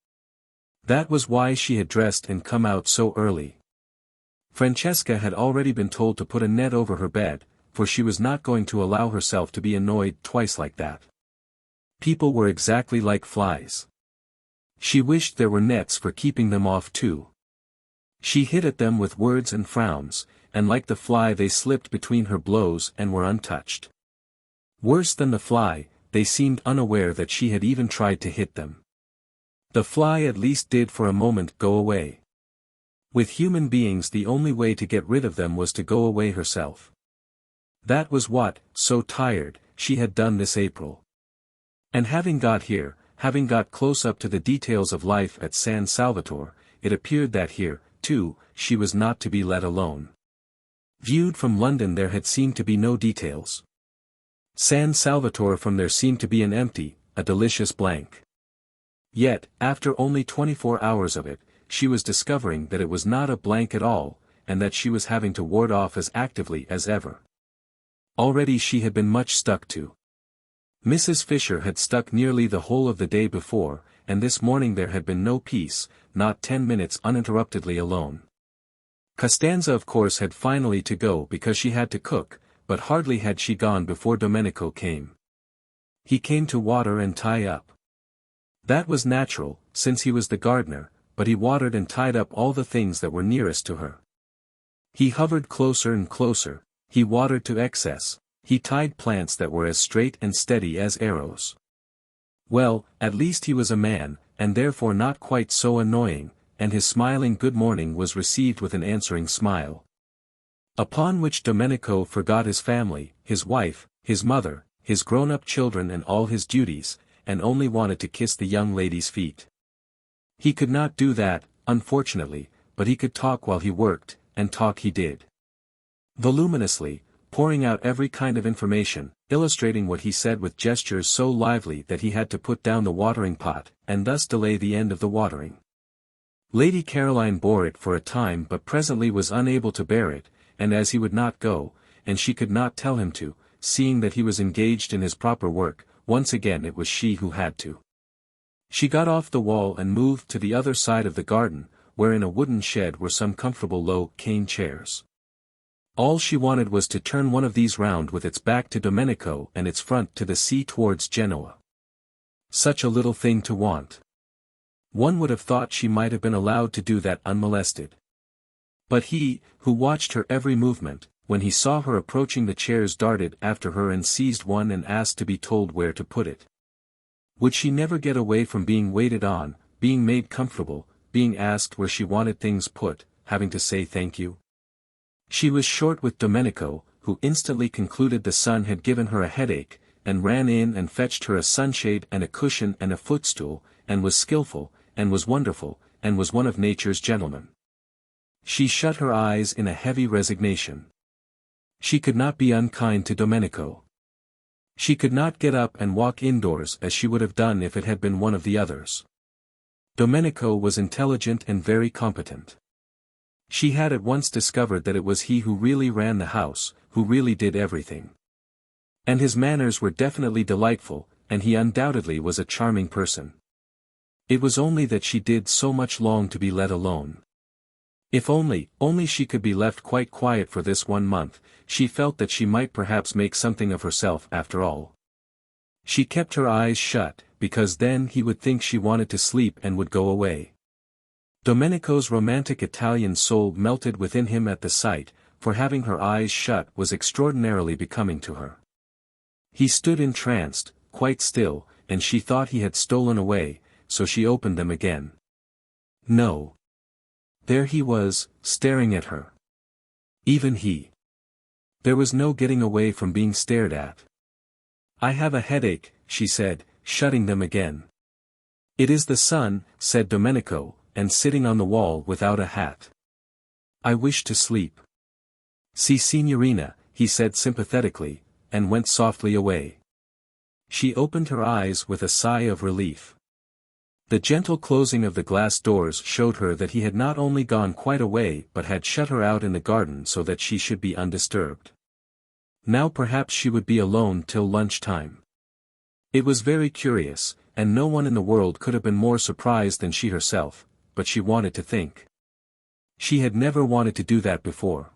That was why she had dressed and come out so early. Francesca had already been told to put a net over her bed, for she was not going to allow herself to be annoyed twice like that. People were exactly like flies. She wished there were nets for keeping them off too. She hit at them with words and frowns, and like the fly they slipped between her blows and were untouched. Worse than the fly, they seemed unaware that she had even tried to hit them. The fly at least did for a moment go away. With human beings the only way to get rid of them was to go away herself. That was what, so tired, she had done this April. And having got here, having got close up to the details of life at San Salvatore, it appeared that here, too, she was not to be let alone. Viewed from London there had seemed to be no details. San Salvatore from there seemed to be an empty, a delicious blank. Yet, after only 24 hours of it, she was discovering that it was not a blank at all, and that she was having to ward off as actively as ever. Already she had been much stuck to. Mrs. Fisher had stuck nearly the whole of the day before, and this morning there had been no peace, not 10 minutes uninterruptedly alone. Costanza of course had finally to go because she had to cook, but hardly had she gone before Domenico came. He came to water and tie up. That was natural, since he was the gardener, but he watered and tied up all the things that were nearest to her. He hovered closer and closer, he watered to excess, he tied plants that were as straight and steady as arrows. Well, at least he was a man, and therefore not quite so annoying, and his smiling good morning was received with an answering smile. Upon which Domenico forgot his family, his wife, his mother, his grown-up children and all his duties, and only wanted to kiss the young lady's feet. He could not do that, unfortunately, but he could talk while he worked, and talk he did. Voluminously, pouring out every kind of information, illustrating what he said with gestures so lively that he had to put down the watering pot, and thus delay the end of the watering. Lady Caroline bore it for a time but presently was unable to bear it, and as he would not go, and she could not tell him to, seeing that he was engaged in his proper work, once again it was she who had to. She got off the wall and moved to the other side of the garden, where in a wooden shed were some comfortable low cane chairs. All she wanted was to turn one of these round with its back to Domenico and its front to the sea towards Genoa. Such a little thing to want. One would have thought she might have been allowed to do that unmolested. But he, who watched her every movement, when he saw her approaching the chairs darted after her and seized one and asked to be told where to put it. Would she never get away from being waited on, being made comfortable, being asked where she wanted things put, having to say thank you? She was short with Domenico, who instantly concluded the sun had given her a headache, and ran in and fetched her a sunshade and a cushion and a footstool, and was skilful, and was wonderful, and was one of nature's gentlemen. She shut her eyes in a heavy resignation. She could not be unkind to Domenico. She could not get up and walk indoors as she would have done if it had been one of the others. Domenico was intelligent and very competent. She had at once discovered that it was he who really ran the house, who really did everything. And his manners were definitely delightful, and he undoubtedly was a charming person. It was only that she did so much long to be let alone. If only she could be left quite quiet for this 1 month, she felt that she might perhaps make something of herself after all. She kept her eyes shut, because then he would think she wanted to sleep and would go away. Domenico's romantic Italian soul melted within him at the sight, for having her eyes shut was extraordinarily becoming to her. He stood entranced, quite still, and she thought he had stolen away, so she opened them again. No. There he was, staring at her. Even he. There was no getting away from being stared at. "I have a headache," she said, shutting them again. "It is the sun," said Domenico, and sitting on the wall without a hat. "I wish to sleep." "Si, signorina," he said sympathetically, and went softly away. She opened her eyes with a sigh of relief. The gentle closing of the glass doors showed her that he had not only gone quite away but had shut her out in the garden so that she should be undisturbed. Now perhaps she would be alone till lunch-time. It was very curious, and no one in the world could have been more surprised than she herself, but she wanted to think. She had never wanted to do that before.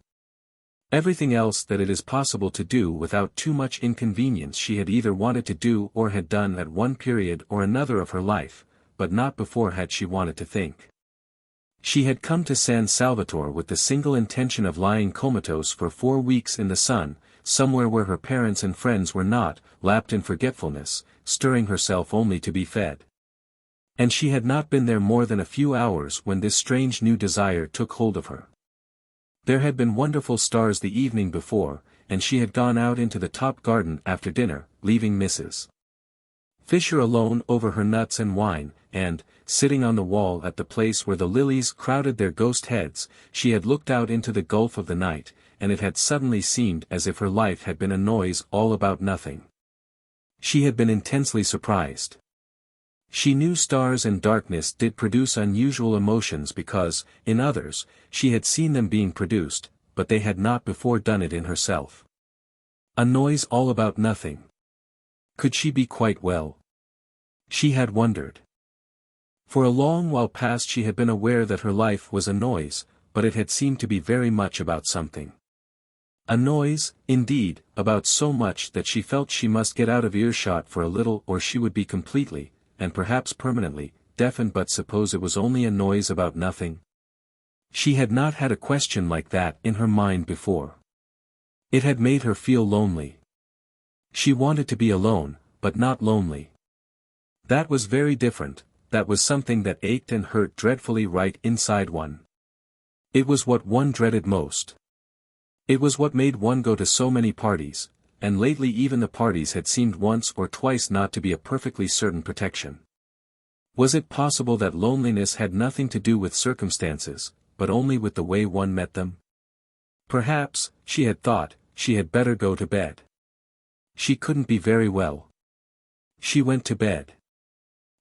Everything else that it is possible to do without too much inconvenience she had either wanted to do or had done at one period or another of her life, but not before had she wanted to think. She had come to San Salvatore with the single intention of lying comatose for 4 weeks in the sun, somewhere where her parents and friends were not, lapped in forgetfulness, stirring herself only to be fed. And she had not been there more than a few hours when this strange new desire took hold of her. There had been wonderful stars the evening before, and she had gone out into the top garden after dinner, leaving Mrs. Fisher alone over her nuts and wine, and, sitting on the wall at the place where the lilies crowded their ghost heads, she had looked out into the gulf of the night, and it had suddenly seemed as if her life had been a noise all about nothing. She had been intensely surprised. She knew stars and darkness did produce unusual emotions because, in others, she had seen them being produced, but they had not before done it in herself. A noise all about nothing. Could she be quite well? She had wondered. For a long while past she had been aware that her life was a noise, but it had seemed to be very much about something. A noise, indeed, about so much that she felt she must get out of earshot for a little or she would be completely, and perhaps permanently, deafened. But suppose it was only a noise about nothing? She had not had a question like that in her mind before. It had made her feel lonely. She wanted to be alone, but not lonely. That was very different, that was something that ached and hurt dreadfully right inside one. It was what one dreaded most. It was what made one go to so many parties, and lately even the parties had seemed once or twice not to be a perfectly certain protection. Was it possible that loneliness had nothing to do with circumstances, but only with the way one met them? Perhaps, she had thought, she had better go to bed. She couldn't be very well. She went to bed.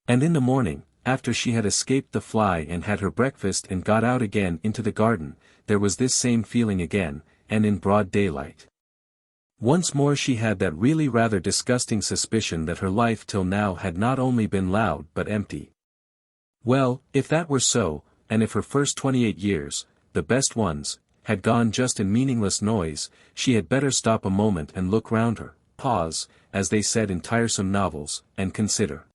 And in the morning, after she had escaped the fly and had her breakfast and got out again into the garden, there was this same feeling again, and in broad daylight. Once more she had that really rather disgusting suspicion that her life till now had not only been loud but empty. Well, if that were so, and if her first 28 years, the best ones, had gone just in meaningless noise, she had better stop a moment and look round her, pause, as they said in tiresome novels, and consider.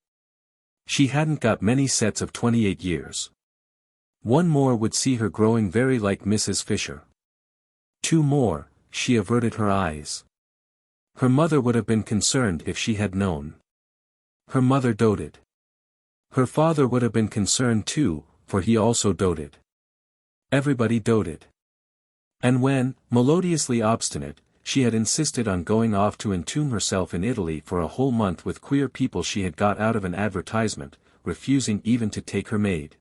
She hadn't got many sets of 28 years. One more would see her growing very like Mrs. Fisher. Two more, she averted her eyes. Her mother would have been concerned if she had known. Her mother doted. Her father would have been concerned too, for he also doted. Everybody doted. And when, melodiously obstinate, she had insisted on going off to entomb herself in Italy for a whole month with queer people she had got out of an advertisement, refusing even to take her maid.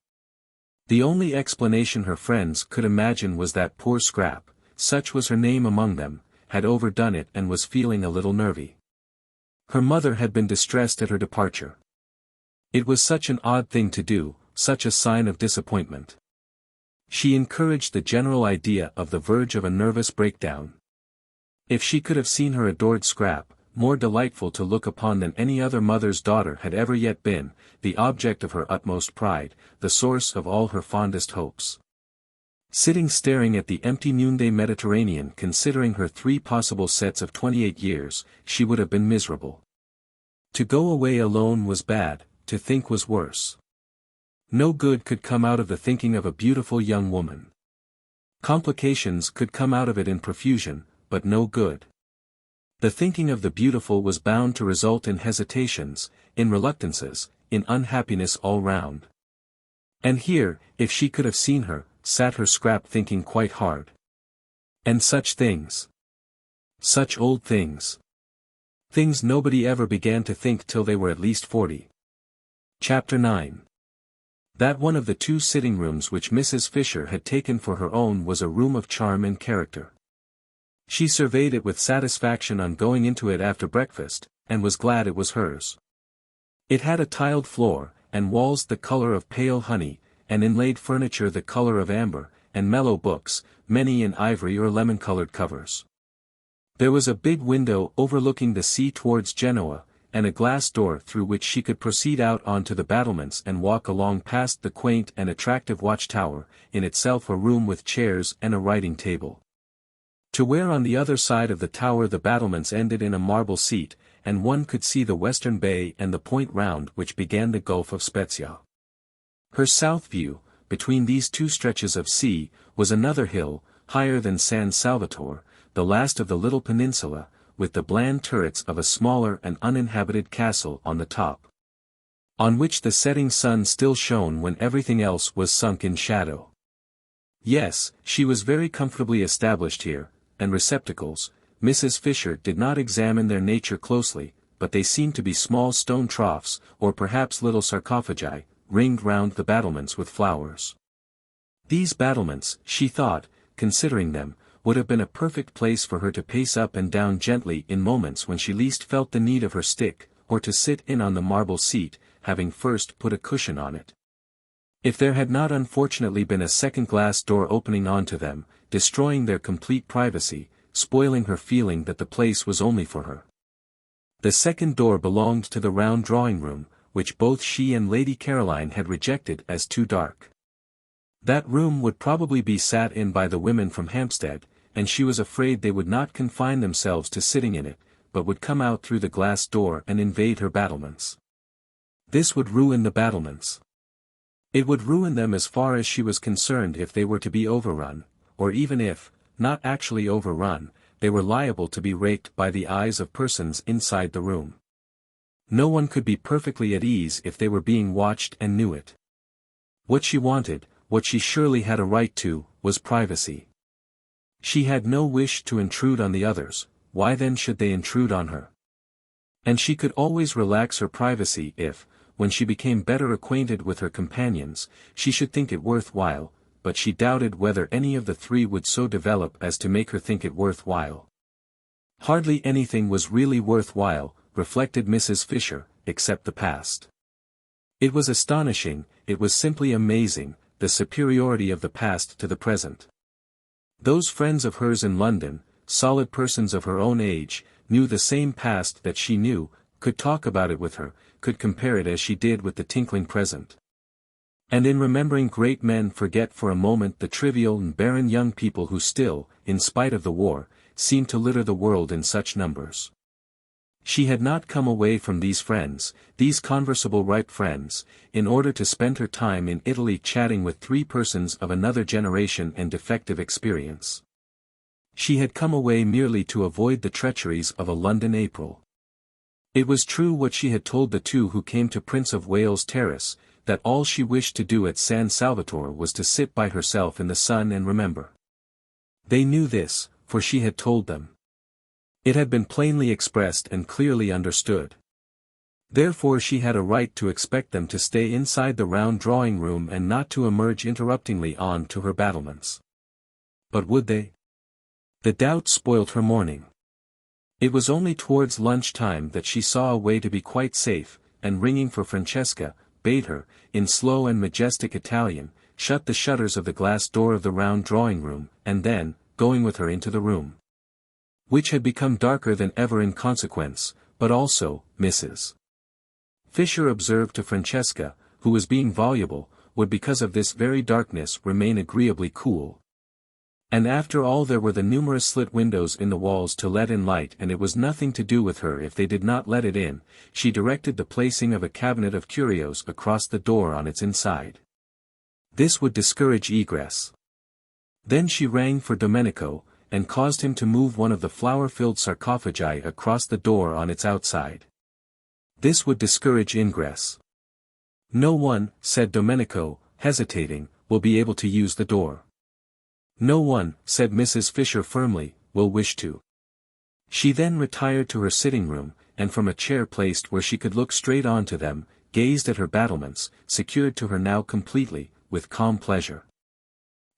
The only explanation her friends could imagine was that poor Scrap, such was her name among them, had overdone it and was feeling a little nervy. Her mother had been distressed at her departure. It was such an odd thing to do, such a sign of disappointment. She encouraged the general idea of the verge of a nervous breakdown. If she could have seen her adored Scrap, more delightful to look upon than any other mother's daughter had ever yet been, the object of her utmost pride, the source of all her fondest hopes. Sitting staring at the empty noonday Mediterranean considering her 3 possible sets of 28 years, she would have been miserable. To go away alone was bad, to think was worse. No good could come out of the thinking of a beautiful young woman. Complications could come out of it in profusion, but no good. The thinking of the beautiful was bound to result in hesitations, in reluctances, in unhappiness all round. And here, if she could have seen her, sat her Scrap thinking quite hard. And such things. Such old things. Things nobody ever began to think till they were at least 40. Chapter 9. That one of the 2 sitting rooms which Mrs. Fisher had taken for her own was a room of charm and character. She surveyed it with satisfaction on going into it after breakfast, and was glad it was hers. It had a tiled floor, and walls the color of pale honey, and inlaid furniture the color of amber, and mellow books, many in ivory or lemon-colored covers. There was a big window overlooking the sea towards Genoa, and a glass door through which she could proceed out onto the battlements and walk along past the quaint and attractive watchtower, in itself a room with chairs and a writing table. To where on the other side of the tower the battlements ended in a marble seat, and one could see the western bay and the point round which began the Gulf of Spezia. Her south view, between these 2 stretches of sea, was another hill, higher than San Salvatore, the last of the little peninsula, with the bland turrets of a smaller and uninhabited castle on the top, on which the setting sun still shone when everything else was sunk in shadow. Yes, she was very comfortably established here, and receptacles, Mrs. Fisher did not examine their nature closely, but they seemed to be small stone troughs, or perhaps little sarcophagi, ringed round the battlements with flowers. These battlements, she thought, considering them, would have been a perfect place for her to pace up and down gently in moments when she least felt the need of her stick, or to sit in on the marble seat, having first put a cushion on it. If there had not unfortunately been a second glass door opening onto them, destroying their complete privacy, spoiling her feeling that the place was only for her. The second door belonged to the round drawing-room, which both she and Lady Caroline had rejected as too dark. That room would probably be sat in by the women from Hampstead, and she was afraid they would not confine themselves to sitting in it, but would come out through the glass door and invade her battlements. This would ruin the battlements. It would ruin them as far as she was concerned if they were to be overrun, or even if, not actually overrun, they were liable to be raked by the eyes of persons inside the room. No one could be perfectly at ease if they were being watched and knew it. What she wanted, what she surely had a right to, was privacy. She had no wish to intrude on the others, why then should they intrude on her? And she could always relax her privacy if, when she became better acquainted with her companions, she should think it worthwhile, but she doubted whether any of the three would so develop as to make her think it worthwhile. Hardly anything was really worthwhile, reflected Mrs. Fisher, except the past. It was astonishing, it was simply amazing, the superiority of the past to the present. Those friends of hers in London, solid persons of her own age, knew the same past that she knew, could talk about it with her, could compare it as she did with the tinkling present. And in remembering great men forget for a moment the trivial and barren young people who still, in spite of the war, seem to litter the world in such numbers. She had not come away from these friends, these conversable ripe friends, in order to spend her time in Italy chatting with three persons of another generation and defective experience. She had come away merely to avoid the treacheries of a London April. It was true what she had told the two who came to Prince of Wales Terrace, that all she wished to do at San Salvatore was to sit by herself in the sun and remember. They knew this, for she had told them. It had been plainly expressed and clearly understood. Therefore she had a right to expect them to stay inside the round drawing-room and not to emerge interruptingly on to her battlements. But would they? The doubt spoilt her morning. It was only towards lunch-time that she saw a way to be quite safe, and ringing for Francesca, bade her, in slow and majestic Italian, shut the shutters of the glass door of the round drawing-room, and then, going with her into the room, which had become darker than ever in consequence, but also, Mrs. Fisher observed to Francesca, who was being voluble, would because of this very darkness remain agreeably cool. And after all there were the numerous slit windows in the walls to let in light, and it was nothing to do with her if they did not let it in. She directed the placing of a cabinet of curios across the door on its inside. This would discourage egress. Then she rang for Domenico, and caused him to move one of the flower-filled sarcophagi across the door on its outside. This would discourage ingress. No one, said Domenico, hesitating, will be able to use the door. No one, said Mrs. Fisher firmly, will wish to. She then retired to her sitting-room, and from a chair placed where she could look straight on to them, gazed at her battlements, secured to her now completely, with calm pleasure.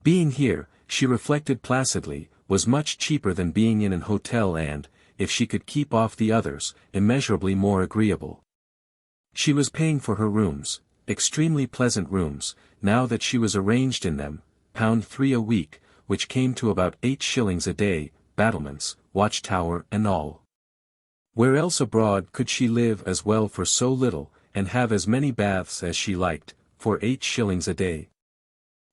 Being here, she reflected placidly, was much cheaper than being in an hotel and, if she could keep off the others, immeasurably more agreeable. She was paying for her rooms, extremely pleasant rooms, now that she was arranged in them, £3 a week, which came to about 8 shillings a day, battlements, watchtower and all. Where else abroad could she live as well for so little, and have as many baths as she liked, for 8 shillings a day?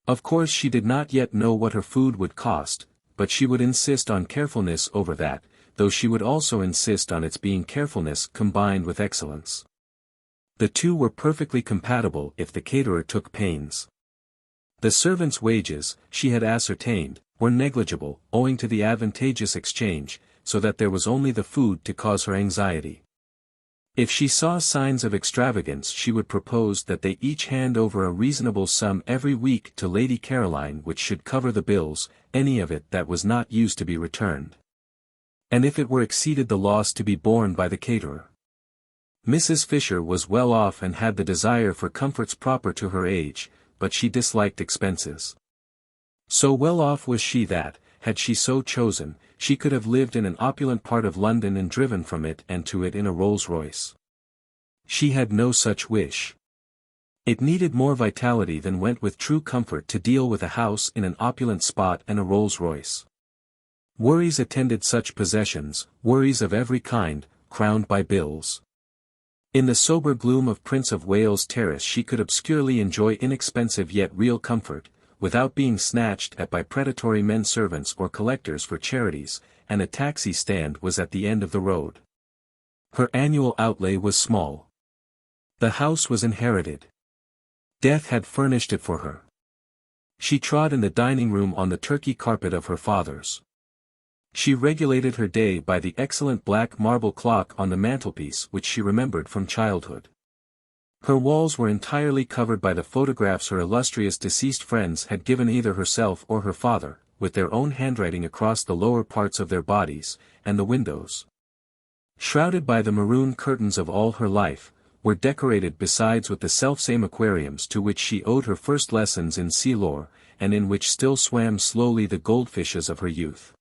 Of course she did not yet know what her food would cost, but she would insist on carefulness over that, though she would also insist on its being carefulness combined with excellence. The two were perfectly compatible if the caterer took pains. The servants' wages, she had ascertained, were negligible, owing to the advantageous exchange, so that there was only the food to cause her anxiety. If she saw signs of extravagance she would propose that they each hand over a reasonable sum every week to Lady Caroline which should cover the bills, any of it that was not used to be returned. And if it were exceeded the loss to be borne by the caterer. Mrs. Fisher was well off and had the desire for comforts proper to her age, but she disliked expenses. So well off was she that, had she so chosen, she could have lived in an opulent part of London and driven from it and to it in a Rolls-Royce. She had no such wish. It needed more vitality than went with true comfort to deal with a house in an opulent spot and a Rolls-Royce. Worries attended such possessions, worries of every kind, crowned by bills. In the sober gloom of Prince of Wales Terrace she could obscurely enjoy inexpensive yet real comfort, without being snatched at by predatory men servants or collectors for charities, and a taxi stand was at the end of the road. Her annual outlay was small. The house was inherited. Death had furnished it for her. She trod in the dining room on the Turkey carpet of her father's. She regulated her day by the excellent black marble clock on the mantelpiece which she remembered from childhood. Her walls were entirely covered by the photographs her illustrious deceased friends had given either herself or her father, with their own handwriting across the lower parts of their bodies, and the windows, shrouded by the maroon curtains of all her life, were decorated besides with the selfsame aquariums to which she owed her first lessons in sea lore, and in which still swam slowly the goldfishes of her youth.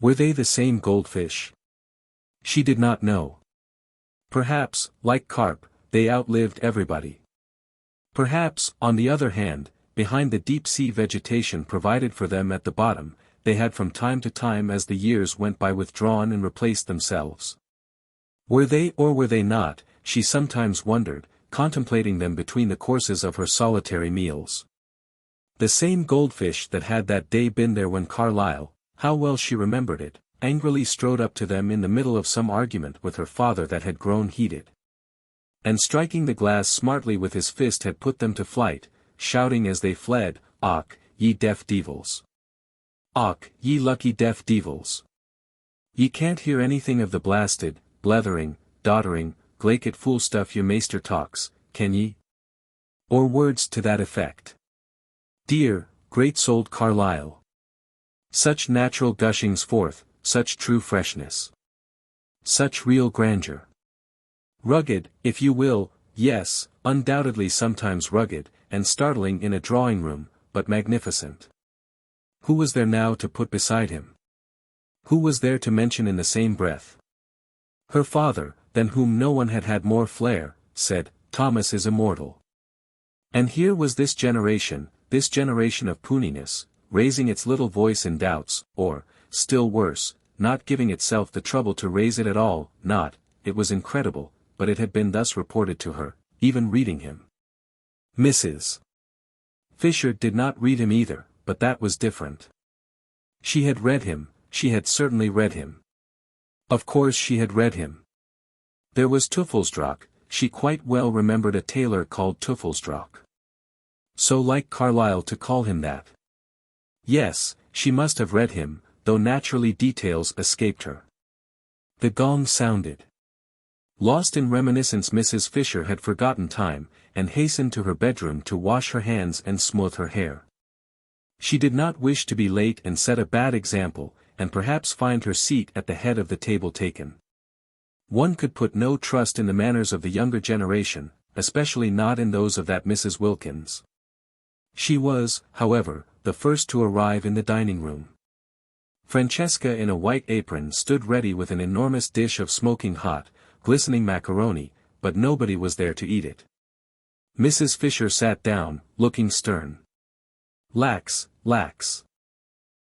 Were they the same goldfish? She did not know. Perhaps, like carp, they outlived everybody. Perhaps, on the other hand, behind the deep-sea vegetation provided for them at the bottom, they had from time to time as the years went by withdrawn and replaced themselves. Were they or were they not, she sometimes wondered, contemplating them between the courses of her solitary meals. The same goldfish that had that day been there when Carlyle, how well she remembered it, angrily strode up to them in the middle of some argument with her father that had grown heated, and striking the glass smartly with his fist had put them to flight, shouting as they fled, "Och, ye deaf devils! Och, ye lucky deaf devils! Ye can't hear anything of the blasted, blethering, doddering, glaikit fool stuff your maester talks, can ye?" Or words to that effect. Dear, great-souled Carlyle! Such natural gushings forth, such true freshness. Such real grandeur. Rugged, if you will, yes, undoubtedly sometimes rugged, and startling in a drawing-room, but magnificent. Who was there now to put beside him? Who was there to mention in the same breath? Her father, than whom no one had had more flair, said, "Thomas is immortal." And here was this generation of puniness, raising its little voice in doubts, or, still worse, not giving itself the trouble to raise it at all, it was incredible, but it had been thus reported to her, even reading him. Mrs. Fisher did not read him either, but that was different. She had read him, she had certainly read him. Of course she had read him. There was Teufelsdrock, she quite well remembered a tailor called Teufelsdrock. So like Carlyle to call him that. Yes, she must have read him, though naturally details escaped her. The gong sounded. Lost in reminiscence, Mrs. Fisher had forgotten time, and hastened to her bedroom to wash her hands and smooth her hair. She did not wish to be late and set a bad example, and perhaps find her seat at the head of the table taken. One could put no trust in the manners of the younger generation, especially not in those of that Mrs. Wilkins. She was, however, the first to arrive in the dining-room. Francesca in a white apron stood ready with an enormous dish of smoking hot, glistening macaroni, but nobody was there to eat it. Mrs. Fisher sat down, looking stern. Lax.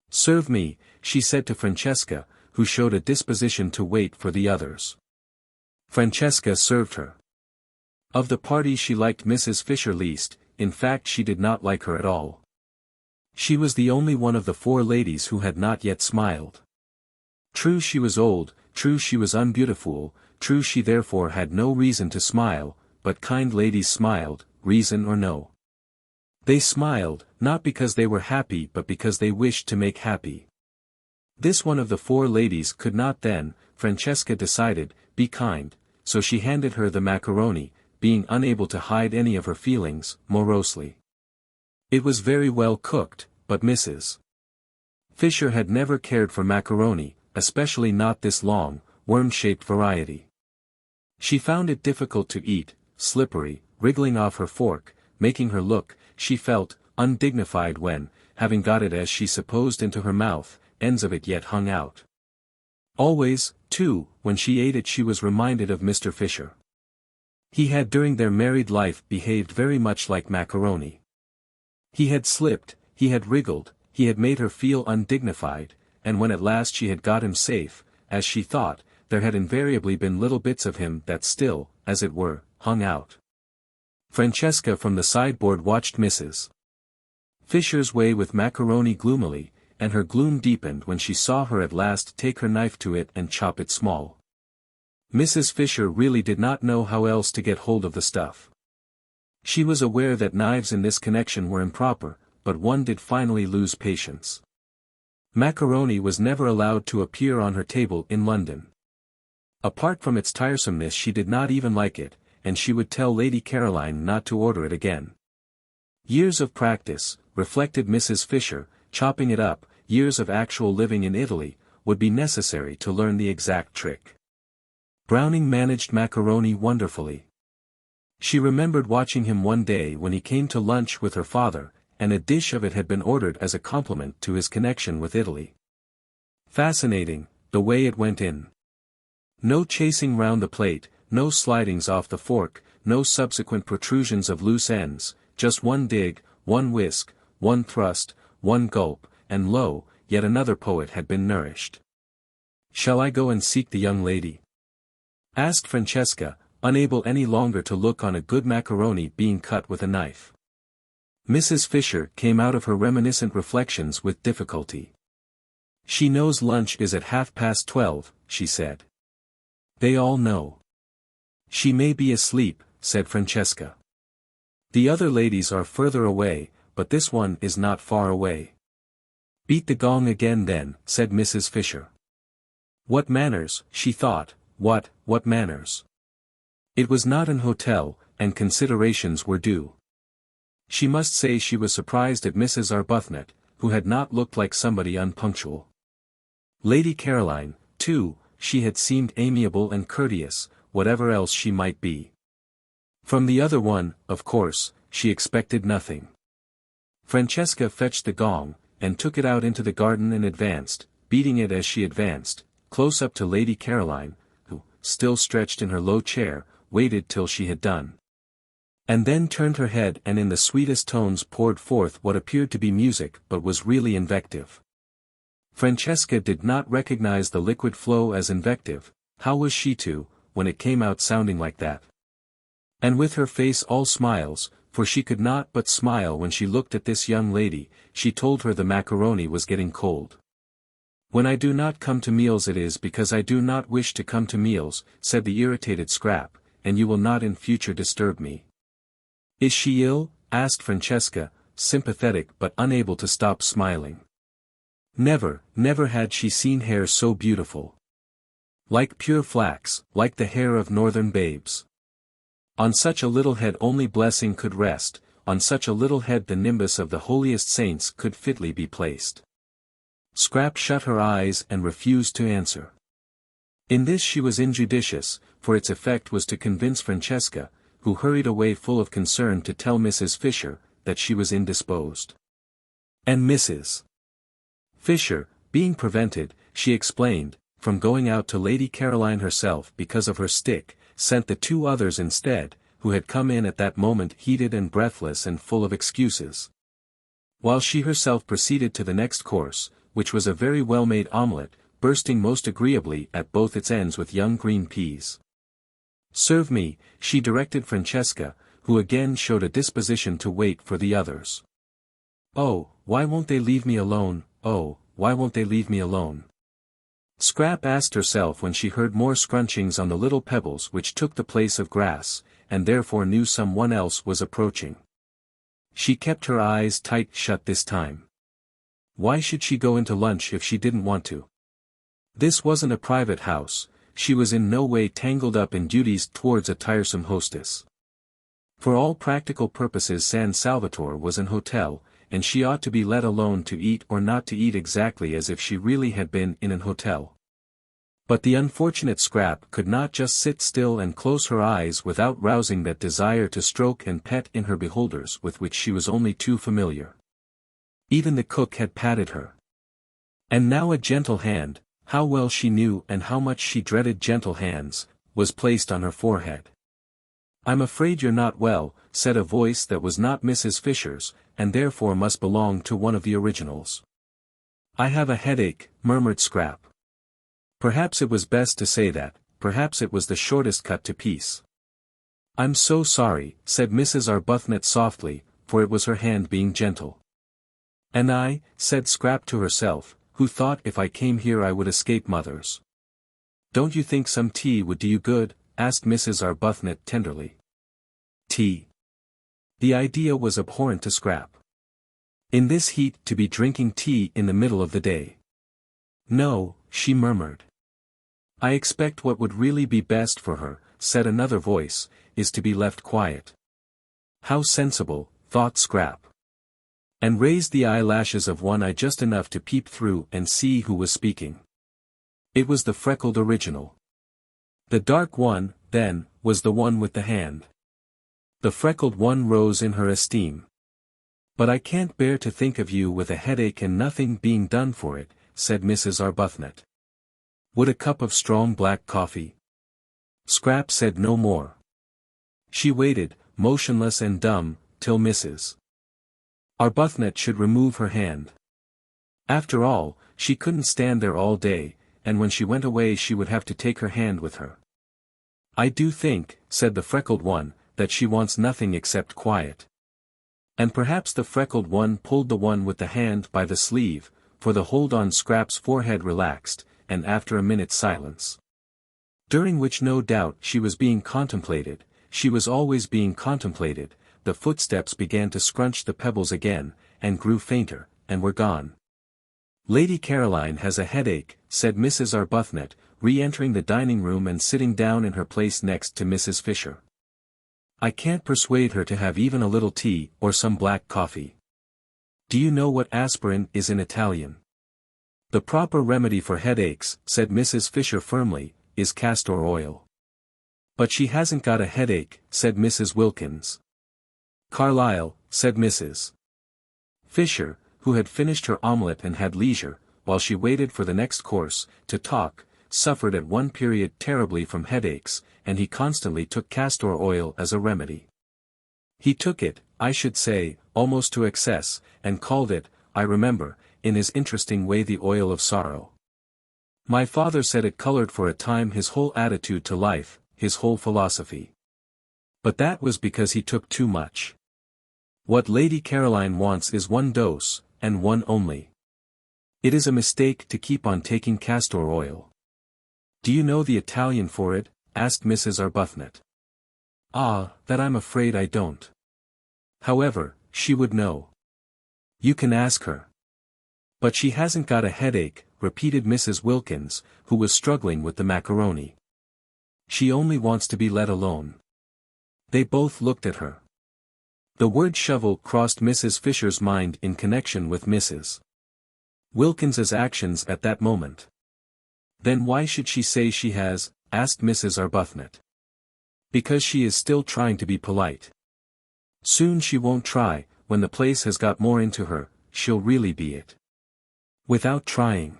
"Serve me," she said to Francesca, who showed a disposition to wait for the others. Francesca served her. Of the party she liked Mrs. Fisher least, in fact she did not like her at all. She was the only one of the four ladies who had not yet smiled. True she was old, true she was unbeautiful, true she therefore had no reason to smile, but kind ladies smiled, reason or no. They smiled, not because they were happy but because they wished to make happy. This one of the four ladies could not then, Francesca decided, be kind, so she handed her the macaroni, being unable to hide any of her feelings, morosely. It was very well cooked, but Mrs. Fisher had never cared for macaroni, especially not this long, worm-shaped variety. She found it difficult to eat, slippery, wriggling off her fork, making her look, she felt, undignified when, having got it as she supposed into her mouth, ends of it yet hung out. Always, too, when she ate it she was reminded of Mr. Fisher. He had during their married life behaved very much like macaroni. He had slipped, he had wriggled, he had made her feel undignified, and when at last she had got him safe, as she thought, there had invariably been little bits of him that still, as it were, hung out. Francesca from the sideboard watched Mrs. Fisher's way with macaroni gloomily, and her gloom deepened when she saw her at last take her knife to it and chop it small. Mrs. Fisher really did not know how else to get hold of the stuff. She was aware that knives in this connection were improper, but one did finally lose patience. Macaroni was never allowed to appear on her table in London. Apart from its tiresomeness, she did not even like it, and she would tell Lady Caroline not to order it again. Years of practice, reflected Mrs. Fisher, chopping it up, years of actual living in Italy, would be necessary to learn the exact trick. Browning managed macaroni wonderfully. She remembered watching him one day when he came to lunch with her father, and a dish of it had been ordered as a compliment to his connection with Italy. Fascinating, the way it went in. No chasing round the plate, no slidings off the fork, no subsequent protrusions of loose ends, just one dig, one whisk, one thrust, one gulp, and lo, yet another poet had been nourished. "Shall I go and seek the young lady?" asked Francesca, unable any longer to look on a good macaroni being cut with a knife. Mrs. Fisher came out of her reminiscent reflections with difficulty. "She knows lunch is at 12:30, she said. "They all know." "She may be asleep," said Francesca. "The other ladies are further away, but this one is not far away." "Beat the gong again then," said Mrs. Fisher. What manners, she thought, what manners. It was not an hotel, and considerations were due. She must say she was surprised at Mrs. Arbuthnot, who had not looked like somebody unpunctual. Lady Caroline, too, she had seemed amiable and courteous, whatever else she might be. From the other one, of course, she expected nothing. Francesca fetched the gong, and took it out into the garden and advanced, beating it as she advanced, close up to Lady Caroline, who, still stretched in her low chair, waited till she had done. And then turned her head and in the sweetest tones poured forth what appeared to be music but was really invective. Francesca did not recognize the liquid flow as invective. How was she to, when it came out sounding like that? And with her face all smiles, for she could not but smile when she looked at this young lady, she told her the macaroni was getting cold. "When I do not come to meals it is because I do not wish to come to meals," said the irritated Scrap, "and you will not in future disturb me." "Is she ill?" asked Francesca, sympathetic but unable to stop smiling. Never had she seen hair so beautiful. Like pure flax, like the hair of northern babes. On such a little head only blessing could rest, on such a little head the nimbus of the holiest saints could fitly be placed. Scrap shut her eyes and refused to answer. In this she was injudicious, for its effect was to convince Francesca, who hurried away full of concern to tell Mrs. Fisher, that she was indisposed. And Mrs. Fisher, being prevented, she explained, from going out to Lady Caroline herself because of her stick, sent the two others instead, who had come in at that moment heated and breathless and full of excuses. While she herself proceeded to the next course, which was a very well-made omelette, bursting most agreeably at both its ends with young green peas. "Serve me," she directed Francesca, who again showed a disposition to wait for the others. "Oh, why won't they leave me alone, oh, why won't they leave me alone?" Scrap asked herself when she heard more scrunchings on the little pebbles which took the place of grass, and therefore knew someone else was approaching. She kept her eyes tight shut this time. Why should she go into lunch if she didn't want to? This wasn't a private house, she was in no way tangled up in duties towards a tiresome hostess. For all practical purposes San Salvatore was an hotel, and she ought to be let alone to eat or not to eat exactly as if she really had been in an hotel. But the unfortunate Scrap could not just sit still and close her eyes without rousing that desire to stroke and pet in her beholders with which she was only too familiar. Even the cook had patted her. And now a gentle hand, how well she knew and how much she dreaded gentle hands, was placed on her forehead. "I'm afraid you're not well," said a voice that was not Mrs. Fisher's, and therefore must belong to one of the originals. "I have a headache," murmured Scrap. Perhaps it was best to say that, perhaps it was the shortest cut to peace. "I'm so sorry," said Mrs. Arbuthnot softly, for it was her hand being gentle. "And I," said Scrap to herself, "who thought if I came here I would escape mothers." "Don't you think some tea would do you good?" asked Mrs. Arbuthnot tenderly. Tea. The idea was abhorrent to Scrap. In this heat to be drinking tea in the middle of the day. "No," she murmured. "I expect what would really be best for her," said another voice, "is to be left quiet." How sensible, thought Scrap. And raised the eyelashes of one eye just enough to peep through and see who was speaking. It was the freckled original. The dark one, then, was the one with the hand. The freckled one rose in her esteem. "But I can't bear to think of you with a headache and nothing being done for it," said Mrs. Arbuthnot. "Would a cup of strong black coffee?" Scrap said no more. She waited, motionless and dumb, till Mrs. Arbuthnot should remove her hand. After all, she couldn't stand there all day, and when she went away she would have to take her hand with her. "I do think," said the freckled one, "that she wants nothing except quiet." And perhaps the freckled one pulled the one with the hand by the sleeve, for the hold on Scrap's forehead relaxed, and after a minute's silence, during which no doubt she was being contemplated, she was always being contemplated, the footsteps began to scrunch the pebbles again, and grew fainter, and were gone. "Lady Caroline has a headache," said Mrs. Arbuthnot, re-entering the dining room and sitting down in her place next to Mrs. Fisher. "I can't persuade her to have even a little tea or some black coffee. Do you know what aspirin is in Italian?" "The proper remedy for headaches," said Mrs. Fisher firmly, "is castor oil." "But she hasn't got a headache," said Mrs. Wilkins. "Carlyle," said Mrs. Fisher, who had finished her omelette and had leisure, while she waited for the next course, to talk, suffered at one period terribly from headaches, and he constantly took castor oil as a remedy. He took it, I should say, almost to excess, and called it, I remember, in his interesting way the oil of sorrow. My father said it colored for a time his whole attitude to life, his whole philosophy. But that was because he took too much. What Lady Caroline wants is one dose, and one only. It is a mistake to keep on taking castor oil. "Do you know the Italian for it?" asked Mrs. Arbuthnot. "Ah, that I'm afraid I don't. However, she would know. You can ask her." "But she hasn't got a headache," repeated Mrs. Wilkins, who was struggling with the macaroni. "She only wants to be let alone." They both looked at her. The word shovel crossed Mrs. Fisher's mind in connection with Mrs. Wilkins's actions at that moment. "Then why should she say she has?" asked Mrs. Arbuthnot. "Because she is still trying to be polite. Soon she won't try, when the place has got more into her, she'll really be it. Without trying.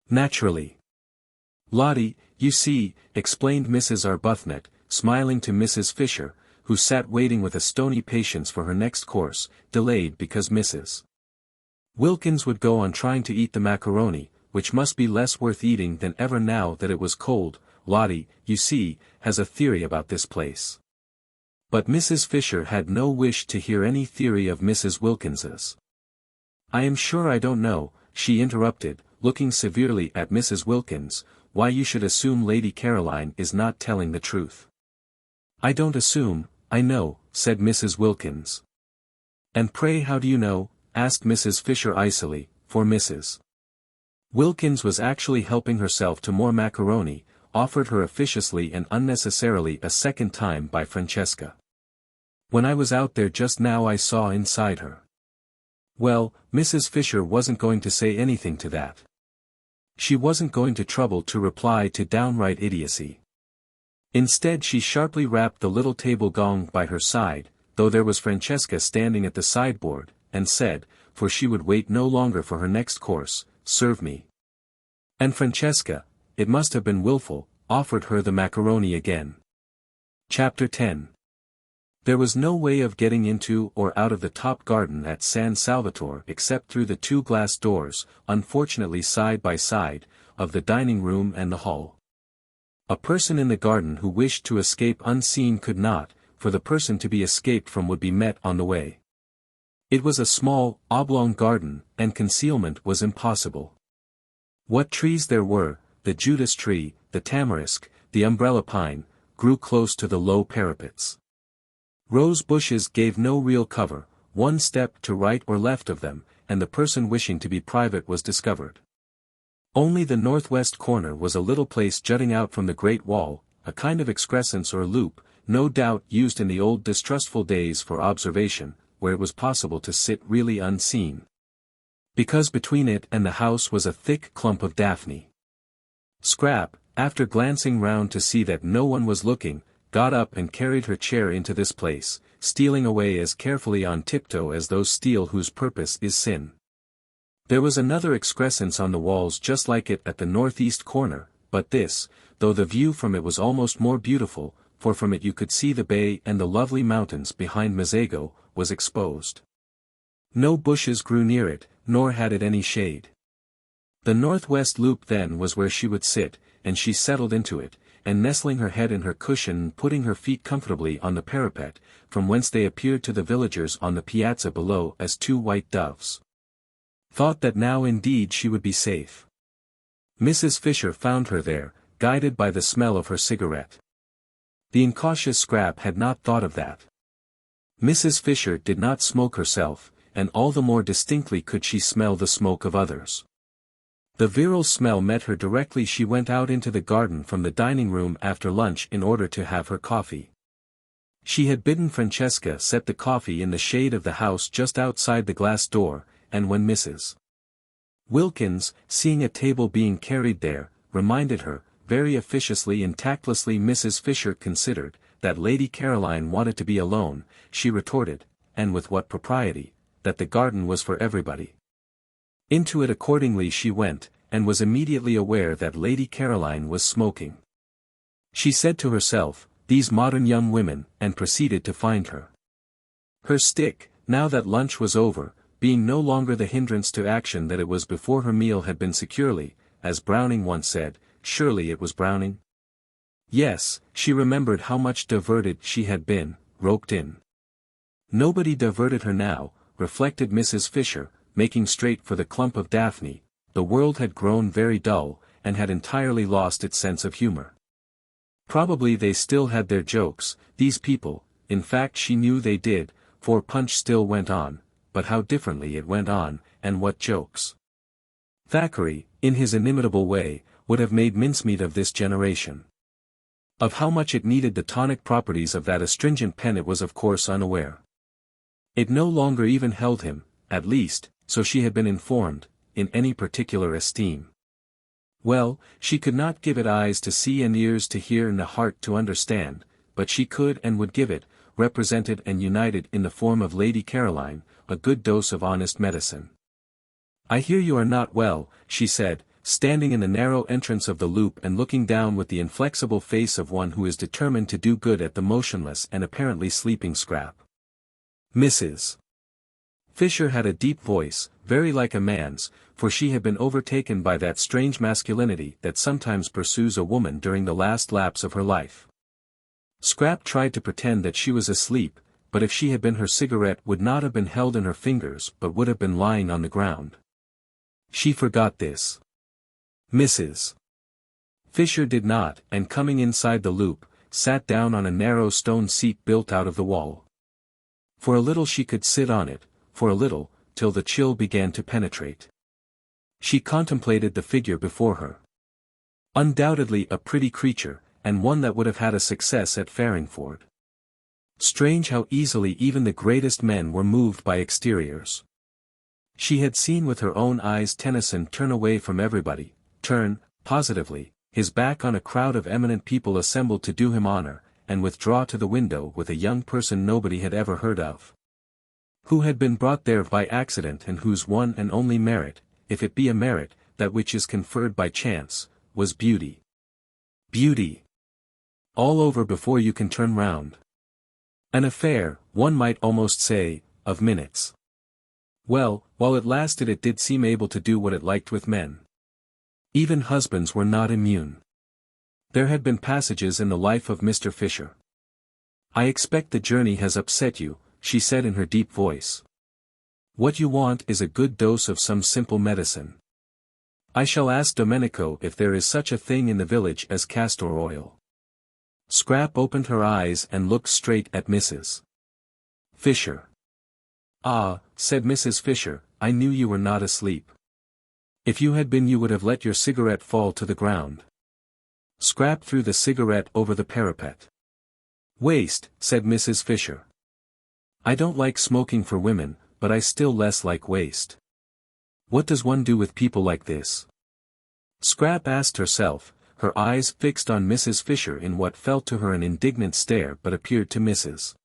Naturally. Lotty, you see," explained Mrs. Arbuthnot, smiling to Mrs. Fisher, who sat waiting with a stony patience for her next course, delayed because Mrs. Wilkins would go on trying to eat the macaroni, which must be less worth eating than ever now that it was cold. "Lotty, you see, has a theory about this place." But Mrs. Fisher had no wish to hear any theory of Mrs. Wilkins's. "I am sure I don't know," she interrupted, looking severely at Mrs. Wilkins, "why you should assume Lady Caroline is not telling the truth." "I don't assume, I know," said Mrs. Wilkins. "And pray how do you know?" asked Mrs. Fisher icily, for Mrs. Wilkins was actually helping herself to more macaroni, offered her officiously and unnecessarily a second time by Francesca. "When I was out there just now I saw inside her." Well, Mrs. Fisher wasn't going to say anything to that. She wasn't going to trouble to reply to downright idiocy. Instead she sharply rapped the little table gong by her side, though there was Francesca standing at the sideboard, and said, for she would wait no longer for her next course, "Serve me." And Francesca, it must have been willful, offered her the macaroni again. Chapter 10. There was no way of getting into or out of the top garden at San Salvatore except through the two glass doors, unfortunately side by side, of the dining room and the hall. A person in the garden who wished to escape unseen could not, for the person to be escaped from would be met on the way. It was a small, oblong garden, and concealment was impossible. What trees there were, the Judas tree, the tamarisk, the umbrella pine, grew close to the low parapets. Rose bushes gave no real cover, one step to right or left of them, and the person wishing to be private was discovered. Only the northwest corner was a little place jutting out from the great wall, a kind of excrescence or loop, no doubt used in the old distrustful days for observation, where it was possible to sit really unseen. Because between it and the house was a thick clump of daphne. Scrap, after glancing round to see that no one was looking, got up and carried her chair into this place, stealing away as carefully on tiptoe as those steal whose purpose is sin. There was another excrescence on the walls just like it at the northeast corner, but this, though the view from it was almost more beautiful, for from it you could see the bay and the lovely mountains behind Mazago, was exposed. No bushes grew near it, nor had it any shade. The northwest loop then was where she would sit, and she settled into it, and nestling her head in her cushion and putting her feet comfortably on the parapet, from whence they appeared to the villagers on the piazza below as two white doves, thought that now indeed she would be safe. Mrs. Fisher found her there, guided by the smell of her cigarette. The incautious Scrap had not thought of that. Mrs. Fisher did not smoke herself, and all the more distinctly could she smell the smoke of others. The virile smell met her directly she went out into the garden from the dining room after lunch in order to have her coffee. She had bidden Francesca set the coffee in the shade of the house just outside the glass door, and when Mrs. Wilkins, seeing a table being carried there, reminded her, very officiously and tactlessly Mrs. Fisher considered, that Lady Caroline wanted to be alone, she retorted, and with what propriety, that the garden was for everybody. Into it accordingly she went, and was immediately aware that Lady Caroline was smoking. She said to herself, "These modern young women," and proceeded to find her. Her stick, now that lunch was over, being no longer the hindrance to action that it was before her meal had been securely, as Browning once said, surely it was Browning? Yes, she remembered how much diverted she had been, roped in. Nobody diverted her now, reflected Mrs. Fisher, making straight for the clump of daphne. The world had grown very dull, and had entirely lost its sense of humor. Probably they still had their jokes, these people, in fact she knew they did, for Punch still went on, but how differently it went on, and what jokes. Thackeray, in his inimitable way, would have made mincemeat of this generation. Of how much it needed the tonic properties of that astringent pen it was of course unaware. It no longer even held him, at least, so she had been informed, in any particular esteem. Well, she could not give it eyes to see and ears to hear and a heart to understand, but she could and would give it, represented and united in the form of Lady Caroline, a good dose of honest medicine. "I hear you are not well," she said, standing in the narrow entrance of the loop and looking down with the inflexible face of one who is determined to do good at the motionless and apparently sleeping Scrap. Mrs. Fisher had a deep voice, very like a man's, for she had been overtaken by that strange masculinity that sometimes pursues a woman during the last lapse of her life. Scrap tried to pretend that she was asleep, but if she had been her cigarette would not have been held in her fingers but would have been lying on the ground. She forgot this. Mrs. Fisher did not, and coming inside the loop, sat down on a narrow stone seat built out of the wall. For a little she could sit on it, for a little, till the chill began to penetrate. She contemplated the figure before her. Undoubtedly a pretty creature, and one that would have had a success at Farringford. Strange how easily even the greatest men were moved by exteriors. She had seen with her own eyes Tennyson turn away from everybody, turn, positively, his back on a crowd of eminent people assembled to do him honor, and withdraw to the window with a young person nobody had ever heard of. Who had been brought there by accident and whose one and only merit, if it be a merit, that which is conferred by chance, was beauty. Beauty. All over before you can turn round. An affair, one might almost say, of minutes. Well, while it lasted it did seem able to do what it liked with men. Even husbands were not immune. There had been passages in the life of Mr. Fisher. "I expect the journey has upset you," she said in her deep voice. What you want is a good dose of some simple medicine. I shall ask Domenico if there is such a thing in the village as castor oil. Scrap opened her eyes and looked straight at Mrs. Fisher. Ah, said Mrs. Fisher, I knew you were not asleep. If you had been you would have let your cigarette fall to the ground. Scrap threw the cigarette over the parapet. Waste, said Mrs. Fisher. I don't like smoking for women, but I still less like waste. What does one do with people like this? Scrap asked herself, her eyes fixed on Mrs. Fisher in what felt to her an indignant stare but appeared to Mrs.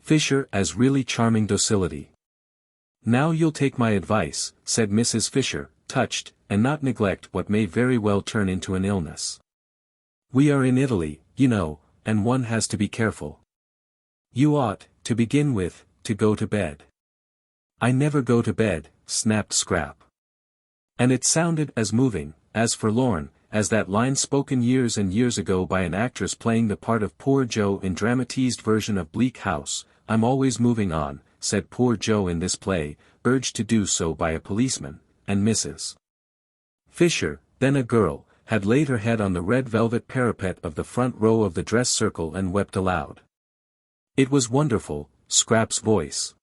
Fisher as really charming docility. Now you'll take my advice, said Mrs. Fisher, touched, and not neglect what may very well turn into an illness. We are in Italy, you know, and one has to be careful. You ought, to begin with, to go to bed. I never go to bed, snapped Scrap. And it sounded as moving, as forlorn, as that line spoken years and years ago by an actress playing the part of Poor Joe in dramatized version of Bleak House. I'm always moving on, said Poor Joe in this play, urged to do so by a policeman, and Mrs. Fisher, then a girl, had laid her head on the red velvet parapet of the front row of the dress circle and wept aloud. It was wonderful, Scrap's voice.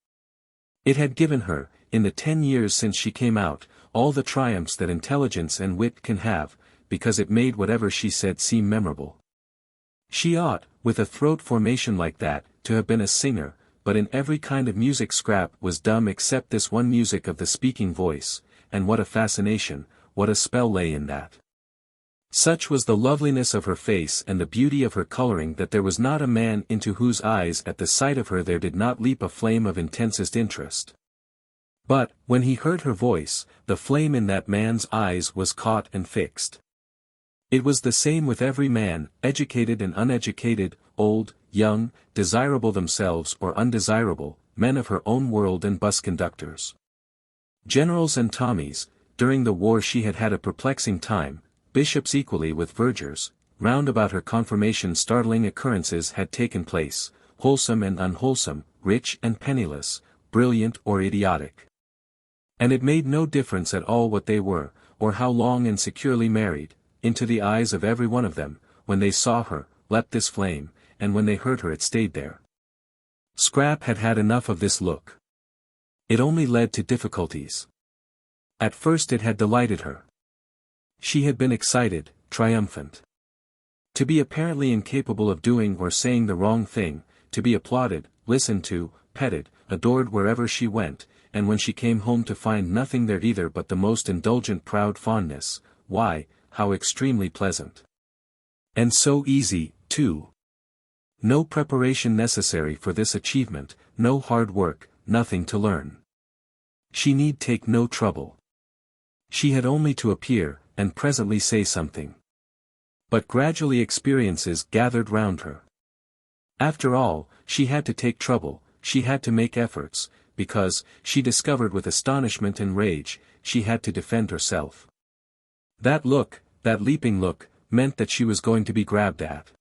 It had given her, in the 10 years since she came out, all the triumphs that intelligence and wit can have, because it made whatever she said seem memorable. She ought, with a throat formation like that, to have been a singer, but in every kind of music Scrap was dumb except this one music of the speaking voice, and what a fascination, what a spell lay in that. Such was the loveliness of her face and the beauty of her coloring that there was not a man into whose eyes at the sight of her there did not leap a flame of intensest interest. But, when he heard her voice, the flame in that man's eyes was caught and fixed. It was the same with every man, educated and uneducated, old, young, desirable themselves or undesirable, men of her own world and bus conductors. Generals and Tommies, during the war she had had a perplexing time, bishops equally with vergers, round about her confirmation startling occurrences had taken place, wholesome and unwholesome, rich and penniless, brilliant or idiotic. And it made no difference at all what they were, or how long and securely married, into the eyes of every one of them, when they saw her, leapt this flame, and when they heard her it stayed there. Scrap had had enough of this look. It only led to difficulties. At first it had delighted her. She had been excited, triumphant. To be apparently incapable of doing or saying the wrong thing, to be applauded, listened to, petted, adored wherever she went, and when she came home to find nothing there either but the most indulgent proud fondness, why, how extremely pleasant. And so easy, too. No preparation necessary for this achievement, no hard work, nothing to learn. She need take no trouble. She had only to appear, and presently say something. But gradually experiences gathered round her. After all, she had to take trouble, she had to make efforts, because, she discovered with astonishment and rage, she had to defend herself. That look, that leaping look, meant that she was going to be grabbed at.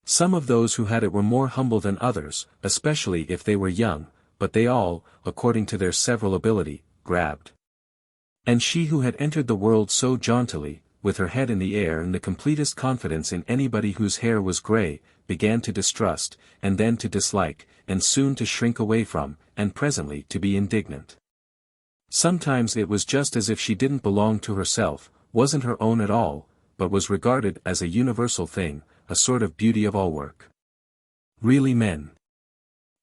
Some of those who had it were more humble than others, especially if they were young, but they all, according to their several ability, grabbed. And she who had entered the world so jauntily, with her head in the air and the completest confidence in anybody whose hair was grey, began to distrust, and then to dislike, and soon to shrink away from, and presently to be indignant. Sometimes it was just as if she didn't belong to herself, wasn't her own at all, but was regarded as a universal thing, a sort of beauty of all work. Really men.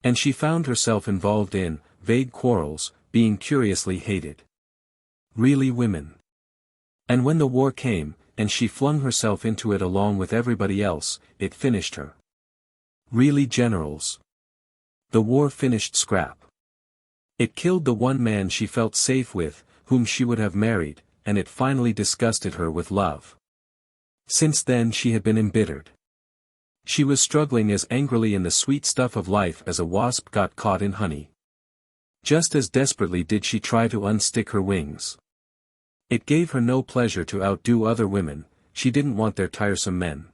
And she found herself involved in, vague quarrels, being curiously hated. Really women. And when the war came, and she flung herself into it along with everybody else, it finished her. Really generals. The war finished Scrap. It killed the one man she felt safe with, whom she would have married, and it finally disgusted her with love. Since then she had been embittered. She was struggling as angrily in the sweet stuff of life as a wasp got caught in honey. Just as desperately did she try to unstick her wings. It gave her no pleasure to outdo other women, she didn't want their tiresome men.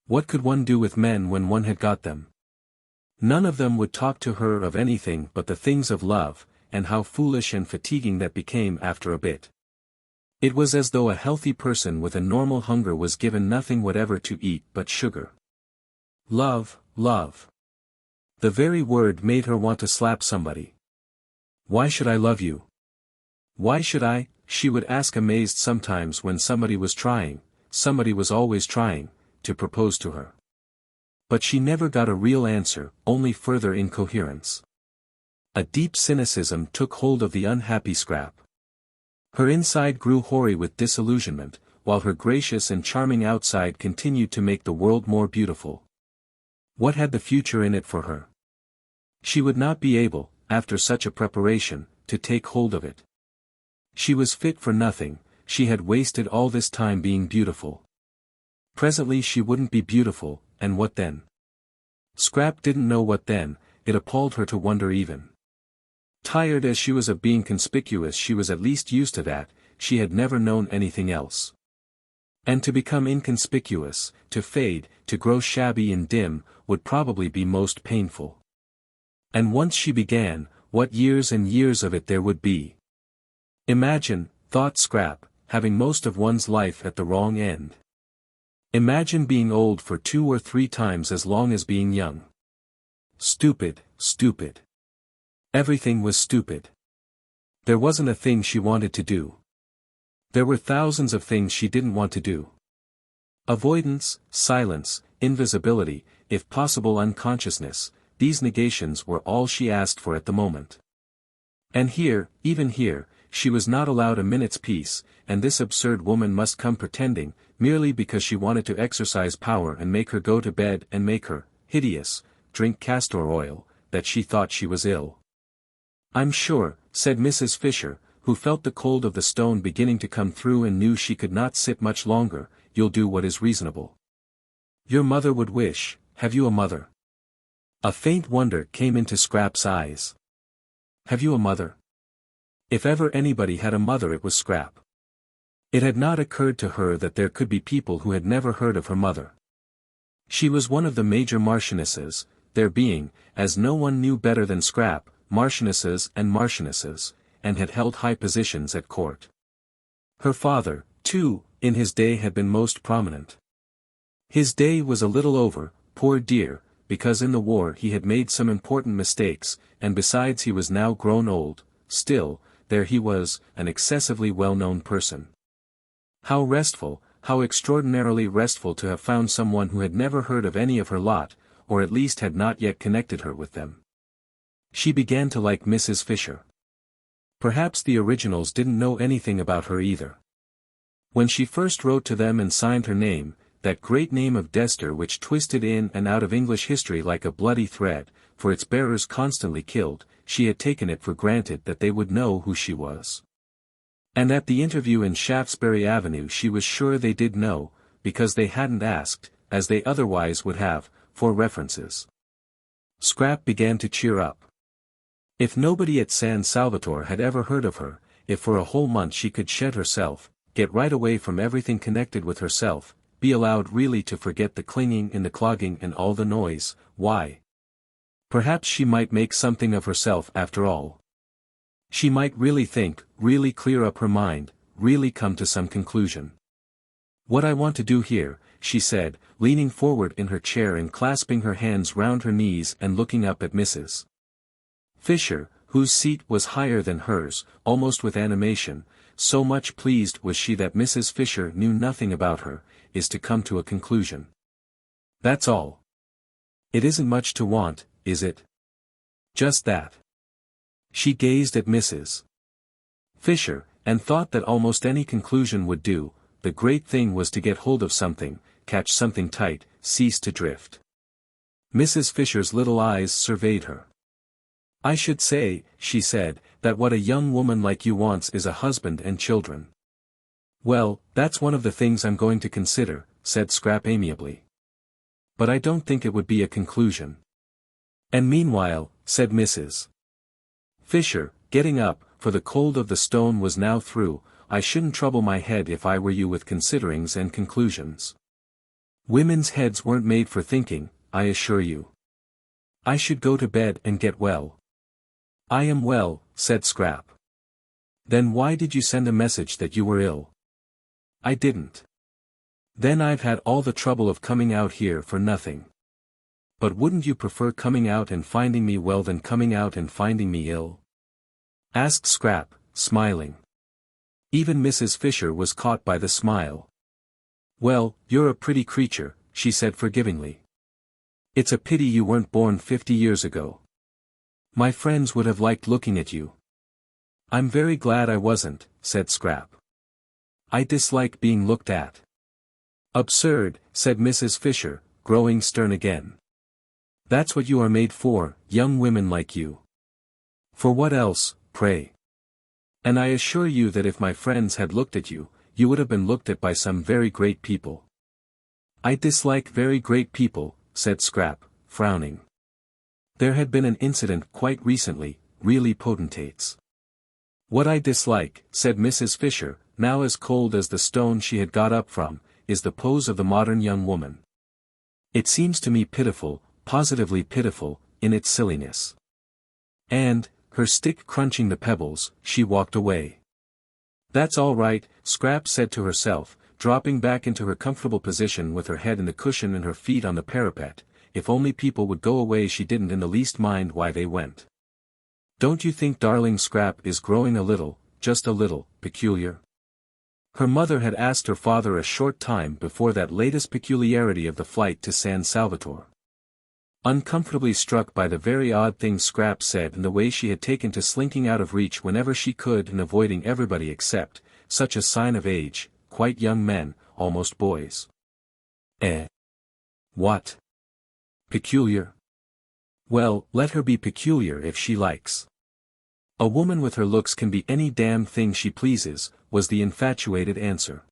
What could one do with men when one had got them? None of them would talk to her of anything but the things of love, and how foolish and fatiguing that became after a bit. It was as though a healthy person with a normal hunger was given nothing whatever to eat but sugar. Love, love. The very word made her want to slap somebody. Why should I love you? Why should I? She would ask amazed sometimes when somebody was always trying, to propose to her. But she never got a real answer, only further incoherence. A deep cynicism took hold of the unhappy Scrap. Her inside grew hoary with disillusionment, while her gracious and charming outside continued to make the world more beautiful. What had the future in it for her? She would not be able, after such a preparation, to take hold of it. She was fit for nothing, she had wasted all this time being beautiful. Presently she wouldn't be beautiful, and what then? Scrap didn't know what then, it appalled her to wonder even. Tired as she was of being conspicuous, she was at least used to that, she had never known anything else. And to become inconspicuous, to fade, to grow shabby and dim, would probably be most painful. And once she began, what years and years of it there would be. Imagine, thought Scrap, having most of one's life at the wrong end. Imagine being old for 2 or 3 times as long as being young. Stupid, stupid. Everything was stupid. There wasn't a thing she wanted to do. There were thousands of things she didn't want to do. Avoidance, silence, invisibility, if possible unconsciousness, these negations were all she asked for at the moment. And here, even here, she was not allowed a minute's peace, and this absurd woman must come pretending, merely because she wanted to exercise power and make her go to bed and make her, hideous, drink castor oil, that she thought she was ill. "I'm sure," said Mrs. Fisher, who felt the cold of the stone beginning to come through and knew she could not sit much longer, "you'll do what is reasonable. Your mother would wish, have you a mother?" A faint wonder came into Scrap's eyes. Have you a mother? If ever anybody had a mother it was Scrap. It had not occurred to her that there could be people who had never heard of her mother. She was one of the major marchionesses, there being, as no one knew better than Scrap, marchionesses, and had held high positions at court. Her father, too, in his day had been most prominent. His day was a little over, poor dear, because in the war he had made some important mistakes, and besides he was now grown old, still, there he was, an excessively well-known person. How restful, how extraordinarily restful to have found someone who had never heard of any of her lot, or at least had not yet connected her with them. She began to like Mrs. Fisher. Perhaps the originals didn't know anything about her either. When she first wrote to them and signed her name, that great name of Dester which twisted in and out of English history like a bloody thread, for its bearers constantly killed, she had taken it for granted that they would know who she was. And at the interview in Shaftesbury Avenue she was sure they did know, because they hadn't asked, as they otherwise would have, for references. Scrap began to cheer up. If nobody at San Salvatore had ever heard of her, if for a whole month she could shed herself, get right away from everything connected with herself, be allowed really to forget the clinging and the clogging and all the noise, why? Perhaps she might make something of herself after all. She might really think, really clear up her mind, really come to some conclusion. "What I want to do here," she said, leaning forward in her chair and clasping her hands round her knees and looking up at Mrs. Fisher, whose seat was higher than hers, almost with animation, so much pleased was she that Mrs. Fisher knew nothing about her, is to come to a conclusion. That's all. It isn't much to want, is it? Just that. She gazed at Mrs. Fisher, and thought that almost any conclusion would do. The great thing was to get hold of something, catch something tight, cease to drift. Mrs. Fisher's little eyes surveyed her. "I should say," she said, "that what a young woman like you wants is a husband and children." "Well, that's one of the things I'm going to consider," said Scrap amiably. "But I don't think it would be a conclusion." "And meanwhile," said Mrs. Fisher, getting up, for the cold of the stone was now through, "I shouldn't trouble my head if I were you with considerings and conclusions. Women's heads weren't made for thinking, I assure you. I should go to bed and get well." I am well, said Scrap. Then why did you send a message that you were ill? I didn't. Then I've had all the trouble of coming out here for nothing. But wouldn't you prefer coming out and finding me well than coming out and finding me ill? Asked Scrap, smiling. Even Mrs. Fisher was caught by the smile. Well, you're a pretty creature, she said forgivingly. It's a pity you weren't born 50 years ago. My friends would have liked looking at you. I'm very glad I wasn't, said Scrap. I dislike being looked at. Absurd, said Mrs. Fisher, growing stern again. That's what you are made for, young women like you. For what else, pray? And I assure you that if my friends had looked at you, you would have been looked at by some very great people. I dislike very great people, said Scrap, frowning. There had been an incident quite recently, really potentates. What I dislike, said Mrs. Fisher, now as cold as the stone she had got up from, is the pose of the modern young woman. It seems to me pitiful, positively pitiful, in its silliness. And, her stick crunching the pebbles, she walked away. That's all right, Scrap said to herself, dropping back into her comfortable position with her head in the cushion and her feet on the parapet. If only people would go away. She didn't in the least mind why they went. Don't you think darling Scrap is growing a little, just a little, peculiar? Her mother had asked her father a short time before that latest peculiarity of the flight to San Salvatore. Uncomfortably struck by the very odd things Scrap said and the way she had taken to slinking out of reach whenever she could and avoiding everybody except, such a sign of age, quite young men, almost boys. What? Peculiar? Well, let her be peculiar if she likes. A woman with her looks can be any damn thing she pleases, was the infatuated answer.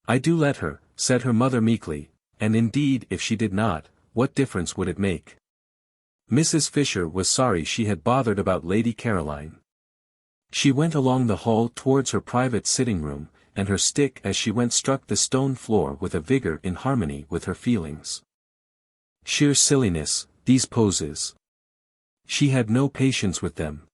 I do let her, said her mother meekly, and indeed if she did not, what difference would it make? Mrs. Fisher was sorry she had bothered about Lady Caroline. She went along the hall towards her private sitting room, and her stick as she went struck the stone floor with a vigor in harmony with her feelings. Sheer silliness, these poses. She had no patience with them.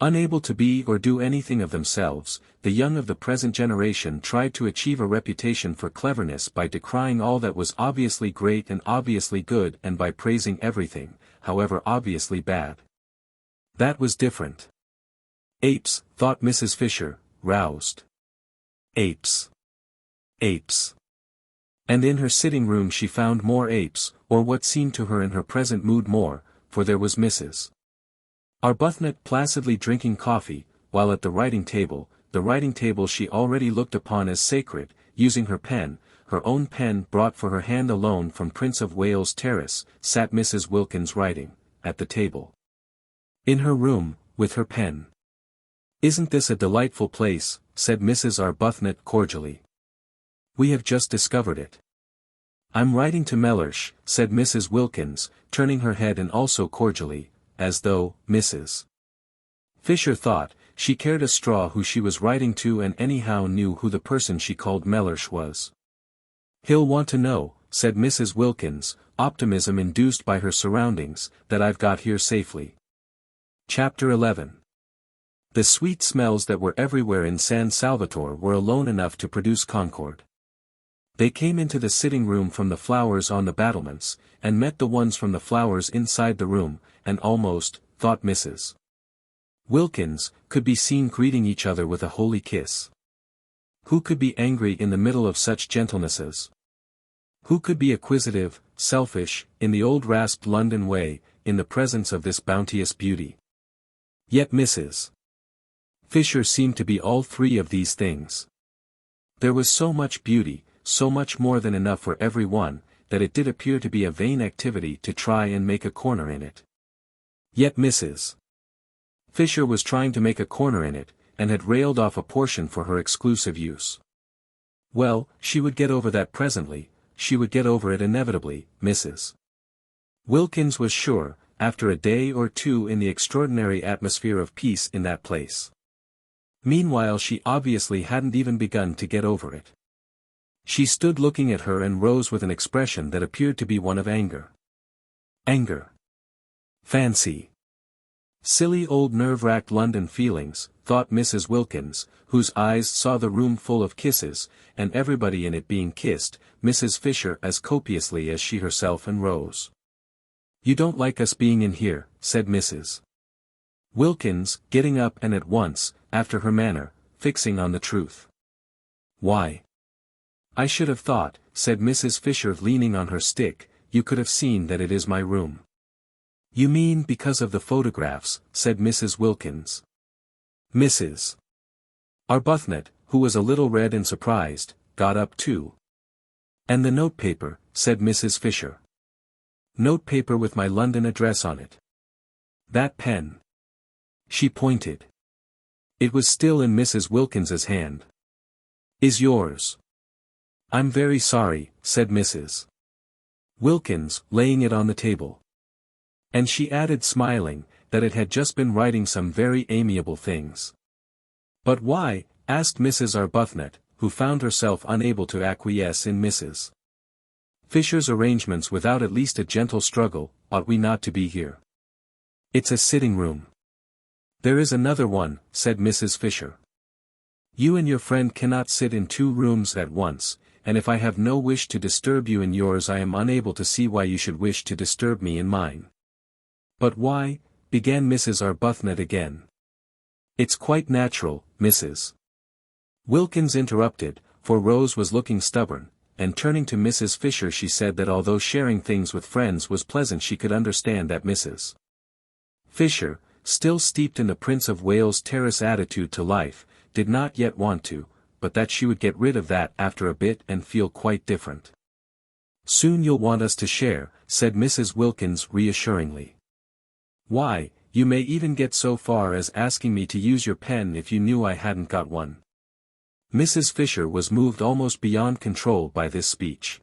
Unable to be or do anything of themselves, the young of the present generation tried to achieve a reputation for cleverness by decrying all that was obviously great and obviously good and by praising everything, however obviously bad. That was different. Apes, thought Mrs. Fisher, roused. Apes. Apes. And in her sitting room she found more apes, or what seemed to her in her present mood more, for there was Mrs. Arbuthnot placidly drinking coffee, while at the writing table she already looked upon as sacred, using her own pen brought for her hand alone from Prince of Wales Terrace, sat Mrs. Wilkins writing, at the table. In her room, with her pen. Isn't this a delightful place, said Mrs. Arbuthnot cordially. We have just discovered it. I'm writing to Mellersh, said Mrs. Wilkins, turning her head and also cordially, as though, Mrs. Fisher thought, she cared a straw who she was writing to and anyhow knew who the person she called Mellersh was. He'll want to know, said Mrs. Wilkins, optimism induced by her surroundings, that I've got here safely. Chapter 11. The sweet smells that were everywhere in San Salvatore were alone enough to produce concord. They came into the sitting room from the flowers on the battlements, and met the ones from the flowers inside the room, and almost, thought Mrs. Wilkins, could be seen greeting each other with a holy kiss. Who could be angry in the middle of such gentlenesses? Who could be acquisitive, selfish, in the old rasped London way, in the presence of this bounteous beauty? Yet Mrs. Fisher seemed to be all three of these things. There was so much beauty, so much more than enough for every one, that it did appear to be a vain activity to try and make a corner in it. Yet Mrs. Fisher was trying to make a corner in it, and had railed off a portion for her exclusive use. Well, she would get over that presently, she would get over it inevitably, Mrs. Wilkins was sure, after a day or two in the extraordinary atmosphere of peace in that place. Meanwhile she obviously hadn't even begun to get over it. She stood looking at her and rose with an expression that appeared to be one of anger. Anger. Fancy. Silly old nerve-wracked London feelings, thought Mrs. Wilkins, whose eyes saw the room full of kisses, and everybody in it being kissed, Mrs. Fisher as copiously as she herself and Rose. "You don't like us being in here," said Mrs. Wilkins, getting up and at once, after her manner, fixing on the truth. "Why? I should have thought," said Mrs. Fisher leaning on her stick, "you could have seen that it is my room." "You mean because of the photographs," said Mrs. Wilkins. Mrs. Arbuthnot, who was a little red and surprised, got up too. "And the notepaper," said Mrs. Fisher. "Notepaper with my London address on it. That pen." She pointed. It was still in Mrs. Wilkins's hand. "Is yours?" "I'm very sorry," said Mrs. Wilkins, laying it on the table. And she added smiling, that it had just been writing some very amiable things. "But why?" asked Mrs. Arbuthnot, who found herself unable to acquiesce in Mrs. Fisher's arrangements without at least a gentle struggle. "Ought we not to be here? It's a sitting room." "There is another one," said Mrs. Fisher. "You and your friend cannot sit in 2 rooms at once, and if I have no wish to disturb you in yours I am unable to see why you should wish to disturb me in mine." "But why?" began Mrs. Arbuthnot again. "It's quite natural," Mrs. Wilkins interrupted, for Rose was looking stubborn, and turning to Mrs. Fisher she said that although sharing things with friends was pleasant she could understand that Mrs. Fisher, still steeped in the Prince of Wales Terrace attitude to life, did not yet want to, but that she would get rid of that after a bit and feel quite different. "Soon you'll want us to share," said Mrs. Wilkins reassuringly. "Why, you may even get so far as asking me to use your pen if you knew I hadn't got one." Mrs. Fisher was moved almost beyond control by this speech.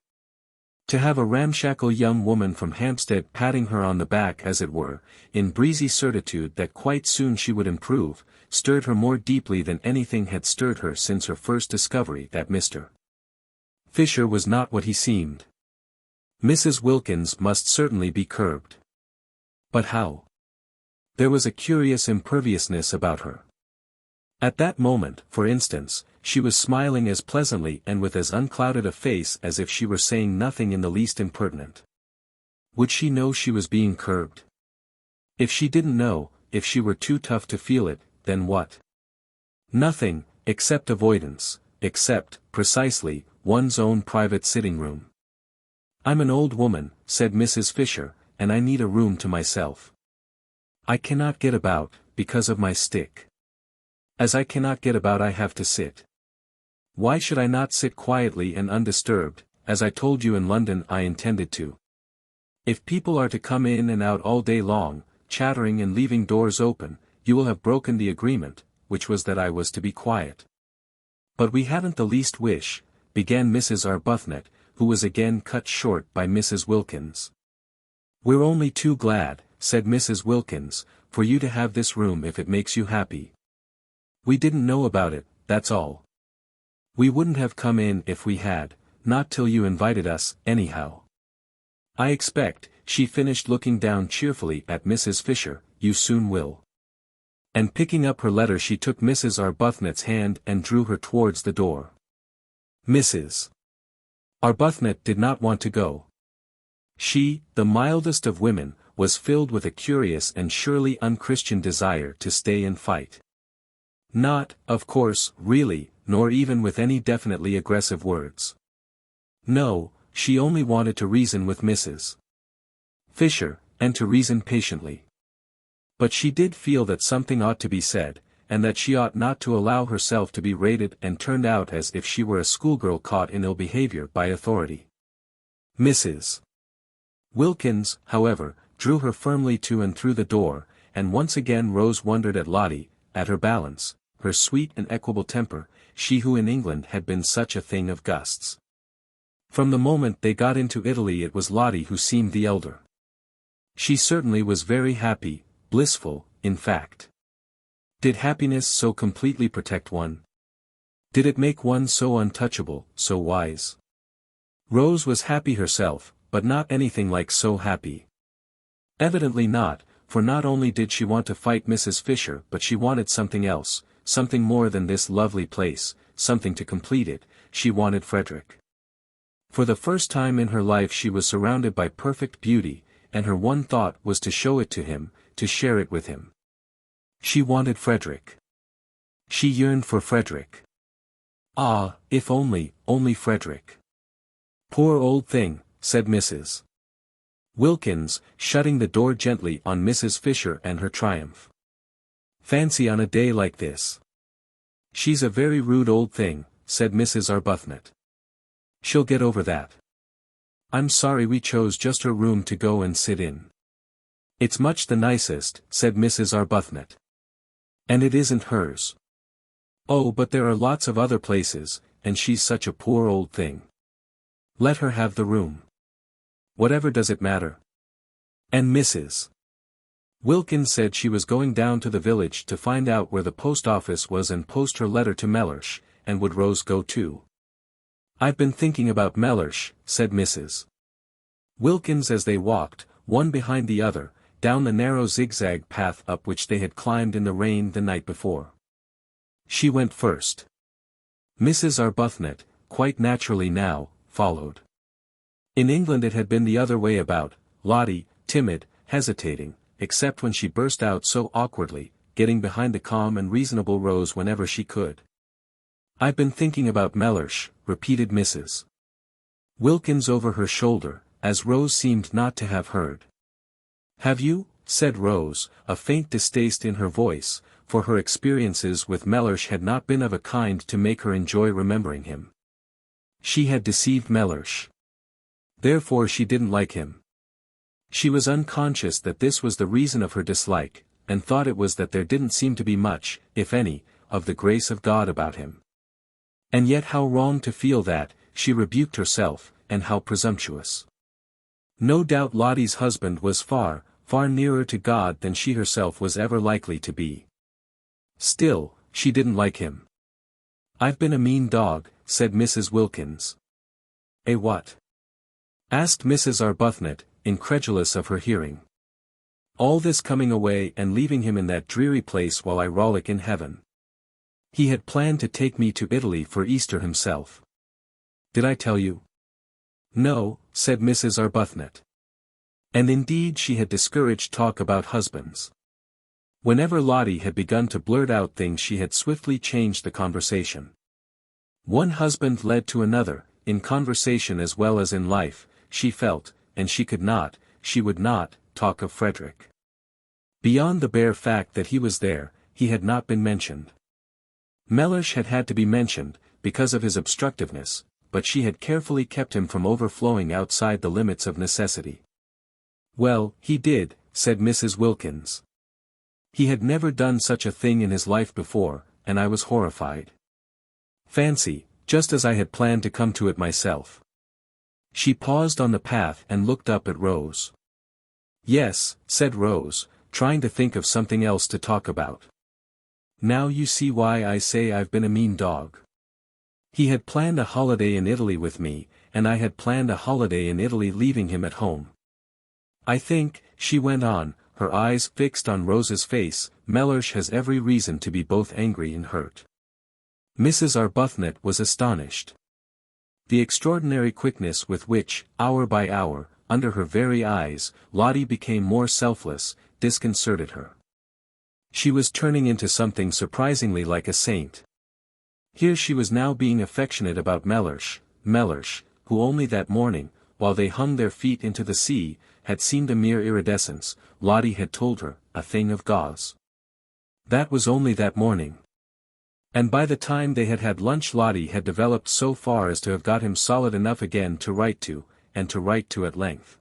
To have a ramshackle young woman from Hampstead patting her on the back as it were, in breezy certitude that quite soon she would improve, stirred her more deeply than anything had stirred her since her first discovery that Mr. Fisher was not what he seemed. Mrs. Wilkins must certainly be curbed. But how? There was a curious imperviousness about her. At that moment, for instance, she was smiling as pleasantly and with as unclouded a face as if she were saying nothing in the least impertinent. Would she know she was being curbed? If she didn't know, if she were too tough to feel it, then what? Nothing, except avoidance, except, precisely, one's own private sitting room. "I'm an old woman," said Mrs. Fisher, "and I need a room to myself. I cannot get about, because of my stick. As I cannot get about I have to sit. Why should I not sit quietly and undisturbed, as I told you in London I intended to? If people are to come in and out all day long, chattering and leaving doors open, you will have broken the agreement, which was that I was to be quiet." "But we haven't the least wish," began Mrs. Arbuthnot, who was again cut short by Mrs. Wilkins. "We're only too glad," said Mrs. Wilkins, "for you to have this room if it makes you happy. We didn't know about it, that's all. We wouldn't have come in if we had, not till you invited us, anyhow. I expect," she finished looking down cheerfully at Mrs. Fisher, "you soon will." And picking up her letter she took Mrs. Arbuthnot's hand and drew her towards the door. Mrs. Arbuthnot did not want to go. She, the mildest of women, was filled with a curious and surely unchristian desire to stay and fight. Not, of course, really, nor even with any definitely aggressive words. No, she only wanted to reason with Mrs. Fisher, and to reason patiently. But she did feel that something ought to be said, and that she ought not to allow herself to be rated and turned out as if she were a schoolgirl caught in ill behavior by authority. Mrs. Wilkins, however, drew her firmly to and through the door, and once again Rose wondered at Lotty, at her balance, her sweet and equable temper, she who in England had been such a thing of gusts. From the moment they got into Italy it was Lotty who seemed the elder. She certainly was very happy, blissful, in fact. Did happiness so completely protect one? Did it make one so untouchable, so wise? Rose was happy herself, but not anything like so happy. Evidently not, for not only did she want to fight Mrs. Fisher but she wanted something else, something more than this lovely place, something to complete it. She wanted Frederick. For the first time in her life she was surrounded by perfect beauty, and her one thought was to show it to him, to share it with him. She wanted Frederick. She yearned for Frederick. Ah, if only Frederick. Poor old thing, said Mrs. Wilkins, shutting the door gently on Mrs. Fisher and her triumph. Fancy on a day like this. She's a very rude old thing, said Mrs. Arbuthnot. She'll get over that. I'm sorry we chose just her room to go and sit in. It's much the nicest, said Mrs. Arbuthnot. And it isn't hers. Oh, but there are lots of other places, and she's such a poor old thing. Let her have the room. Whatever does it matter? And Mrs. Wilkins said she was going down to the village to find out where the post office was and post her letter to Mellersh, and would Rose go too? I've been thinking about Mellersh, said Mrs. Wilkins as they walked, one behind the other, down the narrow zigzag path up which they had climbed in the rain the night before. She went first. Mrs. Arbuthnot, quite naturally now, followed. In England it had been the other way about, Lotty, timid, hesitating, except when she burst out so awkwardly, getting behind the calm and reasonable Rose whenever she could. I've been thinking about Mellersh, repeated Mrs. Wilkins over her shoulder, as Rose seemed not to have heard. Have you? Said Rose, a faint distaste in her voice, for her experiences with Mellersh had not been of a kind to make her enjoy remembering him. She had deceived Mellersh. Therefore she didn't like him. She was unconscious that this was the reason of her dislike, and thought it was that there didn't seem to be much, if any, of the grace of God about him. And yet how wrong to feel that, she rebuked herself, and how presumptuous. No doubt Lotty's husband was far, far nearer to God than she herself was ever likely to be. Still, she didn't like him. I've been a mean dog, said Mrs. Wilkins. A what? Asked Mrs. Arbuthnot, incredulous of her hearing. All this coming away and leaving him in that dreary place while I rollick in heaven. He had planned to take me to Italy for Easter himself. Did I tell you? No, said Mrs. Arbuthnot. And indeed she had discouraged talk about husbands. Whenever Lotty had begun to blurt out things she had swiftly changed the conversation. One husband led to another, in conversation as well as in life, she felt, and she would not, talk of Frederick. Beyond the bare fact that he was there, he had not been mentioned. Mellersh had had to be mentioned, because of his obstructiveness, but she had carefully kept him from overflowing outside the limits of necessity. Well, he did, said Mrs. Wilkins. He had never done such a thing in his life before, and I was horrified. Fancy, just as I had planned to come to it myself. She paused on the path and looked up at Rose. Yes, said Rose, trying to think of something else to talk about. Now you see why I say I've been a mean dog. He had planned a holiday in Italy with me, and I had planned a holiday in Italy leaving him at home. I think, she went on, her eyes fixed on Rose's face, Mellersh has every reason to be both angry and hurt. Mrs. Arbuthnot was astonished. The extraordinary quickness with which, hour by hour, under her very eyes, Lotty became more selfless, disconcerted her. She was turning into something surprisingly like a saint. Here she was now being affectionate about Mellersh, who only that morning, while they hung their feet into the sea, had seemed a mere iridescence, Lotty had told her, a thing of gauze. That was only that morning. And by the time they had had lunch Lotty had developed so far as to have got him solid enough again to write to, and to write to at length.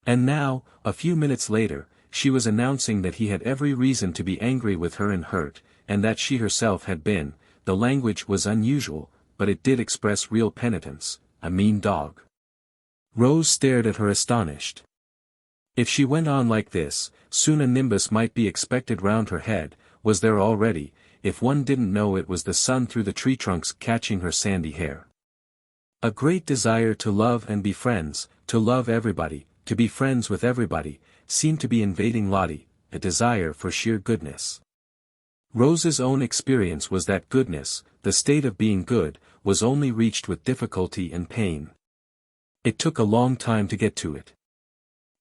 And now, a few minutes later, she was announcing that he had every reason to be angry with her and hurt, and that she herself had been, the language was unusual, but it did express real penitence, a mean dog. Rose stared at her astonished. If she went on like this, soon a nimbus might be expected round her head, was there already, if one didn't know it was the sun through the tree trunks catching her sandy hair. A great desire to love and be friends, to love everybody, to be friends with everybody, seemed to be invading Lotty, a desire for sheer goodness. Rose's own experience was that goodness, the state of being good, was only reached with difficulty and pain. It took a long time to get to it.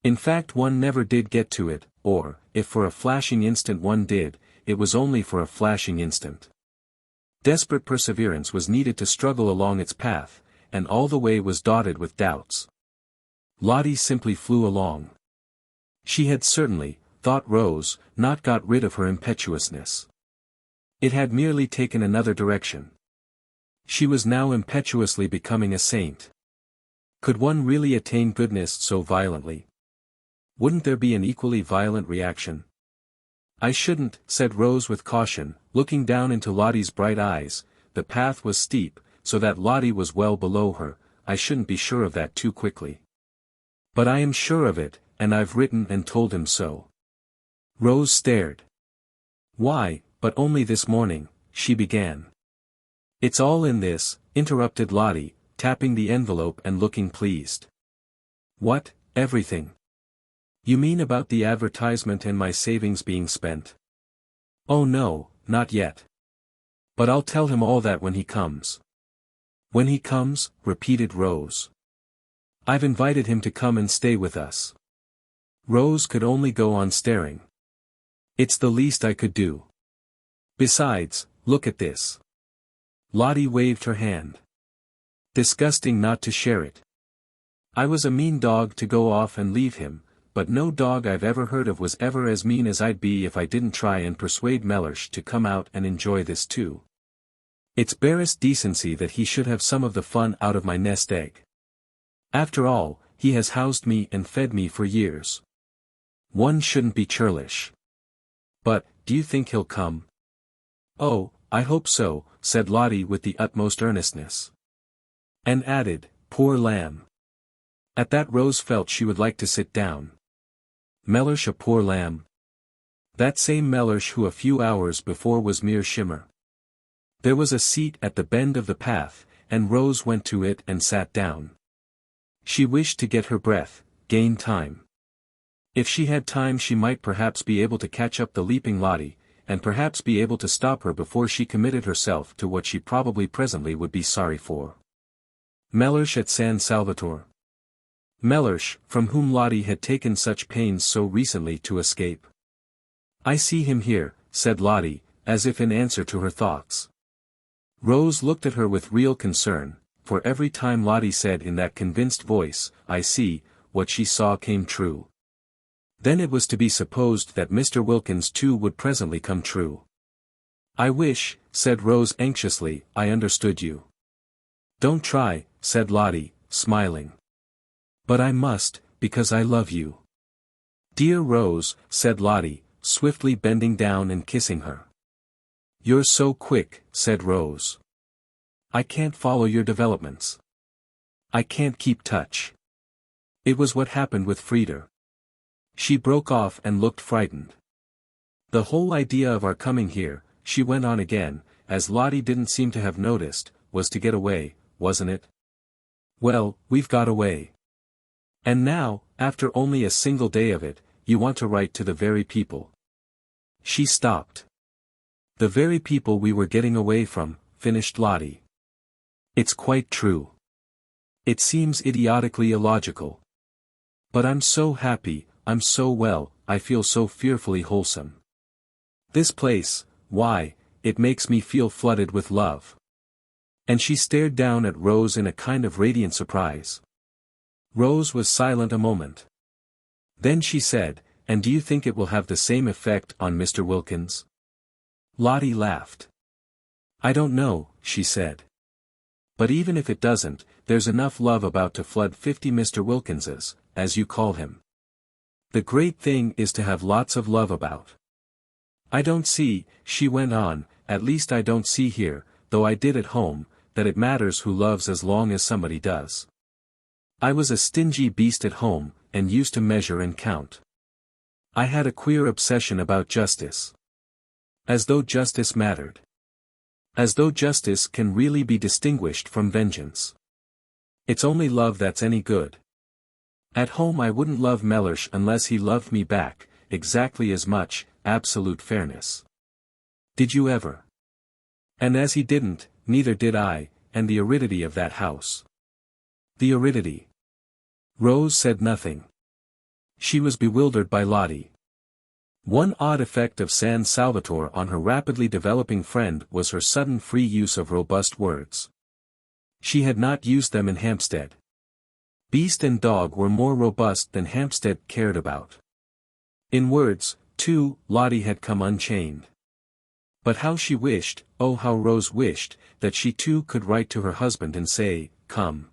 In fact, one never did get to it, or, if for a flashing instant one did, it was only for a flashing instant. Desperate perseverance was needed to struggle along its path, and all the way was dotted with doubts. Lotty simply flew along. She had certainly, thought Rose, not got rid of her impetuousness. It had merely taken another direction. She was now impetuously becoming a saint. Could one really attain goodness so violently? Wouldn't there be an equally violent reaction? I shouldn't, said Rose with caution, looking down into Lotty's bright eyes. The path was steep, so that Lotty was well below her. I shouldn't be sure of that too quickly. But I am sure of it, and I've written and told him so. Rose stared. Why, but only this morning, she began. It's all in this, interrupted Lotty, tapping the envelope and looking pleased. What, everything? You mean about the advertisement and my savings being spent? Oh no, not yet. But I'll tell him all that when he comes. When he comes, repeated Rose. I've invited him to come and stay with us. Rose could only go on staring. It's the least I could do. Besides, look at this. Lotty waved her hand. Disgusting not to share it. I was a mean dog to go off and leave him, but no dog I've ever heard of was ever as mean as I'd be if I didn't try and persuade Mellersh to come out and enjoy this too. It's barest decency that he should have some of the fun out of my nest egg. After all, he has housed me and fed me for years. One shouldn't be churlish. But, do you think he'll come? Oh, I hope so, said Lotty with the utmost earnestness. And added, poor lamb. At that Rose felt she would like to sit down. Mellersh a poor lamb? That same Mellersh who a few hours before was mere shimmer. There was a seat at the bend of the path, and Rose went to it and sat down. She wished to get her breath, gain time. If she had time she might perhaps be able to catch up the leaping Lotty, and perhaps be able to stop her before she committed herself to what she probably presently would be sorry for. Mellersh at San Salvatore. Mellersh, from whom Lotty had taken such pains so recently to escape. I see him here, said Lotty, as if in answer to her thoughts. Rose looked at her with real concern, for every time Lotty said in that convinced voice, I see, what she saw came true. Then it was to be supposed that Mr. Wilkins too would presently come true. I wish, said Rose anxiously, I understood you. Don't try, said Lotty, smiling. But I must, because I love you. Dear Rose, said Lotty, swiftly bending down and kissing her. You're so quick, said Rose. I can't follow your developments. I can't keep touch. It was what happened with Frieda. She broke off and looked frightened. The whole idea of our coming here, she went on again, as Lotty didn't seem to have noticed, was to get away, wasn't it? Well, we've got away. And now, after only a single day of it, you want to write to the very people. She stopped. The very people we were getting away from, finished Lotty. It's quite true. It seems idiotically illogical. But I'm so happy, I'm so well, I feel so fearfully wholesome. This place, why, it makes me feel flooded with love. And she stared down at Rose in a kind of radiant surprise. Rose was silent a moment. Then she said, and do you think it will have the same effect on Mr. Wilkins? Lotty laughed. I don't know, she said. But even if it doesn't, there's enough love about to flood 50 Mr. Wilkinses, as you call him. The great thing is to have lots of love about. I don't see, she went on, at least I don't see here, though I did at home, that it matters who loves as long as somebody does. I was a stingy beast at home, and used to measure and count. I had a queer obsession about justice. As though justice mattered. As though justice can really be distinguished from vengeance. It's only love that's any good. At home I wouldn't love Mellersh unless he loved me back, exactly as much, absolute fairness. Did you ever? And as he didn't, neither did I, and the aridity of that house. The aridity. Rose said nothing. She was bewildered by Lottie. One odd effect of San Salvatore on her rapidly developing friend was her sudden free use of robust words. She had not used them in Hampstead. Beast and dog were more robust than Hampstead cared about. In words, too, Lottie had come unchained. But how she wished, oh how Rose wished, that she too could write to her husband and say, come.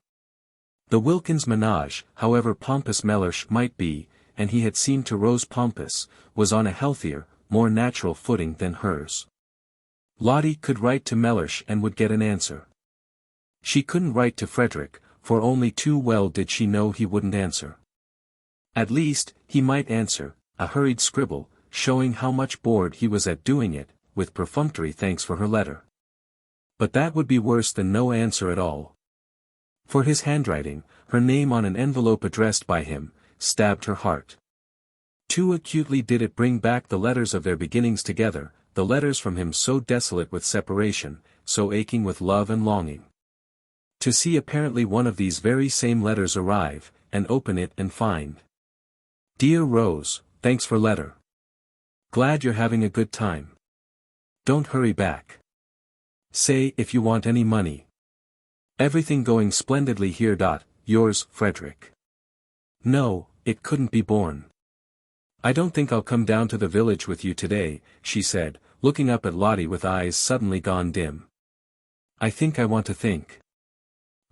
The Wilkins menage, however pompous Mellersh might be, and he had seemed to Rose pompous, was on a healthier, more natural footing than hers. Lottie could write to Mellersh and would get an answer. She couldn't write to Frederick, for only too well did she know he wouldn't answer. At least, he might answer, a hurried scribble, showing how much bored he was at doing it, with perfunctory thanks for her letter. But that would be worse than no answer at all. For his handwriting, her name on an envelope addressed by him, stabbed her heart. Too acutely did it bring back the letters of their beginnings together, the letters from him so desolate with separation, so aching with love and longing. To see apparently one of these very same letters arrive, and open it and find. Dear Rose, thanks for letter. Glad you're having a good time. Don't hurry back. Say if you want any money. Everything going splendidly here. Yours, Frederick. No, it couldn't be borne. I don't think I'll come down to the village with you today, she said, looking up at Lottie with eyes suddenly gone dim. I think I want to think.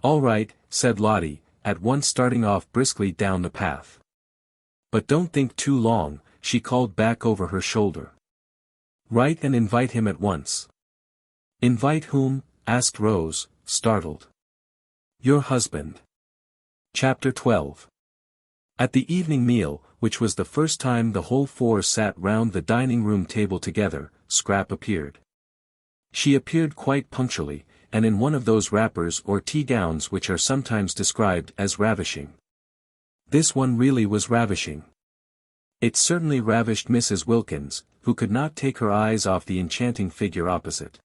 All right, said Lottie, at once starting off briskly down the path. But don't think too long, she called back over her shoulder. Write and invite him at once. Invite whom? Asked Rose, startled. Your husband. Chapter 12. At the evening meal, which was the first time the whole four sat round the dining-room table together, Scrap appeared. She appeared quite punctually, and in one of those wrappers or tea-gowns which are sometimes described as ravishing. This one really was ravishing. It certainly ravished Mrs. Wilkins, who could not take her eyes off the enchanting figure opposite.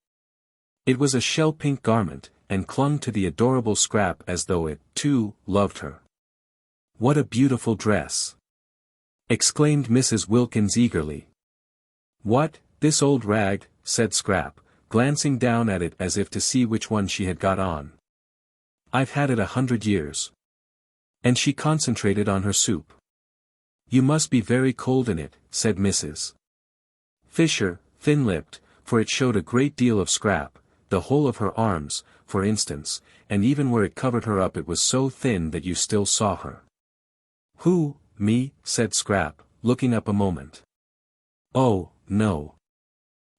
It was a shell-pink garment, and clung to the adorable Scrap as though it, too, loved her. What a beautiful dress! Exclaimed Mrs. Wilkins eagerly. What, this old rag? Said Scrap, glancing down at it as if to see which one she had got on. I've had it 100 years. And she concentrated on her soup. You must be very cold in it, said Mrs. Fisher, thin-lipped, for it showed a great deal of Scrap, the whole of her arms, for instance, and even where it covered her up it was so thin that you still saw her. Who, me? Said Scrap, looking up a moment. Oh, no.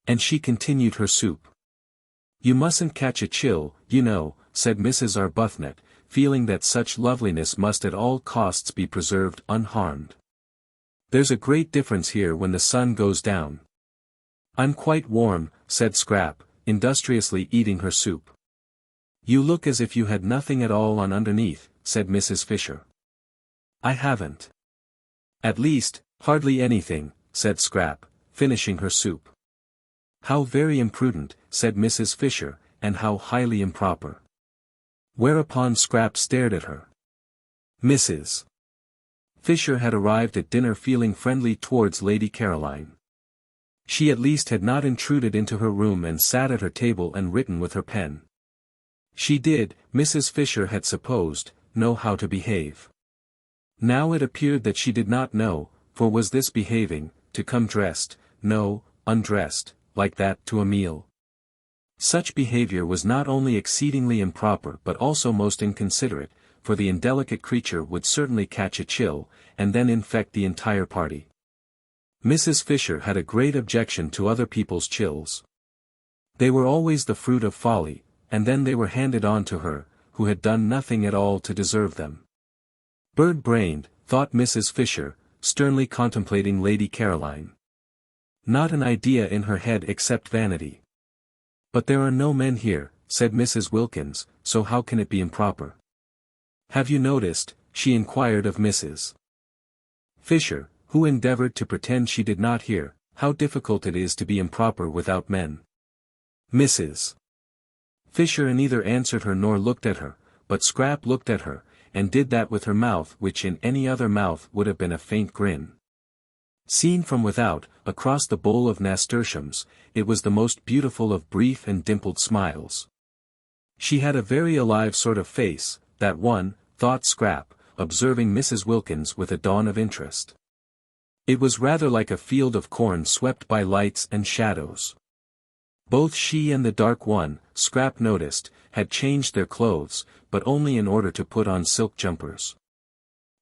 And she continued her soup. You mustn't catch a chill, you know, said Mrs. Arbuthnot, feeling that such loveliness must at all costs be preserved unharmed. There's a great difference here when the sun goes down. I'm quite warm, said Scrap, industriously eating her soup. You look as if you had nothing at all on underneath, said Mrs. Fisher. I haven't. At least, hardly anything, said Scrap, finishing her soup. How very imprudent, said Mrs. Fisher, and how highly improper. Whereupon Scrap stared at her. Mrs. Fisher had arrived at dinner feeling friendly towards Lady Caroline. She at least had not intruded into her room and sat at her table and written with her pen. She did, Mrs. Fisher had supposed, know how to behave. Now it appeared that she did not know, for was this behaving, to come dressed, no, undressed, like that to a meal? Such behavior was not only exceedingly improper but also most inconsiderate, for the indelicate creature would certainly catch a chill, and then infect the entire party. Mrs. Fisher had a great objection to other people's chills. They were always the fruit of folly, and then they were handed on to her, who had done nothing at all to deserve them. Bird-brained, thought Mrs. Fisher, sternly contemplating Lady Caroline. Not an idea in her head except vanity. But there are no men here, said Mrs. Wilkins, so how can it be improper? Have you noticed, she inquired of Mrs. Fisher, who endeavored to pretend she did not hear, how difficult it is to be improper without men. Mrs. Fisher neither answered her nor looked at her, but Scrap looked at her, and did that with her mouth which in any other mouth would have been a faint grin. Seen from without, across the bowl of nasturtiums, it was the most beautiful of brief and dimpled smiles. She had a very alive sort of face, that one, thought Scrap, observing Mrs. Wilkins with a dawn of interest. It was rather like a field of corn swept by lights and shadows. Both she and the dark one, Scrap noticed, had changed their clothes, but only in order to put on silk jumpers.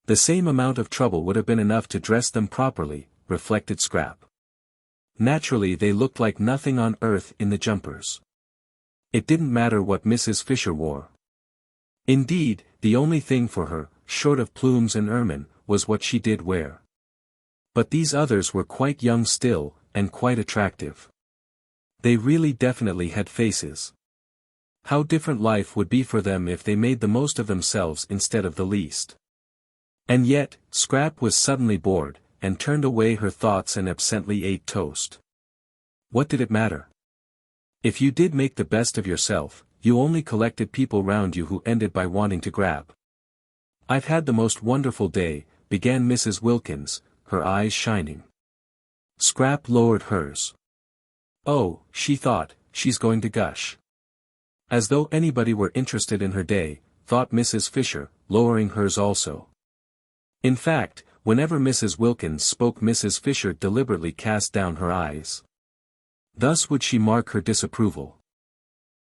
The same amount of trouble would have been enough to dress them properly, reflected Scrap. Naturally they looked like nothing on earth in the jumpers. It didn't matter what Mrs. Fisher wore. Indeed, the only thing for her, short of plumes and ermine, was what she did wear. But these others were quite young still, and quite attractive. They really definitely had faces. How different life would be for them if they made the most of themselves instead of the least. And yet, Scrap was suddenly bored, and turned away her thoughts and absently ate toast. What did it matter? If you did make the best of yourself, you only collected people round you who ended by wanting to grab. I've had the most wonderful day, began Mrs. Wilkins, her eyes shining. Scrap lowered hers. Oh, she thought, she's going to gush. As though anybody were interested in her day, thought Mrs. Fisher, lowering hers also. In fact, whenever Mrs. Wilkins spoke Mrs. Fisher deliberately cast down her eyes. Thus would she mark her disapproval.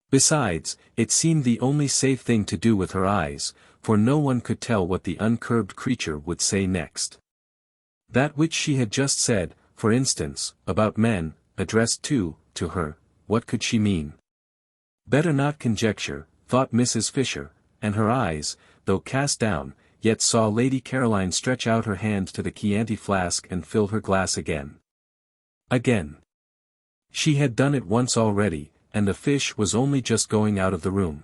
Besides, it seemed the only safe thing to do with her eyes, for no one could tell what the uncurbed creature would say next. That which she had just said, for instance, about men, addressed to her, what could she mean? Better not conjecture, thought Mrs. Fisher, and her eyes, though cast down, yet saw Lady Caroline stretch out her hand to the Chianti flask and fill her glass again. Again. She had done it once already, and the fish was only just going out of the room.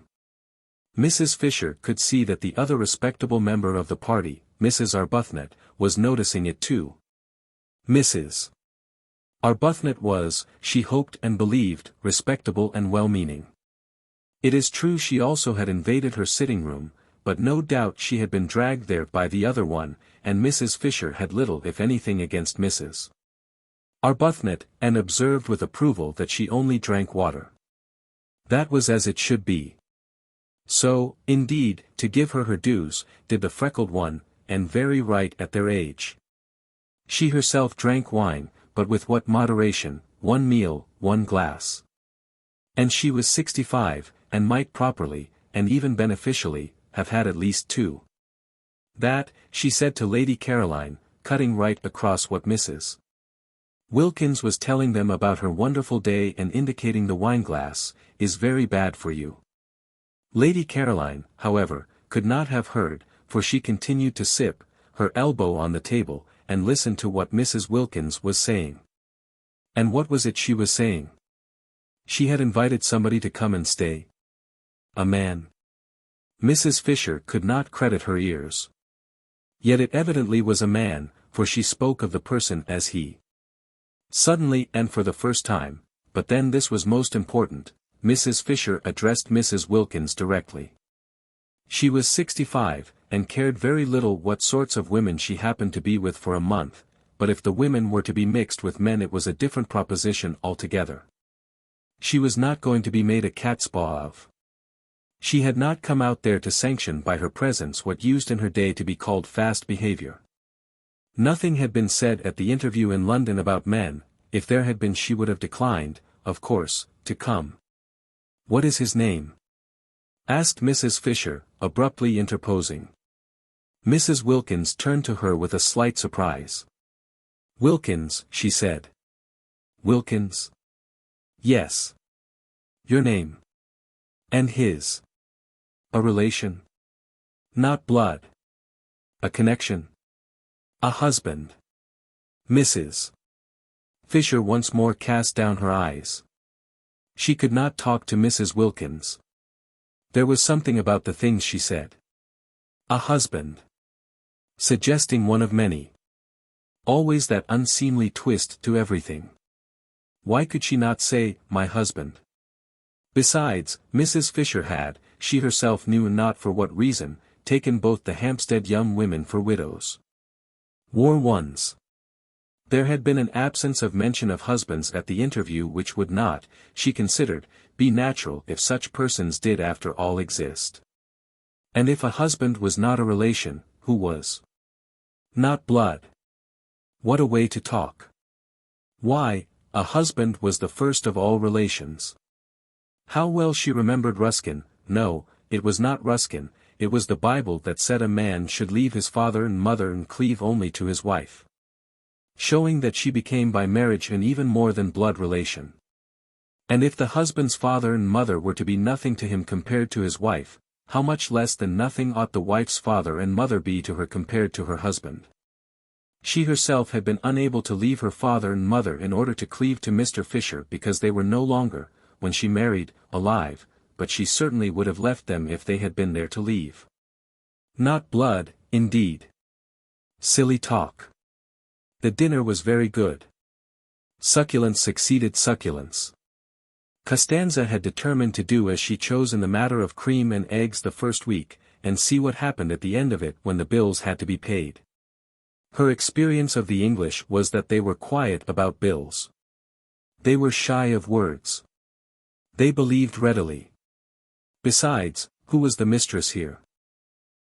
Mrs. Fisher could see that the other respectable member of the party, Mrs. Arbuthnot, was noticing it too. Mrs. Arbuthnot was, she hoped and believed, respectable and well-meaning. It is true she also had invaded her sitting-room, but no doubt she had been dragged there by the other one, and Mrs. Fisher had little if anything against Mrs. Arbuthnot, and observed with approval that she only drank water. That was as it should be. So, indeed, to give her dues, did the freckled one, and very right at their age. She herself drank wine, but with what moderation, one meal, one glass. And she was 65, and might properly, and even beneficially, have had at least two. That, she said to Lady Caroline, cutting right across what Mrs. Wilkins was telling them about her wonderful day and indicating the wineglass, is very bad for you. Lady Caroline, however, could not have heard, for she continued to sip, her elbow on the table, and listen to what Mrs. Wilkins was saying. And what was it she was saying? She had invited somebody to come and stay. A man. Mrs. Fisher could not credit her ears. Yet it evidently was a man, for she spoke of the person as he. Suddenly and for the first time, but then this was most important, Mrs. Fisher addressed Mrs. Wilkins directly. She was 65, and cared very little what sorts of women she happened to be with for a month, but if the women were to be mixed with men it was a different proposition altogether. She was not going to be made a catspaw of. She had not come out there to sanction by her presence what used in her day to be called fast behavior. Nothing had been said at the interview in London about men, if there had been she would have declined, of course, to come. What is his name? Asked Mrs. Fisher, abruptly interposing. Mrs. Wilkins turned to her with a slight surprise. Wilkins, she said. Wilkins? Yes. Your name. And his. A relation? Not blood. A connection? A husband. Mrs. Fisher once more cast down her eyes. She could not talk to Mrs. Wilkins. There was something about the things she said. A husband. Suggesting one of many. Always that unseemly twist to everything. Why could she not say, my husband? Besides, Mrs. Fisher had, she herself knew not for what reason, taken both the Hampstead young women for widows. War ones. There had been an absence of mention of husbands at the interview which would not, she considered, be natural if such persons did after all exist. And if a husband was not a relation, who was? Not blood. What a way to talk. Why, a husband was the first of all relations. How well she remembered Ruskin. No, it was not Ruskin, it was the Bible that said a man should leave his father and mother and cleave only to his wife. Showing that she became by marriage an even more than blood relation. And if the husband's father and mother were to be nothing to him compared to his wife, how much less than nothing ought the wife's father and mother be to her compared to her husband. She herself had been unable to leave her father and mother in order to cleave to Mr. Fisher because they were no longer, when she married, alive, but she certainly would have left them if they had been there to leave. Not blood, indeed. Silly talk. The dinner was very good. Succulence succeeded succulence. Costanza had determined to do as she chose in the matter of cream and eggs the first week, and see what happened at the end of it when the bills had to be paid. Her experience of the English was that they were quiet about bills. They were shy of words. They believed readily. Besides, who was the mistress here?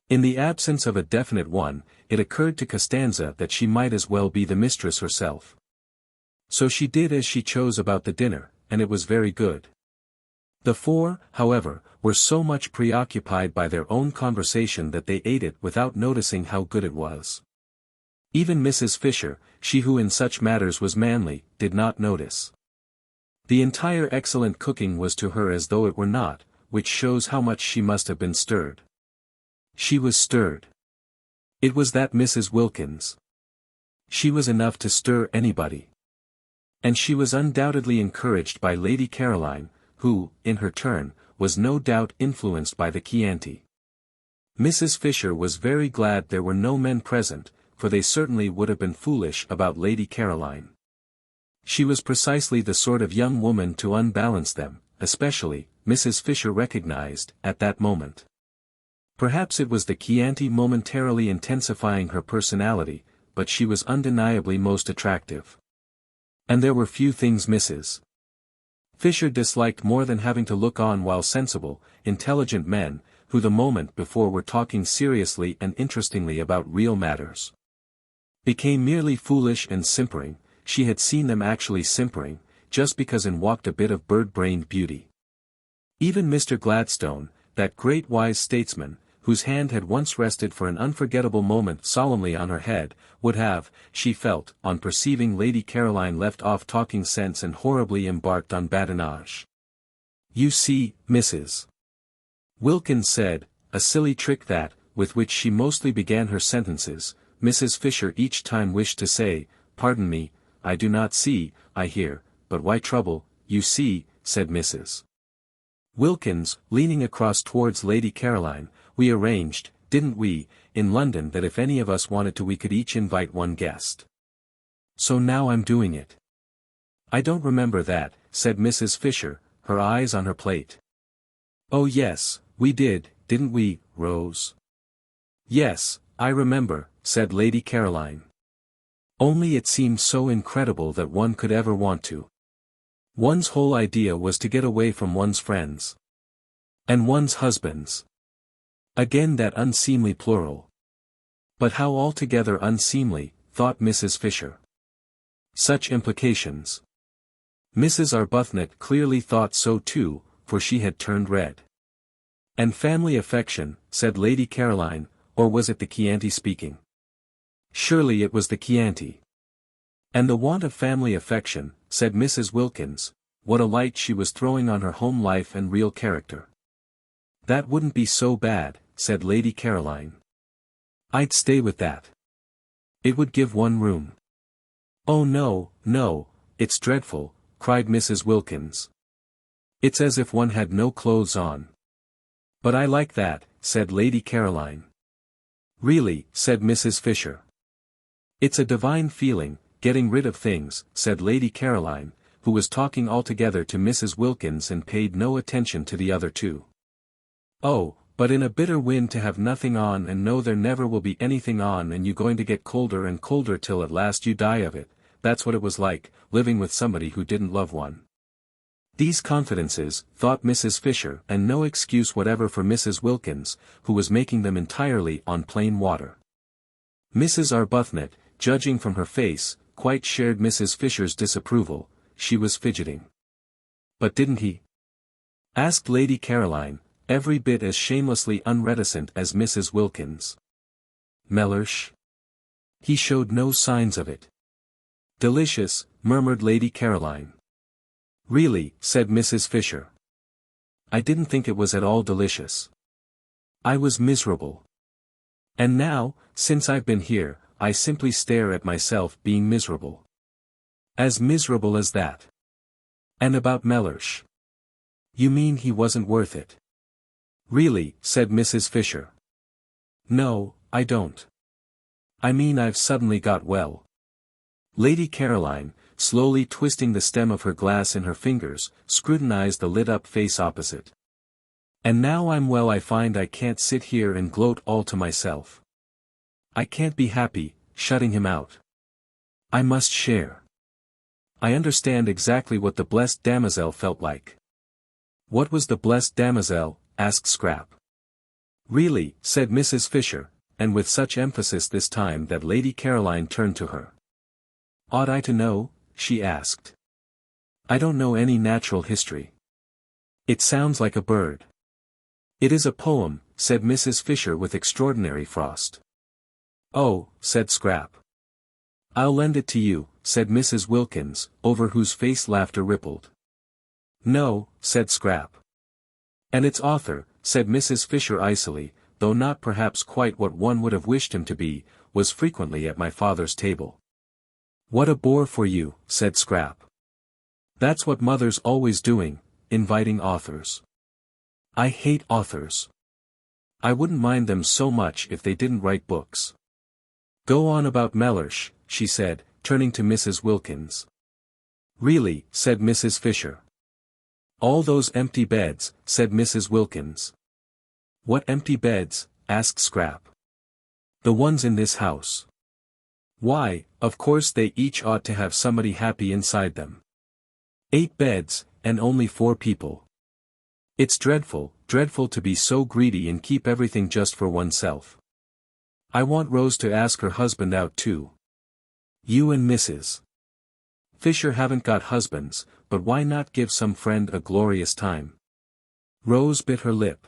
In the absence of a definite one, it occurred to Costanza that she might as well be the mistress herself. So she did as she chose about the dinner, and it was very good. The four, however, were so much preoccupied by their own conversation that they ate it without noticing how good it was. Even Mrs. Fisher, she who in such matters was manly, did not notice. The entire excellent cooking was to her as though it were not, which shows how much she must have been stirred. She was stirred. It was that Mrs. Wilkins. She was enough to stir anybody. And she was undoubtedly encouraged by Lady Caroline, who, in her turn, was no doubt influenced by the Chianti. Mrs. Fisher was very glad there were no men present, for they certainly would have been foolish about Lady Caroline. She was precisely the sort of young woman to unbalance them, especially, Mrs. Fisher recognized, at that moment. Perhaps it was the Chianti momentarily intensifying her personality, but she was undeniably most attractive. And there were few things Mrs. Fisher disliked more than having to look on while sensible, intelligent men, who the moment before were talking seriously and interestingly about real matters, became merely foolish and simpering. She had seen them actually simpering, just because in walked a bit of bird-brained beauty. Even Mr. Gladstone, that great wise statesman, whose hand had once rested for an unforgettable moment solemnly on her head, would have, she felt, on perceiving Lady Caroline left off talking sense and horribly embarked on badinage. You see, Mrs. Wilkins said, a silly trick that, with which she mostly began her sentences. Mrs. Fisher each time wished to say, pardon me, I do not see, I hear, but why trouble, you see, said Mrs. Wilkins, leaning across towards Lady Caroline, we arranged, didn't we, in London that if any of us wanted to we could each invite one guest. So now I'm doing it. I don't remember that, said Mrs. Fisher, her eyes on her plate. Oh yes, we did, didn't we, Rose? Yes, I remember, said Lady Caroline. Only it seemed so incredible that one could ever want to. One's whole idea was to get away from one's friends. And one's husbands. Again that unseemly plural. But how altogether unseemly, thought Mrs. Fisher. Such implications. Mrs. Arbuthnot clearly thought so too, for she had turned red. And family affection, said Lady Caroline, or was it the Chianti speaking? Surely it was the Chianti. And the want of family affection, said Mrs. Wilkins, what a light she was throwing on her home life and real character. That wouldn't be so bad, said Lady Caroline. I'd stay with that. It would give one room. Oh no, no, it's dreadful, cried Mrs. Wilkins. It's as if one had no clothes on. But I like that, said Lady Caroline. Really, said Mrs. Fisher. It's a divine feeling, getting rid of things, said Lady Caroline, who was talking altogether to Mrs. Wilkins and paid no attention to the other two. Oh, but in a bitter wind to have nothing on and know there never will be anything on and you going to get colder and colder till at last you die of it, that's what it was like, living with somebody who didn't love one. These confidences, thought Mrs. Fisher, and no excuse whatever for Mrs. Wilkins, who was making them entirely on plain water. Mrs. Arbuthnot, judging from her face, quite shared Mrs. Fisher's disapproval. She was fidgeting. But didn't he? Asked Lady Caroline, every bit as shamelessly unreticent as Mrs. Wilkins. Mellersh? He showed no signs of it. Delicious, murmured Lady Caroline. Really, said Mrs. Fisher. I didn't think it was at all delicious. I was miserable. And now, since I've been here, I simply stare at myself being miserable. As miserable as that. And about Mellersh. You mean he wasn't worth it? Really, said Mrs. Fisher. No, I don't. I mean I've suddenly got well. Lady Caroline, slowly twisting the stem of her glass in her fingers, scrutinized the lit-up face opposite. And now I'm well, I find I can't sit here and gloat all to myself. I can't be happy, shutting him out. I must share. I understand exactly what the blessed damozel felt like. What was the blessed damozel? Asked Scrap. Really, said Mrs. Fisher, and with such emphasis this time that Lady Caroline turned to her. Ought I to know? She asked. I don't know any natural history. It sounds like a bird. It is a poem, said Mrs. Fisher with extraordinary frost. Oh, said Scrap. I'll lend it to you, said Mrs. Wilkins, over whose face laughter rippled. No, said Scrap. And its author, said Mrs. Fisher icily, though not perhaps quite what one would have wished him to be, was frequently at my father's table. What a bore for you, said Scrap. That's what mother's always doing, inviting authors. I hate authors. I wouldn't mind them so much if they didn't write books. Go on about Mellersh, she said, turning to Mrs. Wilkins. Really, said Mrs. Fisher. All those empty beds, said Mrs. Wilkins. What empty beds? Asked Scrap. The ones in this house. Why, of course they each ought to have somebody happy inside them. 8 beds, and only 4 people. It's dreadful, dreadful to be so greedy and keep everything just for oneself. I want Rose to ask her husband out too. You and Mrs. Fisher haven't got husbands, but why not give some friend a glorious time? Rose bit her lip.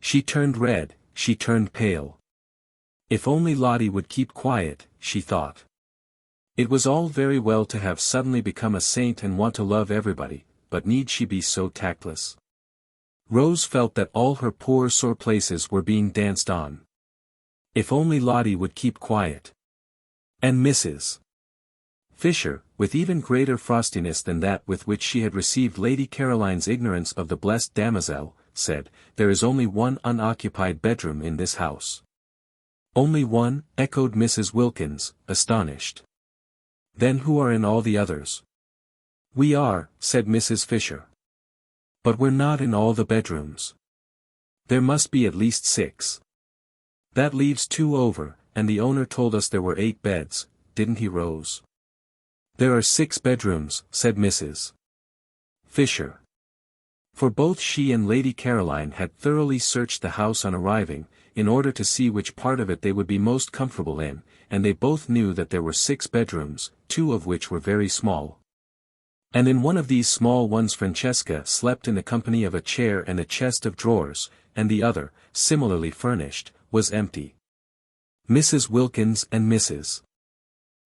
She turned red, she turned pale. If only Lottie would keep quiet, she thought. It was all very well to have suddenly become a saint and want to love everybody, but need she be so tactless? Rose felt that all her poor sore places were being danced on. If only Lottie would keep quiet. And Mrs. Fisher, with even greater frostiness than that with which she had received Lady Caroline's ignorance of the blessed damozel, said, There is only one unoccupied bedroom in this house. Only one, echoed Mrs. Wilkins, astonished. Then who are in all the others? We are, said Mrs. Fisher. But we're not in all the bedrooms. There must be at least 6. That leaves 2 over, and the owner told us there were 8 beds, didn't he, Rose? There are 6 bedrooms, said Mrs. Fisher. For both she and Lady Caroline had thoroughly searched the house on arriving, in order to see which part of it they would be most comfortable in, and they both knew that there were 6 bedrooms, 2 of which were very small. And in one of these small ones Francesca slept in the company of a chair and a chest of drawers, and the other, similarly furnished, was empty. Mrs. Wilkins and Mrs.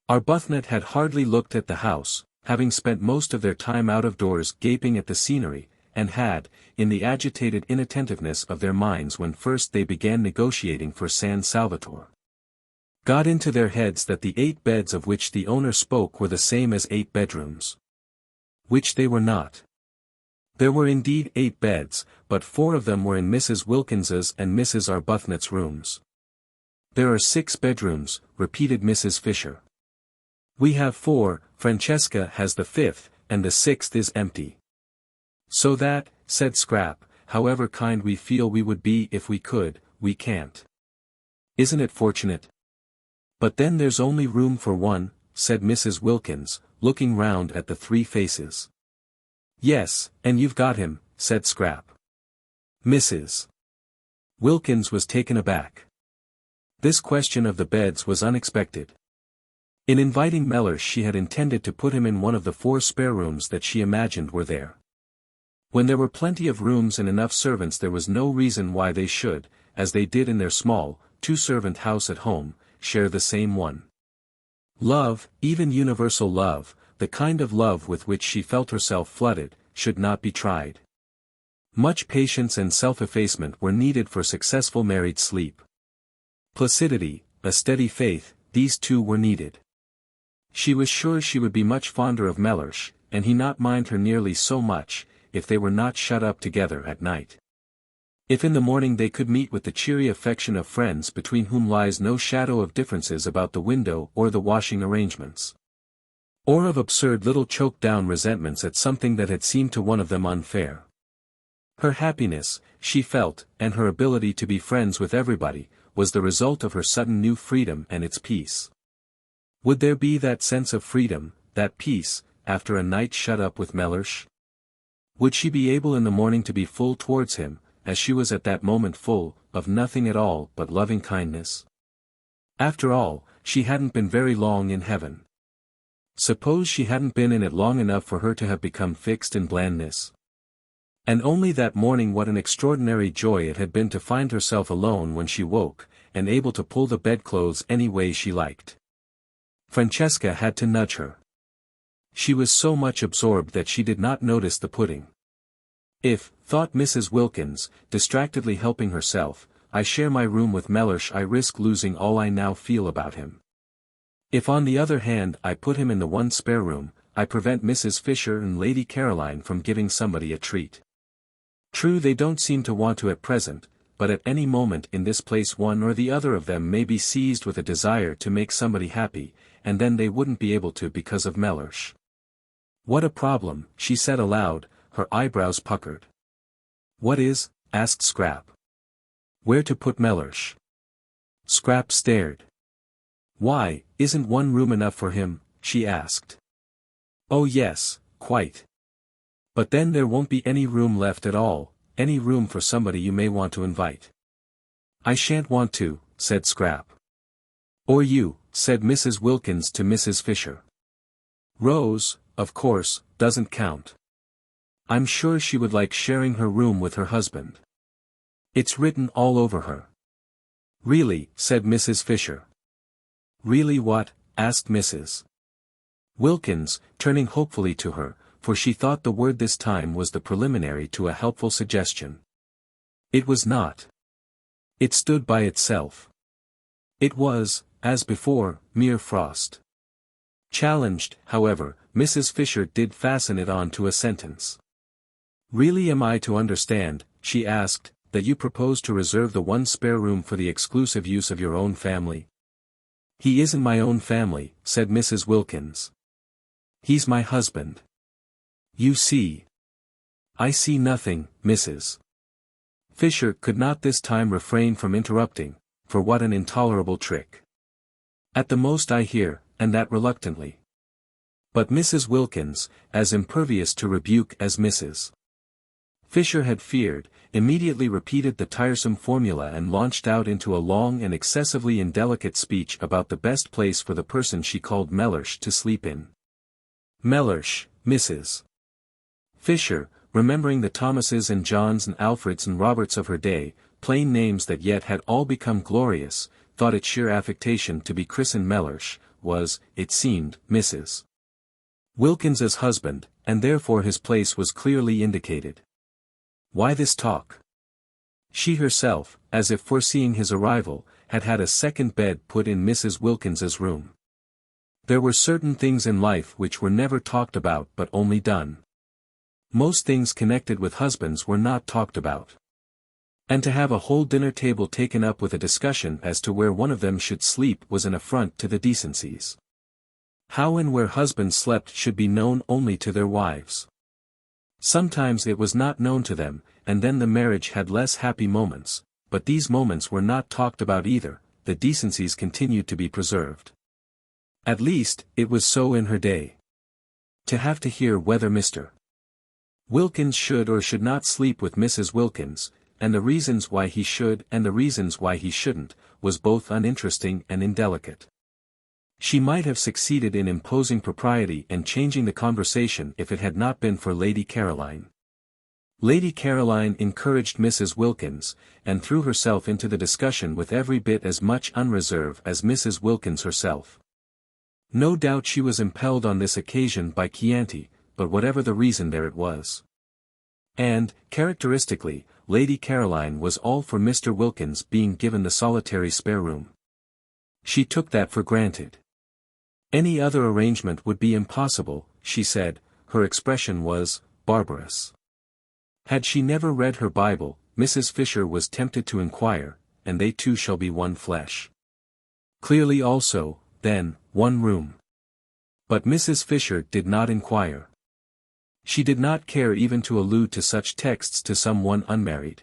Arbuthnot had hardly looked at the house, having spent most of their time out of doors gaping at the scenery, and had, in the agitated inattentiveness of their minds when first they began negotiating for San Salvatore, got into their heads that the 8 beds of which the owner spoke were the same as 8 bedrooms. Which they were not. There were indeed 8 beds, but 4 of them were in Mrs. Wilkins's and Mrs. Arbuthnot's rooms. There are 6 bedrooms, repeated Mrs. Fisher. We have 4, Francesca has the 5th, and the 6th is empty. So that, said Scrap, however kind we feel we would be if we could, we can't. Isn't it fortunate? But then there's only room for 1, said Mrs. Wilkins, looking round at the 3 faces. Yes, and you've got him, said Scrap. Mrs. Wilkins was taken aback. This question of the beds was unexpected. In inviting Mellersh she had intended to put him in one of the 4 spare rooms that she imagined were there. When there were plenty of rooms and enough servants there was no reason why they should, as they did in their small, 2-servant house at home, share the same one. Love, even universal love, the kind of love with which she felt herself flooded, should not be tried. Much patience and self-effacement were needed for successful married sleep. Placidity, a steady faith, these 2 were needed. She was sure she would be much fonder of Mellersh, and he not mind her nearly so much, if they were not shut up together at night. If in the morning they could meet with the cheery affection of friends between whom lies no shadow of differences about the window or the washing arrangements. Or of absurd little choked-down resentments at something that had seemed to one of them unfair. Her happiness, she felt, and her ability to be friends with everybody, was the result of her sudden new freedom and its peace. Would there be that sense of freedom, that peace, after a night shut up with Mellersh? Would she be able in the morning to be full towards him, as she was at that moment full, of nothing at all but loving kindness? After all, she hadn't been very long in heaven. Suppose she hadn't been in it long enough for her to have become fixed in blandness? And only that morning what an extraordinary joy it had been to find herself alone when she woke, and able to pull the bedclothes any way she liked. Francesca had to nudge her. She was so much absorbed that she did not notice the pudding. If, thought Mrs. Wilkins, distractedly helping herself, I share my room with Mellersh I risk losing all I now feel about him. If on the other hand I put him in the 1 spare room, I prevent Mrs. Fisher and Lady Caroline from giving somebody a treat. True they don't seem to want to at present, but at any moment in this place one or the other of them may be seized with a desire to make somebody happy, and then they wouldn't be able to because of Mellersh. What a problem, she said aloud, her eyebrows puckered. What is? Asked Scrap. Where to put Mellersh? Scrap stared. Why, isn't 1 room enough for him? She asked. Oh yes, quite. But then there won't be any room left at all, any room for somebody you may want to invite. I shan't want to, said Scrap. Or you, said Mrs. Wilkins to Mrs. Fisher. Rose, of course, doesn't count. I'm sure she would like sharing her room with her husband. It's written all over her. Really, said Mrs. Fisher. Really what? Asked Mrs. Wilkins, turning hopefully to her, for she thought the word this time was the preliminary to a helpful suggestion. It was not. It stood by itself. It was, as before, mere frost. Challenged, however, Mrs. Fisher did fasten it on to a sentence. Really am I to understand, she asked, that you propose to reserve the 1 spare room for the exclusive use of your own family? He isn't my own family, said Mrs. Wilkins. He's my husband. You see. I see nothing, Mrs. Fisher could not this time refrain from interrupting, for what an intolerable trick. At the most I hear, and that reluctantly. But Mrs. Wilkins, as impervious to rebuke as Mrs. Fisher had feared, immediately repeated the tiresome formula and launched out into a long and excessively indelicate speech about the best place for the person she called Mellersh to sleep in. Mellersh, Mrs. Fisher, remembering the Thomases and Johns and Alfreds and Roberts of her day, plain names that yet had all become glorious, thought it sheer affectation to be christened Mellersh, was, it seemed, Mrs. Wilkins's husband, and therefore his place was clearly indicated. Why this talk? She herself, as if foreseeing his arrival, had had a second bed put in Mrs. Wilkins's room. There were certain things in life which were never talked about but only done. Most things connected with husbands were not talked about. And to have a whole dinner table taken up with a discussion as to where one of them should sleep was an affront to the decencies. How and where husbands slept should be known only to their wives. Sometimes it was not known to them, and then the marriage had less happy moments, but these moments were not talked about either, the decencies continued to be preserved. At least, it was so in her day. To have to hear whether Mr. Wilkins should or should not sleep with Mrs. Wilkins, and the reasons why he should and the reasons why he shouldn't, was both uninteresting and indelicate. She might have succeeded in imposing propriety and changing the conversation if it had not been for Lady Caroline. Lady Caroline encouraged Mrs. Wilkins, and threw herself into the discussion with every bit as much unreserve as Mrs. Wilkins herself. No doubt she was impelled on this occasion by Chianti, but whatever the reason there it was. And, characteristically, Lady Caroline was all for Mr. Wilkins being given the solitary spare room. She took that for granted. Any other arrangement would be impossible, she said, her expression was, barbarous. Had she never read her Bible, Mrs. Fisher was tempted to inquire, and they two shall be one flesh. Clearly also, then, one room. But Mrs. Fisher did not inquire. She did not care even to allude to such texts to someone unmarried.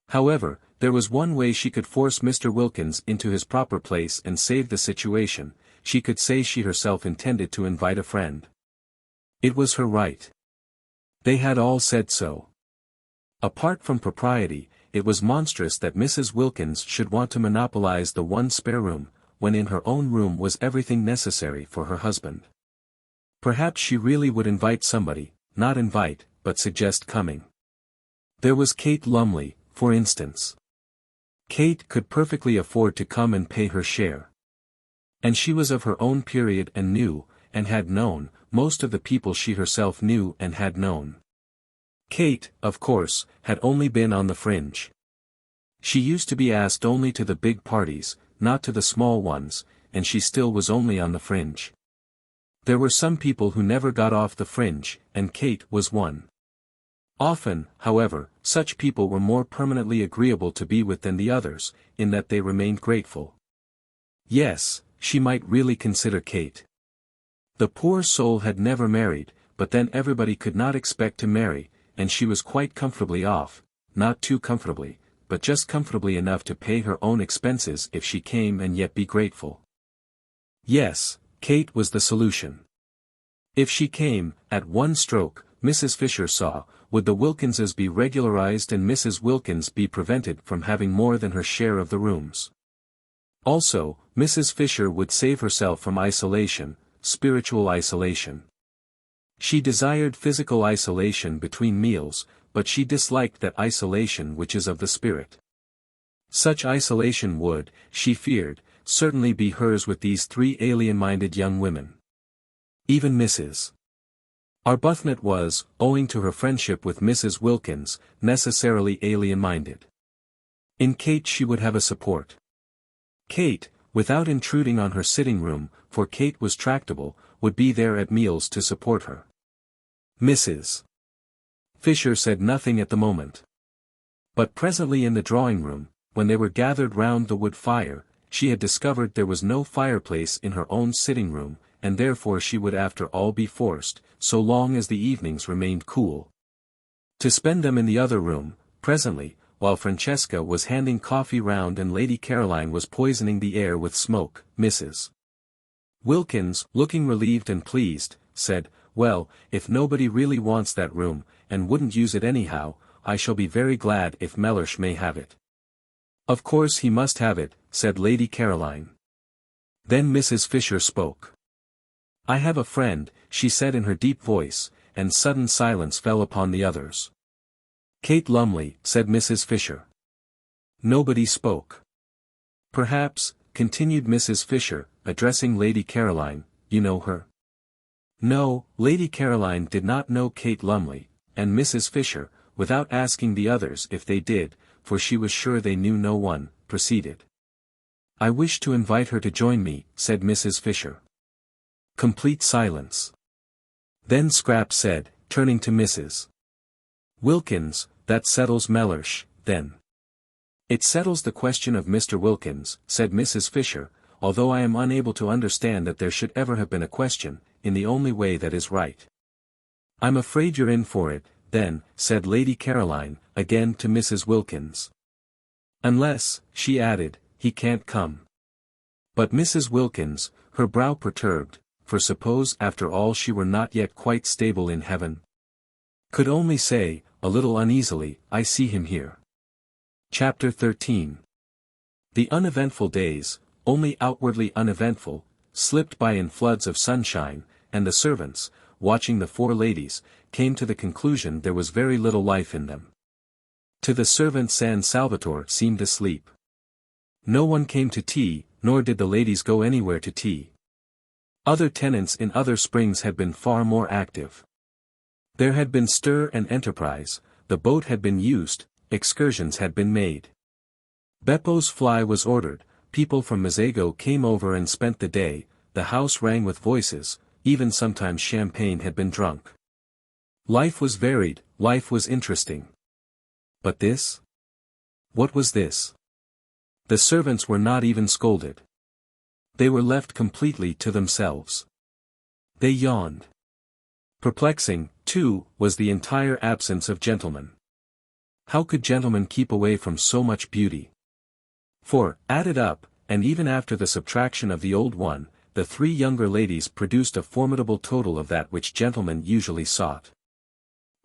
However, there was one way she could force Mr. Wilkins into his proper place and save the situation: she could say she herself intended to invite a friend. It was her right. They had all said so. Apart from propriety, it was monstrous that Mrs. Wilkins should want to monopolize the one spare room, when in her own room was everything necessary for her husband. Perhaps she really would invite somebody, not invite, but suggest coming. There was Kate Lumley, for instance. Kate could perfectly afford to come and pay her share. And she was of her own period and knew, and had known, most of the people she herself knew and had known. Kate, of course, had only been on the fringe. She used to be asked only to the big parties, not to the small ones, and she still was only on the fringe. There were some people who never got off the fringe, and Kate was one. Often, however, such people were more permanently agreeable to be with than the others, in that they remained grateful. Yes, she might really consider Kate. The poor soul had never married, but then everybody could not expect to marry, and she was quite comfortably off, not too comfortably, but just comfortably enough to pay her own expenses if she came and yet be grateful. Yes, Kate was the solution. If she came, at one stroke, Mrs. Fisher saw, would the Wilkinses be regularized and Mrs. Wilkins be prevented from having more than her share of the rooms. Also, Mrs. Fisher would save herself from isolation, spiritual isolation. She desired physical isolation between meals, but she disliked that isolation which is of the spirit. Such isolation would, she feared, certainly be hers with these three alien-minded young women. Even Mrs. Arbuthnot was, owing to her friendship with Mrs. Wilkins, necessarily alien-minded. In Kate she would have a support. Kate, without intruding on her sitting room, for Kate was tractable, would be there at meals to support her. Mrs. Fisher said nothing at the moment. But presently in the drawing-room, when they were gathered round the wood fire, she had discovered there was no fireplace in her own sitting-room, and therefore she would after all be forced, so long as the evenings remained cool, to spend them in the other room. Presently, while Francesca was handing coffee round and Lady Caroline was poisoning the air with smoke, Mrs. Wilkins, looking relieved and pleased, said, "Well, if nobody really wants that room, and wouldn't use it anyhow, I shall be very glad if Mellersh may have it." "Of course he must have it," said Lady Caroline. Then Mrs. Fisher spoke. "I have a friend," she said in her deep voice, and sudden silence fell upon the others. "Kate Lumley," said Mrs. Fisher. Nobody spoke. "Perhaps," continued Mrs. Fisher, addressing Lady Caroline, "you know her?" No, Lady Caroline did not know Kate Lumley, and Mrs. Fisher, without asking the others if they did, for she was sure they knew no one, proceeded. "I wish to invite her to join me," said Mrs. Fisher. Complete silence. Then Scrap said, turning to Mrs. Wilkins, "That settles Mellersh, then." "It settles the question of Mr. Wilkins," said Mrs. Fisher, "although I am unable to understand that there should ever have been a question, in the only way that is right." "I'm afraid you're in for it, then," said Lady Caroline, again to Mrs. Wilkins. "Unless," she added, "he can't come." But Mrs. Wilkins, her brow perturbed, for suppose after all she were not yet quite stable in heaven, could only say, a little uneasily, "I see him here." Chapter 13. The uneventful days, only outwardly uneventful, slipped by in floods of sunshine, and the servants, watching the four ladies, came to the conclusion there was very little life in them. To the servant San Salvatore seemed asleep. No one came to tea, nor did the ladies go anywhere to tea. Other tenants in other springs had been far more active. There had been stir and enterprise, the boat had been used, excursions had been made. Beppo's fly was ordered, people from Mezzago came over and spent the day, the house rang with voices, even sometimes champagne had been drunk. Life was varied, life was interesting. But this? What was this? The servants were not even scolded. They were left completely to themselves. They yawned. Perplexing, too, was the entire absence of gentlemen. How could gentlemen keep away from so much beauty? For, added up, and even after the subtraction of the old one, the three younger ladies produced a formidable total of that which gentlemen usually sought.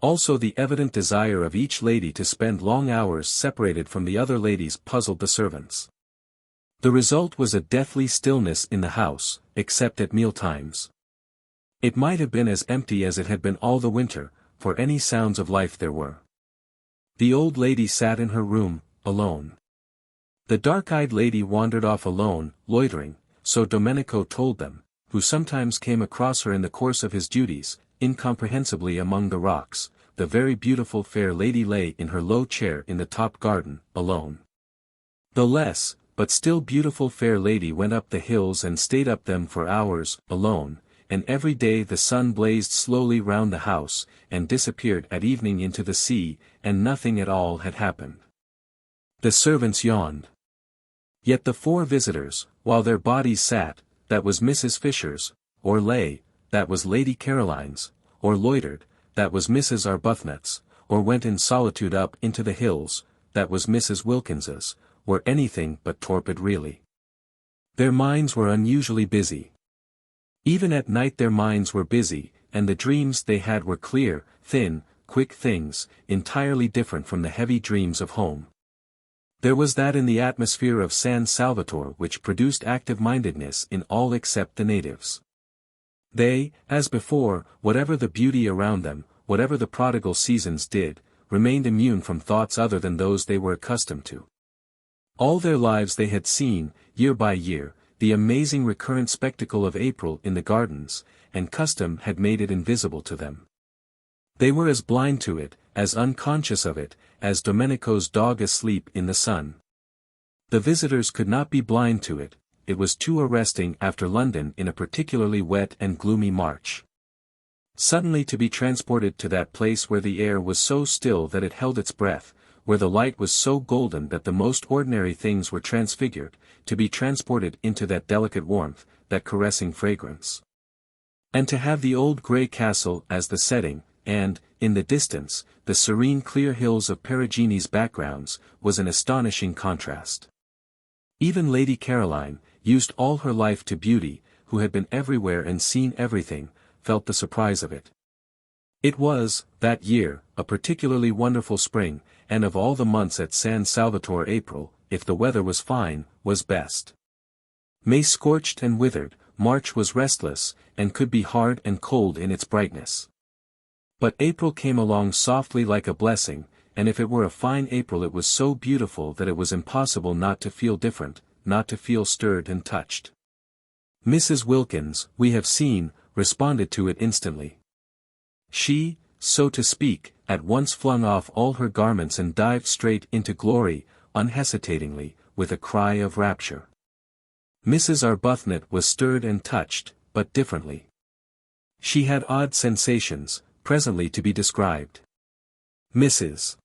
Also the evident desire of each lady to spend long hours separated from the other ladies puzzled the servants. The result was a deathly stillness in the house, except at mealtimes. It might have been as empty as it had been all the winter, for any sounds of life there were. The old lady sat in her room, alone. The dark-eyed lady wandered off alone, loitering, so Domenico told them, who sometimes came across her in the course of his duties, incomprehensibly among the rocks. The very beautiful fair lady lay in her low chair in the top garden, alone. The less, but still beautiful fair lady went up the hills and stayed up them for hours, alone, and every day the sun blazed slowly round the house, and disappeared at evening into the sea, and nothing at all had happened. The servants yawned. Yet the four visitors, while their bodies sat, that was Mrs. Fisher's, or lay, that was Lady Caroline's, or loitered, that was Mrs. Arbuthnot's, or went in solitude up into the hills, that was Mrs. Wilkins's, were anything but torpid really. Their minds were unusually busy. Even at night their minds were busy, and the dreams they had were clear, thin, quick things, entirely different from the heavy dreams of home. There was that in the atmosphere of San Salvatore which produced active-mindedness in all except the natives. They, as before, whatever the beauty around them, whatever the prodigal seasons did, remained immune from thoughts other than those they were accustomed to. All their lives they had seen, year by year, the amazing recurrent spectacle of April in the gardens, and custom had made it invisible to them. They were as blind to it, as unconscious of it, as Domenico's dog asleep in the sun. The visitors could not be blind to it. It was too arresting after London in a particularly wet and gloomy March. Suddenly to be transported to that place where the air was so still that it held its breath, where the light was so golden that the most ordinary things were transfigured, to be transported into that delicate warmth, that caressing fragrance. And to have the old grey castle as the setting, and, in the distance, the serene clear hills of Perugini's backgrounds, was an astonishing contrast. Even Lady Caroline, used all her life to beauty, who had been everywhere and seen everything, felt the surprise of it. It was, that year, a particularly wonderful spring, and of all the months at San Salvatore April, if the weather was fine, was best. May scorched and withered, March was restless, and could be hard and cold in its brightness. But April came along softly like a blessing, and if it were a fine April it was so beautiful that it was impossible not to feel different, not to feel stirred and touched. Mrs. Wilkins, we have seen, responded to it instantly. She, so to speak, at once flung off all her garments and dived straight into glory, unhesitatingly, with a cry of rapture. Mrs. Arbuthnot was stirred and touched, but differently. She had odd sensations, presently to be described. Mrs.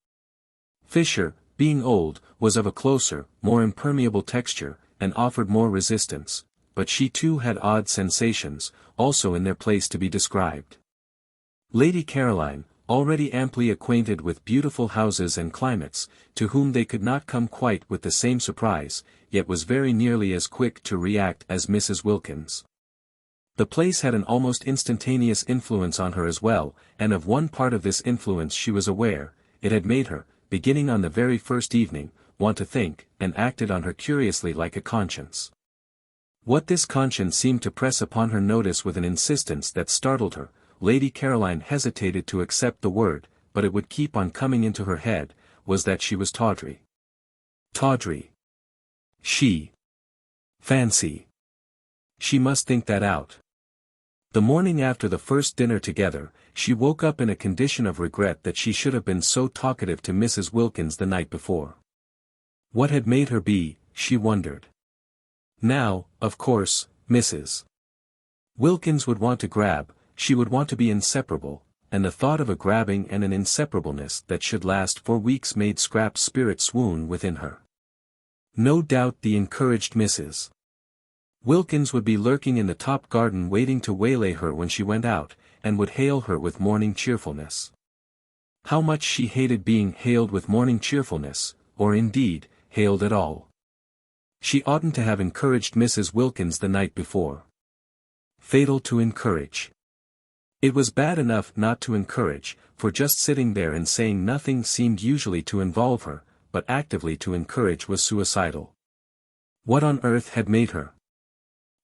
Fisher, being old, was of a closer, more impermeable texture, and offered more resistance, but she too had odd sensations, also in their place to be described. Lady Caroline, already amply acquainted with beautiful houses and climates, to whom they could not come quite with the same surprise, yet was very nearly as quick to react as Mrs. Wilkins. The place had an almost instantaneous influence on her as well, and of one part of this influence she was aware: it had made her, beginning on the very first evening, want to think, and acted on her curiously like a conscience. What this conscience seemed to press upon her notice with an insistence that startled her. Lady Caroline hesitated to accept the word, but it would keep on coming into her head, was that she was tawdry. Tawdry. She. Fancy. She must think that out. The morning after the first dinner together, she woke up in a condition of regret that she should have been so talkative to Mrs. Wilkins the night before. What had made her be, she wondered. Now, of course, Mrs. Wilkins would want to grab, she would want to be inseparable, and the thought of a grabbing and an inseparableness that should last for weeks made Scrap's spirit swoon within her. No doubt the encouraged Mrs. Wilkins would be lurking in the top garden waiting to waylay her when she went out, and would hail her with morning cheerfulness. How much she hated being hailed with morning cheerfulness, or indeed, hailed at all. She oughtn't to have encouraged Mrs. Wilkins the night before. Fatal to encourage. It was bad enough not to encourage, for just sitting there and saying nothing seemed usually to involve her, but actively to encourage was suicidal. What on earth had made her?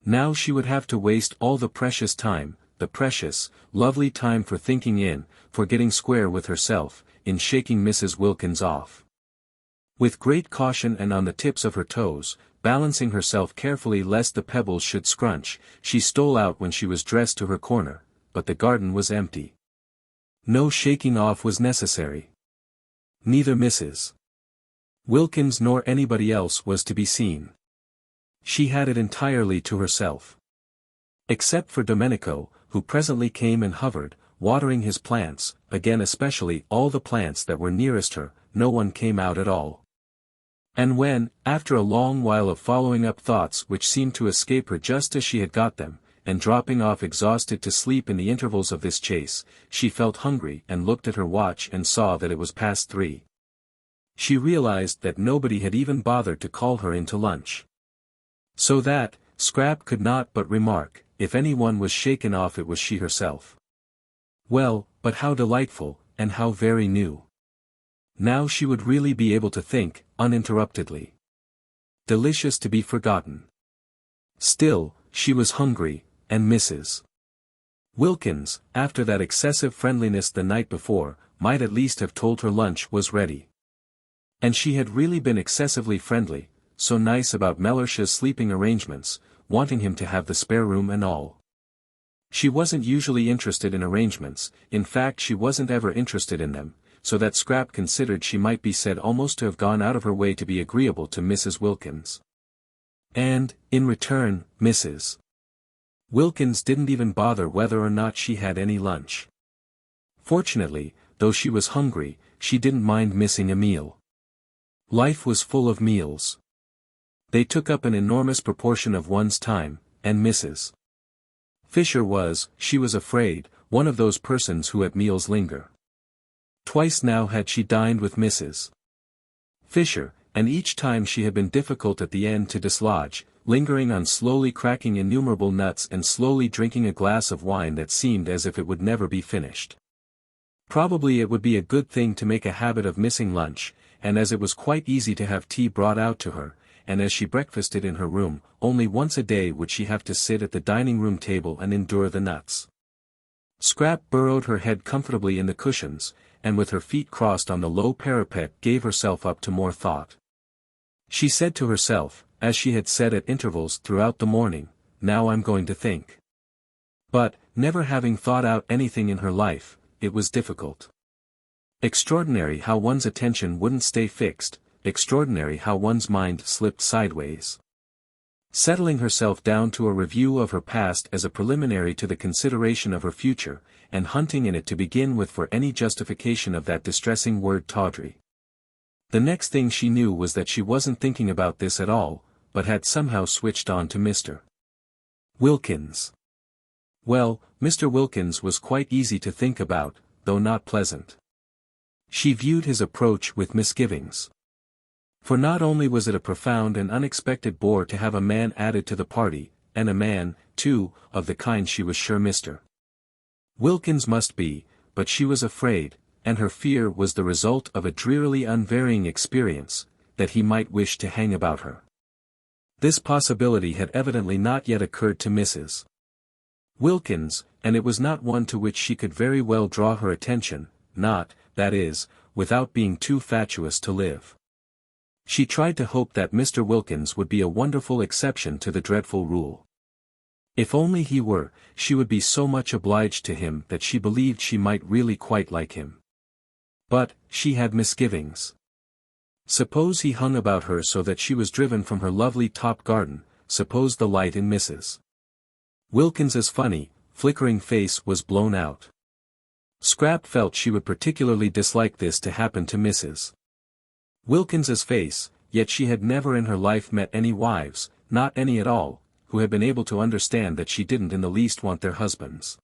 Now she would have to waste all the precious time, the precious, lovely time for thinking for getting square with herself, in shaking Mrs. Wilkins off. With great caution and on the tips of her toes, balancing herself carefully lest the pebbles should scrunch, she stole out when she was dressed to her corner, but the garden was empty. No shaking off was necessary. Neither Mrs. Wilkins nor anybody else was to be seen. She had it entirely to herself. Except for Domenico, who presently came and hovered, watering his plants, again especially all the plants that were nearest her, no one came out at all. And when, after a long while of following up thoughts which seemed to escape her just as she had got them, and dropping off exhausted to sleep in the intervals of this chase, she felt hungry and looked at her watch and saw that it was past 3. She realized that nobody had even bothered to call her in to lunch. So that, Scrap could not but remark, if anyone was shaken off it was she herself. Well, but how delightful, and how very new. Now she would really be able to think, uninterruptedly. Delicious to be forgotten. Still, she was hungry, and Mrs. Wilkins, after that excessive friendliness the night before, might at least have told her lunch was ready. And she had really been excessively friendly, so nice about Mellersh's sleeping arrangements, wanting him to have the spare room and all. She wasn't usually interested in arrangements, in fact she wasn't ever interested in them, so that Scrap considered she might be said almost to have gone out of her way to be agreeable to Mrs. Wilkins. And, in return, Mrs. Wilkins didn't even bother whether or not she had any lunch. Fortunately, though she was hungry, she didn't mind missing a meal. Life was full of meals. They took up an enormous proportion of one's time, and Mrs. Fisher was, she was afraid, one of those persons who at meals linger. Twice now had she dined with Mrs. Fisher, and each time she had been difficult at the end to dislodge, lingering on slowly cracking innumerable nuts and slowly drinking a glass of wine that seemed as if it would never be finished. Probably it would be a good thing to make a habit of missing lunch, and as it was quite easy to have tea brought out to her, and as she breakfasted in her room, only once a day would she have to sit at the dining-room table and endure the nuts. Scrap burrowed her head comfortably in the cushions, and with her feet crossed on the low parapet gave herself up to more thought. She said to herself, as she had said at intervals throughout the morning, "Now I'm going to think." But, never having thought out anything in her life, it was difficult. Extraordinary how one's attention wouldn't stay fixed, extraordinary how one's mind slipped sideways. Settling herself down to a review of her past as a preliminary to the consideration of her future, and hunting in it to begin with for any justification of that distressing word tawdry. The next thing she knew was that she wasn't thinking about this at all, but had somehow switched on to Mr. Wilkins. Well, Mr. Wilkins was quite easy to think about, though not pleasant. She viewed his approach with misgivings. For not only was it a profound and unexpected bore to have a man added to the party, and a man, too, of the kind she was sure Mr. Wilkins must be, but she was afraid, and her fear was the result of a drearily unvarying experience, that he might wish to hang about her. This possibility had evidently not yet occurred to Mrs. Wilkins, and it was not one to which she could very well draw her attention, not, that is, without being too fatuous to live. She tried to hope that Mr. Wilkins would be a wonderful exception to the dreadful rule. If only he were, she would be so much obliged to him that she believed she might really quite like him. But, she had misgivings. Suppose he hung about her so that she was driven from her lovely top garden, suppose the light in Mrs. Wilkins's funny, flickering face was blown out. Scrap felt she would particularly dislike this to happen to Mrs. Wilkins's face, yet she had never in her life met any wives, not any at all, who had been able to understand that she didn't in the least want their husbands.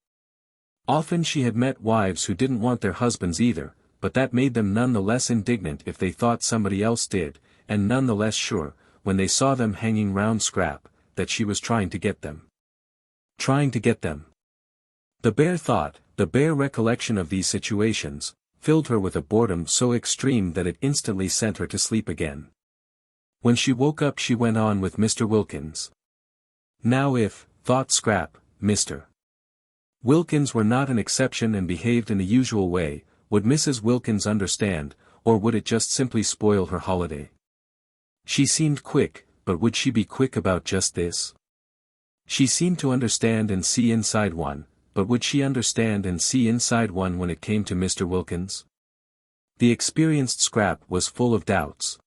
Often she had met wives who didn't want their husbands either, but that made them none the less indignant if they thought somebody else did, and none the less sure, when they saw them hanging round Scrap, that she was trying to get them. Trying to get them. The bare thought, the bare recollection of these situations, filled her with a boredom so extreme that it instantly sent her to sleep again. When she woke up she went on with Mr. Wilkins. Now if, thought Scrap, Mr. Wilkins were not an exception and behaved in the usual way, would Mrs. Wilkins understand, or would it just simply spoil her holiday? She seemed quick, but would she be quick about just this? She seemed to understand and see inside one, but would she understand and see inside one when it came to Mr. Wilkins? The experienced Scrap was full of doubts.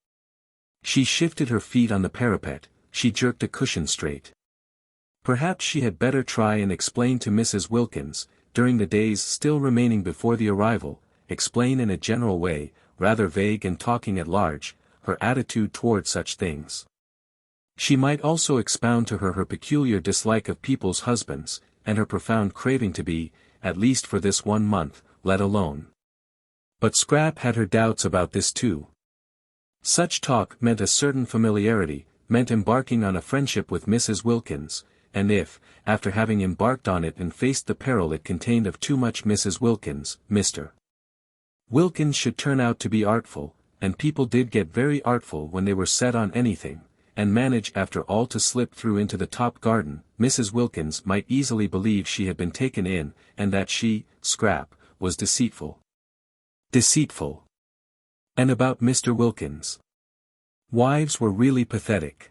She shifted her feet on the parapet, she jerked a cushion straight. Perhaps she had better try and explain to Mrs. Wilkins, during the days still remaining before the arrival, explain in a general way, rather vague and talking at large, her attitude toward such things. She might also expound to her peculiar dislike of people's husbands, and her profound craving to be, at least for this 1 month, let alone. But Scrap had her doubts about this too. Such talk meant a certain familiarity, meant embarking on a friendship with Mrs. Wilkins, and if, after having embarked on it and faced the peril it contained of too much Mrs. Wilkins, Mr. Wilkins should turn out to be artful, and people did get very artful when they were set on anything, and manage after all to slip through into the top garden, Mrs. Wilkins might easily believe she had been taken in, and that she, Scrap, was deceitful. Deceitful. And about Mr. Wilkins. Wives were really pathetic.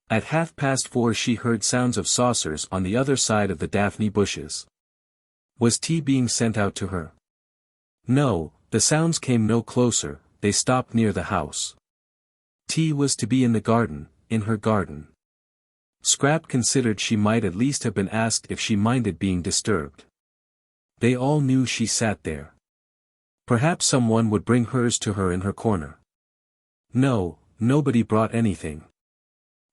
At 4:30 she heard sounds of saucers on the other side of the daphne bushes. Was tea being sent out to her? No, the sounds came no closer, they stopped near the house. Tea was to be in the garden, in her garden. Scrap considered she might at least have been asked if she minded being disturbed. They all knew she sat there. Perhaps someone would bring hers to her in her corner. No, nobody brought anything.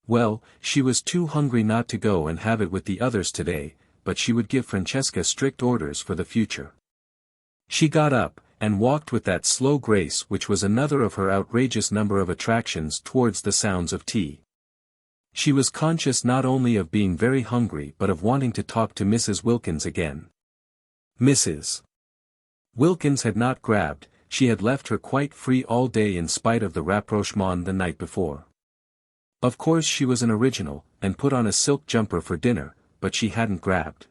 Well, she was too hungry not to go and have it with the others today, but she would give Francesca strict orders for the future. She got up, and walked with that slow grace which was another of her outrageous number of attractions towards the sounds of tea. She was conscious not only of being very hungry but of wanting to talk to Mrs. Wilkins again. Mrs. Wilkins had not grabbed, she had left her quite free all day in spite of the rapprochement the night before. Of course she was an original, and put on a silk jumper for dinner, but she hadn't grabbed.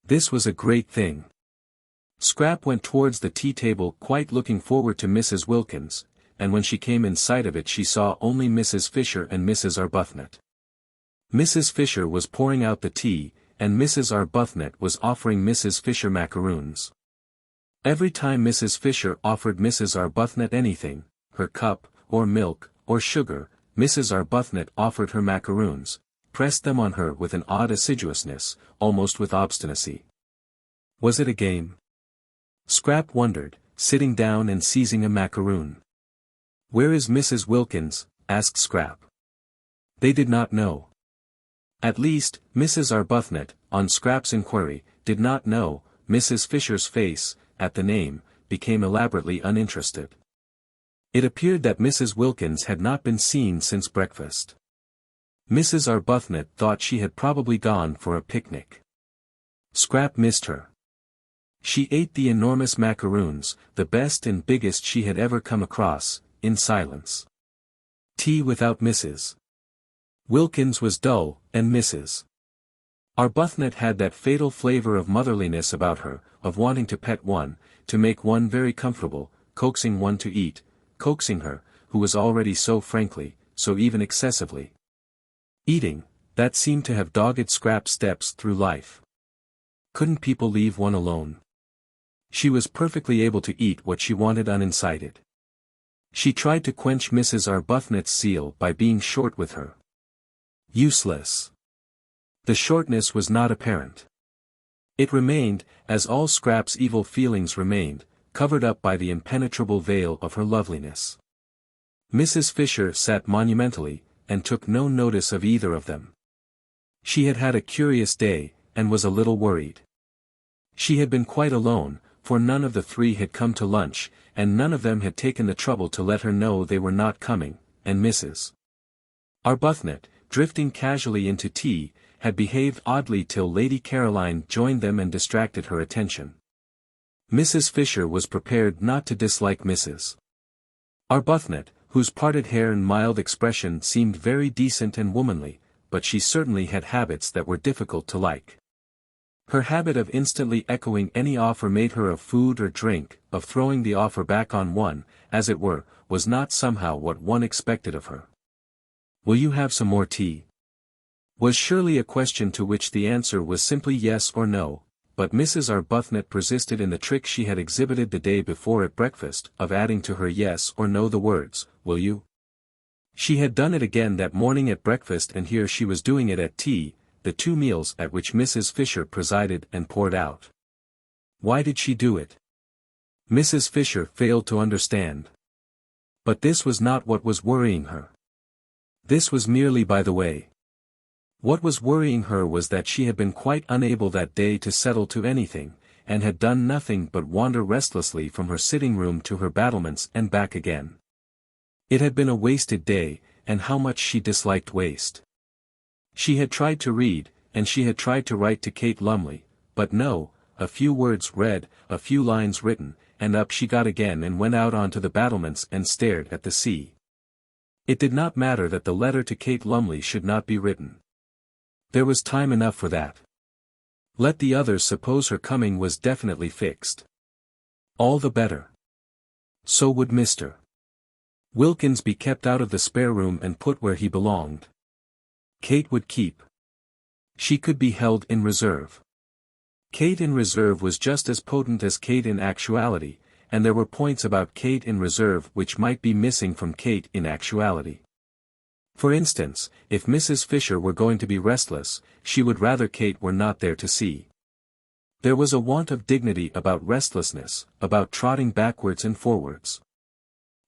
This was a great thing. Scrap went towards the tea table quite looking forward to Mrs. Wilkins, and when she came in sight of it she saw only Mrs. Fisher and Mrs. Arbuthnot. Mrs. Fisher was pouring out the tea, and Mrs. Arbuthnot was offering Mrs. Fisher macaroons. Every time Mrs. Fisher offered Mrs. Arbuthnot anything, her cup, or milk, or sugar, Mrs. Arbuthnot offered her macaroons, pressed them on her with an odd assiduousness, almost with obstinacy. Was it a game? Scrap wondered, sitting down and seizing a macaroon. "Where is Mrs. Wilkins?" asked Scrap. They did not know. At least, Mrs. Arbuthnot, on Scrap's inquiry, did not know. Mrs. Fisher's face, at the name, became elaborately uninterested. It appeared that Mrs. Wilkins had not been seen since breakfast. Mrs. Arbuthnot thought she had probably gone for a picnic. Scrap missed her. She ate the enormous macaroons, the best and biggest she had ever come across, in silence. Tea without Mrs. Wilkins was dull, and Mrs. Arbuthnot had that fatal flavor of motherliness about her, of wanting to pet one, to make one very comfortable, coaxing one to eat, coaxing her, who was already so frankly, so even excessively eating, that seemed to have dogged Scrap's steps through life. Couldn't people leave one alone? She was perfectly able to eat what she wanted unincited. She tried to quench Mrs. Arbuthnot's zeal by being short with her. Useless. The shortness was not apparent. It remained, as all Scrap's evil feelings remained, covered up by the impenetrable veil of her loveliness. Mrs. Fisher sat monumentally, and took no notice of either of them. She had had a curious day, and was a little worried. She had been quite alone, for none of the three had come to lunch, and none of them had taken the trouble to let her know they were not coming, and Mrs. Arbuthnot, drifting casually into tea, had behaved oddly till Lady Caroline joined them and distracted her attention. Mrs. Fisher was prepared not to dislike Mrs. Arbuthnot, whose parted hair and mild expression seemed very decent and womanly, but she certainly had habits that were difficult to like. Her habit of instantly echoing any offer made her of food or drink, of throwing the offer back on one, as it were, was not somehow what one expected of her. "Will you have some more tea?" was surely a question to which the answer was simply yes or no. But Mrs. Arbuthnot persisted in the trick she had exhibited the day before at breakfast, of adding to her yes or no the words, "Will you?" She had done it again that morning at breakfast, and here she was doing it at tea, the two meals at which Mrs. Fisher presided and poured out. Why did she do it? Mrs. Fisher failed to understand. But this was not what was worrying her. This was merely by the way. What was worrying her was that she had been quite unable that day to settle to anything, and had done nothing but wander restlessly from her sitting room to her battlements and back again. It had been a wasted day, and how much she disliked waste. She had tried to read, and she had tried to write to Kate Lumley, but no, a few words read, a few lines written, and up she got again and went out onto the battlements and stared at the sea. It did not matter that the letter to Kate Lumley should not be written. There was time enough for that. Let the others suppose her coming was definitely fixed. All the better. So would Mr. Wilkins be kept out of the spare room and put where he belonged. Kate would keep. She could be held in reserve. Kate in reserve was just as potent as Kate in actuality, and there were points about Kate in reserve which might be missing from Kate in actuality. For instance, if Mrs. Fisher were going to be restless, she would rather Kate were not there to see. There was a want of dignity about restlessness, about trotting backwards and forwards.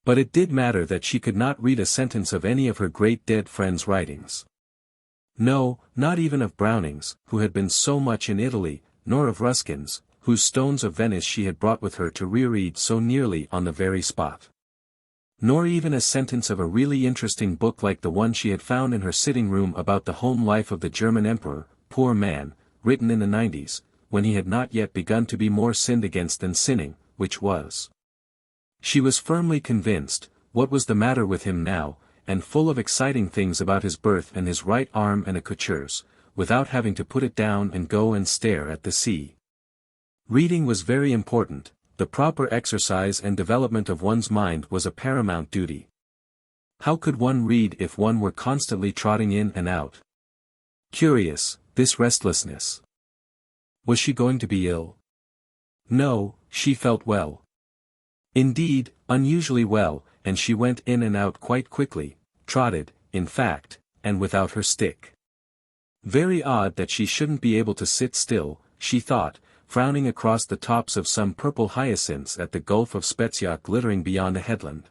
But it did matter that she could not read a sentence of any of her great dead friends' writings. No, not even of Browning's, who had been so much in Italy, nor of Ruskin's, whose Stones of Venice she had brought with her to reread so nearly on the very spot. Nor even a sentence of a really interesting book like the one she had found in her sitting room about the home life of the German emperor, poor man, written in the 90s, when he had not yet begun to be more sinned against than sinning, which was. She was firmly convinced, what was the matter with him now, and full of exciting things about his birth and his right arm and a couture's, without having to put it down and go and stare at the sea. Reading was very important. The proper exercise and development of one's mind was a paramount duty. How could one read if one were constantly trotting in and out? Curious, this restlessness. Was she going to be ill? No, she felt well. Indeed, unusually well, and she went in and out quite quickly, trotted, in fact, and without her stick. Very odd that she shouldn't be able to sit still, she thought, frowning across the tops of some purple hyacinths at the Gulf of Spezia glittering beyond a headland.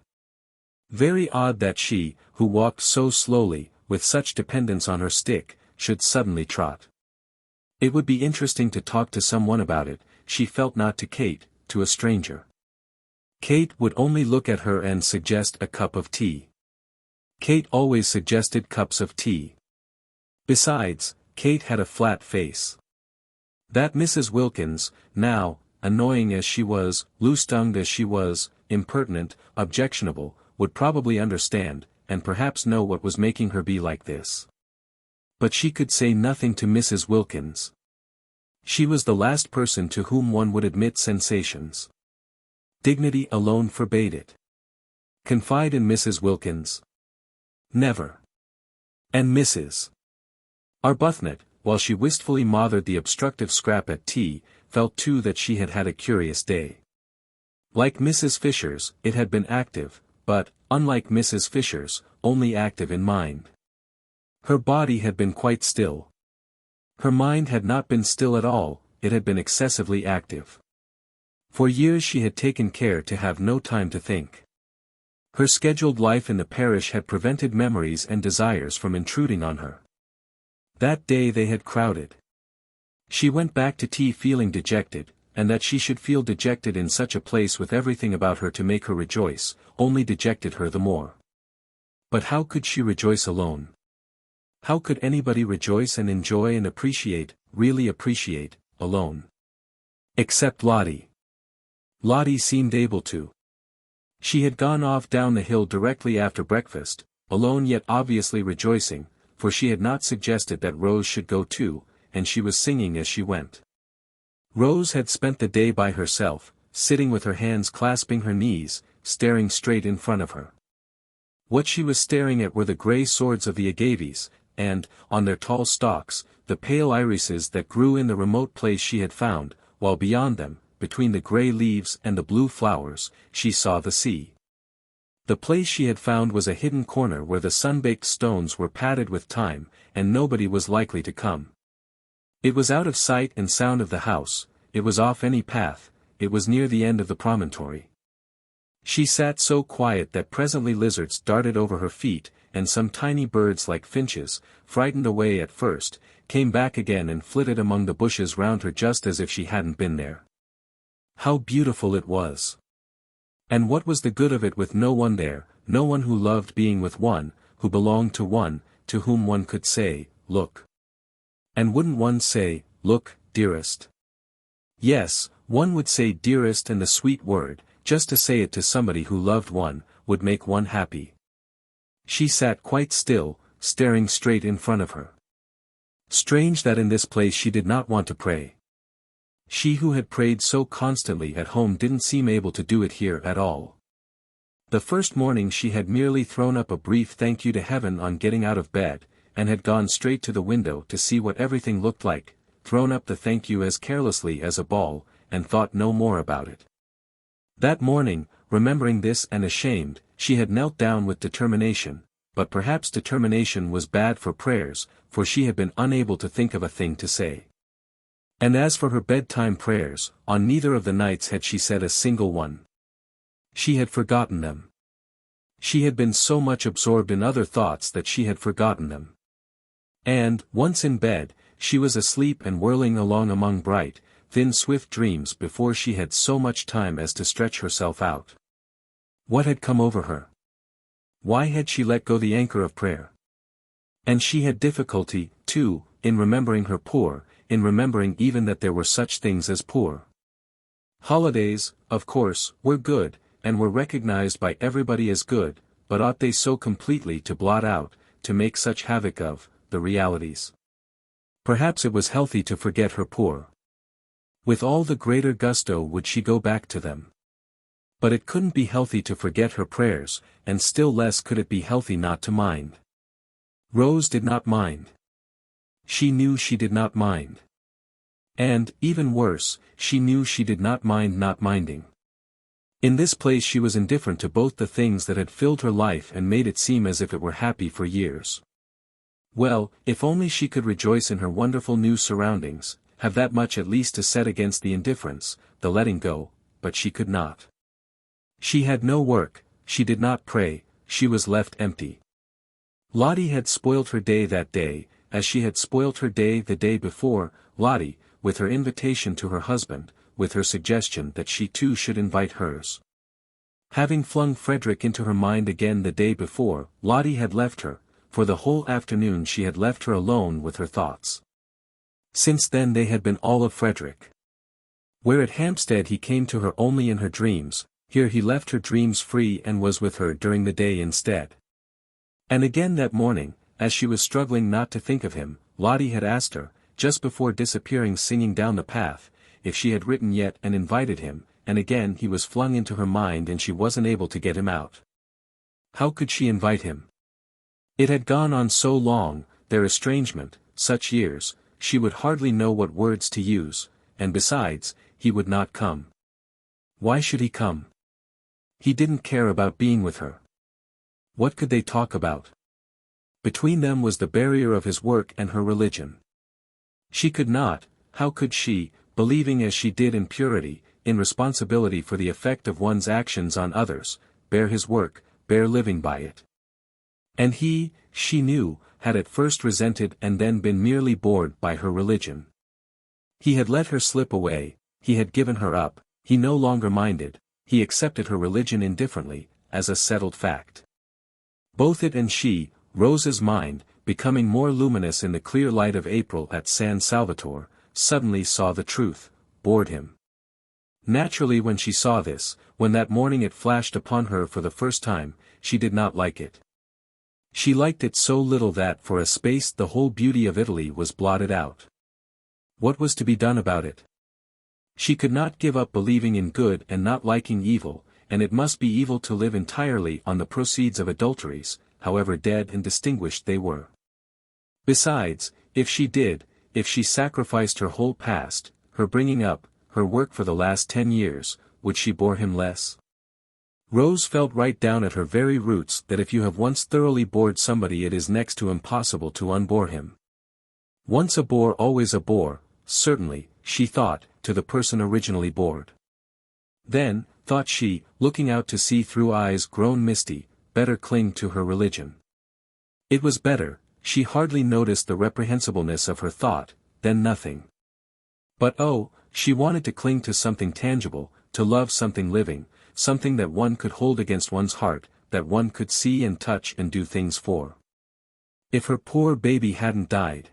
Very odd that she, who walked so slowly, with such dependence on her stick, should suddenly trot. It would be interesting to talk to someone about it, she felt, not to Kate, to a stranger. Kate would only look at her and suggest a cup of tea. Kate always suggested cups of tea. Besides, Kate had a flat face. That Mrs. Wilkins, now, annoying as she was, loose-tongued as she was, impertinent, objectionable, would probably understand, and perhaps know what was making her be like this. But she could say nothing to Mrs. Wilkins. She was the last person to whom one would admit sensations. Dignity alone forbade it. Confide in Mrs. Wilkins? Never. And Mrs. Arbuthnot, while she wistfully mothered the obstructive scrap at tea, felt too that she had had a curious day. Like Mrs. Fisher's, it had been active, but, unlike Mrs. Fisher's, only active in mind. Her body had been quite still. Her mind had not been still at all, it had been excessively active. For years she had taken care to have no time to think. Her scheduled life in the parish had prevented memories and desires from intruding on her. That day they had crowded. She went back to tea feeling dejected, and that she should feel dejected in such a place with everything about her to make her rejoice, only dejected her the more. But how could she rejoice alone? How could anybody rejoice and enjoy and appreciate, really appreciate, alone? Except Lotty. Lotty seemed able to. She had gone off down the hill directly after breakfast, alone yet obviously rejoicing, for she had not suggested that Rose should go too, and she was singing as she went. Rose had spent the day by herself, sitting with her hands clasping her knees, staring straight in front of her. What she was staring at were the grey swords of the agaves, and, on their tall stalks, the pale irises that grew in the remote place she had found, while beyond them, between the grey leaves and the blue flowers, she saw the sea. The place she had found was a hidden corner where the sun-baked stones were padded with time, and nobody was likely to come. It was out of sight and sound of the house, it was off any path, it was near the end of the promontory. She sat so quiet that presently lizards darted over her feet, and some tiny birds like finches, frightened away at first, came back again and flitted among the bushes round her just as if she hadn't been there. How beautiful it was! And what was the good of it with no one there, no one who loved being with one, who belonged to one, to whom one could say, "Look." And wouldn't one say, "Look, dearest"? Yes, one would say dearest, and the sweet word, just to say it to somebody who loved one, would make one happy. She sat quite still, staring straight in front of her. Strange that in this place she did not want to pray. She who had prayed so constantly at home didn't seem able to do it here at all. The first morning she had merely thrown up a brief thank you to heaven on getting out of bed, and had gone straight to the window to see what everything looked like, thrown up the thank you as carelessly as a ball, and thought no more about it. That morning, remembering this and ashamed, she had knelt down with determination, but perhaps determination was bad for prayers, for she had been unable to think of a thing to say. And as for her bedtime prayers, on neither of the nights had she said a single one. She had forgotten them. She had been so much absorbed in other thoughts that she had forgotten them. And, once in bed, she was asleep and whirling along among bright, thin swift dreams before she had so much time as to stretch herself out. What had come over her? Why had she let go the anchor of prayer? And she had difficulty, too, in remembering her poor, in remembering even that there were such things as poor. Holidays, of course, were good, and were recognized by everybody as good, but ought they so completely to blot out, to make such havoc of, the realities? Perhaps it was healthy to forget her poor. With all the greater gusto would she go back to them. But it couldn't be healthy to forget her prayers, and still less could it be healthy not to mind. Rose did not mind. She knew she did not mind. And, even worse, she knew she did not mind not minding. In this place she was indifferent to both the things that had filled her life and made it seem as if it were happy for years. Well, if only she could rejoice in her wonderful new surroundings, have that much at least to set against the indifference, the letting go, but she could not. She had no work, she did not pray, she was left empty. Lottie had spoilt her day that day, as she had spoilt her day the day before. Lottie, with her invitation to her husband, with her suggestion that she too should invite hers. Having flung Frederick into her mind again the day before, Lottie had left her. For the whole afternoon she had left her alone with her thoughts. Since then they had been all of Frederick. Where at Hampstead he came to her only in her dreams, here he left her dreams free and was with her during the day instead. And again that morning, as she was struggling not to think of him, Lottie had asked her, just before disappearing singing down the path, if she had written yet and invited him, and again he was flung into her mind and she wasn't able to get him out. How could she invite him? It had gone on so long, their estrangement, such years, she would hardly know what words to use, and besides, he would not come. Why should he come? He didn't care about being with her. What could they talk about? Between them was the barrier of his work and her religion. She could not, how could she, believing as she did in purity, in responsibility for the effect of one's actions on others, bear his work, bear living by it? And he, she knew, had at first resented and then been merely bored by her religion. He had let her slip away, he had given her up, he no longer minded, he accepted her religion indifferently, as a settled fact. Both it and she, Rose's mind, becoming more luminous in the clear light of April at San Salvatore, suddenly saw the truth, bored him. Naturally when she saw this, when that morning it flashed upon her for the first time, she did not like it. She liked it so little that for a space the whole beauty of Italy was blotted out. What was to be done about it? She could not give up believing in good and not liking evil, and it must be evil to live entirely on the proceeds of adulteries, however dead and distinguished they were. Besides, if she did, if she sacrificed her whole past, her bringing up, her work for the last 10 years, would she bore him less? Rose felt right down at her very roots that if you have once thoroughly bored somebody it is next to impossible to unbore him. Once a bore always a bore, certainly, she thought, to the person originally bored. Then, thought she, looking out to sea through eyes grown misty, better cling to her religion. It was better, she hardly noticed the reprehensibleness of her thought, than nothing. But oh, she wanted to cling to something tangible, to love something living, something that one could hold against one's heart, that one could see and touch and do things for. If her poor baby hadn't died.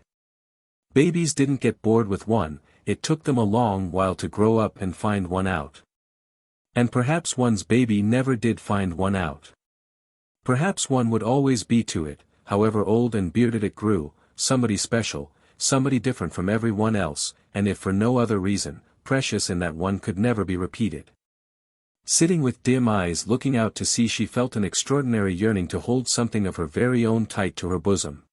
Babies didn't get bored with one, it took them a long while to grow up and find one out. And perhaps one's baby never did find one out. Perhaps one would always be to it, however old and bearded it grew, somebody special, somebody different from everyone else, and if for no other reason, precious in that one could never be repeated. Sitting with dim eyes looking out to sea she felt an extraordinary yearning to hold something of her very own tight to her bosom.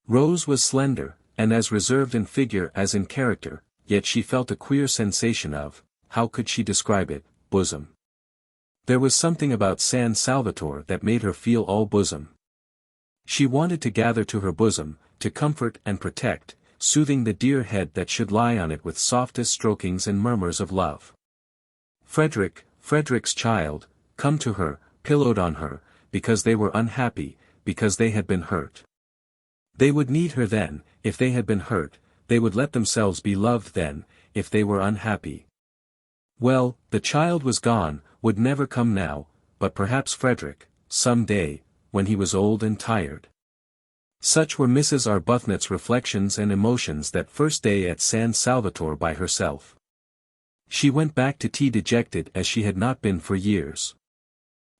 Rose was slender, and as reserved in figure as in character, yet she felt a queer sensation of, how could she describe it, bosom. There was something about San Salvatore that made her feel all bosom. She wanted to gather to her bosom, to comfort and protect, soothing the dear head that should lie on it with softest strokings and murmurs of love. Frederick's child, come to her, pillowed on her, because they were unhappy, because they had been hurt. They would need her then, if they had been hurt, they would let themselves be loved then, if they were unhappy. Well, the child was gone, would never come now, but perhaps Frederick, some day, when he was old and tired. Such were Mrs. Arbuthnot's reflections and emotions that first day at San Salvatore by herself. She went back to tea dejected as she had not been for years.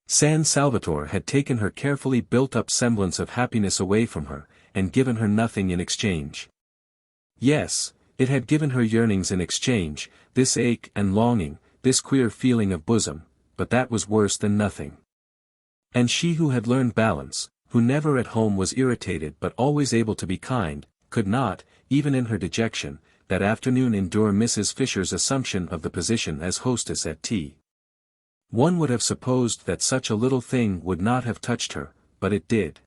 San Salvatore had taken her carefully built-up semblance of happiness away from her, and given her nothing in exchange. Yes, it had given her yearnings in exchange, this ache and longing, this queer feeling of bosom, but that was worse than nothing. And she who had learned balance, who never at home was irritated but always able to be kind, could not, even in her dejection, that afternoon endure Mrs. Fisher's assumption of the position as hostess at tea. One would have supposed that such a little thing would not have touched her, but it did.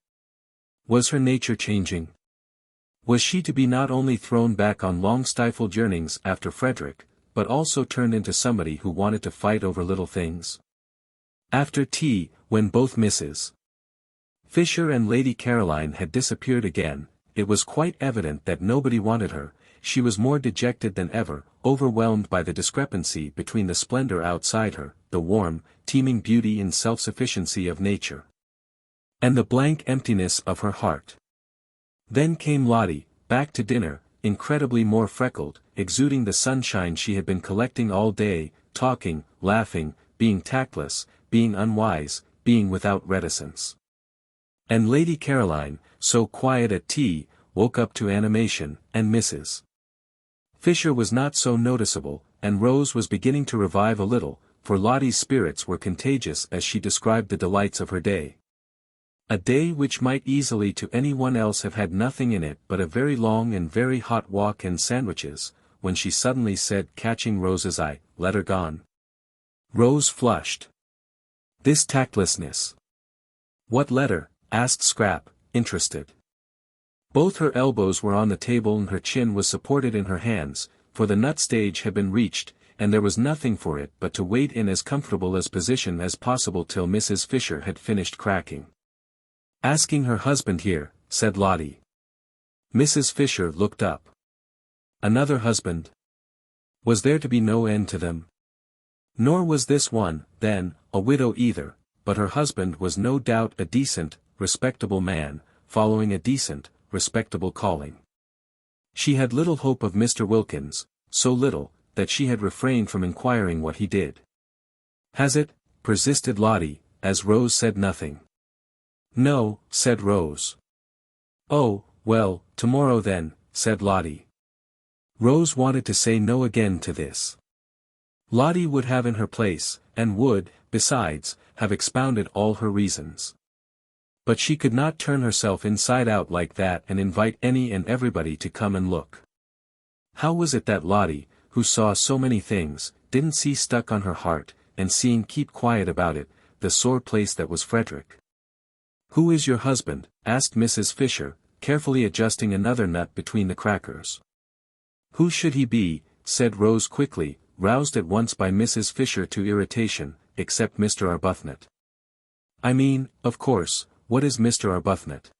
Was her nature changing? Was she to be not only thrown back on long-stifled yearnings after Frederick, but also turned into somebody who wanted to fight over little things? After tea, when both Mrs. Fisher and Lady Caroline had disappeared again. It was quite evident that nobody wanted her. She was more dejected than ever, overwhelmed by the discrepancy between the splendor outside her, the warm, teeming beauty and self-sufficiency of nature, and the blank emptiness of her heart. Then came Lotty, back to dinner, incredibly more freckled, exuding the sunshine she had been collecting all day, talking, laughing, being tactless, being unwise, being without reticence. And Lady Caroline, so quiet at tea, woke up to animation, and Mrs. Fisher was not so noticeable, and Rose was beginning to revive a little, for Lotty's spirits were contagious as she described the delights of her day. A day which might easily to anyone else have had nothing in it but a very long and very hot walk and sandwiches, when she suddenly said, catching Rose's eye, "Let her gone." Rose flushed. This tactlessness. "What letter?" asked Scrap, interested. Both her elbows were on the table and her chin was supported in her hands, for the nut stage had been reached, and there was nothing for it but to wait in as comfortable a position as possible till Mrs. Fisher had finished cracking. "Asking her husband here," said Lotty. Mrs. Fisher looked up. Another husband? Was there to be no end to them? Nor was this one, then, a widow either, but her husband was no doubt a decent, respectable man, following a decent, respectable calling. She had little hope of Mr. Wilkins, so little, that she had refrained from inquiring what he did. "Has it?" persisted Lotty, as Rose said nothing. "No," said Rose. "Oh, well, tomorrow then," said Lotty. Rose wanted to say no again to this. Lotty would have in her place, and would, besides, have expounded all her reasons. But she could not turn herself inside out like that and invite any and everybody to come and look. How was it that Lotty, who saw so many things, didn't see stuck on her heart, and seeing keep quiet about it, the sore place that was Frederick? "Who is your husband?" asked Mrs. Fisher, carefully adjusting another nut between the crackers. "Who should he be?" said Rose quickly, roused at once by Mrs. Fisher to irritation, "except Mr. Arbuthnot. I mean, of course, what is Mr. Arbuthnot?"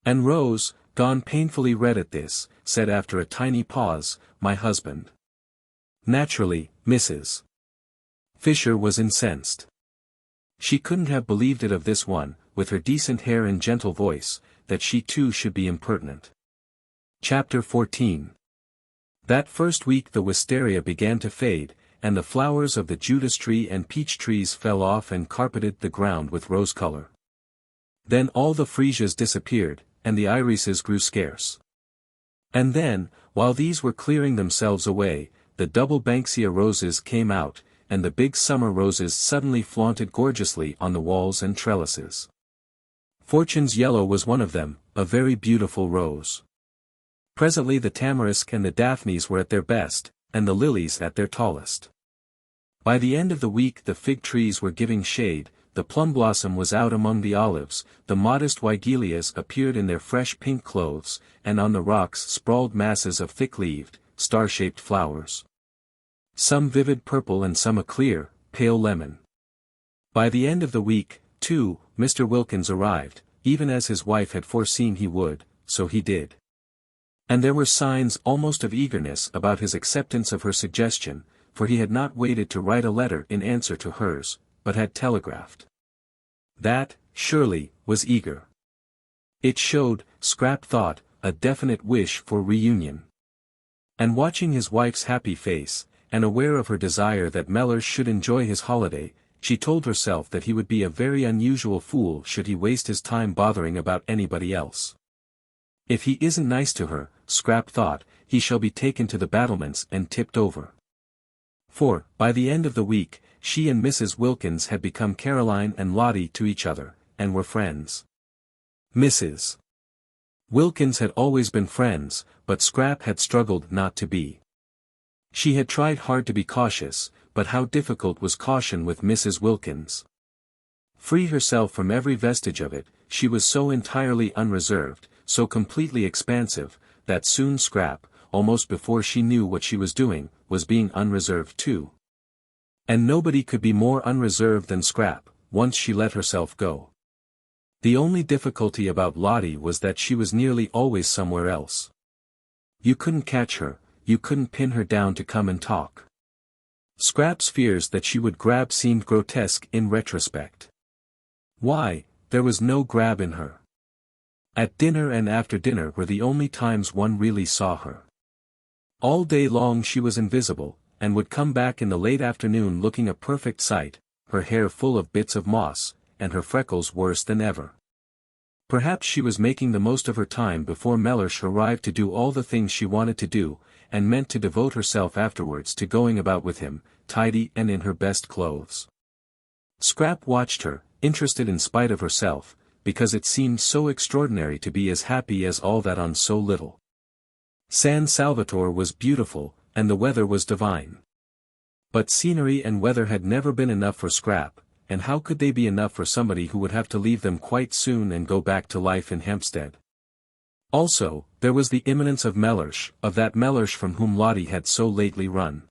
And Rose, gone painfully red at this, said after a tiny pause, "My husband." Naturally, Mrs. Fisher was incensed. She couldn't have believed it of this one, with her decent hair and gentle voice, that she too should be impertinent. Chapter 14. That first week the wisteria began to fade, and the flowers of the Judas tree and peach trees fell off and carpeted the ground with rose color. Then all the freesias disappeared, and the irises grew scarce. And then, while these were clearing themselves away, the double banksia roses came out, and the big summer roses suddenly flaunted gorgeously on the walls and trellises. Fortune's yellow was one of them, a very beautiful rose. Presently the tamarisk and the daphnes were at their best, and the lilies at their tallest. By the end of the week the fig trees were giving shade, the plum blossom was out among the olives, the modest weigelias appeared in their fresh pink clothes, and on the rocks sprawled masses of thick-leaved, star-shaped flowers. Some vivid purple and some a clear, pale lemon. By the end of the week, too, Mr. Wilkins arrived, even as his wife had foreseen he would, so he did. And there were signs almost of eagerness about his acceptance of her suggestion, for he had not waited to write a letter in answer to hers, but had telegraphed. That, surely, was eager. It showed, Scrap thought, a definite wish for reunion. And watching his wife's happy face, and aware of her desire that Mellors should enjoy his holiday, she told herself that he would be a very unusual fool should he waste his time bothering about anybody else. If he isn't nice to her, Scrap thought, he shall be taken to the battlements and tipped over. For, by the end of the week, she and Mrs. Wilkins had become Caroline and Lotty to each other, and were friends. Mrs. Wilkins had always been friends, but Scrap had struggled not to be. She had tried hard to be cautious, but how difficult was caution with Mrs. Wilkins. Free herself from every vestige of it, she was so entirely unreserved, so completely expansive, that soon Scrap, almost before she knew what she was doing, was being unreserved too. And nobody could be more unreserved than Scrap, once she let herself go. The only difficulty about Lottie was that she was nearly always somewhere else. You couldn't catch her, you couldn't pin her down to come and talk. Scrap's fears that she would grab seemed grotesque in retrospect. Why, there was no grab in her. At dinner and after dinner were the only times one really saw her. All day long she was invisible, and would come back in the late afternoon looking a perfect sight, her hair full of bits of moss, and her freckles worse than ever. Perhaps she was making the most of her time before Mellersh arrived to do all the things she wanted to do, and meant to devote herself afterwards to going about with him, tidy and in her best clothes. Scrap watched her, interested in spite of herself, because it seemed so extraordinary to be as happy as all that on so little. San Salvatore was beautiful, and the weather was divine. But scenery and weather had never been enough for Scrap, and how could they be enough for somebody who would have to leave them quite soon and go back to life in Hampstead? Also, there was the imminence of Mellersh, of that Mellersh from whom Lottie had so lately run.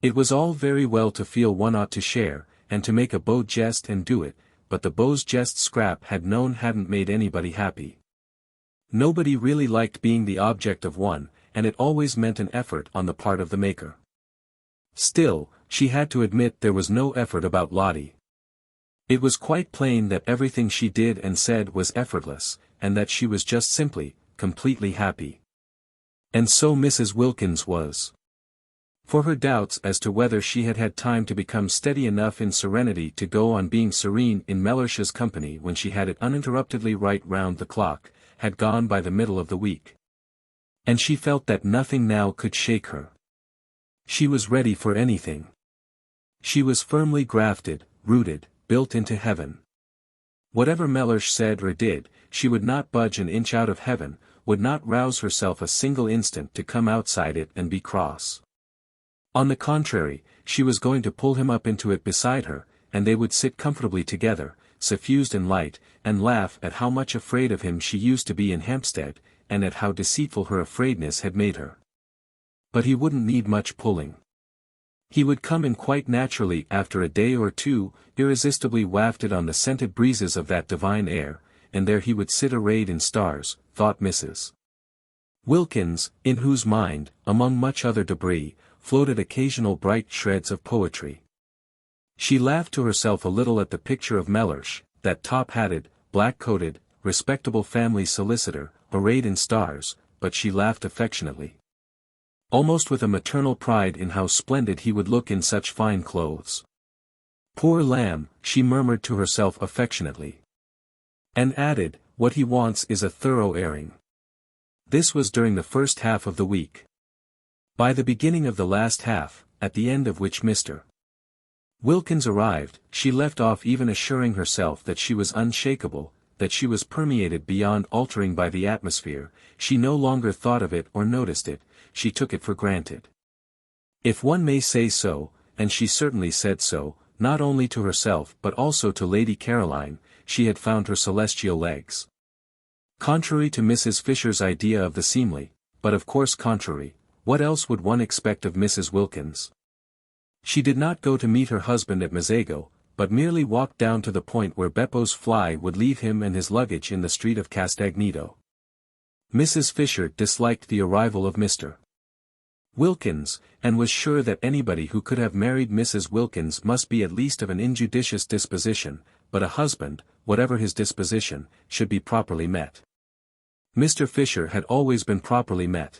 It was all very well to feel one ought to share, and to make a beau jest and do it, but the beau's jest Scrap had known hadn't made anybody happy. Nobody really liked being the object of one, and it always meant an effort on the part of the maker. Still, she had to admit there was no effort about Lottie. It was quite plain that everything she did and said was effortless, and that she was just simply, completely happy. And so Mrs. Wilkins was. For her doubts as to whether she had had time to become steady enough in serenity to go on being serene in Mellersh's company when she had it uninterruptedly right round the clock, had gone by the middle of the week. And she felt that nothing now could shake her. She was ready for anything. She was firmly grafted, rooted, built into heaven. Whatever Mellersh said or did, she would not budge an inch out of heaven, would not rouse herself a single instant to come outside it and be cross. On the contrary, she was going to pull him up into it beside her, and they would sit comfortably together, suffused in light, and laugh at how much afraid of him she used to be in Hampstead, and at how deceitful her afraidness had made her. But he wouldn't need much pulling. He would come in quite naturally after a day or two, irresistibly wafted on the scented breezes of that divine air, and there he would sit arrayed in stars, thought Mrs. Wilkins, in whose mind, among much other debris, floated occasional bright shreds of poetry. She laughed to herself a little at the picture of Mellersh, that top-hatted, black-coated, respectable family solicitor, arrayed in stars, but she laughed affectionately. Almost with a maternal pride in how splendid he would look in such fine clothes. Poor lamb, she murmured to herself affectionately. And added, what he wants is a thorough airing. This was during the first half of the week. By the beginning of the last half, at the end of which Mr. Wilkins arrived, she left off even assuring herself that she was unshakable, that she was permeated beyond altering by the atmosphere. She no longer thought of it or noticed it, she took it for granted. If one may say so, and she certainly said so, not only to herself but also to Lady Caroline, she had found her celestial legs. Contrary to Mrs. Fisher's idea of the seemly, but of course contrary, what else would one expect of Mrs. Wilkins? She did not go to meet her husband at Mezzago, but merely walked down to the point where Beppo's fly would leave him and his luggage in the street of Castagneto. Mrs. Fisher disliked the arrival of Mr. Wilkins, and was sure that anybody who could have married Mrs. Wilkins must be at least of an injudicious disposition, but a husband, whatever his disposition, should be properly met. Mr. Fisher had always been properly met.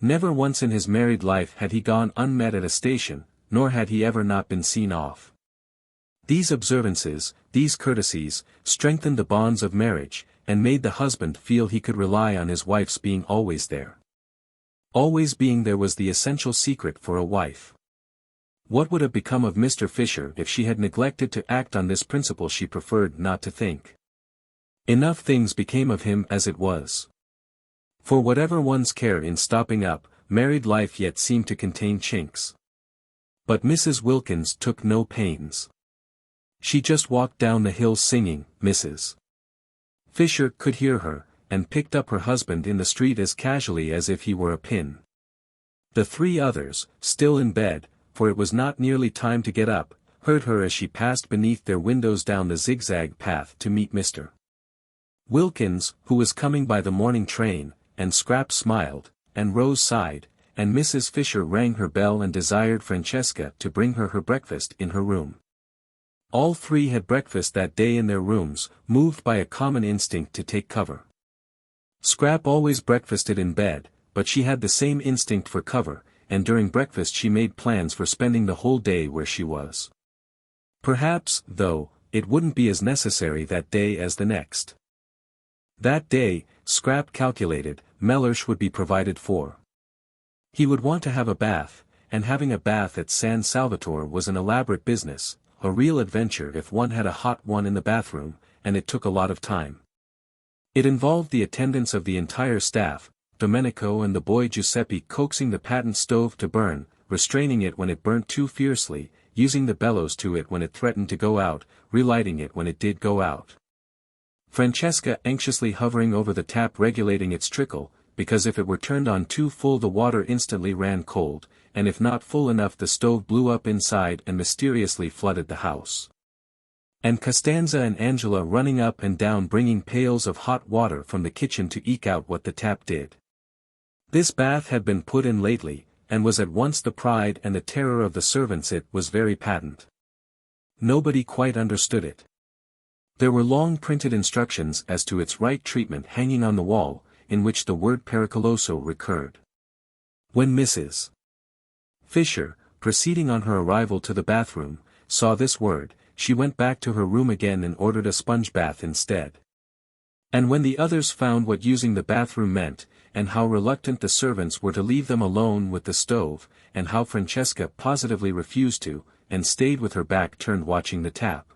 Never once in his married life had he gone unmet at a station, nor had he ever not been seen off. These observances, these courtesies, strengthened the bonds of marriage, and made the husband feel he could rely on his wife's being always there. Always being there was the essential secret for a wife. What would have become of Mr. Fisher if she had neglected to act on this principle? She preferred not to think. Enough things became of him as it was. For whatever one's care in stopping up, married life yet seemed to contain chinks. But Mrs. Wilkins took no pains. She just walked down the hill singing, Mrs. Fisher could hear her, and picked up her husband in the street as casually as if he were a pin. The three others, still in bed, for it was not nearly time to get up, heard her as she passed beneath their windows down the zigzag path to meet Mr. Wilkins, who was coming by the morning train, and Scrap smiled, and Rose sighed, and Mrs. Fisher rang her bell and desired Francesca to bring her breakfast in her room. All three had breakfast that day in their rooms, moved by a common instinct to take cover. Scrap always breakfasted in bed, but she had the same instinct for cover, and during breakfast she made plans for spending the whole day where she was. Perhaps, though, it wouldn't be as necessary that day as the next. That day, Scrap calculated, Mellersh would be provided for. He would want to have a bath, and having a bath at San Salvatore was an elaborate business, a real adventure if one had a hot one in the bathroom, and it took a lot of time. It involved the attendance of the entire staff, Domenico and the boy Giuseppe coaxing the patent stove to burn, restraining it when it burnt too fiercely, using the bellows to it when it threatened to go out, relighting it when it did go out. Francesca anxiously hovering over the tap regulating its trickle, because if it were turned on too full the water instantly ran cold, and if not full enough the stove blew up inside and mysteriously flooded the house. And Costanza and Angela running up and down bringing pails of hot water from the kitchen to eke out what the tap did. This bath had been put in lately, and was at once the pride and the terror of the servants. It was very patent. Nobody quite understood it. There were long printed instructions as to its right treatment hanging on the wall, in which the word pericoloso recurred. When Mrs. Fisher, proceeding on her arrival to the bathroom, saw this word, she went back to her room again and ordered a sponge bath instead. And when the others found what using the bathroom meant, and how reluctant the servants were to leave them alone with the stove, and how Francesca positively refused to, and stayed with her back turned watching the tap.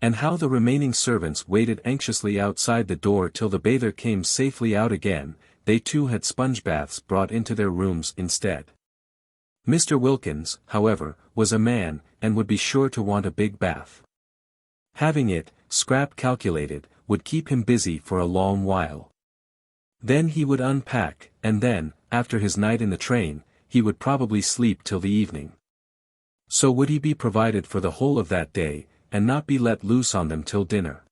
And how the remaining servants waited anxiously outside the door till the bather came safely out again, they too had sponge baths brought into their rooms instead. Mr. Wilkins, however, was a man, and would be sure to want a big bath. Having it, Scrap calculated, would keep him busy for a long while. Then he would unpack, and then, after his night in the train, he would probably sleep till the evening. So would he be provided for the whole of that day, and not be let loose on them till dinner.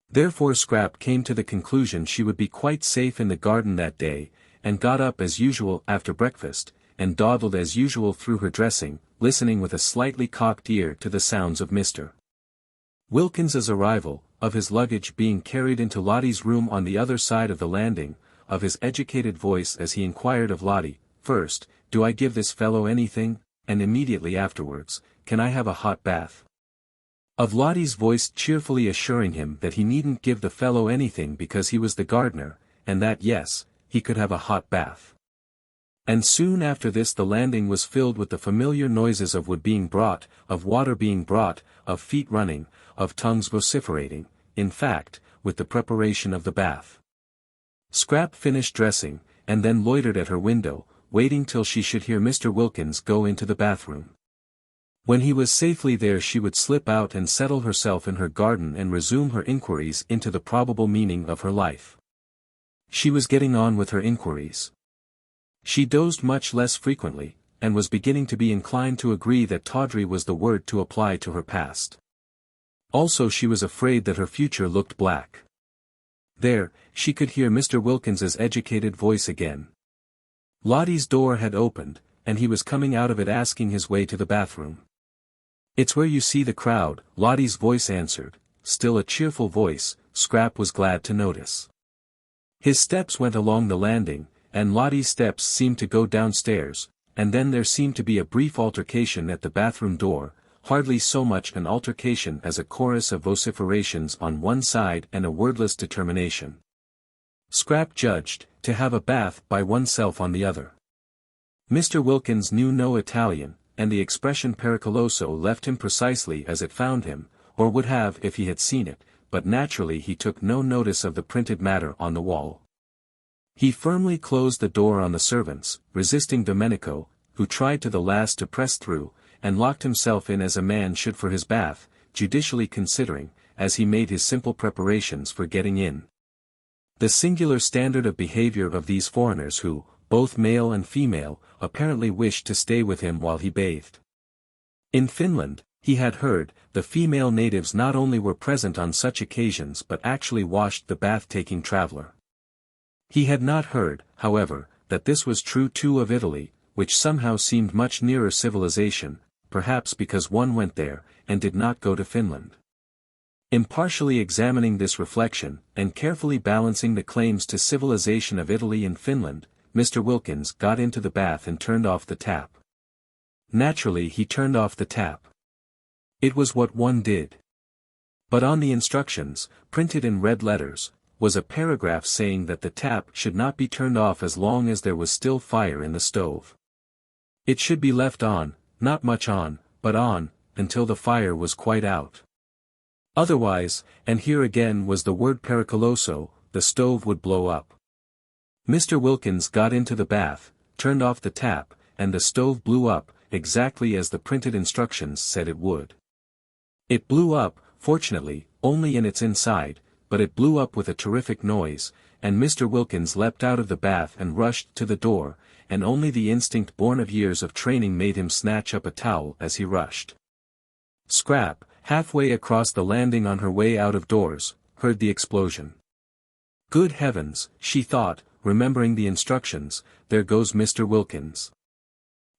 Therefore Scrap came to the conclusion she would be quite safe in the garden that day, and got up as usual after breakfast, and dawdled as usual through her dressing, listening with a slightly cocked ear to the sounds of Mr. Wilkins's arrival, of his luggage being carried into Lottie's room on the other side of the landing, of his educated voice as he inquired of Lottie, first, "Do I give this fellow anything?" and immediately afterwards, "Can I have a hot bath?" Of Lottie's voice cheerfully assuring him that he needn't give the fellow anything because he was the gardener, and that yes, he could have a hot bath. And soon after this the landing was filled with the familiar noises of wood being brought, of water being brought, of feet running, of tongues vociferating, in fact, with the preparation of the bath. Scrap finished dressing, and then loitered at her window, waiting till she should hear Mr. Wilkins go into the bathroom. When he was safely there she would slip out and settle herself in her garden and resume her inquiries into the probable meaning of her life. She was getting on with her inquiries. She dozed much less frequently, and was beginning to be inclined to agree that tawdry was the word to apply to her past. Also she was afraid that her future looked black. There, she could hear Mr. Wilkins's educated voice again. Lottie's door had opened, and he was coming out of it asking his way to the bathroom. "It's where you see the crowd," Lottie's voice answered, still a cheerful voice, Scrap was glad to notice. His steps went along the landing, and Lottie's steps seemed to go downstairs, and then there seemed to be a brief altercation at the bathroom door, hardly so much an altercation as a chorus of vociferations on one side and a wordless determination. Scrap judged, to have a bath by oneself on the other. Mr. Wilkins knew no Italian, and the expression pericoloso left him precisely as it found him, or would have if he had seen it, but naturally he took no notice of the printed matter on the wall. He firmly closed the door on the servants, resisting Domenico, who tried to the last to press through, and locked himself in as a man should for his bath, judicially considering, as he made his simple preparations for getting in. The singular standard of behavior of these foreigners who, both male and female, apparently wished to stay with him while he bathed. In Finland, He had heard, the female natives not only were present on such occasions but actually washed the bath-taking traveler. He had not heard, however, that this was true too of Italy, which somehow seemed much nearer civilization, perhaps because one went there, and did not go to Finland. Impartially examining this reflection, and carefully balancing the claims to civilization of Italy and Finland, Mr. Wilkins got into the bath and turned off the tap. Naturally he turned off the tap. It was what one did. But on the instructions, printed in red letters, was a paragraph saying that the tap should not be turned off as long as there was still fire in the stove. It should be left on, not much on, but on, until the fire was quite out. Otherwise, and here again was the word pericoloso, the stove would blow up. Mr. Wilkins got into the bath, turned off the tap, and the stove blew up, exactly as the printed instructions said it would. It blew up, fortunately, only in its inside, but it blew up with a terrific noise, and Mr. Wilkins leapt out of the bath and rushed to the door, and only the instinct born of years of training made him snatch up a towel as he rushed. Scrap, halfway across the landing on her way out of doors, heard the explosion. Good heavens, she thought, remembering the instructions, there goes Mr. Wilkins.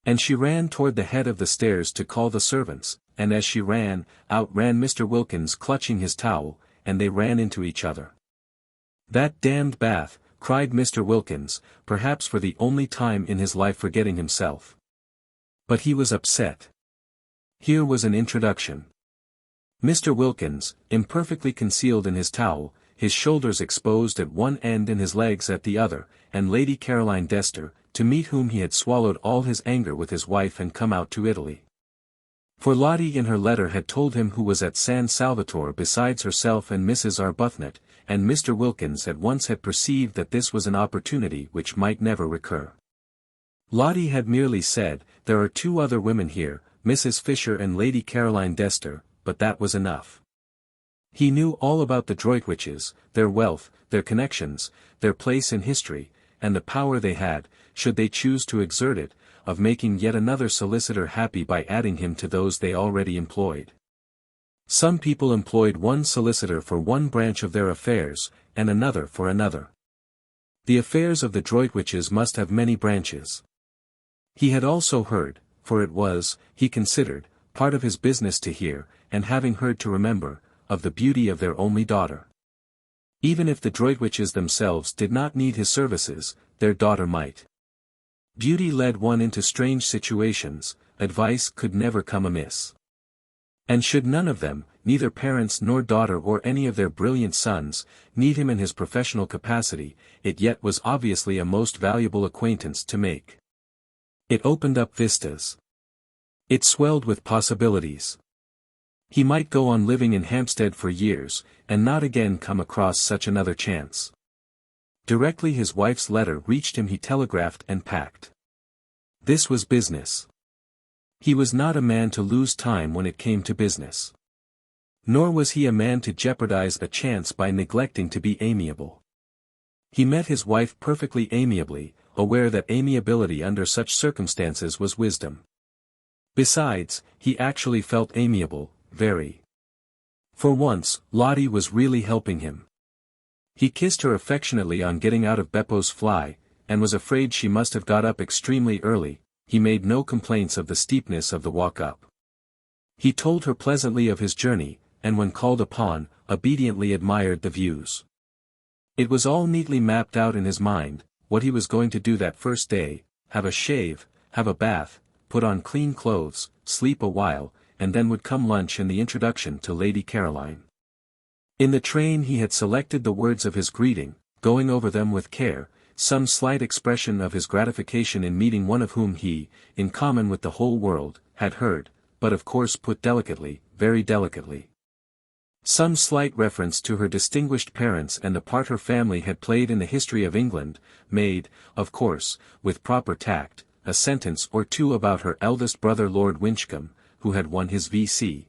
And she ran toward the head of the stairs to call the servants, and as she ran, out ran Mr. Wilkins clutching his towel, and they ran into each other. That damned bath, cried Mr. Wilkins, perhaps for the only time in his life forgetting himself. But he was upset. Here was an introduction. Mr. Wilkins, imperfectly concealed in his towel, his shoulders exposed at one end and his legs at the other, and Lady Caroline Dester, to meet whom he had swallowed all his anger with his wife and come out to Italy. For Lotty in her letter had told him who was at San Salvatore besides herself and Mrs. Arbuthnot, and Mr. Wilkins at once had perceived that this was an opportunity which might never recur. Lotty had merely said, there are two other women here, Mrs. Fisher and Lady Caroline Dester, but that was enough. He knew all about the Droitwiches, their wealth, their connections, their place in history, and the power they had, should they choose to exert it, of making yet another solicitor happy by adding him to those they already employed. Some people employed one solicitor for one branch of their affairs, and another for another. The affairs of the Droitwiches must have many branches. He had also heard, for it was, he considered, part of his business to hear, and having heard to remember, of the beauty of their only daughter. Even if the Droitwiches themselves did not need his services, their daughter might. Beauty led one into strange situations, advice could never come amiss. And should none of them, neither parents nor daughter or any of their brilliant sons, need him in his professional capacity, it yet was obviously a most valuable acquaintance to make. It opened up vistas. It swelled with possibilities. He might go on living in Hampstead for years, and not again come across such another chance. Directly his wife's letter reached him he telegraphed and packed. This was business. He was not a man to lose time when it came to business. Nor was he a man to jeopardize a chance by neglecting to be amiable. He met his wife perfectly amiably, aware that amiability under such circumstances was wisdom. Besides, he actually felt amiable, very. For once, Lotty was really helping him. He kissed her affectionately on getting out of Beppo's fly, and was afraid she must have got up extremely early. He made no complaints of the steepness of the walk up. He told her pleasantly of his journey, and when called upon, obediently admired the views. It was all neatly mapped out in his mind, what he was going to do that first day: have a shave, have a bath, put on clean clothes, sleep a while, and then would come lunch and the introduction to Lady Caroline. In the train he had selected the words of his greeting, going over them with care, some slight expression of his gratification in meeting one of whom he, in common with the whole world, had heard, but of course put delicately, very delicately. Some slight reference to her distinguished parents and the part her family had played in the history of England, made, of course, with proper tact, a sentence or two about her eldest brother Lord Winchcombe, who had won his V.C.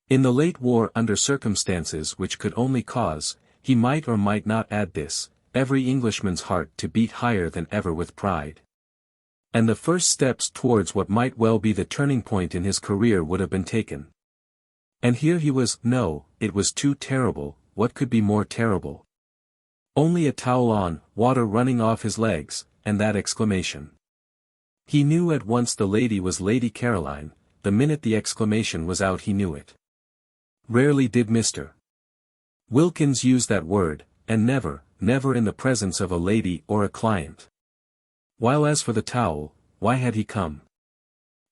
in the late war under circumstances which could only cause, he might or might not add this, every Englishman's heart to beat higher than ever with pride. And the first steps towards what might well be the turning point in his career would have been taken. And here he was. No, it was too terrible. What could be more terrible? Only a towel on, water running off his legs, and that exclamation. He knew at once the lady was Lady Caroline. The minute the exclamation was out he knew it. Rarely did Mr. Wilkins use that word, and never in the presence of a lady or a client. While as for the towel, why had he come?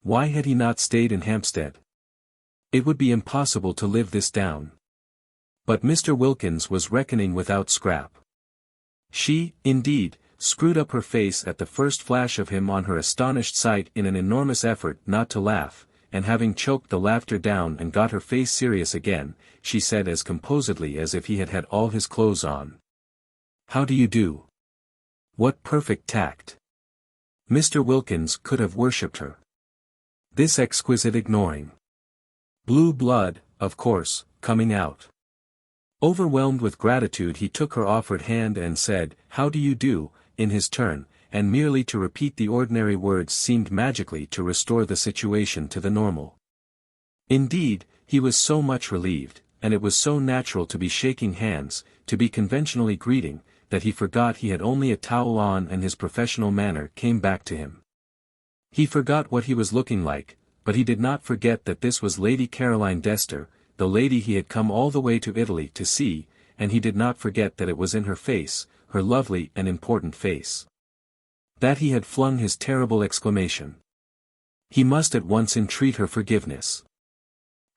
Why had he not stayed in Hampstead? It would be impossible to live this down. But Mr. Wilkins was reckoning without Scrap. She, indeed, screwed up her face at the first flash of him on her astonished sight in an enormous effort not to laugh, and having choked the laughter down and got her face serious again, she said as composedly as if he had had all his clothes on. "How do you do?" What perfect tact! Mr. Wilkins could have worshipped her. This exquisite ignoring. Blue blood, of course, coming out. Overwhelmed with gratitude he took her offered hand and said, "How do you do," in his turn, and merely to repeat the ordinary words seemed magically to restore the situation to the normal. Indeed, he was so much relieved, and it was so natural to be shaking hands, to be conventionally greeting, that he forgot he had only a towel on and his professional manner came back to him. He forgot what he was looking like, but he did not forget that this was Lady Caroline Dester, the lady he had come all the way to Italy to see, and he did not forget that it was in her face, her lovely and important face, that he had flung his terrible exclamation. He must at once entreat her forgiveness.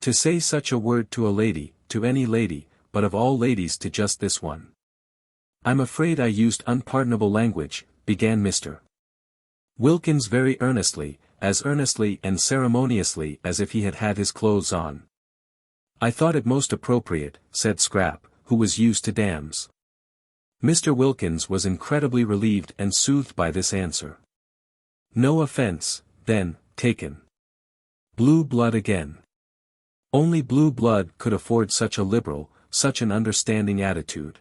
To say such a word to a lady, to any lady, but of all ladies to just this one. "I'm afraid I used unpardonable language," began Mr. Wilkins very earnestly, as earnestly and ceremoniously as if he had had his clothes on. "I thought it most appropriate," said Scrap, who was used to dams. Mr. Wilkins was incredibly relieved and soothed by this answer. No offense, then, taken. Blue blood again. Only blue blood could afford such a liberal, such an understanding attitude.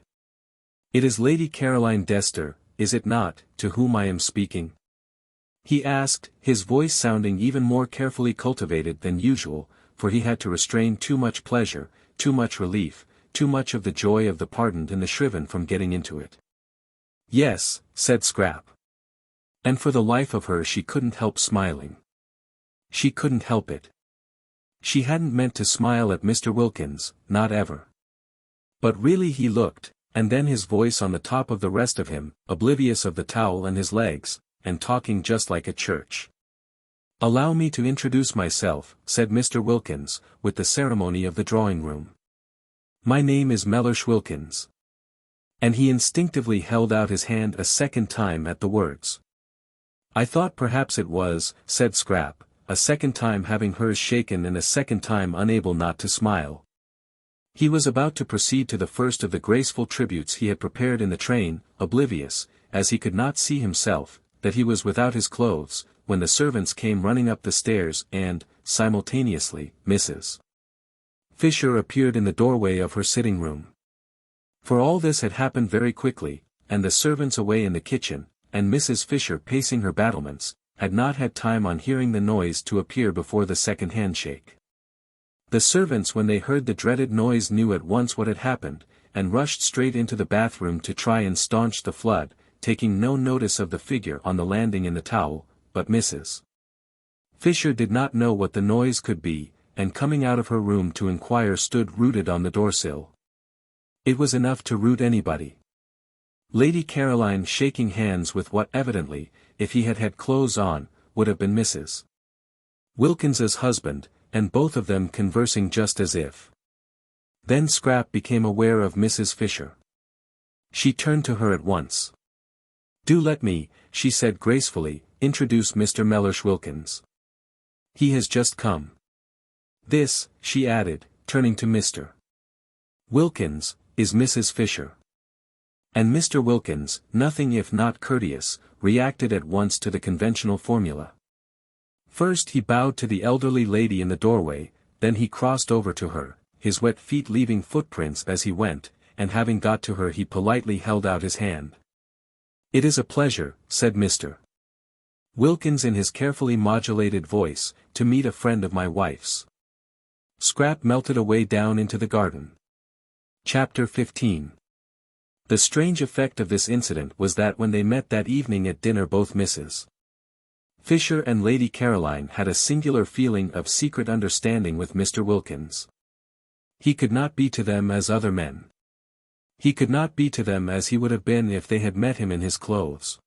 "It is Lady Caroline Dester, is it not, to whom I am speaking?" he asked, his voice sounding even more carefully cultivated than usual, for he had to restrain too much pleasure, too much relief, too much of the joy of the pardoned and the shriven from getting into it. "Yes," said Scrap. And for the life of her she couldn't help smiling. She couldn't help it. She hadn't meant to smile at Mr. Wilkins, not ever. But really he looked, and then his voice on the top of the rest of him, oblivious of the towel and his legs, and talking just like a church. "Allow me to introduce myself," said Mr. Wilkins, with the ceremony of the drawing-room. "My name is Mellersh Wilkins." And he instinctively held out his hand a second time at the words. "I thought perhaps it was," said Scrap, a second time having hers shaken and a second time unable not to smile. He was about to proceed to the first of the graceful tributes he had prepared in the train, oblivious, as he could not see himself, that he was without his clothes, when the servants came running up the stairs and, simultaneously, Mrs. Fisher appeared in the doorway of her sitting-room. For all this had happened very quickly, and the servants away in the kitchen, and Mrs. Fisher pacing her battlements, had not had time on hearing the noise to appear before the second handshake. The servants when they heard the dreaded noise knew at once what had happened, and rushed straight into the bathroom to try and staunch the flood, taking no notice of the figure on the landing in the towel, but Mrs. Fisher did not know what the noise could be, and coming out of her room to inquire stood rooted on the doorsill. It was enough to root anybody. Lady Caroline shaking hands with what evidently, if he had had clothes on, would have been Mrs. Wilkins's husband, and both of them conversing just as if. Then Scrap became aware of Mrs. Fisher. She turned to her at once. "Do let me," she said gracefully, "introduce Mr. Mellersh Wilkins. He has just come. This," she added, turning to Mr. Wilkins, "is Mrs. Fisher." And Mr. Wilkins, nothing if not courteous, reacted at once to the conventional formula. First he bowed to the elderly lady in the doorway, then he crossed over to her, his wet feet leaving footprints as he went, and having got to her he politely held out his hand. "It is a pleasure," said Mr. Wilkins in his carefully modulated voice, to meet a friend of my wife's. Scrap melted away down into the garden. Chapter 15. The strange effect of this incident was that when they met that evening at dinner both Mrs. Fisher and Lady Caroline had a singular feeling of secret understanding with Mr. Wilkins. He could not be to them as other men. He could not be to them as he would have been if they had met him in his clothes.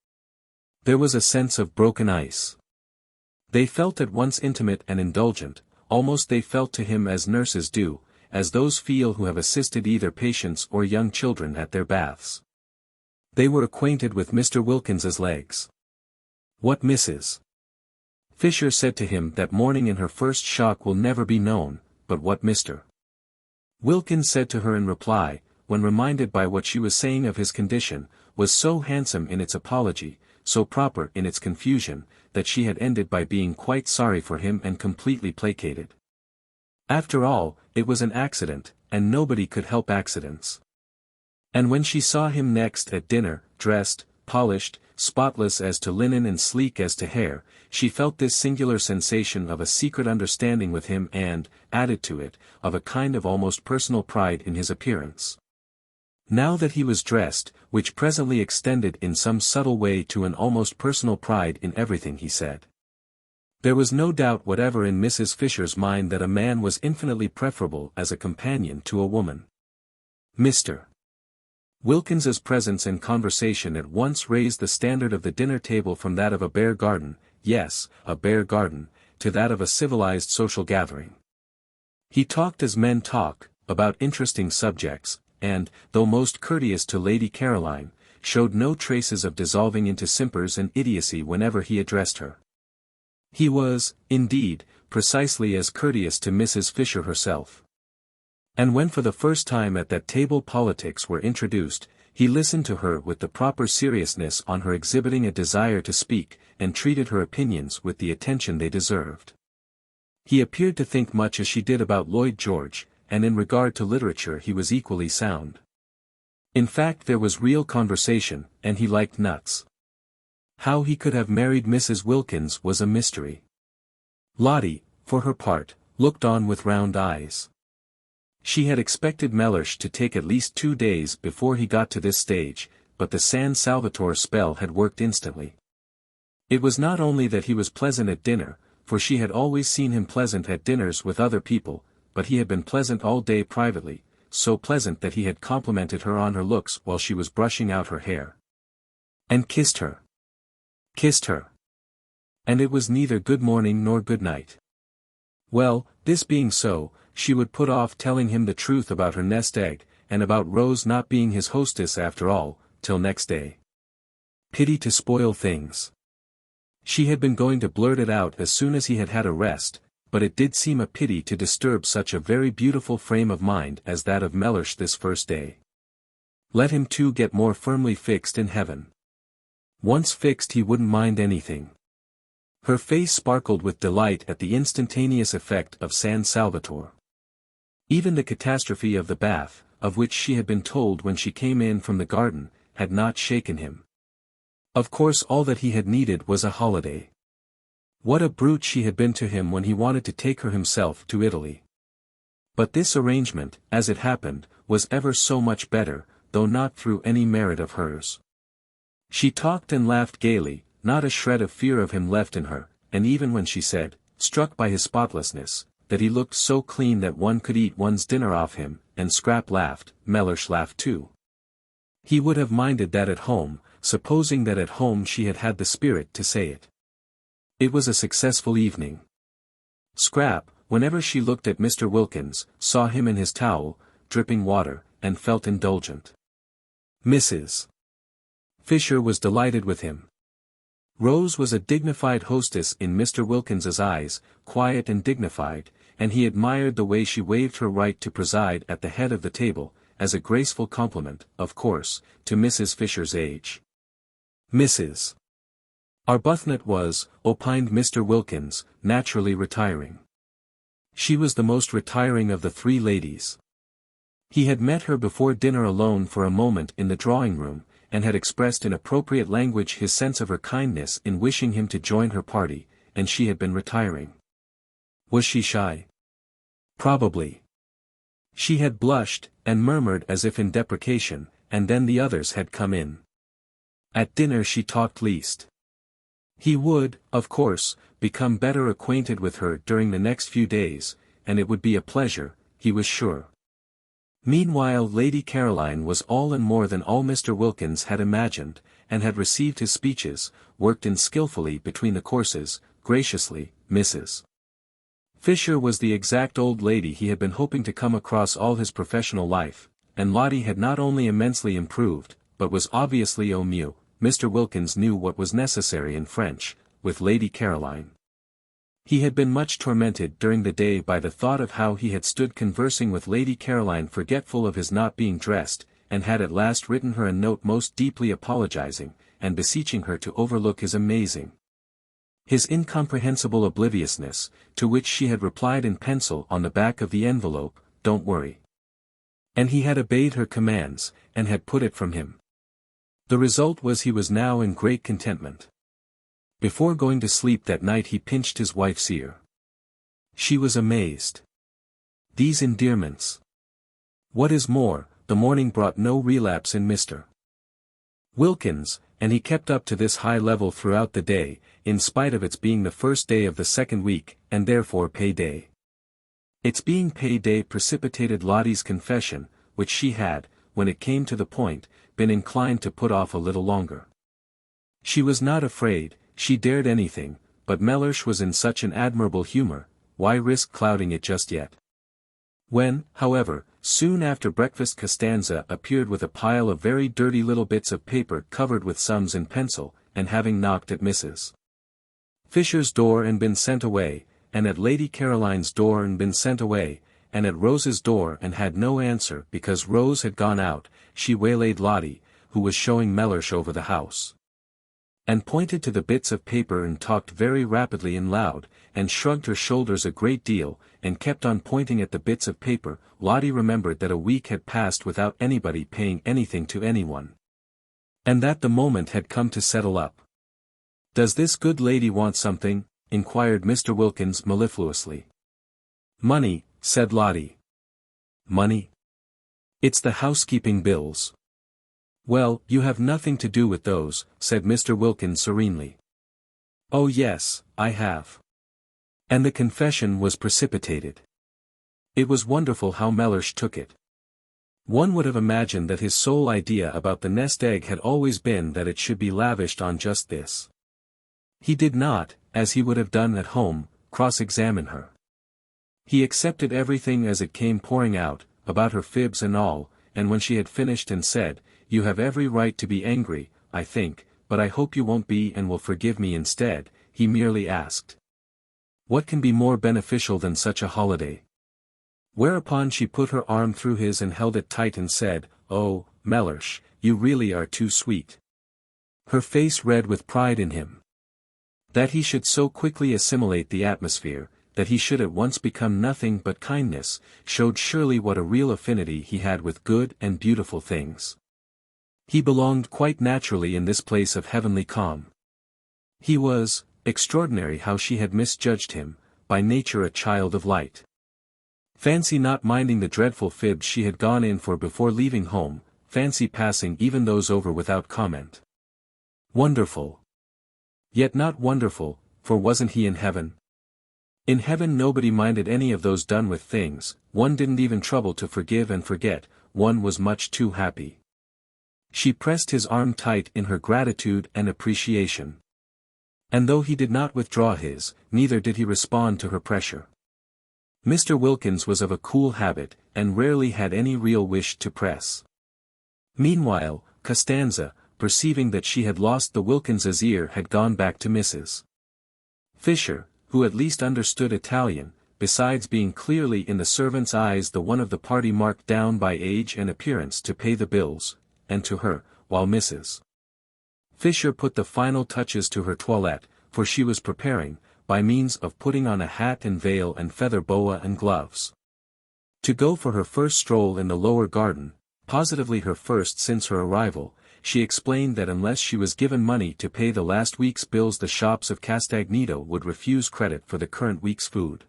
There was a sense of broken ice. They felt at once intimate and indulgent, almost they felt to him as nurses do, as those feel who have assisted either patients or young children at their baths. They were acquainted with Mr. Wilkins's legs. What Mrs. Fisher said to him that morning in her first shock will never be known, but what Mr. Wilkins said to her in reply, when reminded by what she was saying of his condition, was so handsome in its apology, so proper in its confusion, that she had ended by being quite sorry for him and completely placated. After all, it was an accident, and nobody could help accidents. And when she saw him next at dinner, dressed, polished, spotless as to linen and sleek as to hair, she felt this singular sensation of a secret understanding with him and, added to it, of a kind of almost personal pride in his appearance. Now that he was dressed, which presently extended in some subtle way to an almost personal pride in everything he said. There was no doubt whatever in Mrs. Fisher's mind that a man was infinitely preferable as a companion to a woman. Mr. Wilkins's presence and conversation at once raised the standard of the dinner table from that of a bare garden, yes, a bare garden, to that of a civilized social gathering. He talked as men talk, about interesting subjects, and, though most courteous to Lady Caroline, showed no traces of dissolving into simpers and idiocy whenever he addressed her. He was, indeed, precisely as courteous to Mrs. Fisher herself. And when for the first time at that table politics were introduced, he listened to her with the proper seriousness on her exhibiting a desire to speak, and treated her opinions with the attention they deserved. He appeared to think much as she did about Lloyd George, and in regard to literature he was equally sound. In fact there was real conversation, and he liked nuts. How he could have married Mrs. Wilkins was a mystery. Lotty, for her part, looked on with round eyes. She had expected Mellersh to take at least 2 days before he got to this stage, but the San Salvatore spell had worked instantly. It was not only that he was pleasant at dinner, for she had always seen him pleasant at dinners with other people, but he had been pleasant all day privately, so pleasant that he had complimented her on her looks while she was brushing out her hair. And kissed her. Kissed her. And it was neither good morning nor good night. Well, this being so, she would put off telling him the truth about her nest egg, and about Rose not being his hostess after all, till next day. Pity to spoil things. She had been going to blurt it out as soon as he had had a rest, but it did seem a pity to disturb such a very beautiful frame of mind as that of Mellersh this first day. Let him too get more firmly fixed in heaven. Once fixed he wouldn't mind anything. Her face sparkled with delight at the instantaneous effect of San Salvatore. Even the catastrophe of the bath, of which she had been told when she came in from the garden, had not shaken him. Of course all that he had needed was a holiday. What a brute she had been to him when he wanted to take her himself to Italy. But this arrangement, as it happened, was ever so much better, though not through any merit of hers. She talked and laughed gaily, not a shred of fear of him left in her, and even when she said, struck by his spotlessness, that he looked so clean that one could eat one's dinner off him, and Scrap laughed, Mellersh laughed too. He would have minded that at home, supposing that at home she had had the spirit to say it. It was a successful evening. Scrap, whenever she looked at Mr. Wilkins, saw him in his towel, dripping water, and felt indulgent. Mrs. Fisher was delighted with him. Rose was a dignified hostess in Mr. Wilkins's eyes, quiet and dignified, and he admired the way she waived her right to preside at the head of the table, as a graceful compliment, of course, to Mrs. Fisher's age. Mrs. Arbuthnot was, opined Mr. Wilkins, naturally retiring. She was the most retiring of the 3 ladies. He had met her before dinner alone for a moment in the drawing-room, and had expressed in appropriate language his sense of her kindness in wishing him to join her party, and she had been retiring. Was she shy? Probably. She had blushed, and murmured as if in deprecation, and then the others had come in. At dinner she talked least. He would, of course, become better acquainted with her during the next few days, and it would be a pleasure, he was sure. Meanwhile Lady Caroline was all and more than all Mr. Wilkins had imagined, and had received his speeches, worked in skillfully between the courses, graciously. Mrs. Fisher was the exact old lady he had been hoping to come across all his professional life, and Lottie had not only immensely improved, but was obviously au mieux. Mr. Wilkins knew what was necessary in French, with Lady Caroline. He had been much tormented during the day by the thought of how he had stood conversing with Lady Caroline forgetful of his not being dressed, and had at last written her a note most deeply apologizing, and beseeching her to overlook his incomprehensible obliviousness, to which she had replied in pencil on the back of the envelope, "Don't worry." And he had obeyed her commands, and had put it from him. The result was he was now in great contentment. Before going to sleep that night he pinched his wife's ear. She was amazed. These endearments. What is more, the morning brought no relapse in Mr. Wilkins, and he kept up to this high level throughout the day, in spite of its being the first day of the second week, and therefore pay-day. Its being pay-day precipitated Lottie's confession, which she had, when it came to the point, been inclined to put off a little longer. She was not afraid, she dared anything, but Mellersh was in such an admirable humor, why risk clouding it just yet? When, however, soon after breakfast Costanza appeared with a pile of very dirty little bits of paper covered with sums in pencil, and having knocked at Mrs. Fisher's door and been sent away, and at Lady Caroline's door and been sent away, and at Rose's door and had no answer because Rose had gone out, she waylaid Lottie, who was showing Mellersh over the house. And pointed to the bits of paper and talked very rapidly and loud, and shrugged her shoulders a great deal, and kept on pointing at the bits of paper. Lottie remembered that a week had passed without anybody paying anything to anyone. And that the moment had come to settle up. "Does this good lady want something?" inquired Mr. Wilkins mellifluously. "Money," said Lottie. "Money? It's the housekeeping bills." "Well, you have nothing to do with those," said Mr. Wilkins serenely. "Oh yes, I have." And the confession was precipitated. It was wonderful how Mellersh took it. One would have imagined that his sole idea about the nest egg had always been that it should be lavished on just this. He did not, as he would have done at home, cross-examine her. He accepted everything as it came pouring out, about her fibs and all, and when she had finished and said, "You have every right to be angry, I think, but I hope you won't be and will forgive me instead," he merely asked, "What can be more beneficial than such a holiday?" Whereupon she put her arm through his and held it tight and said, "Oh, Mellersh, you really are too sweet." Her face red with pride in him. That he should so quickly assimilate the atmosphere, that he should at once become nothing but kindness, showed surely what a real affinity he had with good and beautiful things. He belonged quite naturally in this place of heavenly calm. He was, extraordinary how she had misjudged him, by nature a child of light. Fancy not minding the dreadful fibs she had gone in for before leaving home, fancy passing even those over without comment. Wonderful. Yet not wonderful, for wasn't he in heaven? In heaven nobody minded any of those done with things, one didn't even trouble to forgive and forget, one was much too happy. She pressed his arm tight in her gratitude and appreciation. And though he did not withdraw his, neither did he respond to her pressure. Mr. Wilkins was of a cool habit, and rarely had any real wish to press. Meanwhile, Costanza, perceiving that she had lost the Wilkinses' ear, had gone back to Mrs. Fisher, who at least understood Italian, besides being clearly in the servants' eyes the one of the party marked down by age and appearance to pay the bills, and to her, while Mrs. Fisher put the final touches to her toilette, for she was preparing, by means of putting on a hat and veil and feather boa and gloves, to go for her first stroll in the lower garden, positively her first since her arrival, she explained that unless she was given money to pay the last week's bills the shops of Castagneto would refuse credit for the current week's food.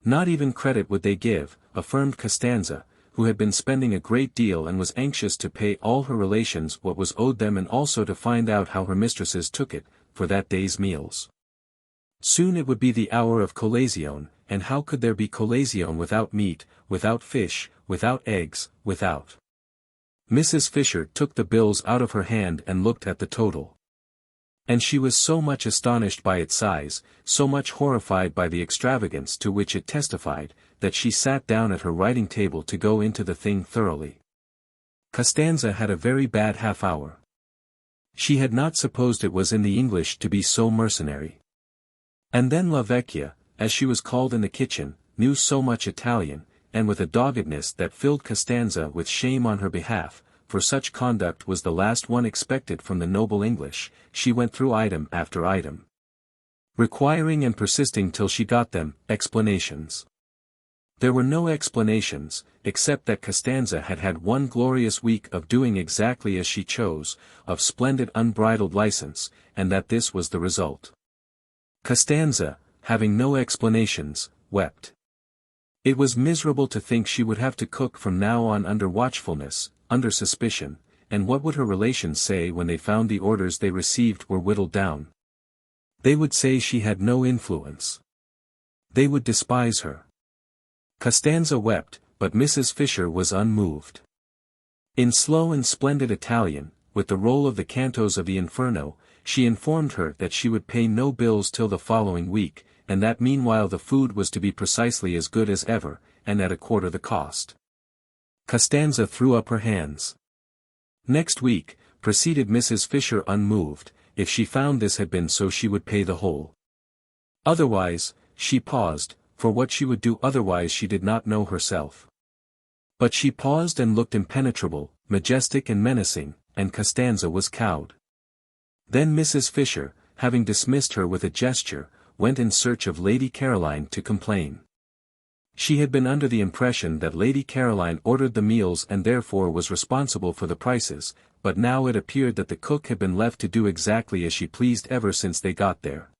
Not even credit would they give, affirmed Costanza, who had been spending a great deal and was anxious to pay all her relations what was owed them and also to find out how her mistresses took it, for that day's meals. Soon it would be the hour of collation, and how could there be collation without meat, without fish, without eggs, without... Mrs. Fisher took the bills out of her hand and looked at the total. And she was so much astonished by its size, so much horrified by the extravagance to which it testified, that she sat down at her writing table to go into the thing thoroughly. Costanza had a very bad half-hour. She had not supposed it was in the English to be so mercenary. And then La Vecchia, as she was called in the kitchen, knew so much Italian, and with a doggedness that filled Costanza with shame on her behalf, for such conduct was the last one expected from the noble English, she went through item after item, requiring and persisting till she got them, explanations. There were no explanations, except that Costanza had had one glorious week of doing exactly as she chose, of splendid unbridled license, and that this was the result. Costanza, having no explanations, wept. It was miserable to think she would have to cook from now on under watchfulness, under suspicion, and what would her relations say when they found the orders they received were whittled down? They would say she had no influence. They would despise her. Costanza wept, but Mrs. Fisher was unmoved. In slow and splendid Italian, with the roll of the cantos of the Inferno, she informed her that she would pay no bills till the following week, and that meanwhile the food was to be precisely as good as ever, and at a quarter the cost. Costanza threw up her hands. Next week, proceeded Mrs. Fisher unmoved, if she found this had been so she would pay the whole. Otherwise, she paused, for what she would do otherwise she did not know herself. But she paused and looked impenetrable, majestic and menacing, and Costanza was cowed. Then Mrs. Fisher, having dismissed her with a gesture, went in search of Lady Caroline to complain. She had been under the impression that Lady Caroline ordered the meals and therefore was responsible for the prices, but now it appeared that the cook had been left to do exactly as she pleased ever since they got there.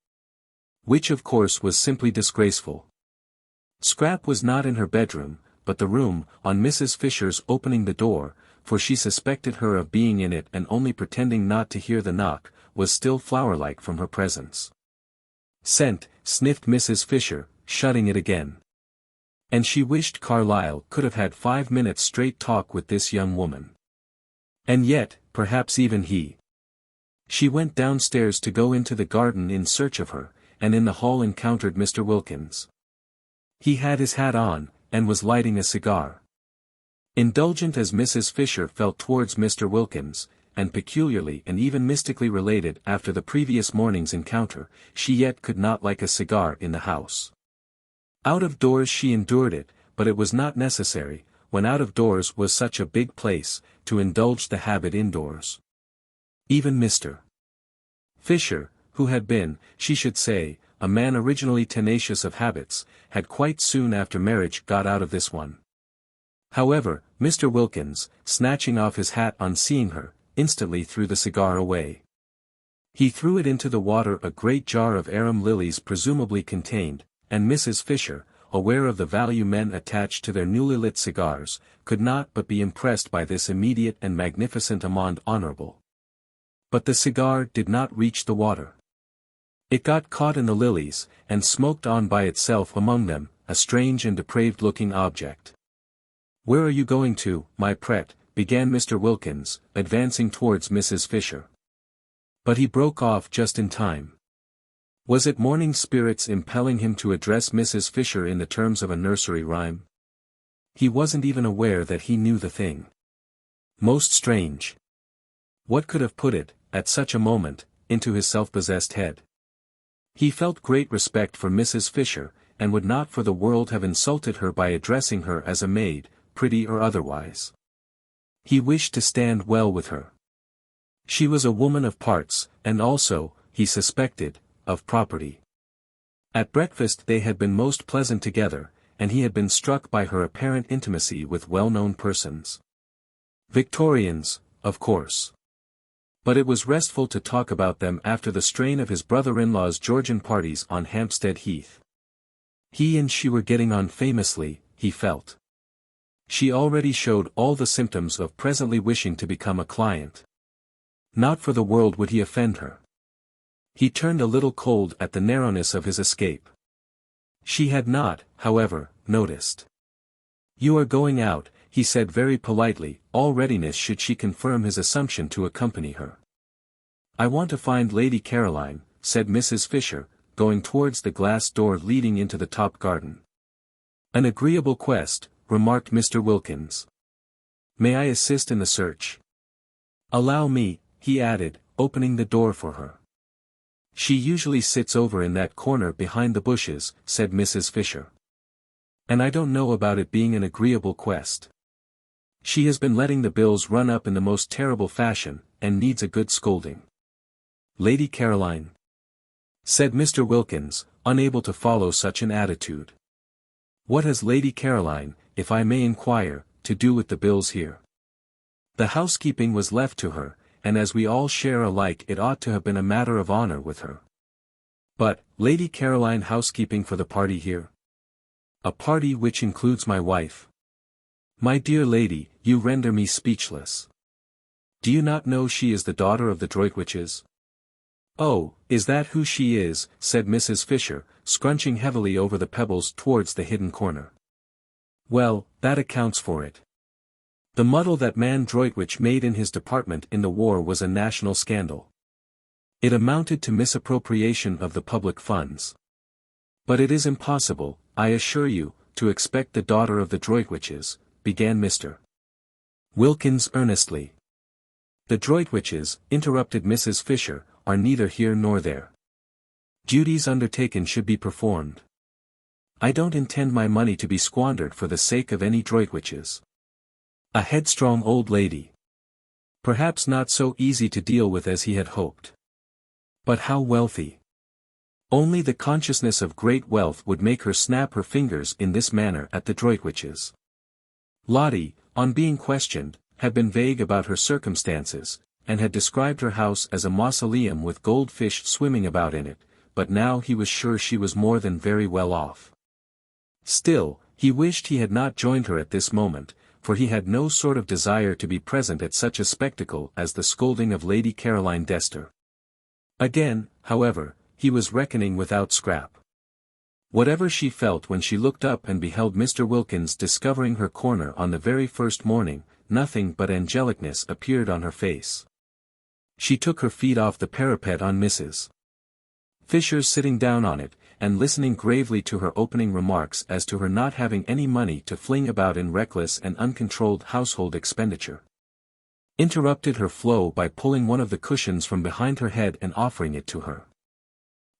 Which of course was simply disgraceful. Scrap was not in her bedroom, but the room, on Mrs. Fisher's opening the door, for she suspected her of being in it and only pretending not to hear the knock, was still flower-like from her presence. Scent, sniffed Mrs. Fisher, shutting it again. And she wished Carlyle could have had 5 minutes straight talk with this young woman. And yet, perhaps even he. She went downstairs to go into the garden in search of her, and in the hall encountered Mr. Wilkins. He had his hat on, and was lighting a cigar. Indulgent as Mrs. Fisher felt towards Mr. Wilkins, and peculiarly and even mystically related after the previous morning's encounter, she yet could not like a cigar in the house. Out of doors she endured it, but it was not necessary, when out of doors was such a big place, to indulge the habit indoors. Even Mr. Fisher, who had been, she should say, a man originally tenacious of habits, had quite soon after marriage got out of this one. However, Mr. Wilkins, snatching off his hat on seeing her, instantly threw the cigar away. He threw it into the water a great jar of arum lilies presumably contained, and Mrs. Fisher, aware of the value men attached to their newly lit cigars, could not but be impressed by this immediate and magnificent amende honorable. But the cigar did not reach the water. It got caught in the lilies, and smoked on by itself among them, a strange and depraved-looking object. "Where are you going to, my pet?" began Mr. Wilkins, advancing towards Mrs. Fisher. But he broke off just in time. Was it morning spirits impelling him to address Mrs. Fisher in the terms of a nursery rhyme? He wasn't even aware that he knew the thing. Most strange. What could have put it, at such a moment, into his self-possessed head? He felt great respect for Mrs. Fisher, and would not for the world have insulted her by addressing her as a maid, pretty or otherwise. He wished to stand well with her. She was a woman of parts, and also, he suspected, of property. At breakfast they had been most pleasant together, and he had been struck by her apparent intimacy with well-known persons. Victorians, of course. But it was restful to talk about them after the strain of his brother-in-law's Georgian parties on Hampstead Heath. He and she were getting on famously, he felt. She already showed all the symptoms of presently wishing to become a client. Not for the world would he offend her. He turned a little cold at the narrowness of his escape. She had not, however, noticed. "You are going out," he said very politely, all readiness should she confirm his assumption to accompany her. "I want to find Lady Caroline," said Mrs. Fisher, going towards the glass door leading into the top garden. "An agreeable quest," remarked Mr. Wilkins. "May I assist in the search?" "Allow me," he added, opening the door for her. "She usually sits over in that corner behind the bushes," said Mrs. Fisher. "And I don't know about it being an agreeable quest. She has been letting the bills run up in the most terrible fashion, and needs a good scolding." "Lady Caroline?" said Mr. Wilkins, unable to follow such an attitude. "What has Lady Caroline, if I may inquire, to do with the bills here?" "The housekeeping was left to her, and as we all share alike it ought to have been a matter of honor with her." "But, Lady Caroline housekeeping for the party here?" "A party which includes my wife." "My dear lady, you render me speechless. Do you not know she is the daughter of the Droitwiches?" "Oh, is that who she is?" said Mrs. Fisher, scrunching heavily over the pebbles towards the hidden corner. "Well, that accounts for it. The muddle that man Droitwich made in his department in the war was a national scandal. It amounted to misappropriation of the public funds. But it is impossible, I assure you, to expect the daughter of the Droitwiches," began Mr. Wilkins earnestly. "The Droitwiches," interrupted Mrs. Fisher, "are neither here nor there. Duties undertaken should be performed. I don't intend my money to be squandered for the sake of any Droitwiches. A headstrong old lady. Perhaps not so easy to deal with as he had hoped. But how wealthy. Only the consciousness of great wealth would make her snap her fingers in this manner at the Droitwiches." Lotty, on being questioned, had been vague about her circumstances, and had described her house as a mausoleum with goldfish swimming about in it, but now he was sure she was more than very well off. Still, he wished he had not joined her at this moment, for he had no sort of desire to be present at such a spectacle as the scolding of Lady Caroline Dester. Again, however, he was reckoning without Scrap. Whatever she felt when she looked up and beheld Mr. Wilkins discovering her corner on the very first morning, nothing but angelicness appeared on her face. She took her feet off the parapet on Mrs. Fisher's sitting down on it, and listening gravely to her opening remarks as to her not having any money to fling about in reckless and uncontrolled household expenditure. Interrupted her flow by pulling one of the cushions from behind her head and offering it to her.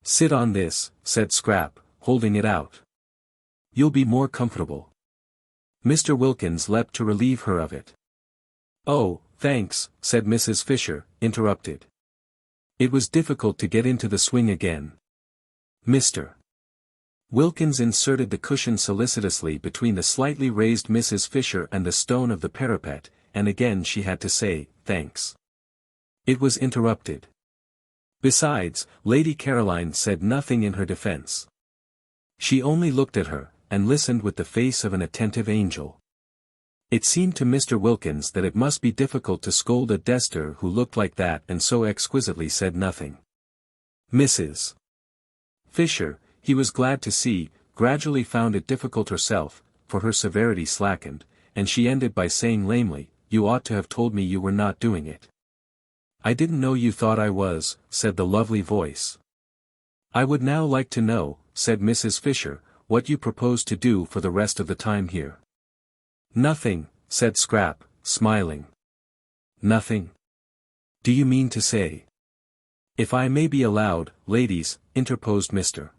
"Sit on this," said Scrap, holding it out. "You'll be more comfortable." Mr. Wilkins leapt to relieve her of it. "Oh, thanks," said Mrs. Fisher, interrupted. It was difficult to get into the swing again. Mr. Wilkins inserted the cushion solicitously between the slightly raised Mrs. Fisher and the stone of the parapet, and again she had to say, "Thanks." It was interrupted. Besides, Lady Caroline said nothing in her defense. She only looked at her, and listened with the face of an attentive angel. It seemed to Mr. Wilkins that it must be difficult to scold a Dester who looked like that and so exquisitely said nothing. Mrs. Fisher, he was glad to see, gradually found it difficult herself, for her severity slackened, and she ended by saying lamely, "You ought to have told me you were not doing it." "I didn't know you thought I was," said the lovely voice. "I would now like to know," said Mrs. Fisher, "what you propose to do for the rest of the time here." "Nothing," said Scrap, smiling. "Nothing? Do you mean to say?" "If I may be allowed, ladies," interposed Mr.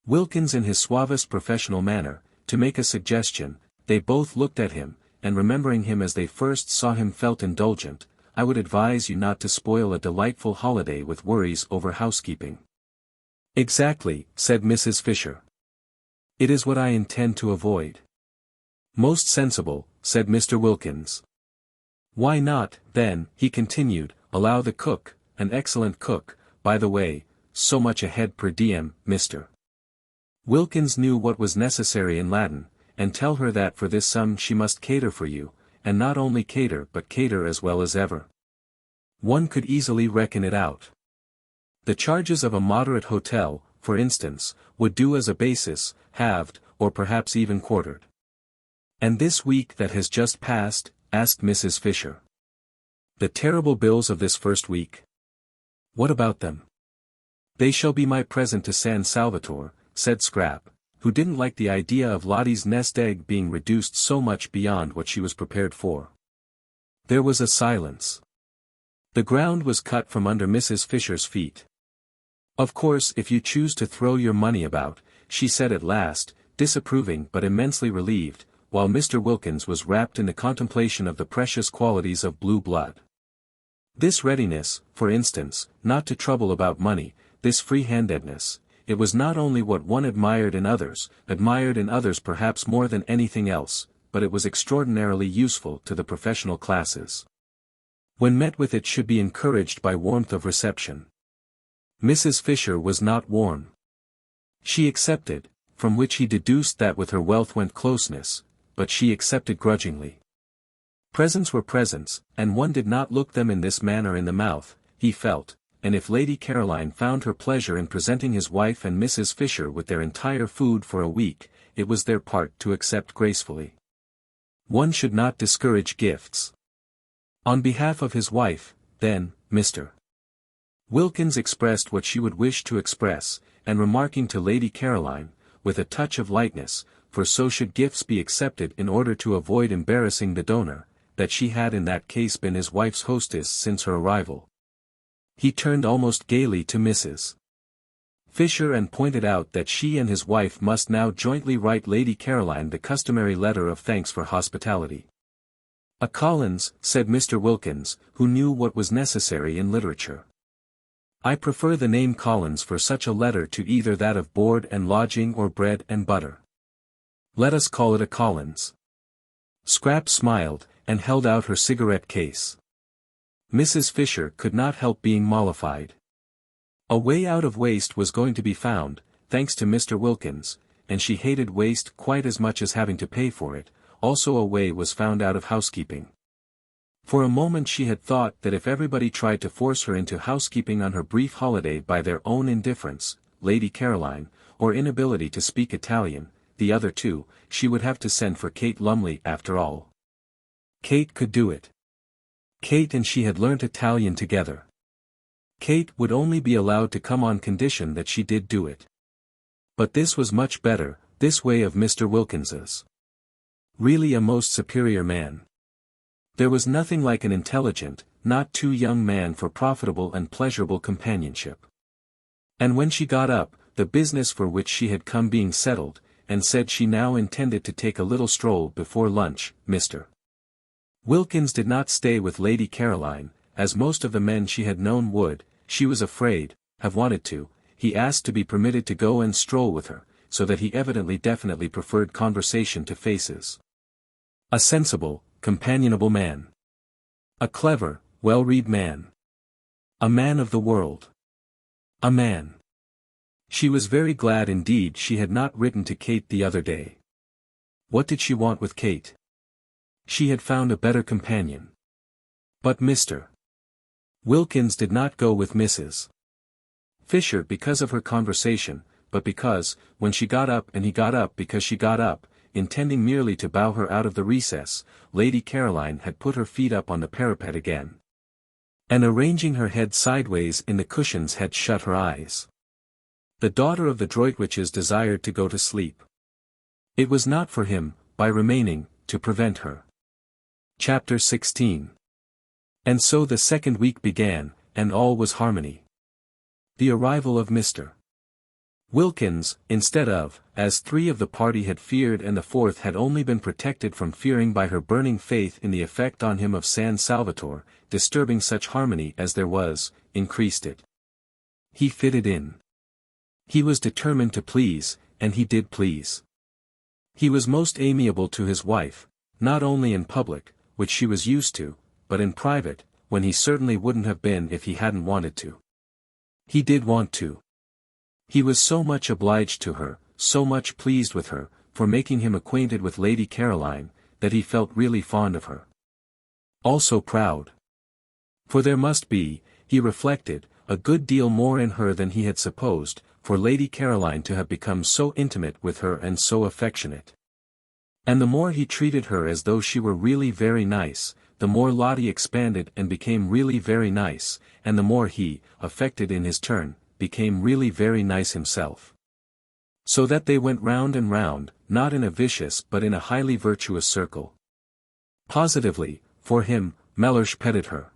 Wilkins in his suavest professional manner, to make a suggestion, they both looked at him, and remembering him as they first saw him felt indulgent, "I would advise you not to spoil a delightful holiday with worries over housekeeping." "Exactly," said Mrs. Fisher. "It is what I intend to avoid." "Most sensible," said Mr. Wilkins. Why not, then, he continued, allow the cook, an excellent cook, by the way, so much a head per diem, Mr. Wilkins knew what was necessary in Latin, and tell her that for this sum she must cater for you, and not only cater but cater as well as ever. One could easily reckon it out. The charges of a moderate hotel, for instance, would do as a basis, halved, or perhaps even quartered. And this week that has just passed, asked Mrs. Fisher. The terrible bills of this first week? What about them? They shall be my present to San Salvatore, said Scrap, who didn't like the idea of Lottie's nest egg being reduced so much beyond what she was prepared for. There was a silence. The ground was cut from under Mrs. Fisher's feet. Of course, if you choose to throw your money about, she said at last, disapproving but immensely relieved, while Mr. Wilkins was wrapped in the contemplation of the precious qualities of blue blood. This readiness, for instance, not to trouble about money, this free-handedness, it was not only what one admired in others perhaps more than anything else, but it was extraordinarily useful to the professional classes. When met with it should be encouraged by warmth of reception. Mrs. Fisher was not warm. She accepted, from which he deduced that with her wealth went closeness, but she accepted grudgingly. Presents were presents, and one did not look them in this manner in the mouth, he felt, and if Lady Caroline found her pleasure in presenting his wife and Mrs. Fisher with their entire food for a week, it was their part to accept gracefully. One should not discourage gifts. On behalf of his wife, then, Mr. Wilkins expressed what she would wish to express, and remarking to Lady Caroline, with a touch of lightness, for so should gifts be accepted in order to avoid embarrassing the donor, that she had in that case been his wife's hostess since her arrival. He turned almost gaily to Mrs. Fisher and pointed out that she and his wife must now jointly write Lady Caroline the customary letter of thanks for hospitality. A Collins, said Mr. Wilkins, who knew what was necessary in literature. I prefer the name Collins for such a letter to either that of board and lodging or bread and butter. Let us call it a Collins. Scrap smiled, and held out her cigarette case. Mrs. Fisher could not help being mollified. A way out of waste was going to be found, thanks to Mr. Wilkins, and she hated waste quite as much as having to pay for it. Also a way was found out of housekeeping. For a moment she had thought that if everybody tried to force her into housekeeping on her brief holiday by their own indifference, Lady Caroline, or inability to speak Italian, the other two, she would have to send for Kate Lumley after all. Kate could do it. Kate and she had learnt Italian together. Kate would only be allowed to come on condition that she did do it. But this was much better, this way of Mr. Wilkins's. Really a most superior man. There was nothing like an intelligent, not too young man for profitable and pleasurable companionship. And when she got up, the business for which she had come being settled, and said she now intended to take a little stroll before lunch, Mr. Wilkins did not stay with Lady Caroline, as most of the men she had known would, she was afraid, have wanted to. He asked to be permitted to go and stroll with her, so that he evidently definitely preferred conversation to faces. A sensible, companionable man. A clever, well-read man. A man of the world. A man. She was very glad indeed she had not written to Kate the other day. What did she want with Kate? She had found a better companion. But Mr. Wilkins did not go with Mrs. Fisher because of her conversation, but because, when she got up and he got up because she got up, intending merely to bow her out of the recess, Lady Caroline had put her feet up on the parapet again. And arranging her head sideways in the cushions had shut her eyes. The daughter of the Droitwiches desired to go to sleep. It was not for him, by remaining, to prevent her. Chapter 16. And so the second week began, and all was harmony. The arrival of Mr. Wilkins, instead of, as three of the party had feared and the fourth had only been protected from fearing by her burning faith in the effect on him of San Salvatore, disturbing such harmony as there was, increased it. He fitted in. He was determined to please, and he did please. He was most amiable to his wife, not only in public, which she was used to, but in private, when he certainly wouldn't have been if he hadn't wanted to. He did want to. He was so much obliged to her, so much pleased with her, for making him acquainted with Lady Caroline, that he felt really fond of her. Also proud. For there must be, he reflected, a good deal more in her than he had supposed, for Lady Caroline to have become so intimate with her and so affectionate. And the more he treated her as though she were really very nice, the more Lottie expanded and became really very nice, and the more he, affected in his turn, became really very nice himself. So that they went round and round, not in a vicious but in a highly virtuous circle. Positively, for him, Mellersh petted her.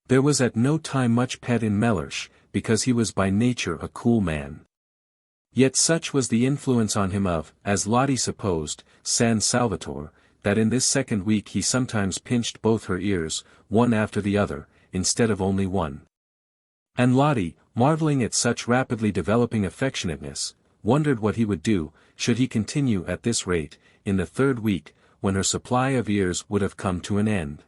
There was at no time much pet in Mellersh, because he was by nature a cool man. Yet such was the influence on him of, as Lottie supposed, San Salvatore, that in this second week he sometimes pinched both her ears, one after the other, instead of only one. And Lottie, marveling at such rapidly developing affectionateness, wondered what he would do, should he continue at this rate, in the third week, when her supply of ears would have come to an end.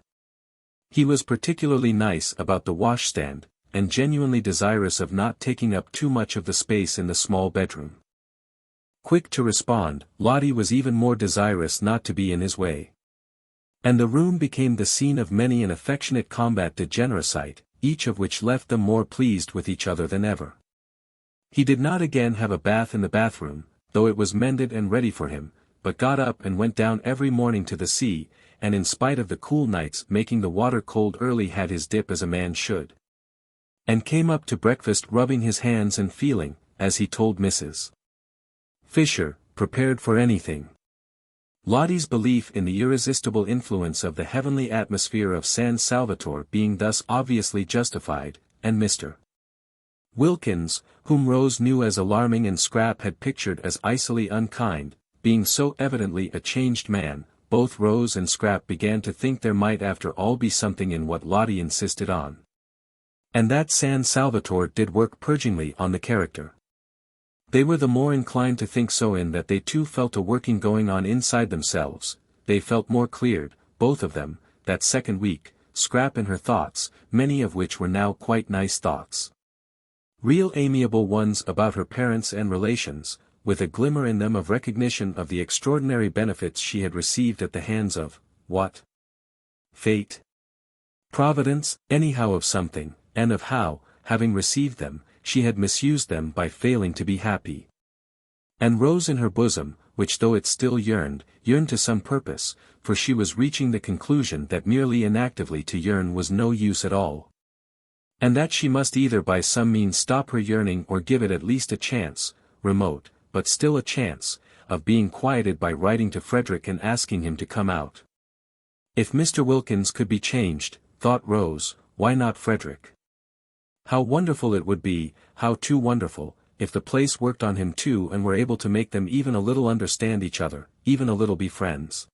He was particularly nice about the washstand, and genuinely desirous of not taking up too much of the space in the small bedroom. Quick to respond, Lottie was even more desirous not to be in his way. And the room became the scene of many an affectionate combat degenericide, each of which left them more pleased with each other than ever. He did not again have a bath in the bathroom, though it was mended and ready for him, but got up and went down every morning to the sea, and in spite of the cool nights making the water cold early had his dip as a man should. And came up to breakfast rubbing his hands and feeling, as he told Mrs. Fisher, prepared for anything. Lottie's belief in the irresistible influence of the heavenly atmosphere of San Salvatore being thus obviously justified, and Mr. Wilkins, whom Rose knew as alarming and Scrap had pictured as icily unkind, being so evidently a changed man, both Rose and Scrap began to think there might after all be something in what Lottie insisted on. And that San Salvatore did work purgingly on the character. They were the more inclined to think so in that they too felt a working going on inside themselves. They felt more cleared, both of them, that second week, Scrap in her thoughts, many of which were now quite nice thoughts. Real amiable ones about her parents and relations, with a glimmer in them of recognition of the extraordinary benefits she had received at the hands of, what? Fate? Providence, anyhow of something, and of how, having received them, she had misused them by failing to be happy. And Rose in her bosom, which though it still yearned to some purpose, for she was reaching the conclusion that merely inactively to yearn was no use at all. And that she must either by some means stop her yearning or give it at least a chance, remote, but still a chance, of being quieted by writing to Frederick and asking him to come out. If Mr. Wilkins could be changed, thought Rose, why not Frederick? How wonderful it would be, how too wonderful, if the place worked on him too and were able to make them even a little understand each other, even a little be friends.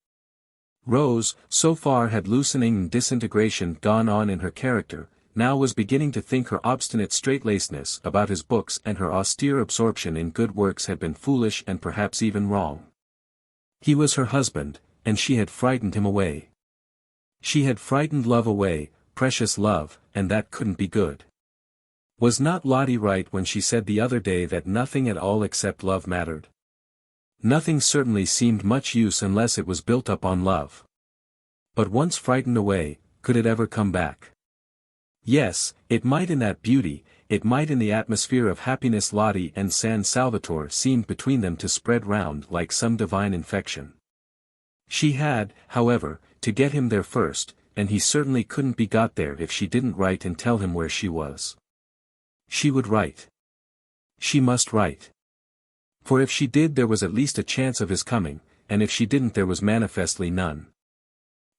Rose, so far had loosening and disintegration gone on in her character, now was beginning to think her obstinate straight-lacedness about his books and her austere absorption in good works had been foolish and perhaps even wrong. He was her husband, and she had frightened him away. She had frightened love away, precious love, and that couldn't be good. Was not Lottie right when she said the other day that nothing at all except love mattered? Nothing certainly seemed much use unless it was built up on love. But once frightened away, could it ever come back? Yes, it might in that beauty, it might in the atmosphere of happiness Lottie and San Salvatore seemed between them to spread round like some divine infection. She had, however, to get him there first, and he certainly couldn't be got there if she didn't write and tell him where she was. She would write. She must write. For if she did there was at least a chance of his coming, and if she didn't there was manifestly none.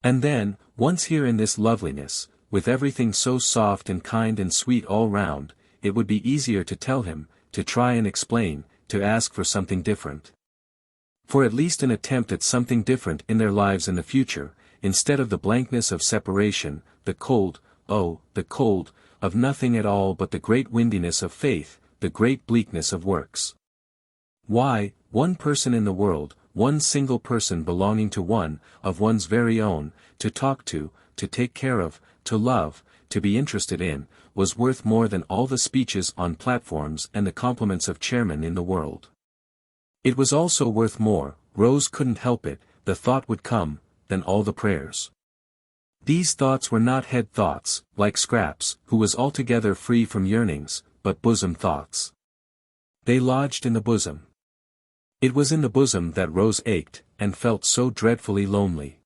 And then, once here in this loveliness, with everything so soft and kind and sweet all round, it would be easier to tell him, to try and explain, to ask for something different. For at least an attempt at something different in their lives in the future, instead of the blankness of separation, the cold, oh, the cold, of nothing at all but the great windiness of faith, the great bleakness of works. Why, one person in the world, one single person belonging to one, of one's very own, to talk to take care of, to love, to be interested in, was worth more than all the speeches on platforms and the compliments of chairmen in the world. It was also worth more, Rose couldn't help it, the thought would come, than all the prayers. These thoughts were not head thoughts, like Scraps, who was altogether free from yearnings, but bosom thoughts. They lodged in the bosom. It was in the bosom that Rose ached, and felt so dreadfully lonely.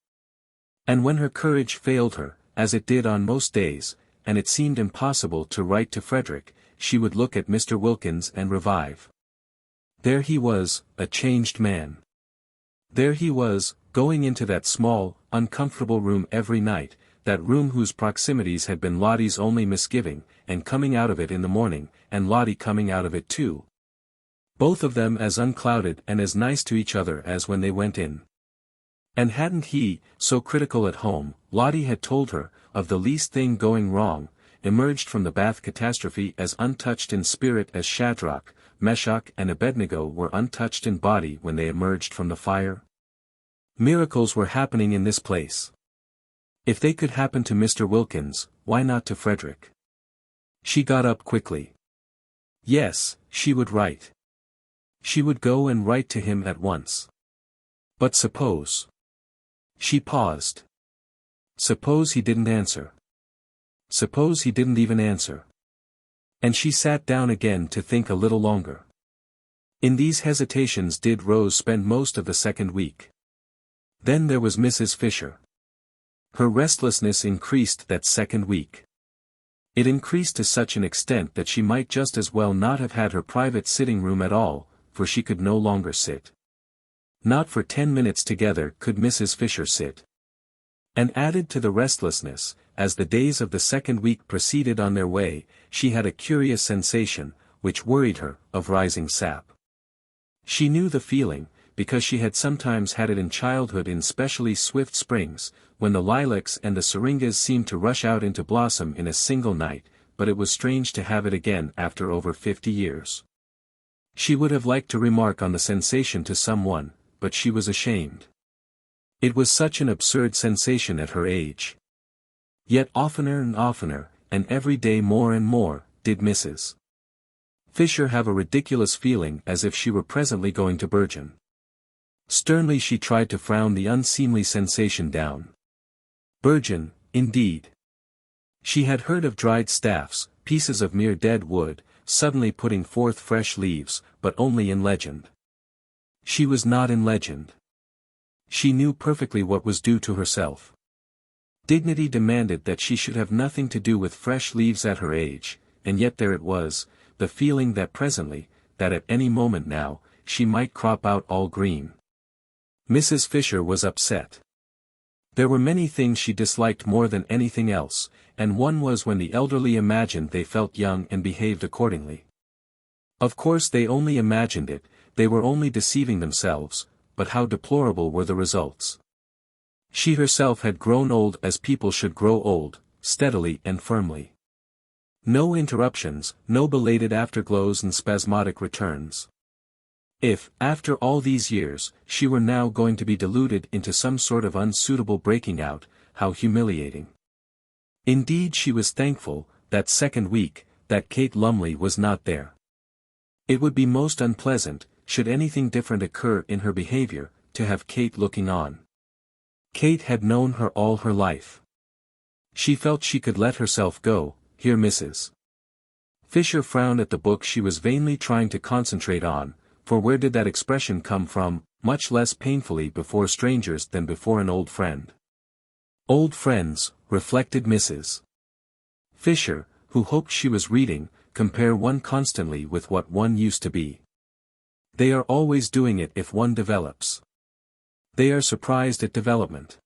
And when her courage failed her, as it did on most days, and it seemed impossible to write to Frederick, she would look at Mr. Wilkins and revive. There he was, a changed man. There he was, going into that small, uncomfortable room every night, that room whose proximities had been Lotty's only misgiving, and coming out of it in the morning, and Lotty coming out of it too. Both of them as unclouded and as nice to each other as when they went in. And hadn't he, so critical at home, Lotty had told her, of the least thing going wrong, emerged from the bath catastrophe as untouched in spirit as Shadrach, Meshach and Abednego were untouched in body when they emerged from the fire? Miracles were happening in this place. If they could happen to Mr. Wilkins, why not to Frederick? She got up quickly. Yes, she would write. She would go and write to him at once. But suppose. She paused. Suppose he didn't answer. Suppose he didn't even answer. And she sat down again to think a little longer. In these hesitations did Rose spend most of the second week. Then there was Mrs. Fisher. Her restlessness increased that second week. It increased to such an extent that she might just as well not have had her private sitting room at all, for she could no longer sit. Not for 10 minutes together could Mrs. Fisher sit. And added to the restlessness, as the days of the second week proceeded on their way, she had a curious sensation, which worried her, of rising sap. She knew the feeling, because she had sometimes had it in childhood in specially swift springs, when the lilacs and the syringas seemed to rush out into blossom in a single night, but it was strange to have it again after over 50 years. She would have liked to remark on the sensation to someone, but she was ashamed. It was such an absurd sensation at her age. Yet oftener and oftener, and every day more and more, did Mrs. Fisher have a ridiculous feeling as if she were presently going to burgeon. Sternly she tried to frown the unseemly sensation down. Burgeon, indeed. She had heard of dried staffs, pieces of mere dead wood, suddenly putting forth fresh leaves, but only in legend. She was not in legend. She knew perfectly what was due to herself. Dignity demanded that she should have nothing to do with fresh leaves at her age, and yet there it was, the feeling that presently, that at any moment now, she might crop out all green. Mrs. Fisher was upset. There were many things she disliked more than anything else, and one was when the elderly imagined they felt young and behaved accordingly. Of course they only imagined it, they were only deceiving themselves, but how deplorable were the results. She herself had grown old as people should grow old, steadily and firmly. No interruptions, no belated afterglows and spasmodic returns. If, after all these years, she were now going to be deluded into some sort of unsuitable breaking out, how humiliating. Indeed she was thankful, that second week, that Kate Lumley was not there. It would be most unpleasant, should anything different occur in her behavior, to have Kate looking on. Kate had known her all her life. She felt she could let herself go. Here Mrs. Fisher frowned at the book she was vainly trying to concentrate on, for where did that expression come from, much less painfully before strangers than before an old friend? Old friends, reflected Mrs. Fisher, who hoped she was reading, compare one constantly with what one used to be. They are always doing it if one develops. They are surprised at development.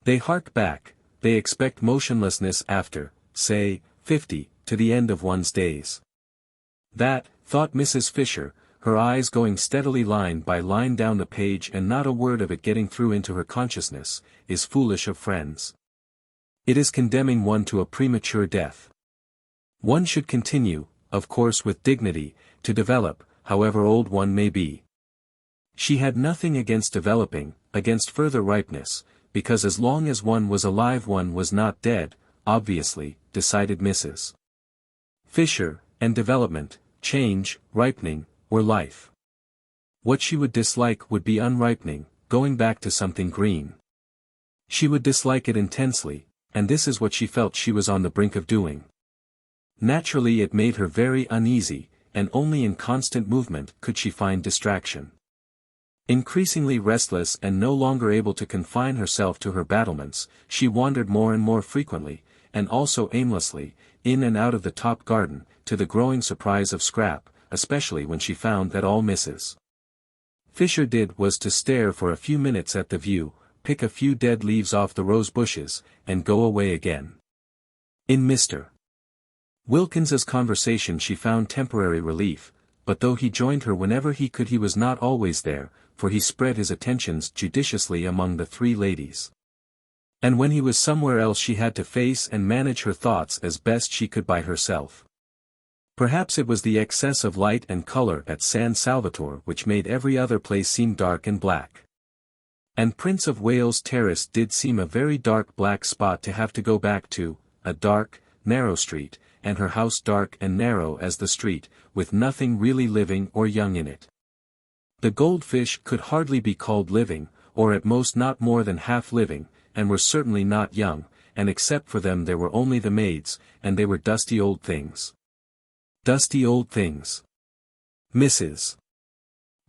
They hark back, they expect motionlessness after, say, 50, to the end of one's days. That, thought Mrs. Fisher, her eyes going steadily line by line down the page and not a word of it getting through into her consciousness, is foolish of friends. It is condemning one to a premature death. One should continue, of course with dignity, to develop, however old one may be. She had nothing against developing, against further ripeness, because as long as one was alive one was not dead, obviously, decided Mrs. Fisher, and development, change, ripening, were life. What she would dislike would be unripening, going back to something green. She would dislike it intensely, and this is what she felt she was on the brink of doing. Naturally it made her very uneasy, and only in constant movement could she find distraction. Increasingly restless and no longer able to confine herself to her battlements, she wandered more and more frequently, and also aimlessly, in and out of the top garden, to the growing surprise of Scrap, especially when she found that all Mrs. Fisher did was to stare for a few minutes at the view, pick a few dead leaves off the rose bushes, and go away again. In Mr. Wilkins's conversation she found temporary relief, but though he joined her whenever he could he was not always there, for he spread his attentions judiciously among the three ladies. And when he was somewhere else she had to face and manage her thoughts as best she could by herself. Perhaps it was the excess of light and color at San Salvatore which made every other place seem dark and black. And Prince of Wales Terrace did seem a very dark black spot to have to go back to, a dark, narrow street, and her house dark and narrow as the street, with nothing really living or young in it. The goldfish could hardly be called living, or at most not more than half living, and were certainly not young, and except for them there were only the maids, and they were dusty old things. Dusty old things. Mrs.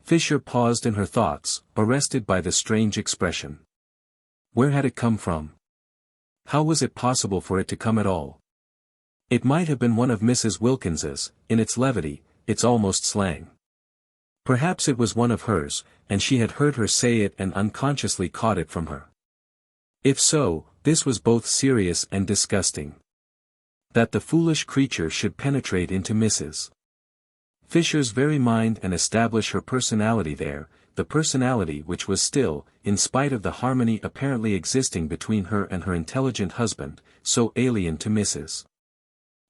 Fisher paused in her thoughts, arrested by the strange expression. Where had it come from? How was it possible for it to come at all? It might have been one of Mrs. Wilkins's, in its levity, its almost slang. Perhaps it was one of hers, and she had heard her say it and unconsciously caught it from her. If so, this was both serious and disgusting. That the foolish creature should penetrate into Mrs. Fisher's very mind and establish her personality there, the personality which was still, in spite of the harmony apparently existing between her and her intelligent husband, so alien to Mrs.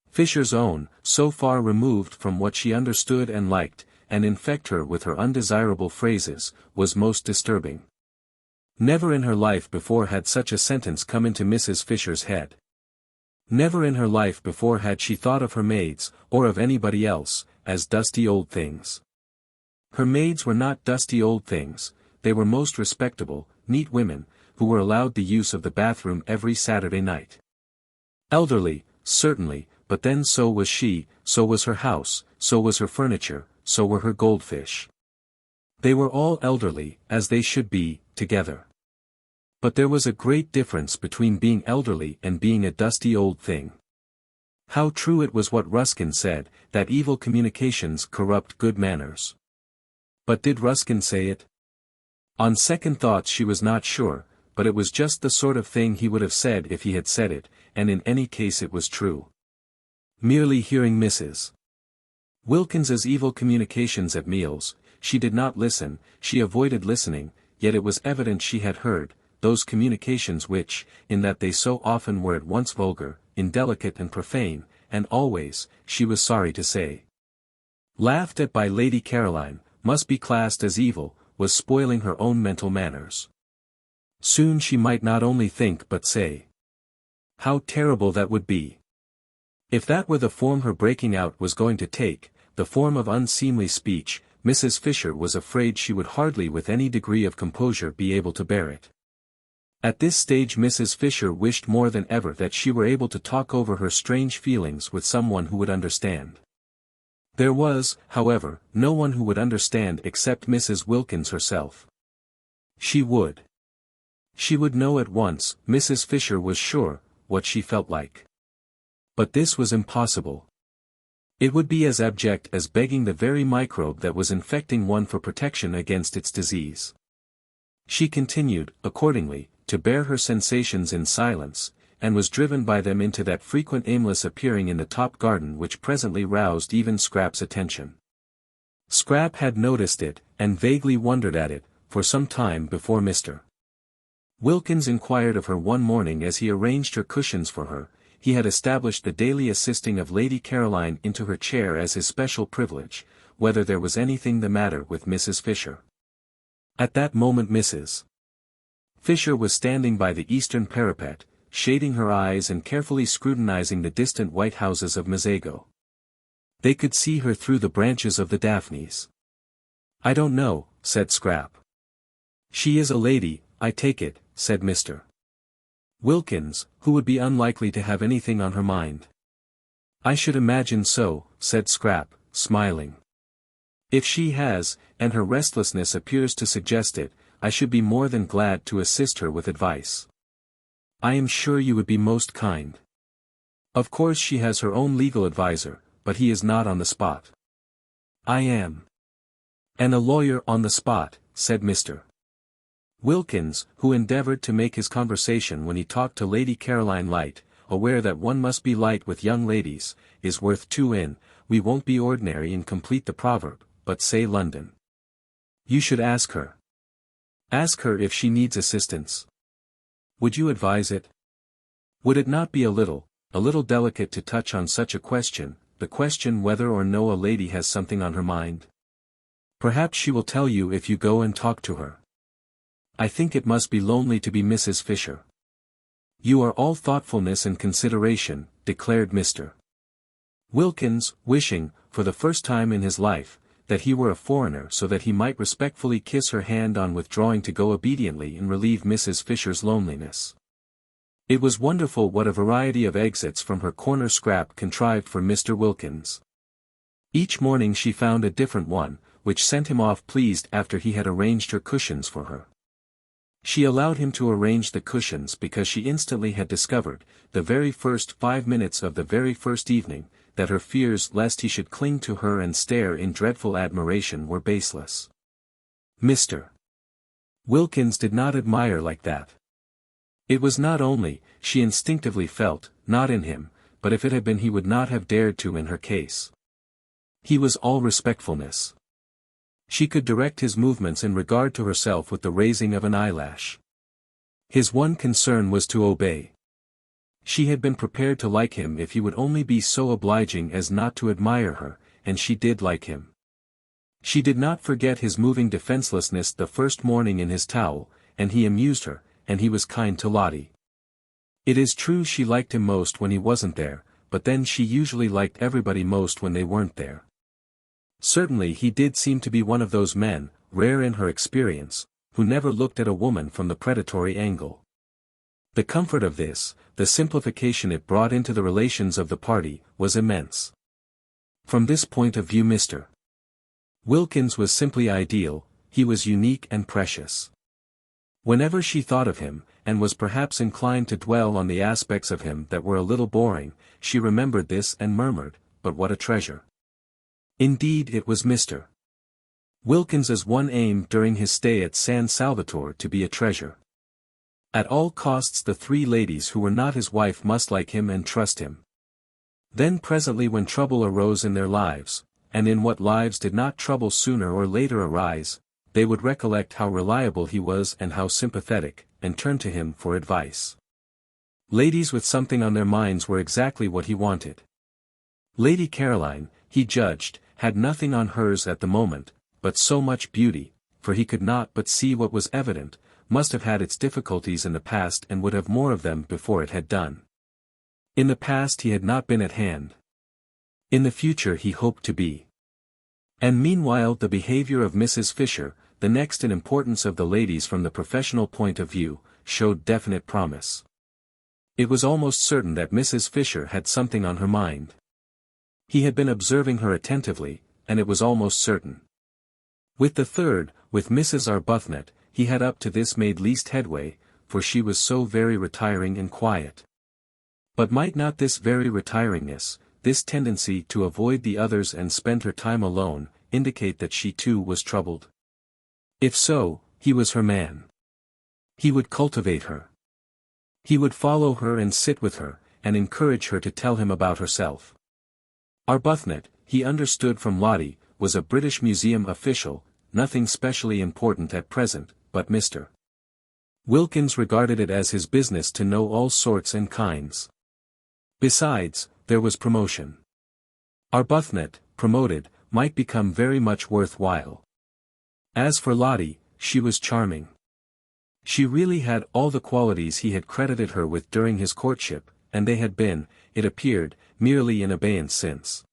Fisher's own, so far removed from what she understood and liked, and infect her with her undesirable phrases, was most disturbing. Never in her life before had such a sentence come into Mrs. Fisher's head. Never in her life before had she thought of her maids, or of anybody else, as dusty old things. Her maids were not dusty old things, they were most respectable, neat women, who were allowed the use of the bathroom every Saturday night. Elderly, certainly, but then so was she, so was her house, so was her furniture, so were her goldfish. They were all elderly, as they should be, together. But there was a great difference between being elderly and being a dusty old thing. How true it was what Ruskin said, that evil communications corrupt good manners. But did Ruskin say it? On second thoughts she was not sure, but it was just the sort of thing he would have said if he had said it, and in any case it was true. Merely hearing Mrs. Wilkins's evil communications at meals, she did not listen, she avoided listening, yet it was evident she had heard, those communications which, in that they so often were at once vulgar, indelicate and profane, and always, she was sorry to say, laughed at by Lady Caroline, must be classed as evil, was spoiling her own mental manners. Soon she might not only think but say. How terrible that would be! If that were the form her breaking out was going to take, the form of unseemly speech, Mrs. Fisher was afraid she would hardly with any degree of composure be able to bear it. At this stage Mrs. Fisher wished more than ever that she were able to talk over her strange feelings with someone who would understand. There was, however, no one who would understand except Mrs. Wilkins herself. She would know at once, Mrs. Fisher was sure, what she felt like. But this was impossible. It would be as abject as begging the very microbe that was infecting one for protection against its disease. She continued, accordingly, to bear her sensations in silence, and was driven by them into that frequent aimless appearing in the top garden which presently roused even Scrap's attention. Scrap had noticed it, and vaguely wondered at it, for some time before Mr. Wilkins inquired of her one morning as he arranged her cushions for her. He had established the daily assisting of Lady Caroline into her chair as his special privilege, whether there was anything the matter with Mrs. Fisher. At that moment Mrs. Fisher was standing by the eastern parapet, shading her eyes and carefully scrutinizing the distant white houses of Mazago. They could see her through the branches of the daphnes. "I don't know," said Scrap. "She is a lady, I take it," said Mr. Wilkins, who would be unlikely to have anything on her mind. "I should imagine so," said Scrap, smiling. "If she has, and her restlessness appears to suggest it, I should be more than glad to assist her with advice. I am sure you would be most kind. Of course she has her own legal adviser, but he is not on the spot." "I am." "And a lawyer on the spot," said Mr. Wilkins, who endeavored to make his conversation when he talked to Lady Caroline light, aware that one must be light with young ladies, is worth two in. "We won't be ordinary and complete the proverb, but say London. You should ask her. Ask her if she needs assistance. Would you advise it? Would it not be a little delicate to touch on such a question, the question whether or no a lady has something on her mind? Perhaps she will tell you if you go and talk to her. I think it must be lonely to be Mrs. Fisher." "You are all thoughtfulness and consideration," declared Mr. Wilkins, wishing, for the first time in his life, that he were a foreigner so that he might respectfully kiss her hand on withdrawing to go obediently and relieve Mrs. Fisher's loneliness. It was wonderful what a variety of exits from her corner Scrap contrived for Mr. Wilkins. Each morning she found a different one, which sent him off pleased after he had arranged her cushions for her. She allowed him to arrange the cushions because she instantly had discovered, the very first 5 minutes of the very first evening, that her fears lest he should cling to her and stare in dreadful admiration were baseless. Mr. Wilkins did not admire like that. It was not only, she instinctively felt, not in him, but if it had been he would not have dared to in her case. He was all respectfulness. She could direct his movements in regard to herself with the raising of an eyelash. His one concern was to obey. She had been prepared to like him if he would only be so obliging as not to admire her, and she did like him. She did not forget his moving defenselessness the first morning in his towel, and he amused her, and he was kind to Lotty. It is true she liked him most when he wasn't there, but then she usually liked everybody most when they weren't there. Certainly he did seem to be one of those men, rare in her experience, who never looked at a woman from the predatory angle. The comfort of this, the simplification it brought into the relations of the party, was immense. From this point of view Mr. Wilkins was simply ideal, he was unique and precious. Whenever she thought of him, and was perhaps inclined to dwell on the aspects of him that were a little boring, she remembered this and murmured, "But what a treasure." Indeed it was Mr. Wilkins's one aim during his stay at San Salvatore to be a treasure. At all costs the three ladies who were not his wife must like him and trust him. Then presently when trouble arose in their lives, and in what lives did not trouble sooner or later arise, they would recollect how reliable he was and how sympathetic, and turn to him for advice. Ladies with something on their minds were exactly what he wanted. Lady Caroline, he judged, had nothing on hers at the moment, but so much beauty, for he could not but see what was evident, must have had its difficulties in the past and would have more of them before it had done. In the past he had not been at hand. In the future he hoped to be. And meanwhile the behavior of Mrs. Fisher, the next in importance of the ladies from the professional point of view, showed definite promise. It was almost certain that Mrs. Fisher had something on her mind. He had been observing her attentively, and it was almost certain. With the third, with Mrs. Arbuthnot, he had up to this made least headway, for she was so very retiring and quiet. But might not this very retiringness, this tendency to avoid the others and spend her time alone, indicate that she too was troubled? If so, he was her man. He would cultivate her. He would follow her and sit with her, and encourage her to tell him about herself. Arbuthnot, he understood from Lotty, was a British Museum official, nothing specially important at present, but Mr. Wilkins regarded it as his business to know all sorts and kinds. Besides, there was promotion. Arbuthnot, promoted, might become very much worth while. As for Lotty, she was charming. She really had all the qualities he had credited her with during his courtship, and they had been, it appeared, merely in abeyance since.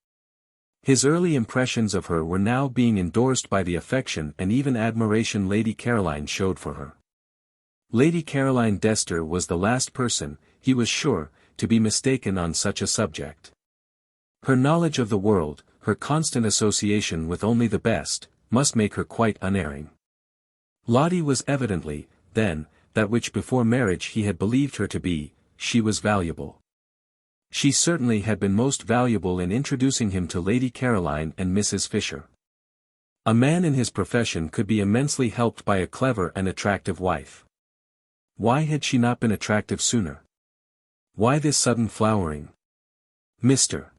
His early impressions of her were now being endorsed by the affection and even admiration Lady Caroline showed for her. Lady Caroline Dester was the last person, he was sure, to be mistaken on such a subject. Her knowledge of the world, her constant association with only the best, must make her quite unerring. Lotty was evidently, then, that which before marriage he had believed her to be. She was valuable. She certainly had been most valuable in introducing him to Lady Caroline and Mrs. Fisher. A man in his profession could be immensely helped by a clever and attractive wife. Why had she not been attractive sooner? Why this sudden flowering? Mr.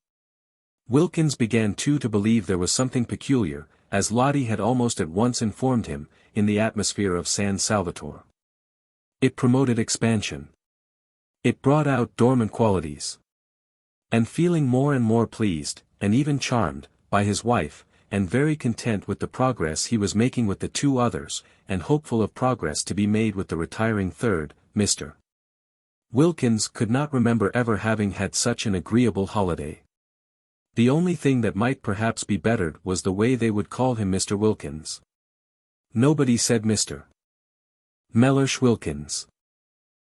Wilkins began too to believe there was something peculiar, as Lotty had almost at once informed him, in the atmosphere of San Salvatore. It promoted expansion. It brought out dormant qualities. And feeling more and more pleased, and even charmed, by his wife, and very content with the progress he was making with the two others, and hopeful of progress to be made with the retiring third, Mr. Wilkins could not remember ever having had such an agreeable holiday. The only thing that might perhaps be bettered was the way they would call him Mr. Wilkins. Nobody said Mr. Mellersh Wilkins.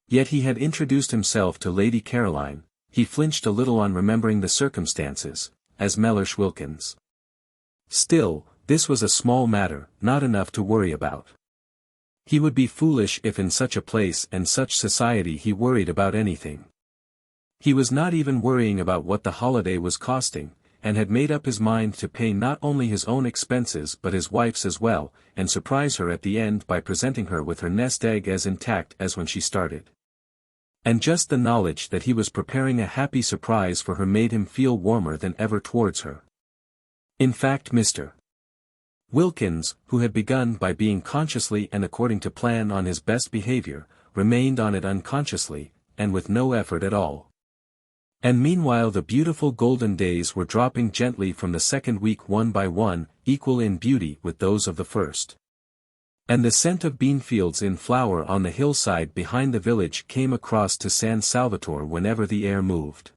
Yet he had introduced himself to Lady Caroline. He flinched a little on remembering the circumstances, as Mellersh Wilkins. Still, this was a small matter, not enough to worry about. He would be foolish if in such a place and such society he worried about anything. He was not even worrying about what the holiday was costing, and had made up his mind to pay not only his own expenses but his wife's as well, and surprise her at the end by presenting her with her nest egg as intact as when she started. And just the knowledge that he was preparing a happy surprise for her made him feel warmer than ever towards her. In fact, Mr. Wilkins, who had begun by being consciously and according to plan on his best behavior, remained on it unconsciously, and with no effort at all. And meanwhile the beautiful golden days were dropping gently from the second week one by one, equal in beauty with those of the first. And the scent of beanfields in flower on the hillside behind the village came across to San Salvatore whenever the air moved.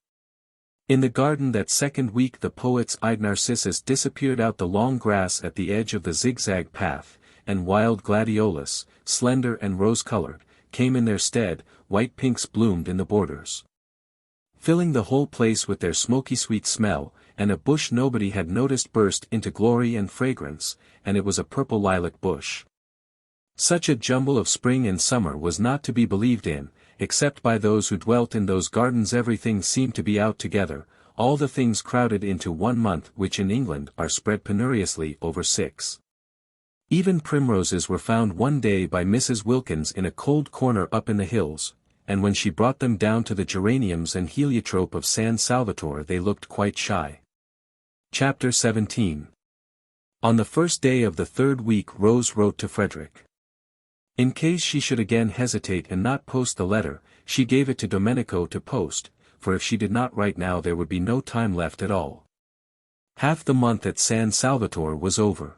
In the garden that second week the poet's eyed narcissus disappeared out the long grass at the edge of the zigzag path, and wild gladiolus, slender and rose-colored, came in their stead. White pinks bloomed in the borders, filling the whole place with their smoky sweet smell, and a bush nobody had noticed burst into glory and fragrance, and it was a purple lilac bush. Such a jumble of spring and summer was not to be believed in, except by those who dwelt in those gardens. Everything seemed to be out together, all the things crowded into 1 month which in England are spread penuriously over 6. Even primroses were found one day by Mrs. Wilkins in a cold corner up in the hills, and when she brought them down to the geraniums and heliotrope of San Salvatore they looked quite shy. Chapter 17. On the first day of the third week Rose wrote to Frederick. In case she should again hesitate and not post the letter, she gave it to Domenico to post, for if she did not write now there would be no time left at all. Half the month at San Salvatore was over.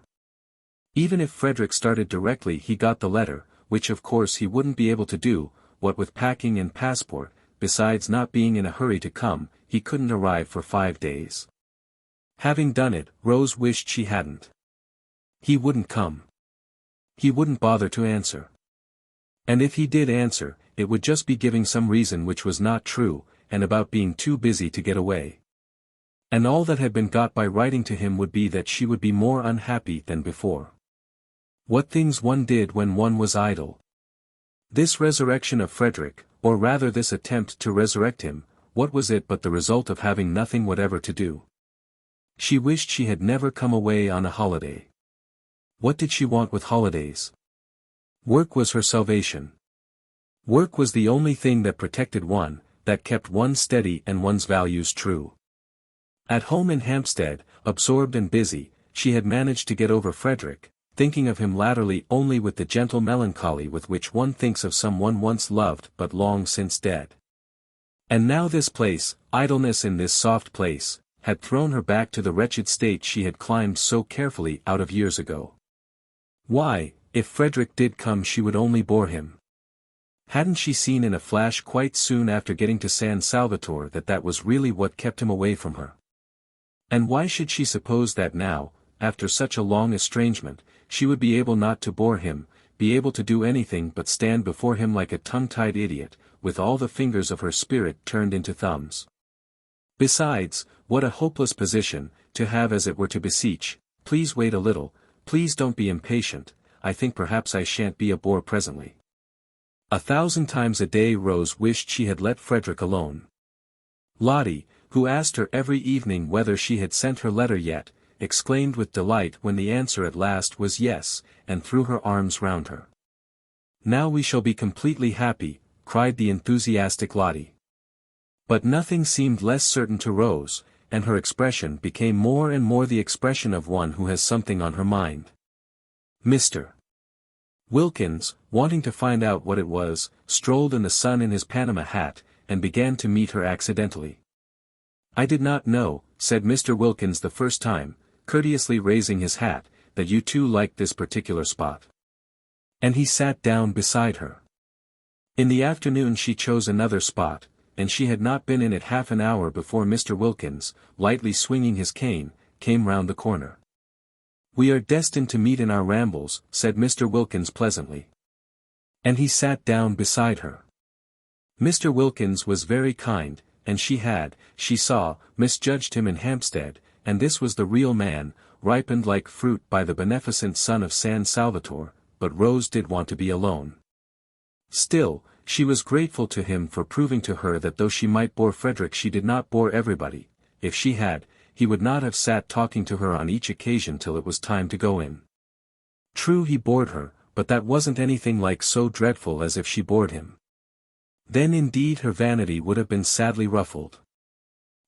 Even if Frederick started directly he got the letter, which of course he wouldn't be able to do, what with packing and passport, besides not being in a hurry to come, he couldn't arrive for 5 days. Having done it, Rose wished she hadn't. He wouldn't come. He wouldn't bother to answer. And if he did answer, it would just be giving some reason which was not true, and about being too busy to get away. And all that had been got by writing to him would be that she would be more unhappy than before. What things one did when one was idle. This resurrection of Frederick, or rather this attempt to resurrect him, what was it but the result of having nothing whatever to do? She wished she had never come away on a holiday. What did she want with holidays? Work was her salvation. Work was the only thing that protected one, that kept one steady and one's values true. At home in Hampstead, absorbed and busy, she had managed to get over Frederick, thinking of him latterly only with the gentle melancholy with which one thinks of someone once loved but long since dead. And now this place, idleness in this soft place, had thrown her back to the wretched state she had climbed so carefully out of years ago. Why, If Frederick did come she would only bore him. Hadn't she seen in a flash quite soon after getting to San Salvatore that that was really what kept him away from her? And why should she suppose that now, after such a long estrangement, she would be able not to bore him, be able to do anything but stand before him like a tongue-tied idiot, with all the fingers of her spirit turned into thumbs? Besides, what a hopeless position, to have as it were to beseech, please wait a little, please don't be impatient, I think perhaps I shan't be a bore presently. 1,000 times a day Rose wished she had let Frederick alone. Lotty, who asked her every evening whether she had sent her letter yet, exclaimed with delight when the answer at last was yes, and threw her arms round her. "Now we shall be completely happy," cried the enthusiastic Lotty. But nothing seemed less certain to Rose, and her expression became more and more the expression of one who has something on her mind. Mr. Wilkins, wanting to find out what it was, strolled in the sun in his Panama hat, and began to meet her accidentally. "I did not know," said Mr. Wilkins the first time, courteously raising his hat, "that you two liked this particular spot." And he sat down beside her. In the afternoon she chose another spot, and she had not been in it half an hour before Mr. Wilkins, lightly swinging his cane, came round the corner. "We are destined to meet in our rambles," said Mr. Wilkins pleasantly. And he sat down beside her. Mr. Wilkins was very kind, and she had, she saw, misjudged him in Hampstead, and this was the real man, ripened like fruit by the beneficent sun of San Salvatore, but Rose did want to be alone. Still, she was grateful to him for proving to her that though she might bore Frederick she did not bore everybody. If she had, he would not have sat talking to her on each occasion till it was time to go in. True, he bored her, but that wasn't anything like so dreadful as if she bored him. Then indeed her vanity would have been sadly ruffled.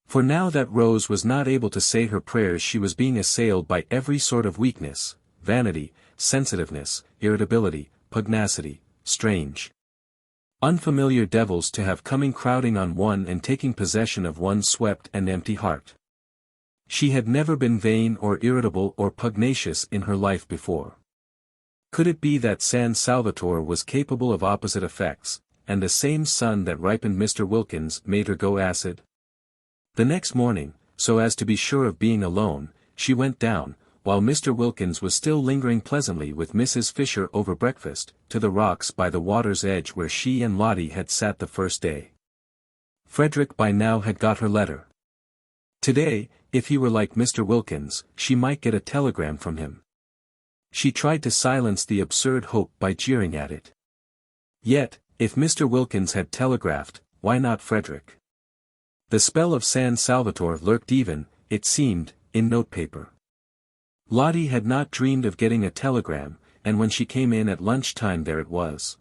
For now that Rose was not able to say her prayers she was being assailed by every sort of weakness, vanity, sensitiveness, irritability, pugnacity, strange, unfamiliar devils to have coming crowding on one and taking possession of one's swept and empty heart. She had never been vain or irritable or pugnacious in her life before. Could it be that San Salvatore was capable of opposite effects, and the same sun that ripened Mr. Wilkins made her go acid? The next morning, so as to be sure of being alone, she went down, while Mr. Wilkins was still lingering pleasantly with Mrs. Fisher over breakfast, to the rocks by the water's edge where she and Lotty had sat the first day. Frederick by now had got her letter. Today, if he were like Mr. Wilkins, she might get a telegram from him. She tried to silence the absurd hope by jeering at it. Yet, if Mr. Wilkins had telegraphed, why not Frederick? The spell of San Salvatore lurked even, it seemed, in notepaper. Lotty had not dreamed of getting a telegram, and when she came in at lunchtime there it was.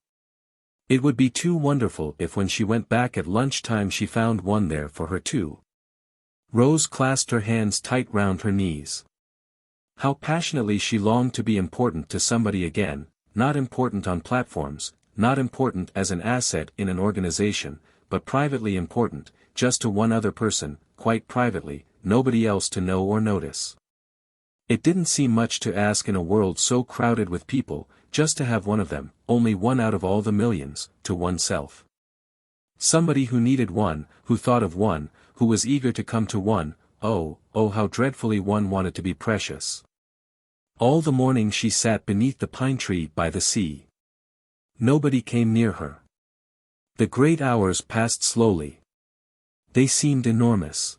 It would be too wonderful if when she went back at lunchtime she found one there for her too. Rose clasped her hands tight round her knees. How passionately she longed to be important to somebody again, not important on platforms, not important as an asset in an organization, but privately important, just to one other person, quite privately, nobody else to know or notice. It didn't seem much to ask in a world so crowded with people, just to have one of them, only one out of all the millions, to oneself. Somebody who needed one, who thought of one, who was eager to come to one. Oh, how dreadfully one wanted to be precious. All the morning she sat beneath the pine tree by the sea. Nobody came near her. The great hours passed slowly. They seemed enormous.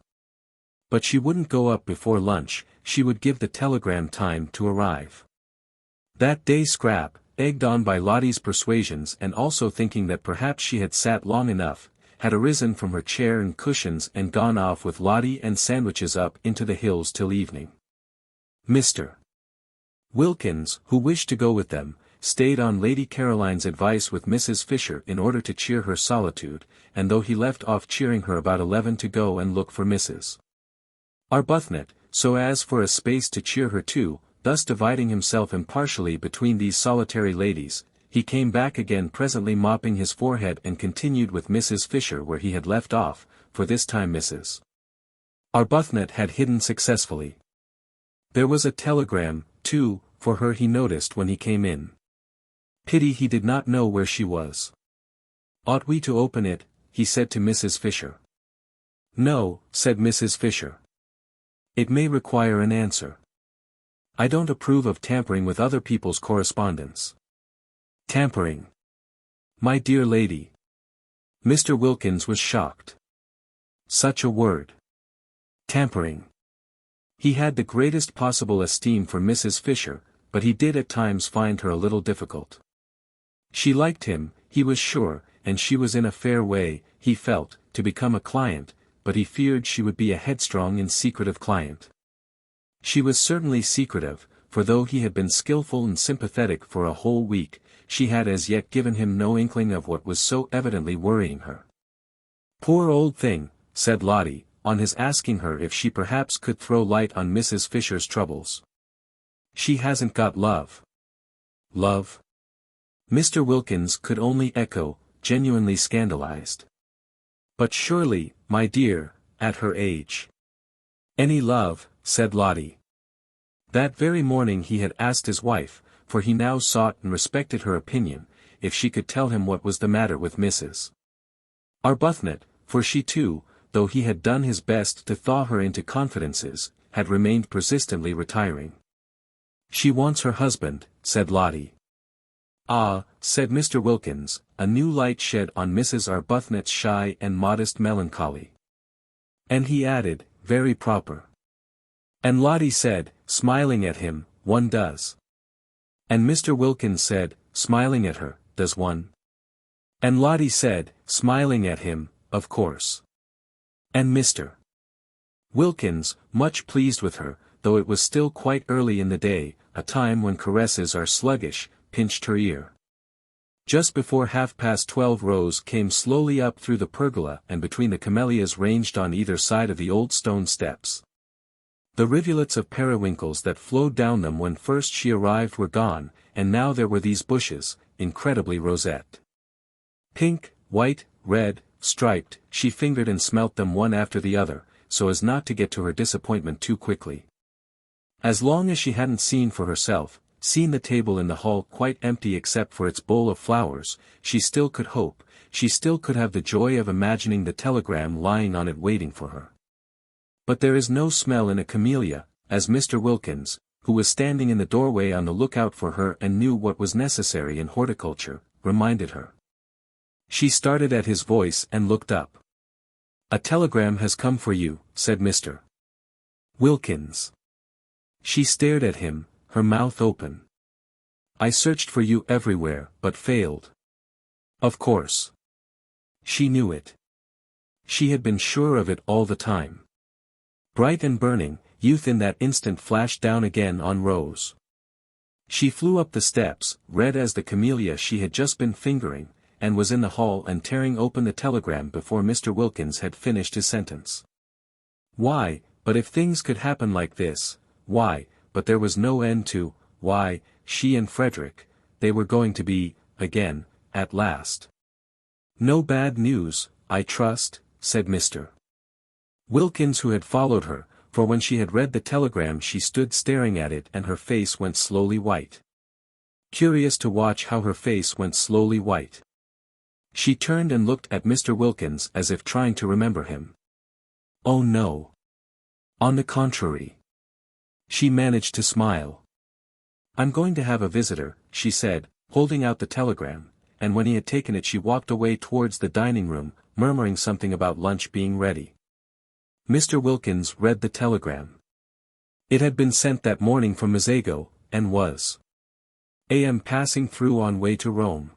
But she wouldn't go up before lunch, she would give the telegram time to arrive. That day Scrap, egged on by Lotty's persuasions and also thinking that perhaps she had sat long enough, had arisen from her chair and cushions and gone off with Lotty and sandwiches up into the hills till evening. Mr. Wilkins, who wished to go with them, stayed on Lady Caroline's advice with Mrs. Fisher in order to cheer her solitude, and though he left off cheering her about 11 to go and look for Mrs. Arbuthnot, so as for a space to cheer her too, thus dividing himself impartially between these solitary ladies, he came back again presently mopping his forehead and continued with Mrs. Fisher where he had left off, for this time Mrs. Arbuthnot had hidden successfully. There was a telegram, too, for her he noticed when he came in. Pity he did not know where she was. "Ought we to open it?" he said to Mrs. Fisher. "No," said Mrs. Fisher. "It may require an answer. I don't approve of tampering with other people's correspondence." "Tampering? My dear lady." Mr. Wilkins was shocked. Such a word. Tampering. He had the greatest possible esteem for Mrs. Fisher, but he did at times find her a little difficult. She liked him, he was sure, and she was in a fair way, he felt, to become a client, but he feared she would be a headstrong and secretive client. She was certainly secretive, for though he had been skillful and sympathetic for a whole week, she had as yet given him no inkling of what was so evidently worrying her. "Poor old thing," said Lotty, on his asking her if she perhaps could throw light on Mrs. Fisher's troubles. "She hasn't got love." "Love?" Mr. Wilkins could only echo, genuinely scandalized. "But surely, my dear, at her age." "Any love," said Lotty. That very morning he had asked his wife, for he now sought and respected her opinion, if she could tell him what was the matter with Mrs. Arbuthnot, for she too, though he had done his best to thaw her into confidences, had remained persistently retiring. "She wants her husband," said Lotty. "Ah," said Mr. Wilkins, a new light shed on Mrs. Arbuthnot's shy and modest melancholy. And he added, "Very proper." And Lotty said, smiling at him, "One does." And Mr. Wilkins said, smiling at her, "Does one?" And Lotty said, smiling at him, "Of course." And Mr. Wilkins, much pleased with her, though it was still quite early in the day, a time when caresses are sluggish, pinched her ear. Just before 12:30 Rose came slowly up through the pergola and between the camellias ranged on either side of the old stone steps. The rivulets of periwinkles that flowed down them when first she arrived were gone, and now there were these bushes, incredibly roseate. Pink, white, red, striped, she fingered and smelt them one after the other, so as not to get to her disappointment too quickly. As long as she hadn't seen for herself, seen the table in the hall quite empty except for its bowl of flowers, she still could hope, she still could have the joy of imagining the telegram lying on it waiting for her. But there is no smell in a camellia, as Mr. Wilkins, who was standing in the doorway on the lookout for her and knew what was necessary in horticulture, reminded her. She started at his voice and looked up. "A telegram has come for you," said Mr. Wilkins. She stared at him, her mouth open. "I searched for you everywhere, but failed." Of course. She knew it. She had been sure of it all the time. Bright and burning, youth in that instant flashed down again on Rose. She flew up the steps, red as the camellia she had just been fingering, and was in the hall and tearing open the telegram before Mr. Wilkins had finished his sentence. Why, but if things could happen like this, why, but there was no end to, why, she and Frederick, they were going to be, again, at last. "No bad news, I trust," said Mr. Wilkins, who had followed her, for when she had read the telegram she stood staring at it and her face went slowly white. Curious to watch how her face went slowly white. She turned and looked at Mr. Wilkins as if trying to remember him. Oh no. On the contrary. She managed to smile. "I'm going to have a visitor," she said, holding out the telegram, and when he had taken it she walked away towards the dining room, murmuring something about lunch being ready. Mr. Wilkins read the telegram. It had been sent that morning from Mazago, and was. "A.M. passing through on way to Rome.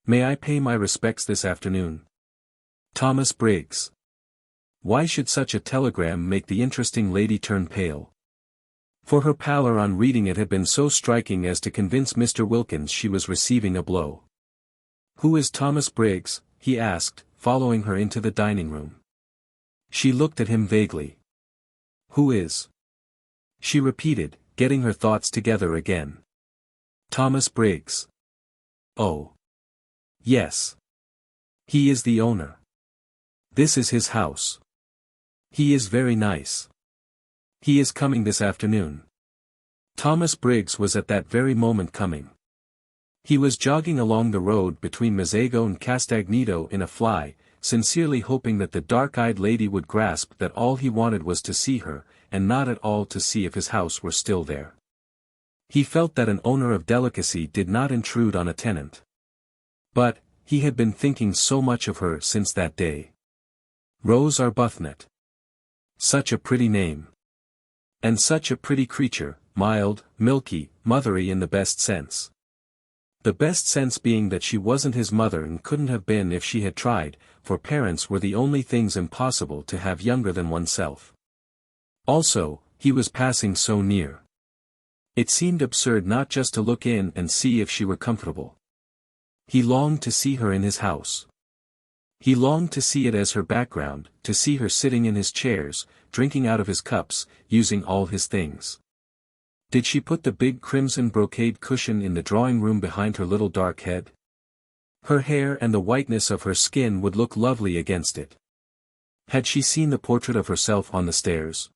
May I pay my respects this afternoon? Thomas Briggs." Why should such a telegram make the interesting lady turn pale? For her pallor on reading it had been so striking as to convince Mr. Wilkins she was receiving a blow. "Who is Thomas Briggs?" he asked, following her into the dining room. She looked at him vaguely. "Who is?" she repeated, getting her thoughts together again. "Thomas Briggs. Oh. Yes. He is the owner. This is his house. He is very nice. He is coming this afternoon." Thomas Briggs was at that very moment coming. He was jogging along the road between Mazego and Castagneto in a fly, sincerely hoping that the dark-eyed lady would grasp that all he wanted was to see her, and not at all to see if his house were still there. He felt that an owner of delicacy did not intrude on a tenant. But, he had been thinking so much of her since that day. Rose Arbuthnot. Such a pretty name. And such a pretty creature, mild, milky, mothery in the best sense. The best sense being that she wasn't his mother and couldn't have been if she had tried, for parents were the only things impossible to have younger than oneself. Also, he was passing so near. It seemed absurd not just to look in and see if she were comfortable. He longed to see her in his house. He longed to see it as her background, to see her sitting in his chairs, drinking out of his cups, using all his things. Did she put the big crimson brocade cushion in the drawing room behind her little dark head? Her hair and the whiteness of her skin would look lovely against it. Had she seen the portrait of herself on the stairs?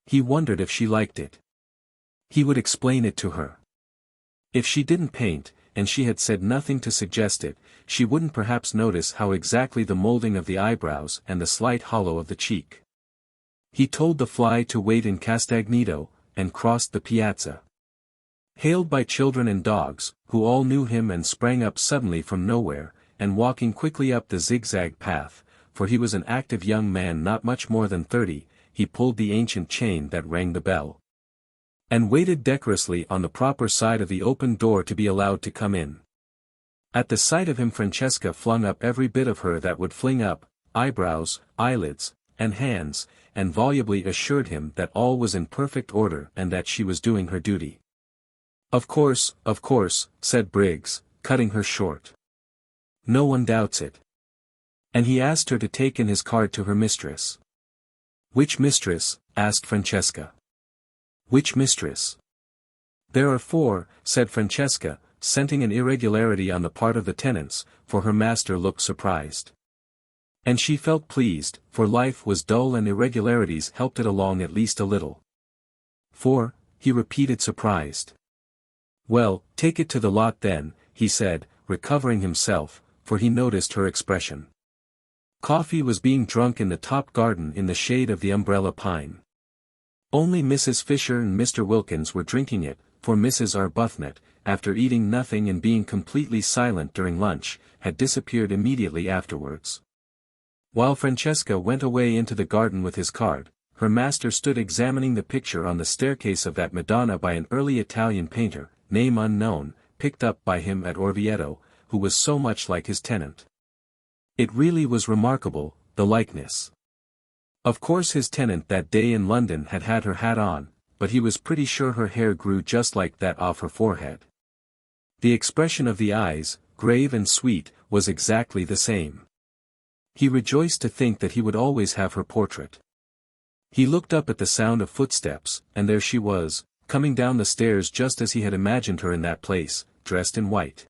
He wondered if she liked it. He would explain it to her. If she didn't paint, and she had said nothing to suggest it, she wouldn't perhaps notice how exactly the molding of the eyebrows and the slight hollow of the cheek. He told the fly to wait in Castagneto, and crossed the piazza. Hailed by children and dogs, who all knew him and sprang up suddenly from nowhere, and walking quickly up the zigzag path, for he was an active young man not much more than 30, he pulled the ancient chain that rang the bell. And waited decorously on the proper side of the open door to be allowed to come in. At the sight of him Francesca flung up every bit of her that would fling up, eyebrows, eyelids, and hands, and volubly assured him that all was in perfect order and that she was doing her duty. Of course, said Briggs, cutting her short. No one doubts it. And he asked her to take in his card to her mistress. Which mistress? Asked Francesca. Which mistress? There are 4, said Francesca, scenting an irregularity on the part of the tenants, for her master looked surprised. And she felt pleased, for life was dull and irregularities helped it along at least a little. 4, he repeated surprised. Well, take it to the lot then, he said, recovering himself, for he noticed her expression. Coffee was being drunk in the top garden in the shade of the umbrella pine. Only Mrs. Fisher and Mr. Wilkins were drinking it, for Mrs. Arbuthnot, after eating nothing and being completely silent during lunch, had disappeared immediately afterwards. While Francesca went away into the garden with his card, her master stood examining the picture on the staircase of that Madonna by an early Italian painter, name unknown, picked up by him at Orvieto, who was so much like his tenant. It really was remarkable, the likeness. Of course his tenant that day in London had had her hat on, but he was pretty sure her hair grew just like that off her forehead. The expression of the eyes, grave and sweet, was exactly the same. He rejoiced to think that he would always have her portrait. He looked up at the sound of footsteps, and there she was, coming down the stairs just as he had imagined her in that place, dressed in white.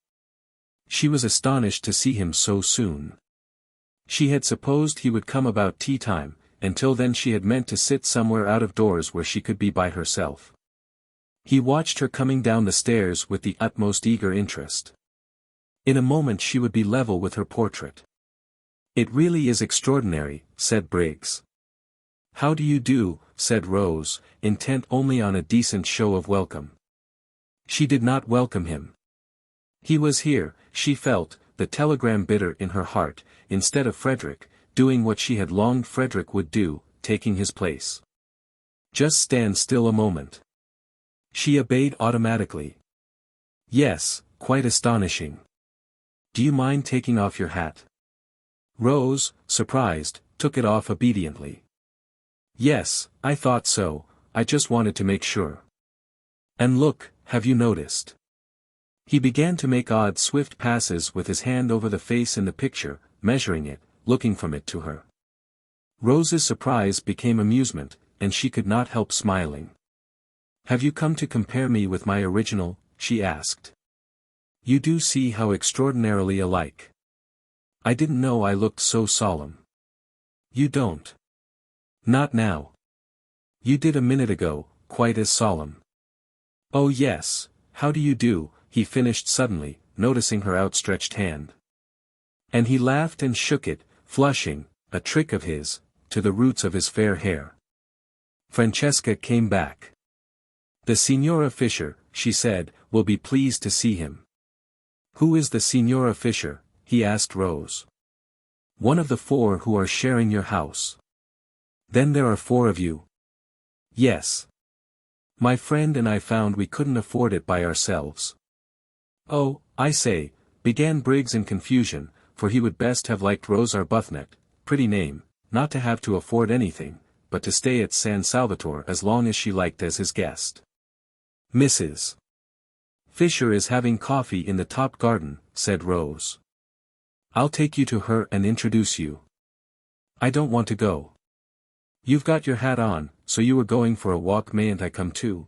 She was astonished to see him so soon. She had supposed he would come about tea time, until then she had meant to sit somewhere out of doors where she could be by herself. He watched her coming down the stairs with the utmost eager interest. In a moment she would be level with her portrait. It really is extraordinary, said Briggs. How do you do, said Rose, intent only on a decent show of welcome. She did not welcome him. He was here, she felt, the telegram bitter in her heart, instead of Frederick, doing what she had longed Frederick would do, taking his place. Just stand still a moment. She obeyed automatically. Yes, quite astonishing. Do you mind taking off your hat? Rose, surprised, took it off obediently. Yes, I thought so, I just wanted to make sure. And look, have you noticed? He began to make odd swift passes with his hand over the face in the picture, measuring it, looking from it to her. Rose's surprise became amusement, and she could not help smiling. Have you come to compare me with my original? She asked. You do see how extraordinarily alike. I didn't know I looked so solemn. You don't. Not now. You did a minute ago, quite as solemn. Oh yes, how do you do? he finished suddenly, noticing her outstretched hand. And he laughed and shook it, flushing, a trick of his, to the roots of his fair hair. Francesca came back. "The Signora Fisher," she said, "will be pleased to see him." "Who is the Signora Fisher?" he asked Rose. "One of the 4 who are sharing your house." "Then there are 4 of you?" "Yes. My friend and I found we couldn't afford it by ourselves." "Oh, I say," began Briggs in confusion, for he would best have liked Rose Arbuthnot, pretty name, not to have to afford anything, but to stay at San Salvatore as long as she liked as his guest. "Mrs. Fisher is having coffee in the top garden," said Rose. "I'll take you to her and introduce you." "I don't want to go." "You've got your hat on, so you were going for a walk, mayn't I come too?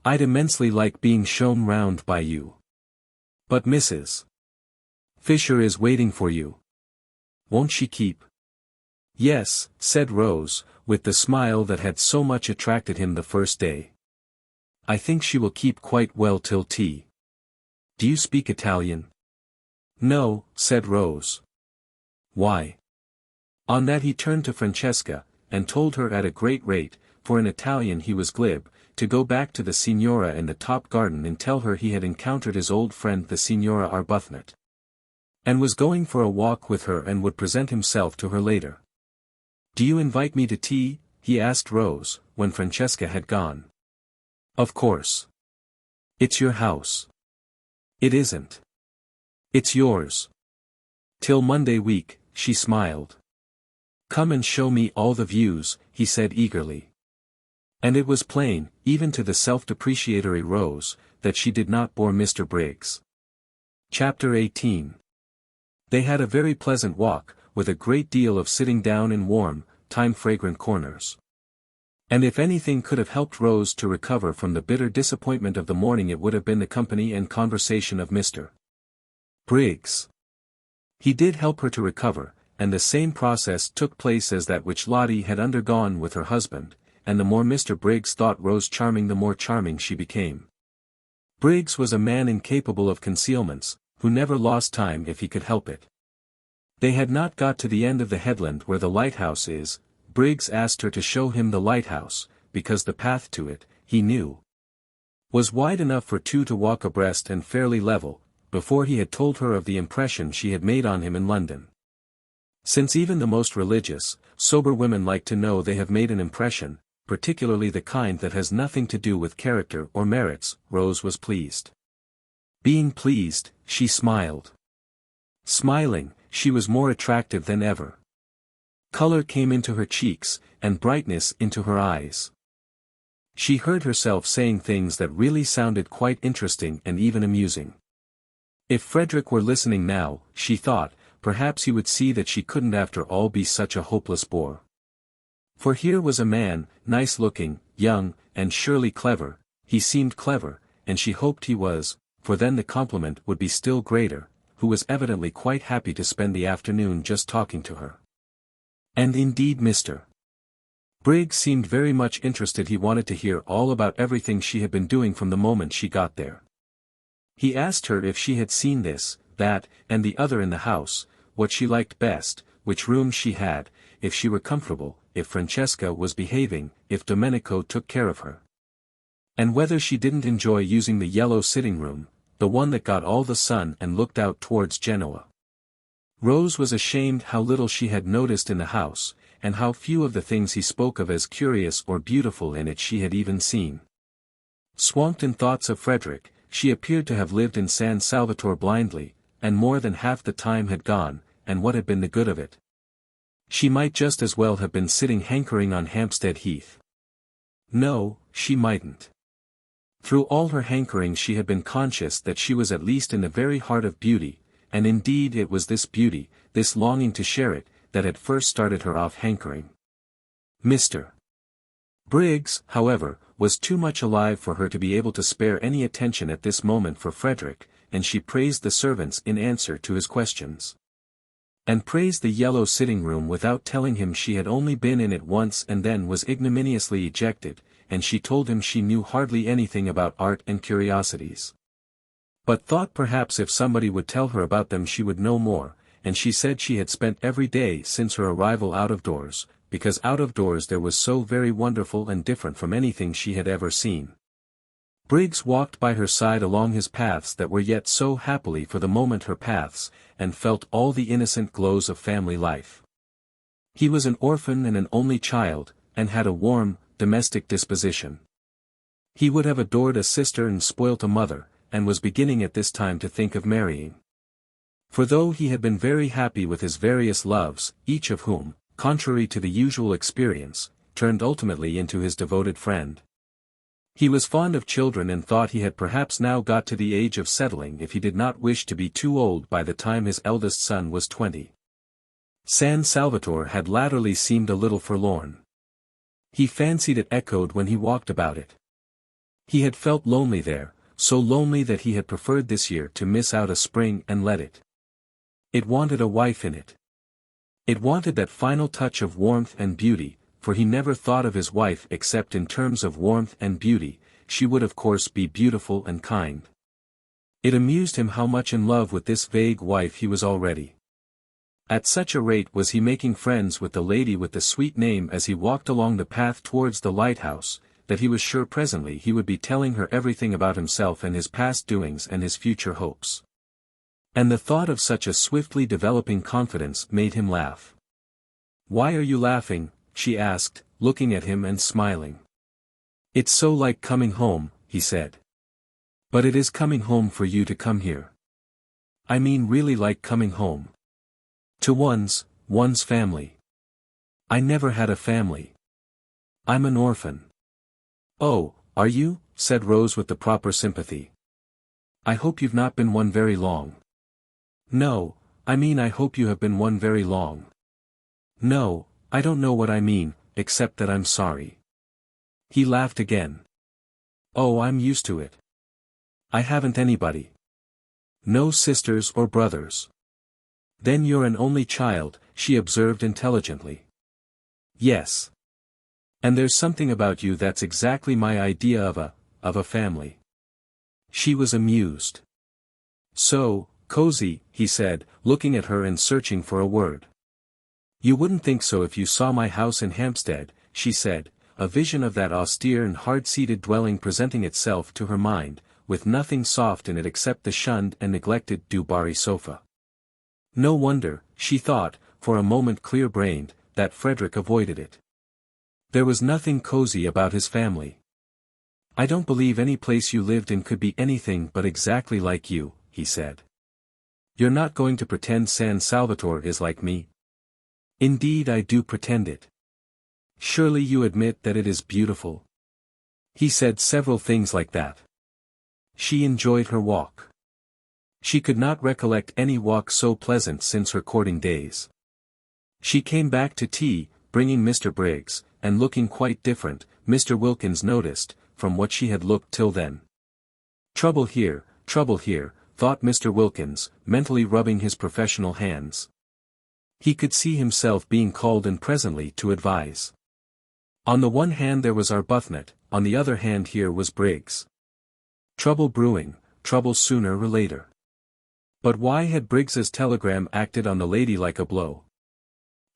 I'd immensely like being shown round by you." "But Mrs. Fisher is waiting for you. Won't she keep?" "Yes," said Rose, with the smile that had so much attracted him the first day. "I think she will keep quite well till tea. Do you speak Italian?" "No," said Rose. "Why?" On that he turned to Francesca, and told her at a great rate, for in Italian he was glib, to go back to the Signora in the top garden and tell her he had encountered his old friend the Signora Arbuthnot, and was going for a walk with her and would present himself to her later. "Do you invite me to tea?" he asked Rose, when Francesca had gone. "Of course. It's your house." "It isn't. It's yours. Till Monday week," she smiled. "Come and show me all the views," he said eagerly. And it was plain, even to the self-depreciatory Rose, that she did not bore Mr. Briggs. Chapter 18. They had a very pleasant walk, with a great deal of sitting down in warm, time-fragrant corners. And if anything could have helped Rose to recover from the bitter disappointment of the morning, it would have been the company and conversation of Mr. Briggs. He did help her to recover, and the same process took place as that which Lotty had undergone with her husband, and the more Mr. Briggs thought Rose charming, the more charming she became. Briggs was a man incapable of concealments, who never lost time if he could help it. They had not got to the end of the headland where the lighthouse is. Briggs asked her to show him the lighthouse, because the path to it, he knew, was wide enough for 2 to walk abreast and fairly level, before he had told her of the impression she had made on him in London. Since even the most religious, sober women like to know they have made an impression, particularly the kind that has nothing to do with character or merits, Rose was pleased. Being pleased, she smiled. Smiling, she was more attractive than ever. Color came into her cheeks, and brightness into her eyes. She heard herself saying things that really sounded quite interesting and even amusing. If Frederick were listening now, she thought, perhaps he would see that she couldn't after all be such a hopeless bore. For here was a man, nice-looking, young, and surely clever. He seemed clever, and she hoped he was, for then the compliment would be still greater, who was evidently quite happy to spend the afternoon just talking to her. And indeed Mr. Briggs seemed very much interested. He wanted to hear all about everything she had been doing from the moment she got there. He asked her if she had seen this, that, and the other in the house, what she liked best, which rooms she had, if she were comfortable, if Francesca was behaving, if Domenico took care of her. And whether she didn't enjoy using the yellow sitting room, the one that got all the sun and looked out towards Genoa. Rose was ashamed how little she had noticed in the house, and how few of the things he spoke of as curious or beautiful in it she had even seen. Swamped in thoughts of Frederick, she appeared to have lived in San Salvatore blindly, and more than half the time had gone, and what had been the good of it? She might just as well have been sitting hankering on Hampstead Heath. No, she mightn't. Through all her hankering she had been conscious that she was at least in the very heart of beauty, and indeed it was this beauty, this longing to share it, that had first started her off hankering. Mr. Briggs, however, was too much alive for her to be able to spare any attention at this moment for Frederick, and she praised the servants in answer to his questions. And praised the yellow sitting room without telling him she had only been in it once and then was ignominiously ejected, and she told him she knew hardly anything about art and curiosities. but thought perhaps if somebody would tell her about them she would know more, and she said she had spent every day since her arrival out of doors, because out of doors there was so very wonderful and different from anything she had ever seen. Briggs walked by her side along his paths that were yet so happily for the moment her paths, and felt all the innocent glows of family life. He was an orphan and an only child, and had a warm, domestic disposition. He would have adored a sister and spoilt a mother, and was beginning at this time to think of marrying. For though he had been very happy with his various loves, each of whom, contrary to the usual experience, turned ultimately into his devoted friend. He was fond of children and thought he had perhaps now got to the age of settling if he did not wish to be too old by the time his eldest son was 20. San Salvatore had latterly seemed a little forlorn. He fancied it echoed when he walked about it. He had felt lonely there, so lonely that he had preferred this year to miss out a spring and let it. It wanted a wife in it. It wanted that final touch of warmth and beauty, for he never thought of his wife except in terms of warmth and beauty. She would of course be beautiful and kind. It amused him how much in love with this vague wife he was already. At such a rate was he making friends with the lady with the sweet name as he walked along the path towards the lighthouse, that he was sure presently he would be telling her everything about himself and his past doings and his future hopes. And the thought of such a swiftly developing confidence made him laugh. "Why are you laughing?" she asked, looking at him and smiling. "It's so like coming home," he said. "But it is coming home for you to come here. I mean really like coming home. To one's family. I never had a family. I'm an orphan." "Oh, are you?" said Rose with the proper sympathy. "I hope you've not been one very long." "No, I mean I hope you have been one very long." "No, I don't know what I mean, except that I'm sorry." He laughed again. "Oh, I'm used to it. I haven't anybody. No sisters or brothers." "Then you're an only child," she observed intelligently. "Yes. And there's something about you that's exactly my idea of a family." She was amused. "So, cozy," he said, looking at her and searching for a word. "You wouldn't think so if you saw my house in Hampstead," she said, a vision of that austere and hard-seated dwelling presenting itself to her mind, with nothing soft in it except the shunned and neglected Du-Barry sofa. No wonder, she thought, for a moment clear-brained, that Frederick avoided it. There was nothing cozy about his family. "I don't believe any place you lived in could be anything but exactly like you," he said. "You're not going to pretend San Salvatore is like me?" "Indeed I do pretend it." "Surely you admit that it is beautiful?" He said several things like that. She enjoyed her walk. She could not recollect any walk so pleasant since her courting days. She came back to tea, bringing Mr. Briggs, and looking quite different, Mr. Wilkins noticed, from what she had looked till then. Trouble here," thought Mr. Wilkins, mentally rubbing his professional hands. He could see himself being called in presently to advise. On the one hand there was Arbuthnot, on the other hand here was Briggs. Trouble brewing, trouble sooner or later. But why had Briggs's telegram acted on the lady like a blow?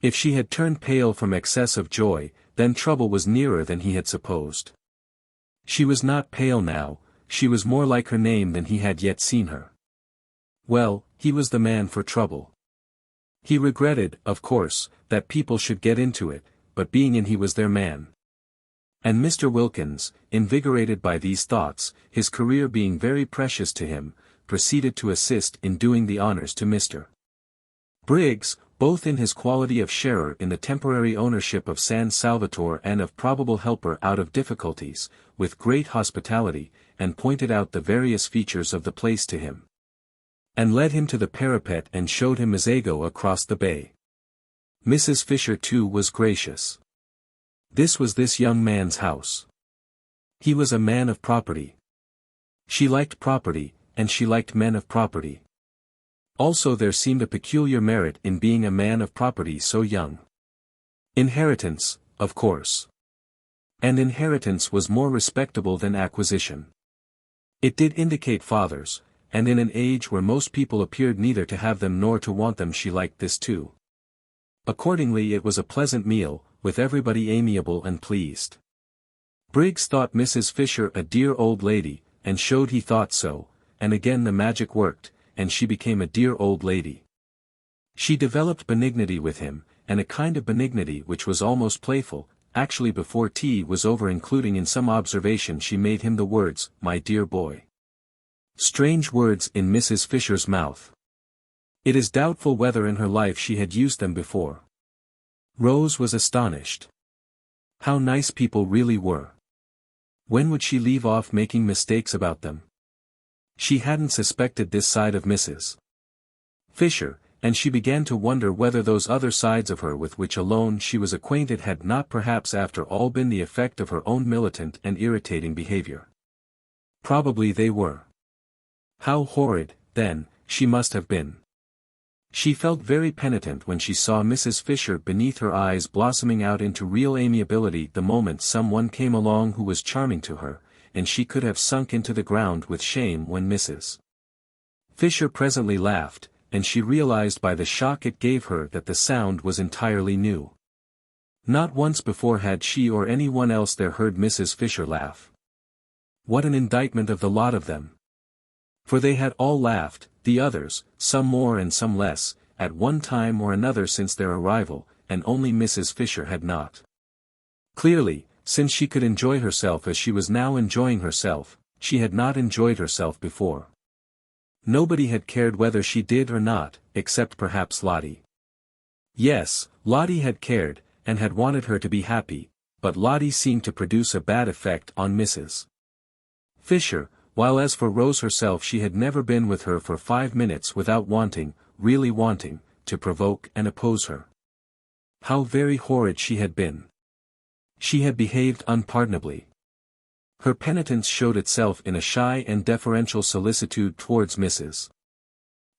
If she had turned pale from excess of joy, then trouble was nearer than he had supposed. She was not pale now, she was more like her name than he had yet seen her. Well, he was the man for trouble. He regretted, of course, that people should get into it, but being in he was their man. And Mr. Wilkins, invigorated by these thoughts, his career being very precious to him, proceeded to assist in doing the honors to Mr. Briggs, both in his quality of sharer in the temporary ownership of San Salvatore and of probable helper out of difficulties, with great hospitality, and pointed out the various features of the place to him. And led him to the parapet and showed him Misago across the bay. Mrs. Fisher too was gracious. This was this young man's house. He was a man of property. She liked property, and she liked men of property. Also there seemed a peculiar merit in being a man of property so young. Inheritance, of course. And inheritance was more respectable than acquisition. It did indicate fathers, and in an age where most people appeared neither to have them nor to want them she liked this too. Accordingly it was a pleasant meal, with everybody amiable and pleased. Briggs thought Mrs. Fisher a dear old lady, and showed he thought so, and again the magic worked, and she became a dear old lady. She developed benignity with him, and a kind of benignity which was almost playful, actually before tea was over, including in some observation she made him the words, "my dear boy." Strange words in Mrs. Fisher's mouth. It is doubtful whether in her life she had used them before. Rose was astonished. How nice people really were. When would she leave off making mistakes about them? She hadn't suspected this side of Mrs. Fisher, and she began to wonder whether those other sides of her with which alone she was acquainted had not perhaps after all been the effect of her own militant and irritating behavior. Probably they were. How horrid, then, she must have been. She felt very penitent when she saw Mrs. Fisher beneath her eyes blossoming out into real amiability the moment someone came along who was charming to her, and she could have sunk into the ground with shame when Mrs. Fisher presently laughed, and she realized by the shock it gave her that the sound was entirely new. Not once before had she or anyone else there heard Mrs. Fisher laugh. What an indictment of the lot of them! For they had all laughed, the others, some more and some less, at one time or another since their arrival, and only Mrs. Fisher had not. Clearly, since she could enjoy herself as she was now enjoying herself, she had not enjoyed herself before. Nobody had cared whether she did or not, except perhaps Lotty. Yes, Lotty had cared, and had wanted her to be happy, but Lotty seemed to produce a bad effect on Mrs. Fisher, while as for Rose herself she had never been with her for 5 minutes without wanting, really wanting, to provoke and oppose her. How very horrid she had been. She had behaved unpardonably. Her penitence showed itself in a shy and deferential solicitude towards Mrs.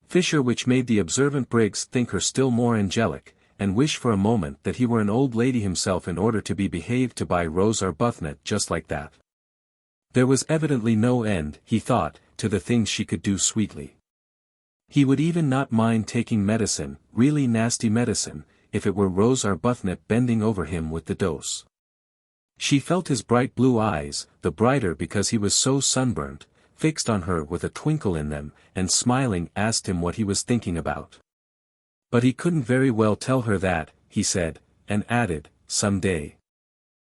Fisher which made the observant Briggs think her still more angelic, and wish for a moment that he were an old lady himself in order to be behaved to by Rose Arbuthnot just like that. There was evidently no end, he thought, to the things she could do sweetly. He would even not mind taking medicine, really nasty medicine, if it were Rose Arbuthnot bending over him with the dose. She felt his bright blue eyes, the brighter because he was so sunburnt, fixed on her with a twinkle in them, and smiling asked him what he was thinking about. But he couldn't very well tell her that, he said, and added, "some day."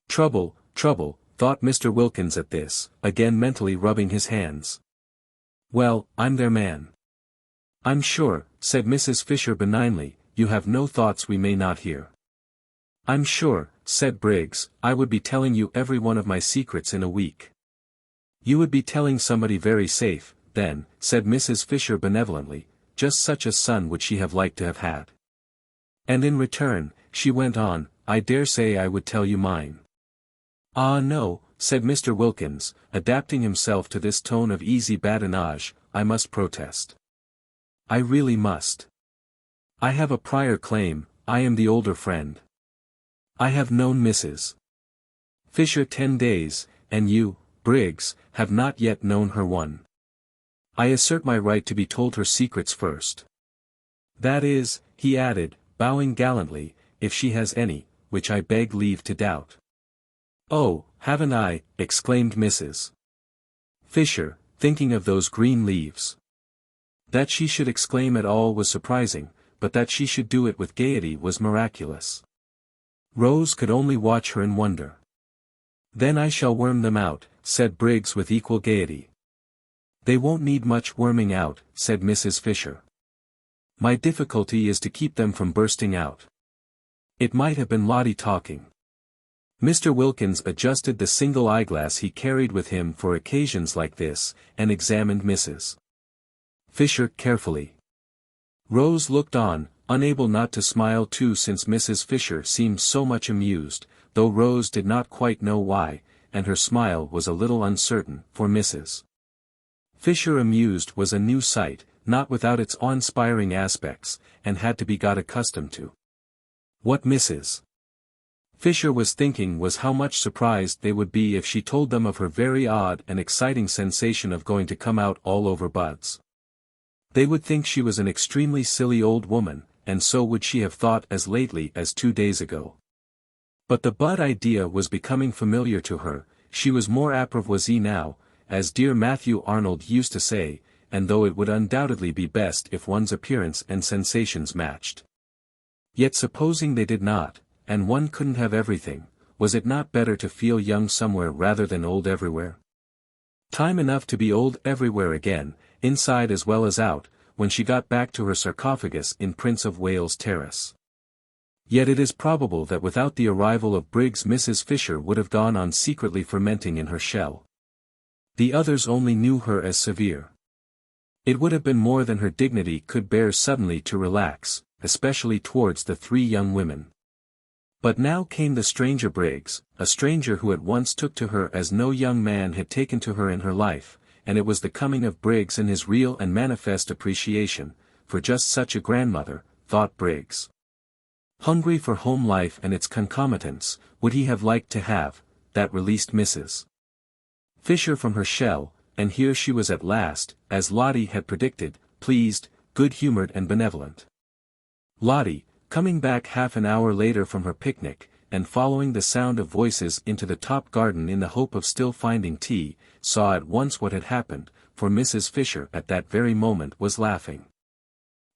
Trouble, thought Mr. Wilkins at this, again mentally rubbing his hands. "Well, I'm their man." "I'm sure," said Mrs. Fisher benignly, "you have no thoughts we may not hear." "I'm sure," said Briggs, "I would be telling you every one of my secrets in a week." "You would be telling somebody very safe, then," said Mrs. Fisher benevolently, just such a son would she have liked to have had. "And in return," she went on, "I dare say I would tell you mine." "Ah no," said Mr. Wilkins, adapting himself to this tone of easy badinage, "I must protest. I really must. I have a prior claim, I am the older friend. I have known Mrs. Fisher 10 days, and you, Briggs, have not yet known her one. I assert my right to be told her secrets first. That is," he added, bowing gallantly, "if she has any, which I beg leave to doubt." "Oh, haven't I?" exclaimed Mrs. Fisher, thinking of those green leaves. That she should exclaim at all was surprising, but that she should do it with gaiety was miraculous. Rose could only watch her in wonder. "Then I shall worm them out," said Briggs with equal gaiety. "They won't need much worming out," said Mrs. Fisher. "My difficulty is to keep them from bursting out." It might have been Lotty talking. Mr. Wilkins adjusted the single eyeglass he carried with him for occasions like this, and examined Mrs. Fisher carefully. Rose looked on, unable not to smile too since Mrs. Fisher seemed so much amused, though Rose did not quite know why, and her smile was a little uncertain, for Mrs. Fisher amused was a new sight, not without its awe-inspiring aspects, and had to be got accustomed to. What Mrs. Fisher was thinking was how much surprised they would be if she told them of her very odd and exciting sensation of going to come out all over buds. They would think she was an extremely silly old woman, and so would she have thought as lately as 2 days ago. But the bud idea was becoming familiar to her, she was more apprivoisée now, as dear Matthew Arnold used to say, and though it would undoubtedly be best if one's appearance and sensations matched. Yet supposing they did not, and one couldn't have everything, was it not better to feel young somewhere rather than old everywhere? Time enough to be old everywhere again, inside as well as out, when she got back to her sarcophagus in Prince of Wales Terrace. Yet it is probable that without the arrival of Briggs Mrs. Fisher would have gone on secretly fermenting in her shell. The others only knew her as severe. It would have been more than her dignity could bear suddenly to relax, especially towards the 3 young women. But now came the stranger Briggs, a stranger who at once took to her as no young man had taken to her in her life, and it was the coming of Briggs in his real and manifest appreciation, for just such a grandmother, thought Briggs. Hungry for home life and its concomitants, would he have liked to have, that released Mrs. Fisher from her shell, and here she was at last, as Lotty had predicted, pleased, good-humored and benevolent. Lotty, coming back half an hour later from her picnic, and following the sound of voices into the top garden in the hope of still finding tea, saw at once what had happened, for Mrs. Fisher at that very moment was laughing.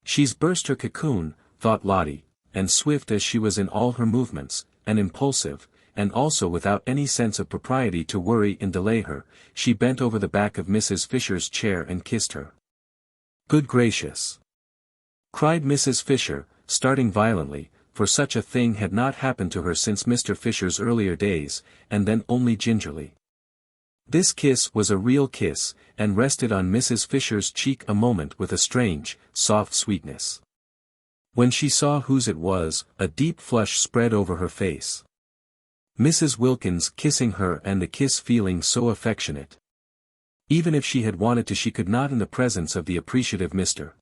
She's burst her cocoon, thought Lotty, and swift as she was in all her movements, and impulsive, and also without any sense of propriety to worry and delay her, she bent over the back of Mrs. Fisher's chair and kissed her. "Good gracious!" cried Mrs. Fisher, starting violently, for such a thing had not happened to her since Mr. Fisher's earlier days, and then only gingerly. This kiss was a real kiss, and rested on Mrs. Fisher's cheek a moment with a strange, soft sweetness. When she saw whose it was, a deep flush spread over her face. Mrs. Wilkins kissing her and the kiss feeling so affectionate. Even if she had wanted to she could not in the presence of the appreciative Mr.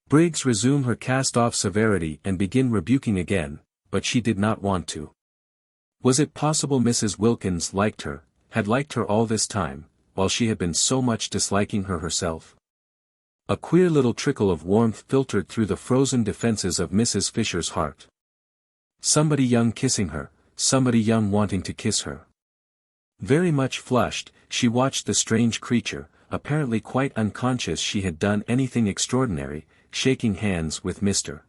Briggs resume her cast-off severity and begin rebuking again, but she did not want to. Was it possible Mrs. Wilkins liked her, had liked her all this time, while she had been so much disliking her herself? A queer little trickle of warmth filtered through the frozen defenses of Mrs. Fisher's heart. Somebody young kissing her, somebody young wanting to kiss her. Very much flushed, she watched the strange creature, apparently quite unconscious she had done anything extraordinary, shaking hands with Mr.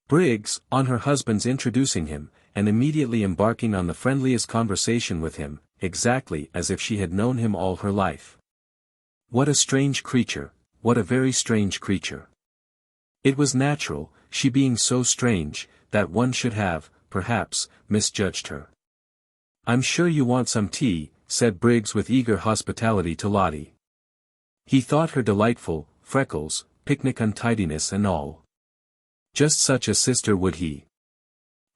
Briggs, on her husband's introducing him, and immediately embarking on the friendliest conversation with him, exactly as if she had known him all her life. What a strange creature, what a very strange creature. It was natural, she being so strange, that one should have, perhaps, misjudged her. "I'm sure you want some tea," said Briggs with eager hospitality to Lotty. He thought her delightful, freckles, picnic untidiness and all. Just such a sister would he.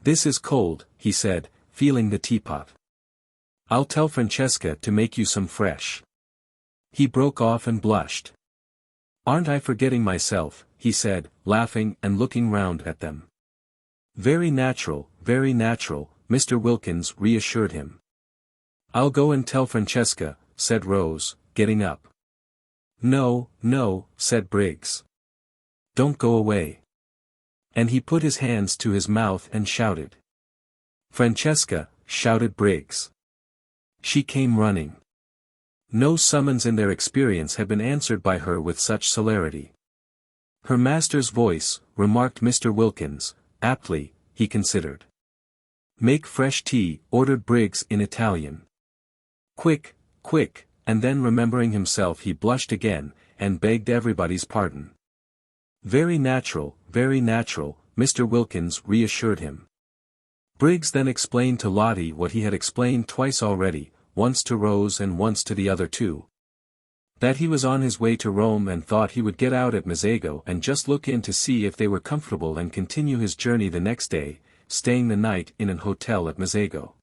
"This is cold," he said, feeling the teapot. "I'll tell Francesca to make you some fresh." He broke off and blushed. "Aren't I forgetting myself," he said, laughing and looking round at them. Very natural," Mr. Wilkins reassured him. "I'll go and tell Francesca," said Rose, getting up. "No, no," said Briggs. "Don't go away." And he put his hands to his mouth and shouted. "Francesca," shouted Briggs. She came running. No summons in their experience had been answered by her with such celerity. "Her master's voice," remarked Mr. Wilkins, aptly, he considered. "Make fresh tea," ordered Briggs in Italian. "Quick, quick," and then remembering himself he blushed again, and begged everybody's pardon. Very natural," Mr. Wilkins reassured him. Briggs then explained to Lotty what he had explained twice already, once to Rose and once to the other two. That he was on his way to Rome and thought he would get out at Mezzago and just look in to see if they were comfortable and continue his journey the next day, staying the night in an hotel at Mezzago.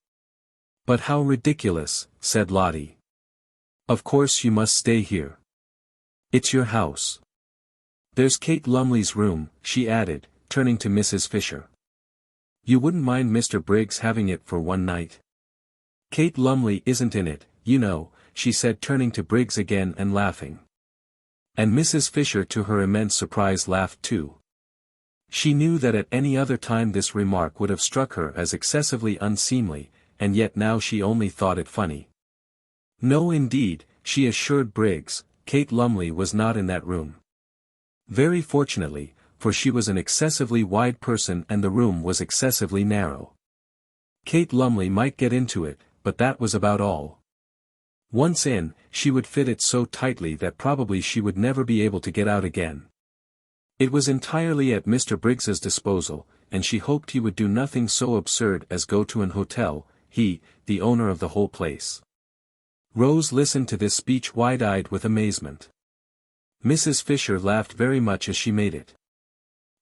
"But how ridiculous," said Lotty. "Of course you must stay here. It's your house. There's Kate Lumley's room," she added, turning to Mrs. Fisher. You wouldn't mind Mr. Briggs having it for one night? Kate Lumley isn't in it, you know, she said, turning to Briggs again and laughing. And Mrs. Fisher, to her immense surprise, laughed too. She knew that at any other time this remark would have struck her as excessively unseemly, and yet now she only thought it funny. No indeed, she assured Briggs, Kate Lumley was not in that room. Very fortunately, for she was an excessively wide person and the room was excessively narrow. Kate Lumley might get into it, but that was about all. Once in, she would fit it so tightly that probably she would never be able to get out again. It was entirely at Mr. Briggs's disposal, and she hoped he would do nothing so absurd as go to an hotel, he, the owner of the whole place. Rose listened to this speech wide-eyed with amazement. Mrs. Fisher laughed very much as she made it.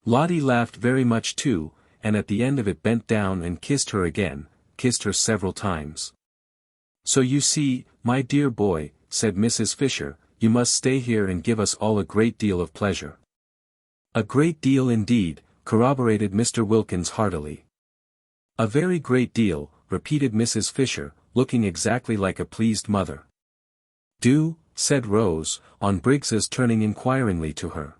Lotty laughed very much too, and at the end of it bent down and kissed her again, kissed her several times. So you see, my dear boy, said Mrs. Fisher, you must stay here and give us all a great deal of pleasure. A great deal indeed, corroborated Mr. Wilkins heartily. A very great deal, repeated Mrs. Fisher, looking exactly like a pleased mother. Do, said Rose, on Briggs's turning inquiringly to her.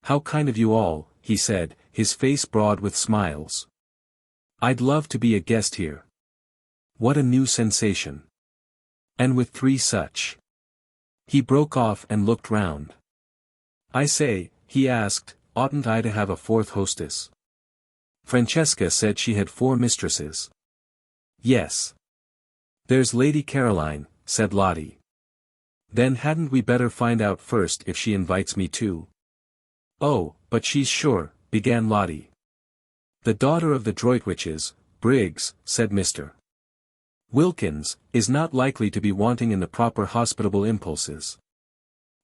How kind of you all, he said, his face broad with smiles. I'd love to be a guest here. What a new sensation. And with 3 such. He broke off and looked round. I say, he asked, oughtn't I to have a 4th hostess? Francesca said she had 4 mistresses. Yes. There's Lady Caroline, said Lottie. Then hadn't we better find out first if she invites me too? Oh, but she's sure, began Lottie. The daughter of the Droitwiches, Briggs, said Mr. Wilkins, is not likely to be wanting in the proper hospitable impulses.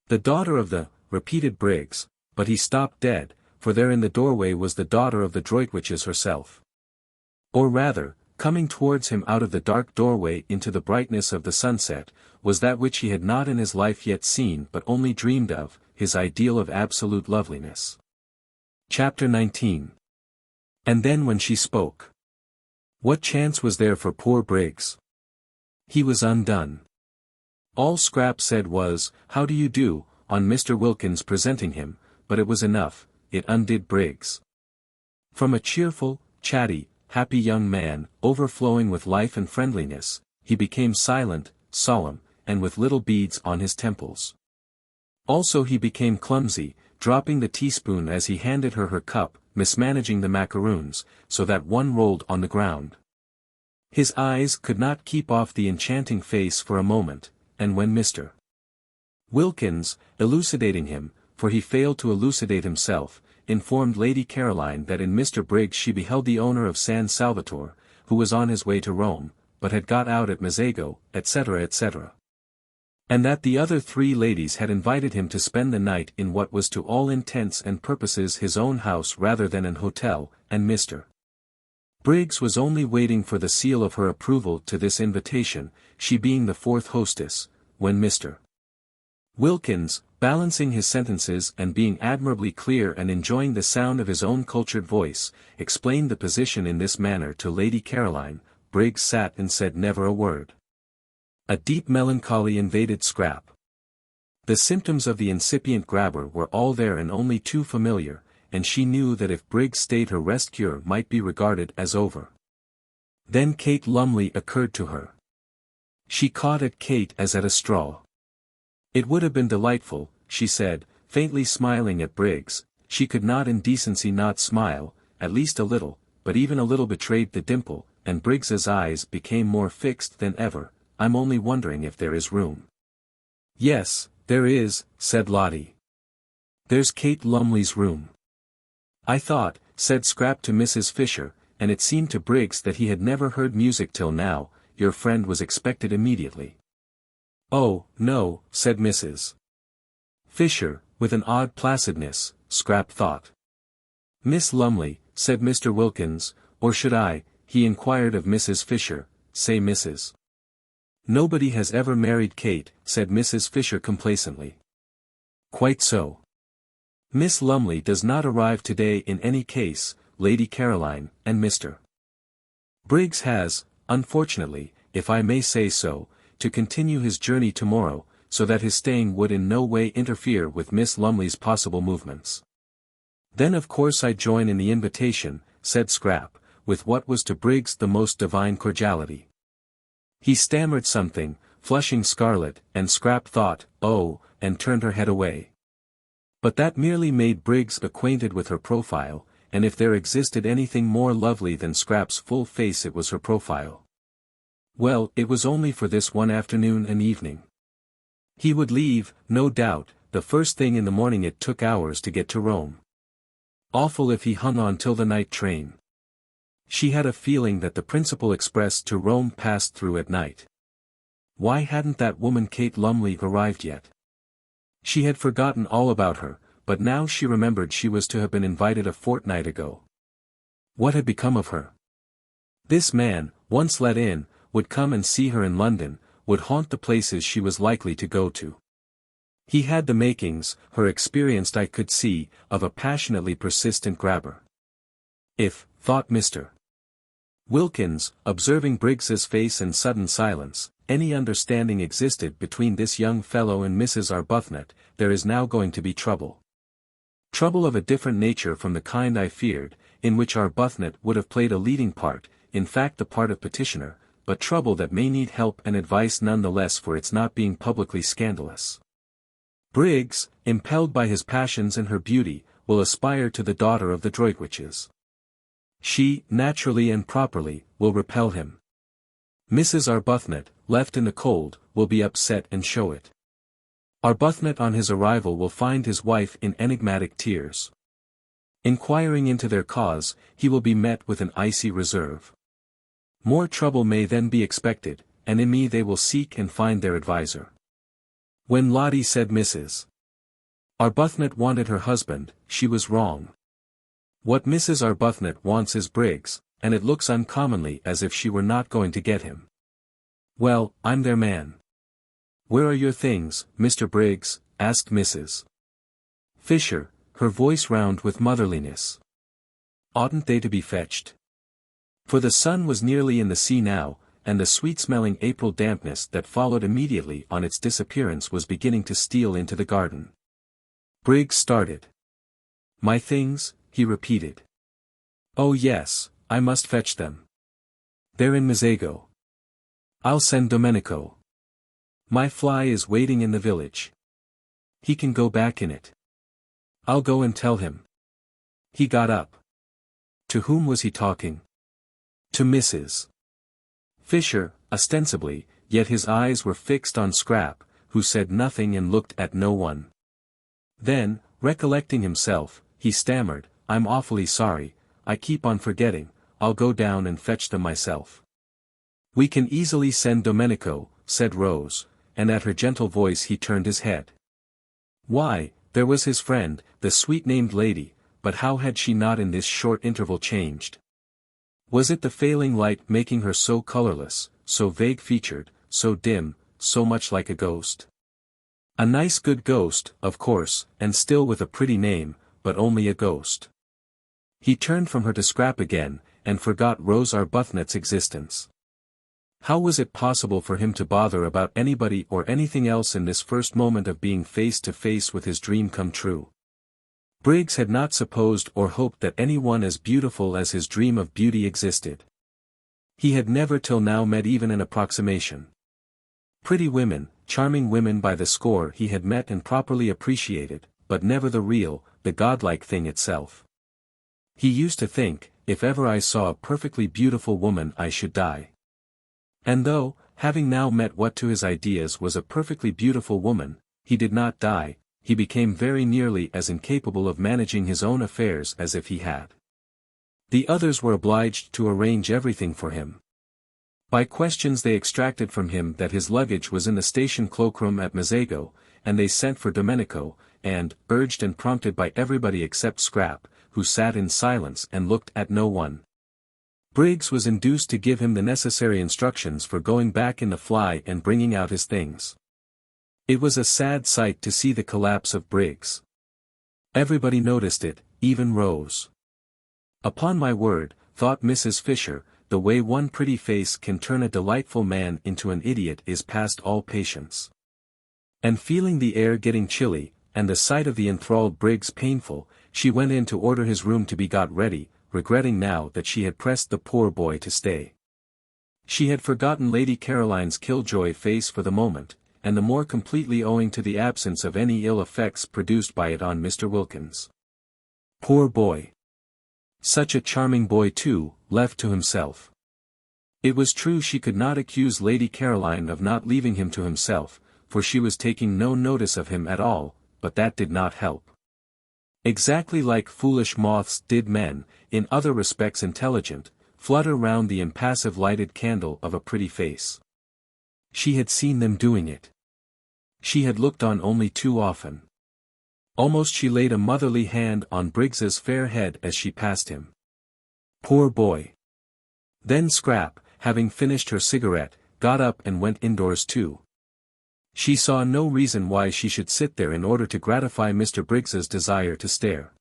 The daughter of the, repeated Briggs, but he stopped dead, for there in the doorway was the daughter of the Droitwiches herself. Or rather, coming towards him out of the dark doorway into the brightness of the sunset, was that which he had not in his life yet seen but only dreamed of, his ideal of absolute loveliness. Chapter 19. And then when she spoke. What chance was there for poor Briggs? He was undone. All Scrap said was, "How do you do?" on Mr. Wilkins presenting him, but it was enough, it undid Briggs. From a cheerful, chatty, happy young man, overflowing with life and friendliness, he became silent, solemn, and with little beads on his temples. Also he became clumsy, dropping the teaspoon as he handed her her cup, mismanaging the macaroons, so that one rolled on the ground. His eyes could not keep off the enchanting face for a moment, and when Mr. Wilkins, elucidating him, for he failed to elucidate himself, informed Lady Caroline that in Mr. Briggs she beheld the owner of San Salvatore, who was on his way to Rome, but had got out at Mezzago, etc., etc. And that the other 3 ladies had invited him to spend the night in what was to all intents and purposes his own house rather than an hotel, and Mr. Briggs was only waiting for the seal of her approval to this invitation, she being the 4th hostess, when Mr. Wilkins, balancing his sentences and being admirably clear and enjoying the sound of his own cultured voice, explained the position in this manner to Lady Caroline. Briggs sat and said never a word. A deep melancholy invaded Scrap. The symptoms of the incipient grabber were all there and only too familiar, and she knew that if Briggs stayed her rest cure might be regarded as over. Then Kate Lumley occurred to her. She caught at Kate as at a straw. It would have been delightful, she said, faintly smiling at Briggs. She could not in decency not smile, at least a little, but even a little betrayed the dimple, and Briggs's eyes became more fixed than ever. I'm only wondering if there is room. Yes, there is, said Lottie. There's Kate Lumley's room. I thought, said Scrap to Mrs. Fisher, and it seemed to Briggs that he had never heard music till now, your friend was expected immediately. Oh, no, said Mrs. Fisher, with an odd placidness, Scrap thought. Miss Lumley, said Mr. Wilkins, or should I, he inquired of Mrs. Fisher, say Mrs. Nobody has ever married Kate, said Mrs. Fisher complacently. Quite so. Miss Lumley does not arrive today in any case, Lady Caroline, and Mr. Briggs has, unfortunately, if I may say so, to continue his journey tomorrow, so that his staying would in no way interfere with Miss Lumley's possible movements. Then of course I join in the invitation, said Scrap, with what was to Briggs the most divine cordiality. He stammered something, flushing scarlet, and Scrap thought, oh, and turned her head away. But that merely made Briggs acquainted with her profile, and if there existed anything more lovely than Scrap's full face it was her profile. Well, it was only for this one afternoon and evening. He would leave, no doubt, the first thing in the morning. It took hours to get to Rome. Awful if he hung on till the night train. She had a feeling that the principal express to Rome passed through at night. Why hadn't that woman Kate Lumley arrived yet? She had forgotten all about her, but now she remembered she was to have been invited a fortnight ago. What had become of her? This man, once let in, would come and see her in London, would haunt the places she was likely to go to. He had the makings, her experienced eye could see, of a passionately persistent grabber. If, thought Mr. Wilkins, observing Briggs's face and sudden silence, any understanding existed between this young fellow and Mrs. Arbuthnot, there is now going to be trouble. Trouble of a different nature from the kind I feared, in which Arbuthnot would have played a leading part, in fact the part of petitioner, but trouble that may need help and advice none the less for its not being publicly scandalous. Briggs, impelled by his passions and her beauty, will aspire to the daughter of the Droitwiches. She, naturally and properly, will repel him. Mrs. Arbuthnot, left in the cold, will be upset and show it. Arbuthnot on his arrival will find his wife in enigmatic tears. Inquiring into their cause, he will be met with an icy reserve. More trouble may then be expected, and in me they will seek and find their adviser. When Lotty said Mrs. Arbuthnot wanted her husband, she was wrong. What Mrs. Arbuthnot wants is Briggs, and it looks uncommonly as if she were not going to get him. Well, I'm their man. Where are your things, Mr. Briggs? Asked Mrs. Fisher, her voice round with motherliness. Oughtn't they to be fetched? For the sun was nearly in the sea now, and the sweet-smelling April dampness that followed immediately on its disappearance was beginning to steal into the garden. Briggs started. My things, he repeated. Oh yes, I must fetch them. They're in Mezzago. I'll send Domenico. My fly is waiting in the village. He can go back in it. I'll go and tell him. He got up. To whom was he talking? To Mrs. Fisher, ostensibly, yet his eyes were fixed on Scrap, who said nothing and looked at no one. Then, recollecting himself, he stammered, I'm awfully sorry, I keep on forgetting, I'll go down and fetch them myself. We can easily send Domenico, said Rose, and at her gentle voice he turned his head. Why, there was his friend, the sweet-named lady, but how had she not in this short interval changed? Was it the failing light making her so colorless, so vague-featured, so dim, so much like a ghost? A nice good ghost, of course, and still with a pretty name, but only a ghost. He turned from her to Scrap again, and forgot Rose Arbuthnot's existence. How was it possible for him to bother about anybody or anything else in this first moment of being face to face with his dream come true? Briggs had not supposed or hoped that anyone as beautiful as his dream of beauty existed. He had never till now met even an approximation. Pretty women, charming women by the score he had met and properly appreciated, but never the real, the godlike thing itself. He used to think, if ever I saw a perfectly beautiful woman I should die. And though, having now met what to his ideas was a perfectly beautiful woman, he did not die, he became very nearly as incapable of managing his own affairs as if he had. The others were obliged to arrange everything for him. By questions they extracted from him that his luggage was in the station cloakroom at Mezzago, and they sent for Domenico, and, urged and prompted by everybody except Scrap, who sat in silence and looked at no one, Briggs was induced to give him the necessary instructions for going back in the fly and bringing out his things. It was a sad sight to see the collapse of Briggs. Everybody noticed it, even Rose. Upon my word, thought Mrs. Fisher, the way one pretty face can turn a delightful man into an idiot is past all patience. And feeling the air getting chilly, and the sight of the enthralled Briggs painful, she went in to order his room to be got ready, regretting now that she had pressed the poor boy to stay. She had forgotten Lady Caroline's killjoy face for the moment, and the more completely owing to the absence of any ill effects produced by it on Mr. Wilkins. Poor boy! Such a charming boy too, left to himself. It was true she could not accuse Lady Caroline of not leaving him to himself, for she was taking no notice of him at all, but that did not help. Exactly like foolish moths did men, in other respects intelligent, flutter round the impassive lighted candle of a pretty face. She had seen them doing it. She had looked on only too often. Almost she laid a motherly hand on Briggs's fair head as she passed him. Poor boy! Then Scrap, having finished her cigarette, got up and went indoors too. She saw no reason why she should sit there in order to gratify Mr. Briggs's desire to stare.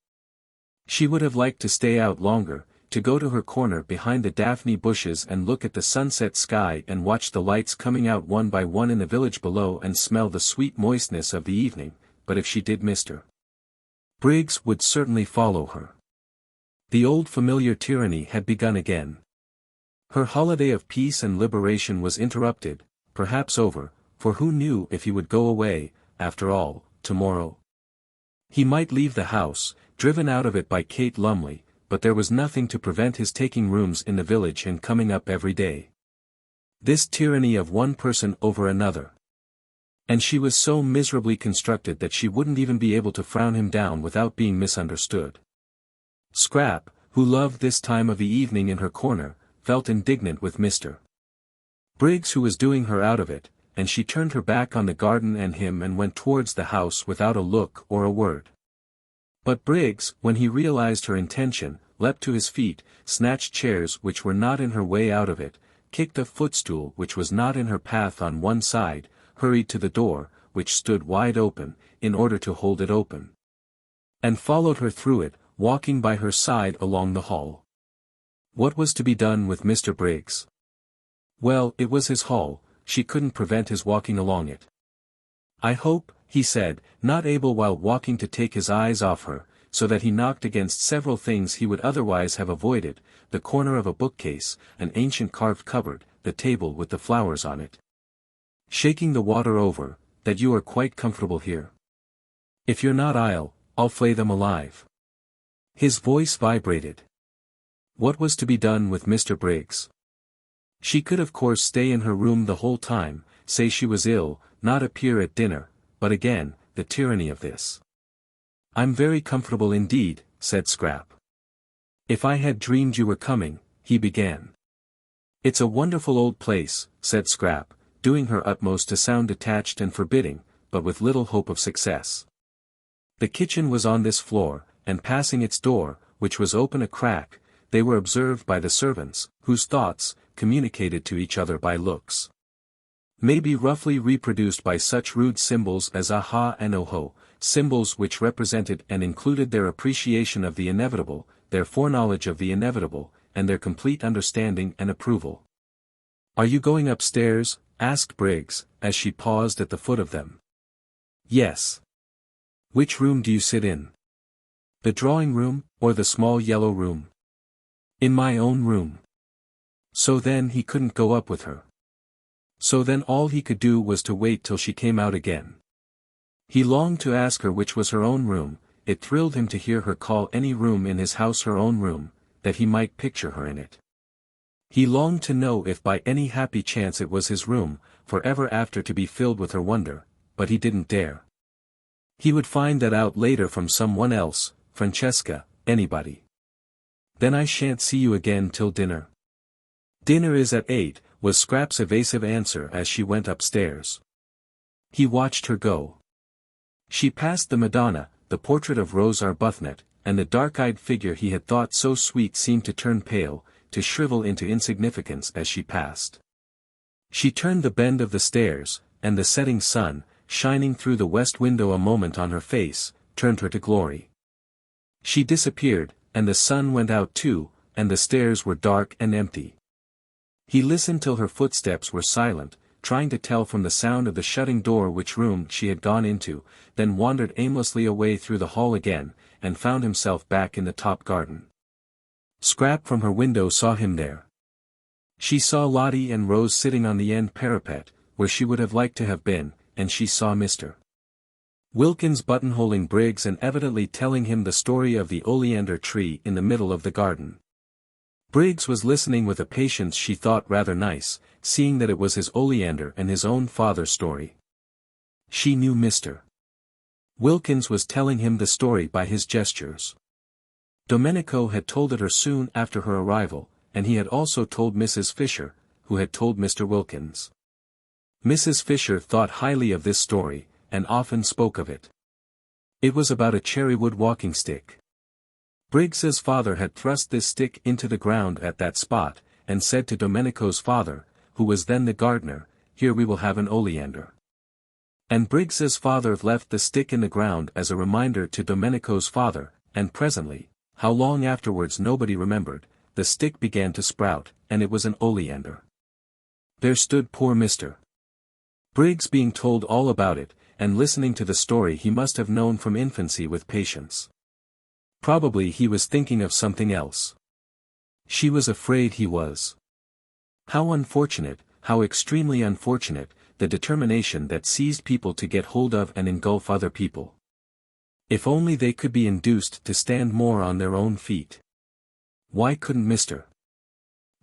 She would have liked to stay out longer, to go to her corner behind the daphne bushes and look at the sunset sky and watch the lights coming out one by one in the village below and smell the sweet moistness of the evening, but if she did Mr. Briggs would certainly follow her. The old familiar tyranny had begun again. Her holiday of peace and liberation was interrupted, perhaps over, for who knew if he would go away, after all, tomorrow? He might leave the house, driven out of it by Kate Lumley, but there was nothing to prevent his taking rooms in the village and coming up every day. This tyranny of one person over another. And she was so miserably constructed that she wouldn't even be able to frown him down without being misunderstood. Scrap, who loved this time of the evening in her corner, felt indignant with Mr. Briggs who was doing her out of it, and she turned her back on the garden and him and went towards the house without a look or a word. But Briggs, when he realized her intention, leapt to his feet, snatched chairs which were not in her way out of it, kicked a footstool which was not in her path on one side, hurried to the door, which stood wide open, in order to hold it open, and followed her through it, walking by her side along the hall. What was to be done with Mr. Briggs? Well, it was his hall, she couldn't prevent his walking along it. I hope, he said, not able while walking to take his eyes off her, so that he knocked against several things he would otherwise have avoided, the corner of a bookcase, an ancient carved cupboard, the table with the flowers on it. Shaking the water over, that you are quite comfortable here. If you're not I'll flay them alive. His voice vibrated. What was to be done with Mr. Briggs? She could of course stay in her room the whole time, say she was ill, not appear at dinner, but again, the tyranny of this. I'm very comfortable indeed, said Scrap. If I had dreamed you were coming, he began. It's a wonderful old place, said Scrap, doing her utmost to sound detached and forbidding, but with little hope of success. The kitchen was on this floor, and passing its door, which was open a crack, they were observed by the servants, whose thoughts, communicated to each other by looks, may be roughly reproduced by such rude symbols as aha and oho, symbols which represented and included their appreciation of the inevitable, their foreknowledge of the inevitable, and their complete understanding and approval. Are you going upstairs? Asked Briggs, as she paused at the foot of them. Yes. Which room do you sit in? The drawing room, or the small yellow room? In my own room. So then he couldn't go up with her. So then all he could do was to wait till she came out again. He longed to ask her which was her own room, it thrilled him to hear her call any room in his house her own room, that he might picture her in it. He longed to know if by any happy chance it was his room, for ever after to be filled with her wonder, but he didn't dare. He would find that out later from someone else, Francesca, anybody. Then I shan't see you again till dinner. Dinner is at 8, was Scrap's evasive answer as she went upstairs. He watched her go. She passed the Madonna, the portrait of Rose Arbuthnot, and the dark-eyed figure he had thought so sweet seemed to turn pale, to shrivel into insignificance as she passed. She turned the bend of the stairs, and the setting sun, shining through the west window a moment on her face, turned her to glory. She disappeared, and the sun went out too, and the stairs were dark and empty. He listened till her footsteps were silent, trying to tell from the sound of the shutting door which room she had gone into, then wandered aimlessly away through the hall again, and found himself back in the top garden. Scrap from her window saw him there. She saw Lotty and Rose sitting on the end parapet, where she would have liked to have been, and she saw Mr. Wilkins buttonholing Briggs and evidently telling him the story of the oleander tree in the middle of the garden. Briggs was listening with a patience she thought rather nice, seeing that it was his oleander and his own father's story. She knew Mr. Wilkins was telling him the story by his gestures. Domenico had told it her soon after her arrival, and he had also told Mrs. Fisher, who had told Mr. Wilkins. Mrs. Fisher thought highly of this story, and often spoke of it. It was about a cherrywood walking stick. Briggs's father had thrust this stick into the ground at that spot, and said to Domenico's father, who was then the gardener, "Here we will have an oleander." And Briggs's father left the stick in the ground as a reminder to Domenico's father, and presently, how long afterwards nobody remembered, the stick began to sprout, and it was an oleander. There stood poor Mr. Briggs being told all about it, and listening to the story he must have known from infancy with patience. Probably he was thinking of something else. She was afraid he was. How unfortunate, how extremely unfortunate, the determination that seized people to get hold of and engulf other people. If only they could be induced to stand more on their own feet. Why couldn't Mr.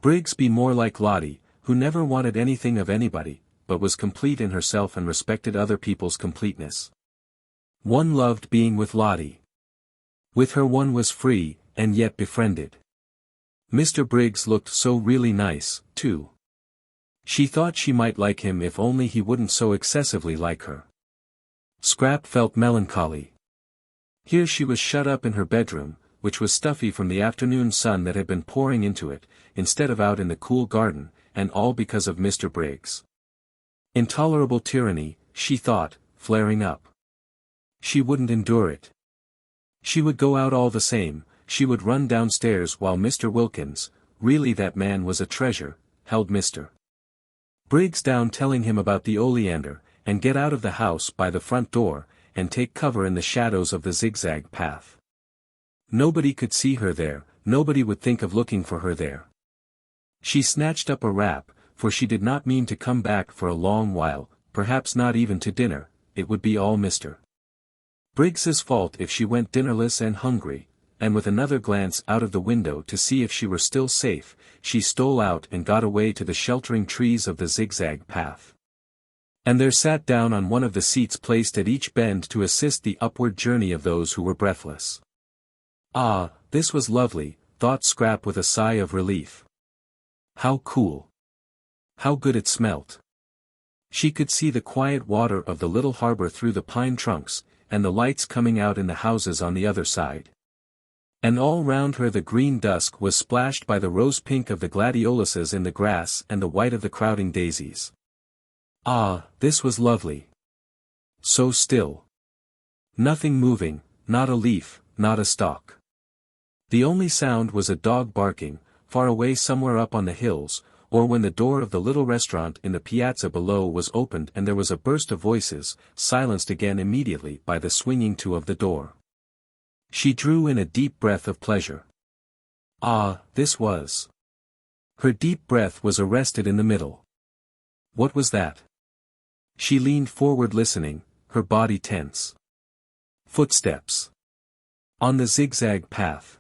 Briggs be more like Lotty, who never wanted anything of anybody, but was complete in herself and respected other people's completeness? One loved being with Lotty. With her one was free, and yet befriended. Mr. Briggs looked so really nice, too. She thought she might like him if only he wouldn't so excessively like her. Scrap felt melancholy. Here she was shut up in her bedroom, which was stuffy from the afternoon sun that had been pouring into it, instead of out in the cool garden, and all because of Mr. Briggs. Intolerable tyranny, she thought, flaring up. She wouldn't endure it. She would go out all the same, she would run downstairs while Mr. Wilkins, really that man was a treasure, held Mr. Briggs down telling him about the oleander, and get out of the house by the front door, and take cover in the shadows of the zigzag path. Nobody could see her there, nobody would think of looking for her there. She snatched up a wrap, for she did not mean to come back for a long while, perhaps not even to dinner, it would be all Mr. Briggs's fault if she went dinnerless and hungry, and with another glance out of the window to see if she were still safe, she stole out and got away to the sheltering trees of the zigzag path. And there sat down on one of the seats placed at each bend to assist the upward journey of those who were breathless. Ah, this was lovely, thought Scrap with a sigh of relief. How cool. How good it smelt. She could see the quiet water of the little harbor through the pine trunks, and the lights coming out in the houses on the other side. And all round her the green dusk was splashed by the rose pink of the gladioluses in the grass and the white of the crowding daisies. Ah, this was lovely. So still. Nothing moving, not a leaf, not a stalk. The only sound was a dog barking, far away somewhere up on the hills, or when the door of the little restaurant in the piazza below was opened and there was a burst of voices, silenced again immediately by the swinging to of the door. She drew in a deep breath of pleasure. Ah, this was. Her deep breath was arrested in the middle. What was that? She leaned forward listening, her body tense. Footsteps. On the zigzag path.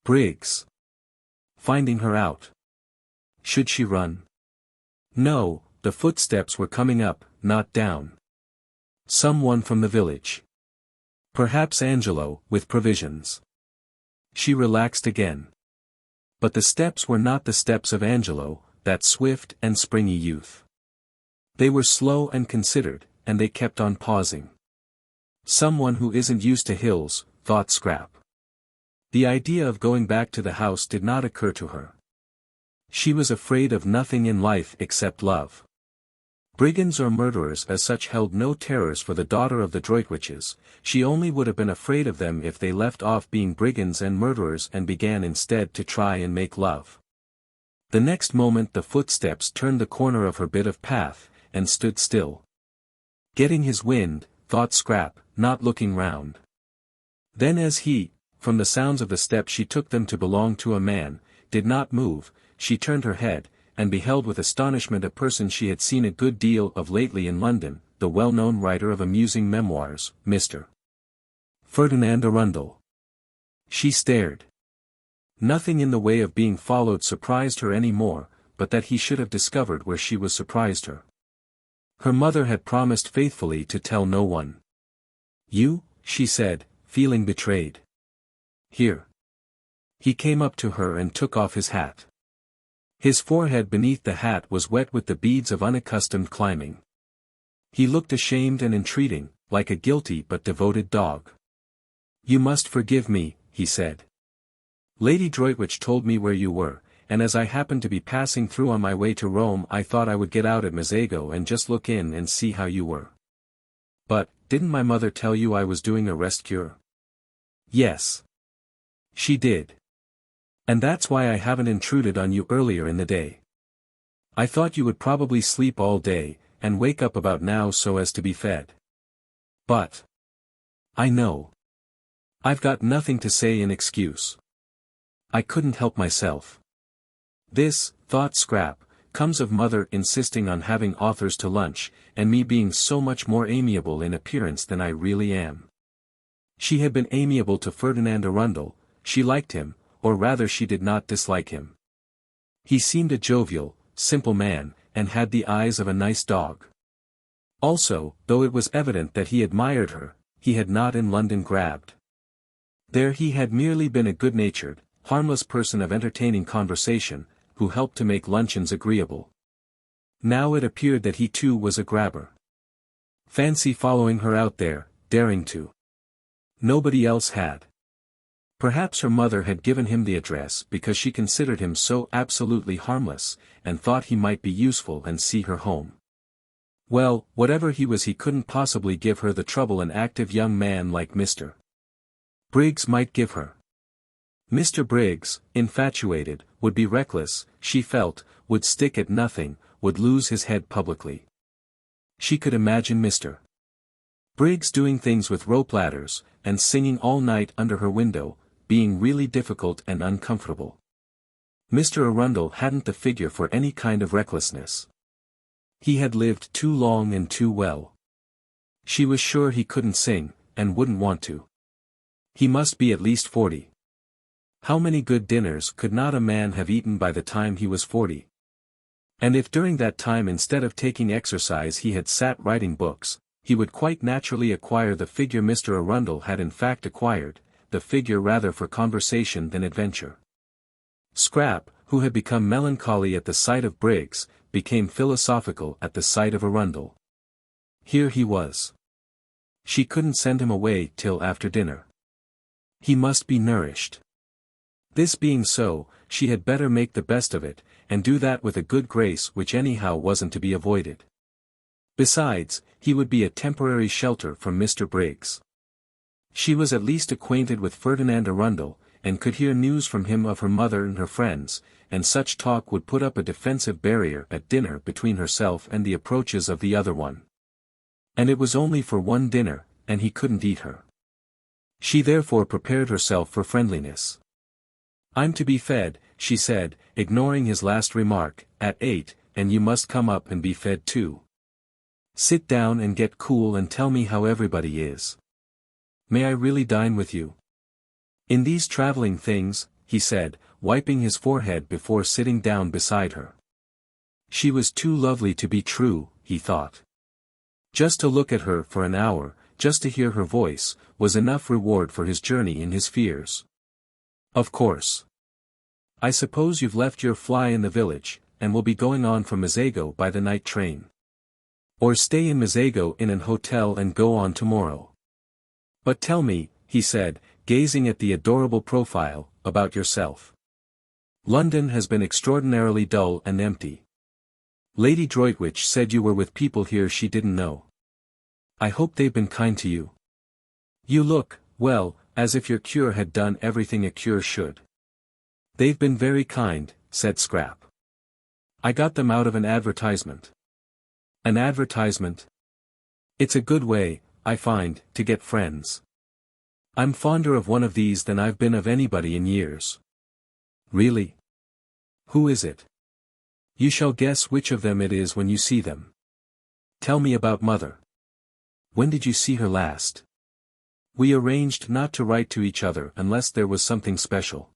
Briggs. Finding her out. Should she run? No, the footsteps were coming up, not down. Someone from the village. Perhaps Angelo, with provisions. She relaxed again. But the steps were not the steps of Angelo, that swift and springy youth. They were slow and considered, and they kept on pausing. Someone who isn't used to hills, thought Scrap. The idea of going back to the house did not occur to her. She was afraid of nothing in life except love. Brigands or murderers as such held no terrors for the daughter of the Droitwiches, she only would have been afraid of them if they left off being brigands and murderers and began instead to try and make love. The next moment the footsteps turned the corner of her bit of path, and stood still. Getting his wind, thought Scrap, not looking round. Then as he, from the sounds of the steps she took them to belong to a man, did not move, she turned her head, and beheld with astonishment a person she had seen a good deal of lately in London, the well-known writer of amusing memoirs, Mr. Ferdinand Arundel. She stared. Nothing in the way of being followed surprised her any more, but that he should have discovered where she was surprised her. Her mother had promised faithfully to tell no one. "You?" she said, feeling betrayed. "Here." He came up to her and took off his hat. His forehead beneath the hat was wet with the beads of unaccustomed climbing. He looked ashamed and entreating, like a guilty but devoted dog. "You must forgive me," he said. "Lady Droitwich told me where you were, and as I happened to be passing through on my way to Rome I thought I would get out at Mazago and just look in and see how you were." "But, didn't my mother tell you I was doing a rest cure?" "Yes. She did. And that's why I haven't intruded on you earlier in the day. I thought you would probably sleep all day, and wake up about now so as to be fed. But I know. I've got nothing to say in excuse. I couldn't help myself. This," thought Scrap, "comes of mother insisting on having authors to lunch, and me being so much more amiable in appearance than I really am." She had been amiable to Ferdinand Arundel, she liked him, or rather she did not dislike him. He seemed a jovial, simple man, and had the eyes of a nice dog. Also, though it was evident that he admired her, he had not in London grabbed. There he had merely been a good-natured, harmless person of entertaining conversation, who helped to make luncheons agreeable. Now it appeared that he too was a grabber. Fancy following her out there, daring to. Nobody else had. Perhaps her mother had given him the address because she considered him so absolutely harmless, and thought he might be useful and see her home. Well, whatever he was he couldn't possibly give her the trouble an active young man like Mr. Briggs might give her. Mr. Briggs, infatuated, would be reckless, she felt, would stick at nothing, would lose his head publicly. She could imagine Mr. Briggs doing things with rope ladders, and singing all night under her window, being really difficult and uncomfortable. Mr. Arundel hadn't the figure for any kind of recklessness. He had lived too long and too well. She was sure he couldn't sing, and wouldn't want to. He must be at least 40. How many good dinners could not a man have eaten by the time he was 40? And if during that time instead of taking exercise he had sat writing books, he would quite naturally acquire the figure Mr. Arundel had in fact acquired, the figure rather for conversation than adventure. Scrap, who had become melancholy at the sight of Briggs, became philosophical at the sight of Arundel. Here he was. She couldn't send him away till after dinner. He must be nourished. This being so, she had better make the best of it, and do that with a good grace which anyhow wasn't to be avoided. Besides, he would be a temporary shelter from Mr. Briggs. She was at least acquainted with Ferdinand Arundel, and could hear news from him of her mother and her friends, and such talk would put up a defensive barrier at dinner between herself and the approaches of the other one. And it was only for one dinner, and he couldn't eat her. She therefore prepared herself for friendliness. "I'm to be fed," she said, ignoring his last remark, "at 8, and you must come up and be fed too. Sit down and get cool and tell me how everybody is. May I really dine with you?" "In these traveling things," he said, wiping his forehead before sitting down beside her. She was too lovely to be true, he thought. Just to look at her for an hour, just to hear her voice, was enough reward for his journey in his fears. "Of course. I suppose you've left your fly in the village, and will be going on from Mazago by the night train. Or stay in Mazago in an hotel and go on tomorrow. But tell me," he said, gazing at the adorable profile, "about yourself. London has been extraordinarily dull and empty. Lady Droitwich said you were with people here she didn't know. I hope they've been kind to you. You look, well, as if your cure had done everything a cure should. They've been very kind, said Scrap. I got them out of an advertisement. An advertisement? It's a good way, I find, to get friends. I'm fonder of one of these than I've been of anybody in years. Really? Who is it? You shall guess which of them it is when you see them. Tell me about Mother. When did you see her last? We arranged not to write to each other unless there was something special.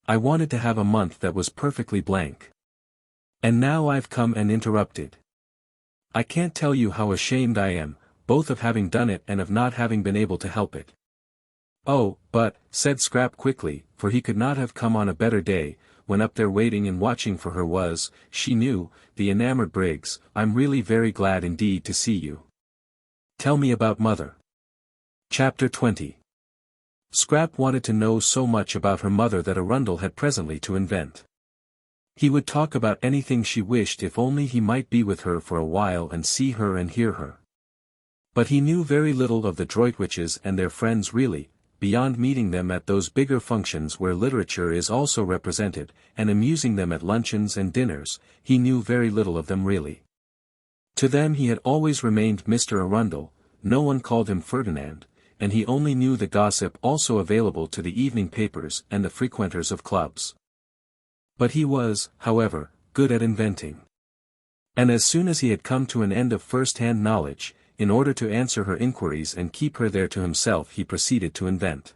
I wanted to have a month that was perfectly blank. And now I've come and interrupted. I can't tell you how ashamed I am, both of having done it and of not having been able to help it. Oh, but, said Scrap quickly, for he could not have come on a better day, when up there waiting and watching for her was, she knew, the enamoured Briggs, I'm really very glad indeed to see you. Tell me about Mother. Chapter 20. Scrap wanted to know so much about her mother that Arundel had presently to invent. He would talk about anything she wished if only he might be with her for a while and see her and hear her. But he knew very little of the Droitwiches and their friends really, beyond meeting them at those bigger functions where literature is also represented, and amusing them at luncheons and dinners. He knew very little of them really. To them he had always remained Mr. Arundel, no one called him Ferdinand, and he only knew the gossip also available to the evening papers and the frequenters of clubs. But he was, however, good at inventing. And as soon as he had come to an end of first-hand knowledge, in order to answer her inquiries and keep her there to himself he proceeded to invent.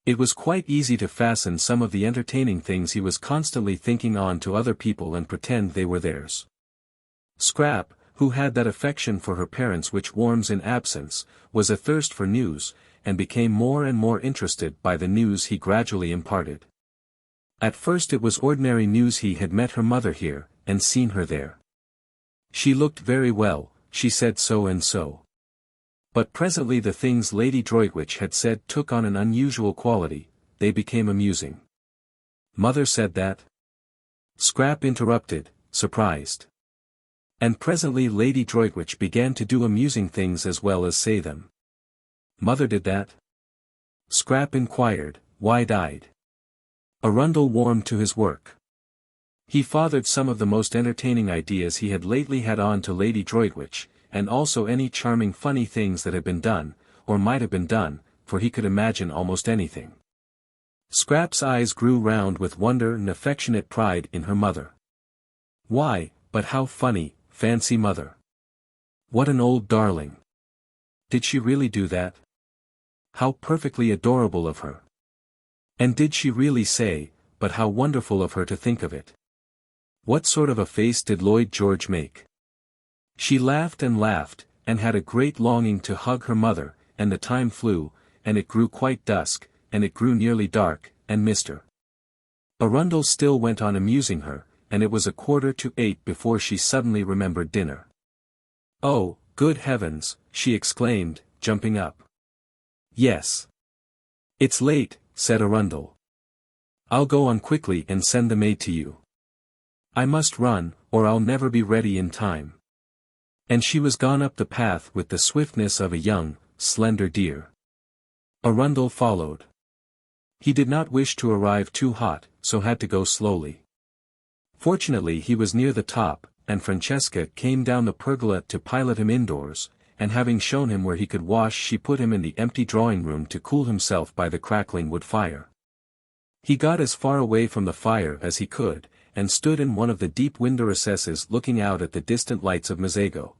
It was quite easy to fasten some of the entertaining things he was constantly thinking on to other people and pretend they were theirs. Scrap, who had that affection for her parents which warms in absence, was athirst for news, and became more and more interested by the news he gradually imparted. At first it was ordinary news. He had met her mother here, and seen her there. She looked very well, she said so and so. But presently the things Lady Droitwich had said took on an unusual quality, they became amusing. Mother said that? Scrap interrupted, surprised. And presently Lady Droitwich began to do amusing things as well as say them. Mother did that? Scrap inquired, wide-eyed. Arundel warmed to his work. He fathered some of the most entertaining ideas he had lately had on to Lady Droitwich, and also any charming funny things that had been done, or might have been done, for he could imagine almost anything. Scrap's eyes grew round with wonder and affectionate pride in her mother. Why, but how funny, fancy Mother. What an old darling. Did she really do that? How perfectly adorable of her. And did she really say, but how wonderful of her to think of it. What sort of a face did Lloyd George make? She laughed, and had a great longing to hug her mother, and the time flew, and it grew quite dusk, and it grew nearly dark, and Mr. Arundel still went on amusing her, and it was 7:45 before she suddenly remembered dinner. Oh, good heavens, she exclaimed, jumping up. Yes. It's late, said Arundel. I'll go on quickly and send the maid to you. I must run, or I'll never be ready in time. And she was gone up the path with the swiftness of a young, slender deer. Arundel followed. He did not wish to arrive too hot, so had to go slowly. Fortunately he was near the top, and Francesca came down the pergola to pilot him indoors, and having shown him where he could wash she put him in the empty drawing-room to cool himself by the crackling wood fire. He got as far away from the fire as he could, and stood in one of the deep window recesses looking out at the distant lights of Mezzago.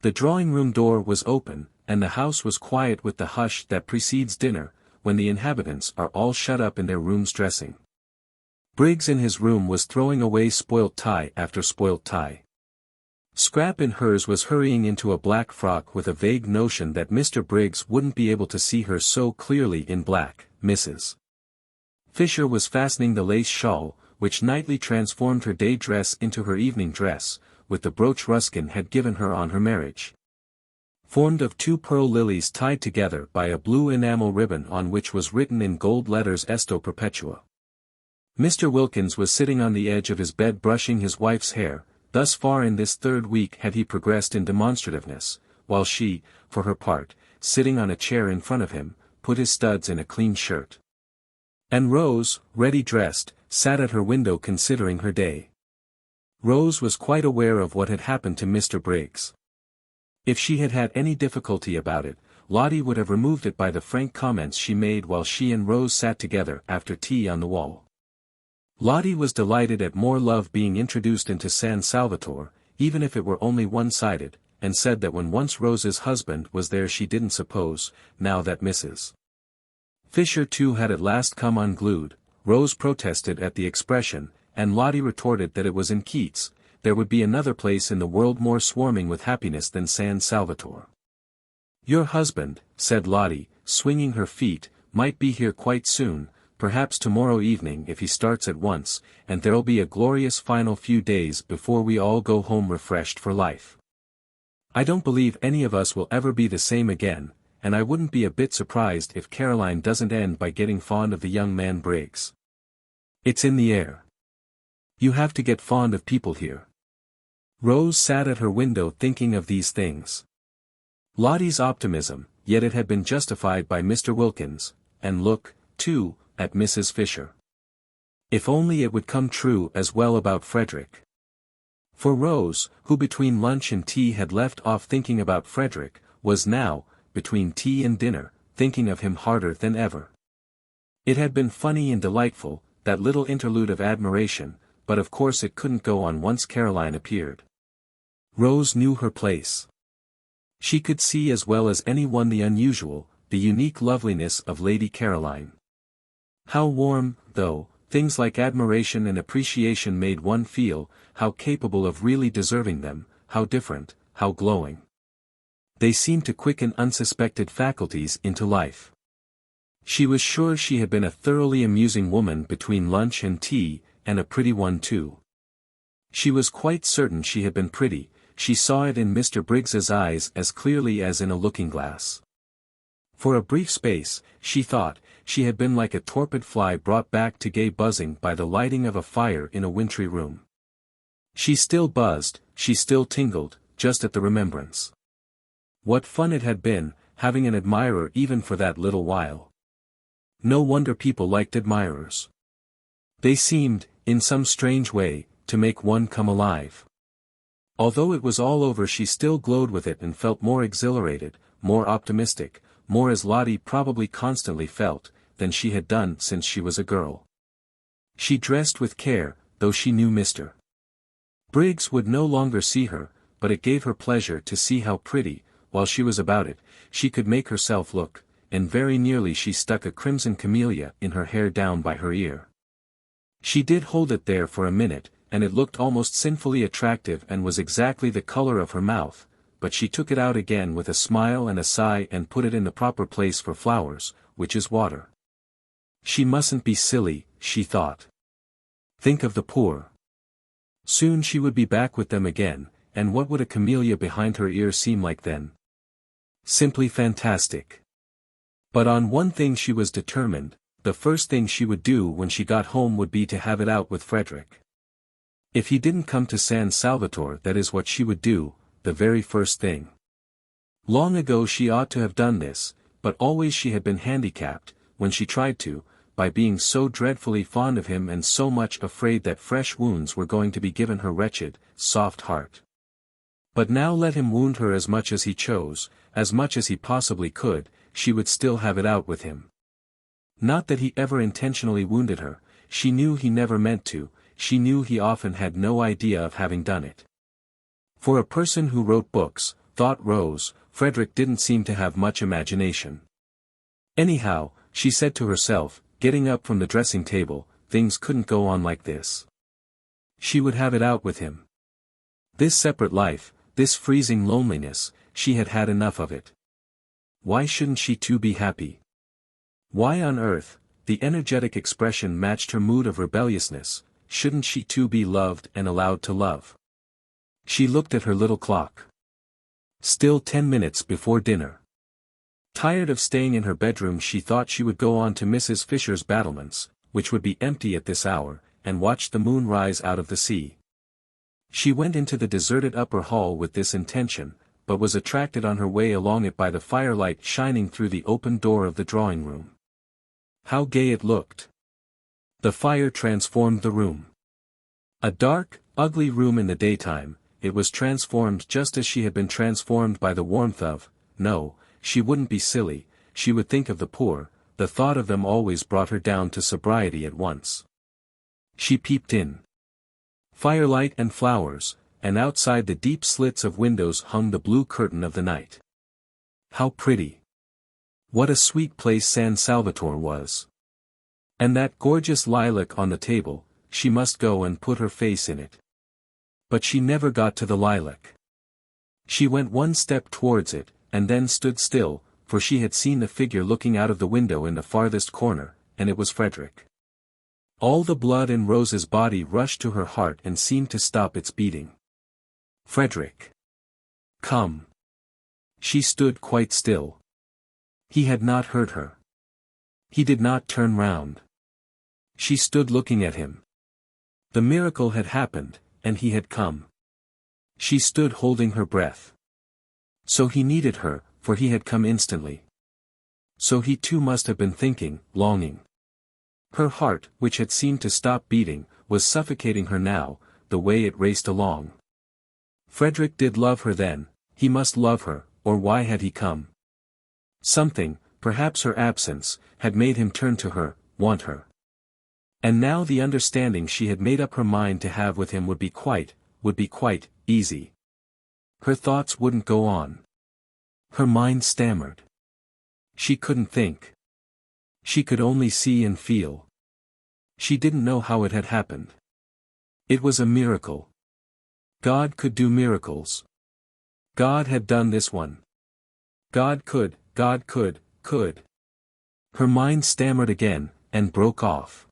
The drawing-room door was open, and the house was quiet with the hush that precedes dinner, when the inhabitants are all shut up in their rooms dressing. Briggs in his room was throwing away spoilt tie after spoilt tie. Scrap in hers was hurrying into a black frock with a vague notion that Mr. Briggs wouldn't be able to see her so clearly in black. Mrs. Fisher was fastening the lace shawl, which nightly transformed her day dress into her evening dress, with the brooch Ruskin had given her on her marriage. Formed of 2 pearl lilies tied together by a blue enamel ribbon on which was written in gold letters Esto Perpetua. Mr. Wilkins was sitting on the edge of his bed brushing his wife's hair, Thus far in this third week had he progressed in demonstrativeness, while she, for her part, sitting on a chair in front of him, put his studs in a clean shirt. And Rose, ready dressed, sat at her window considering her day. Rose was quite aware of what had happened to Mr. Briggs. If she had had any difficulty about it, Lotty would have removed it by the frank comments she made while she and Rose sat together after tea on the wall. Lotty was delighted at more love being introduced into San Salvatore, even if it were only one-sided, and said that when once Rose's husband was there she didn't suppose, now that Mrs. Fisher too had at last come unglued. Rose protested at the expression, and Lotty retorted that it was in Keats, there would be another place in the world more swarming with happiness than San Salvatore. Your husband, said Lotty, swinging her feet, might be here quite soon, perhaps tomorrow evening if he starts at once, and there'll be a glorious final few days before we all go home refreshed for life. I don't believe any of us will ever be the same again, and I wouldn't be a bit surprised if Caroline doesn't end by getting fond of the young man Briggs. It's in the air. You have to get fond of people here. Rose sat at her window thinking of these things. Lottie's optimism, yet it had been justified by Mr. Wilkins, and look, too, at Mrs. Fisher. If only it would come true as well about Frederick. For Rose, who between lunch and tea had left off thinking about Frederick, was now, between tea and dinner, thinking of him harder than ever. It had been funny and delightful, that little interlude of admiration, but of course it couldn't go on once Caroline appeared. Rose knew her place. She could see as well as anyone the unusual, the unique loveliness of Lady Caroline. How warm, though, things like admiration and appreciation made one feel, how capable of really deserving them, how different, how glowing. They seemed to quicken unsuspected faculties into life. She was sure she had been a thoroughly amusing woman between lunch and tea, and a pretty one too. She was quite certain she had been pretty, she saw it in Mr. Briggs's eyes as clearly as in a looking-glass. For a brief space, she thought, she had been like a torpid fly brought back to gay buzzing by the lighting of a fire in a wintry room. She still buzzed, she still tingled, just at the remembrance. What fun it had been, having an admirer even for that little while. No wonder people liked admirers. They seemed, in some strange way, to make one come alive. Although it was all over she still glowed with it and felt more exhilarated, more optimistic, more as Lottie probably constantly felt, than she had done since she was a girl. She dressed with care, though she knew Mr. Briggs would no longer see her, but it gave her pleasure to see how pretty, while she was about it, she could make herself look, and very nearly she stuck a crimson camellia in her hair down by her ear. She did hold it there for a minute, and it looked almost sinfully attractive and was exactly the color of her mouth, but she took it out again with a smile and a sigh and put it in the proper place for flowers, which is water. She mustn't be silly, she thought. Think of the poor. Soon she would be back with them again, and what would a camellia behind her ear seem like then? Simply fantastic. But on one thing she was determined, the first thing she would do when she got home would be to have it out with Frederick. If he didn't come to San Salvatore, that is what she would do, the very first thing. Long ago she ought to have done this, but always she had been handicapped, when she tried to, by being so dreadfully fond of him and so much afraid that fresh wounds were going to be given her wretched, soft heart. But now let him wound her as much as he chose, as much as he possibly could, she would still have it out with him. Not that he ever intentionally wounded her, she knew he never meant to, she knew he often had no idea of having done it. For a person who wrote books, thought Rose, Frederick didn't seem to have much imagination. Anyhow, she said to herself, getting up from the dressing table, things couldn't go on like this. She would have it out with him. This separate life, this freezing loneliness, she had had enough of it. Why shouldn't she too be happy? Why on earth, the energetic expression matched her mood of rebelliousness, shouldn't she too be loved and allowed to love? She looked at her little clock. Still 10 minutes before dinner. Tired of staying in her bedroom, she thought she would go on to Mrs. Fisher's battlements, which would be empty at this hour, and watch the moon rise out of the sea. She went into the deserted upper hall with this intention, but was attracted on her way along it by the firelight shining through the open door of the drawing-room. How gay it looked! The fire transformed the room. A dark, ugly room in the daytime, it was transformed just as she had been transformed by the warmth of, no, she wouldn't be silly, she would think of the poor, the thought of them always brought her down to sobriety at once. She peeped in. Firelight and flowers, and outside the deep slits of windows hung the blue curtain of the night. How pretty! What a sweet place San Salvatore was! And that gorgeous lilac on the table, she must go and put her face in it. But she never got to the lilac. She went one step towards it, and then stood still, for she had seen the figure looking out of the window in the farthest corner, and it was Frederick. All the blood in Rose's body rushed to her heart and seemed to stop its beating. Frederick! Come! She stood quite still. He had not heard her. He did not turn round. She stood looking at him. The miracle had happened, and he had come. She stood holding her breath. So he needed her, for he had come instantly. So he too must have been thinking, longing. Her heart, which had seemed to stop beating, was suffocating her now, the way it raced along. Frederick did love her then, he must love her, or why had he come? Something, perhaps her absence, had made him turn to her, want her. And now the understanding she had made up her mind to have with him would be quite easy. Her thoughts wouldn't go on. Her mind stammered. She couldn't think. She could only see and feel. She didn't know how it had happened. It was a miracle. God could do miracles. God had done this one. God could. Her mind stammered again, and broke off.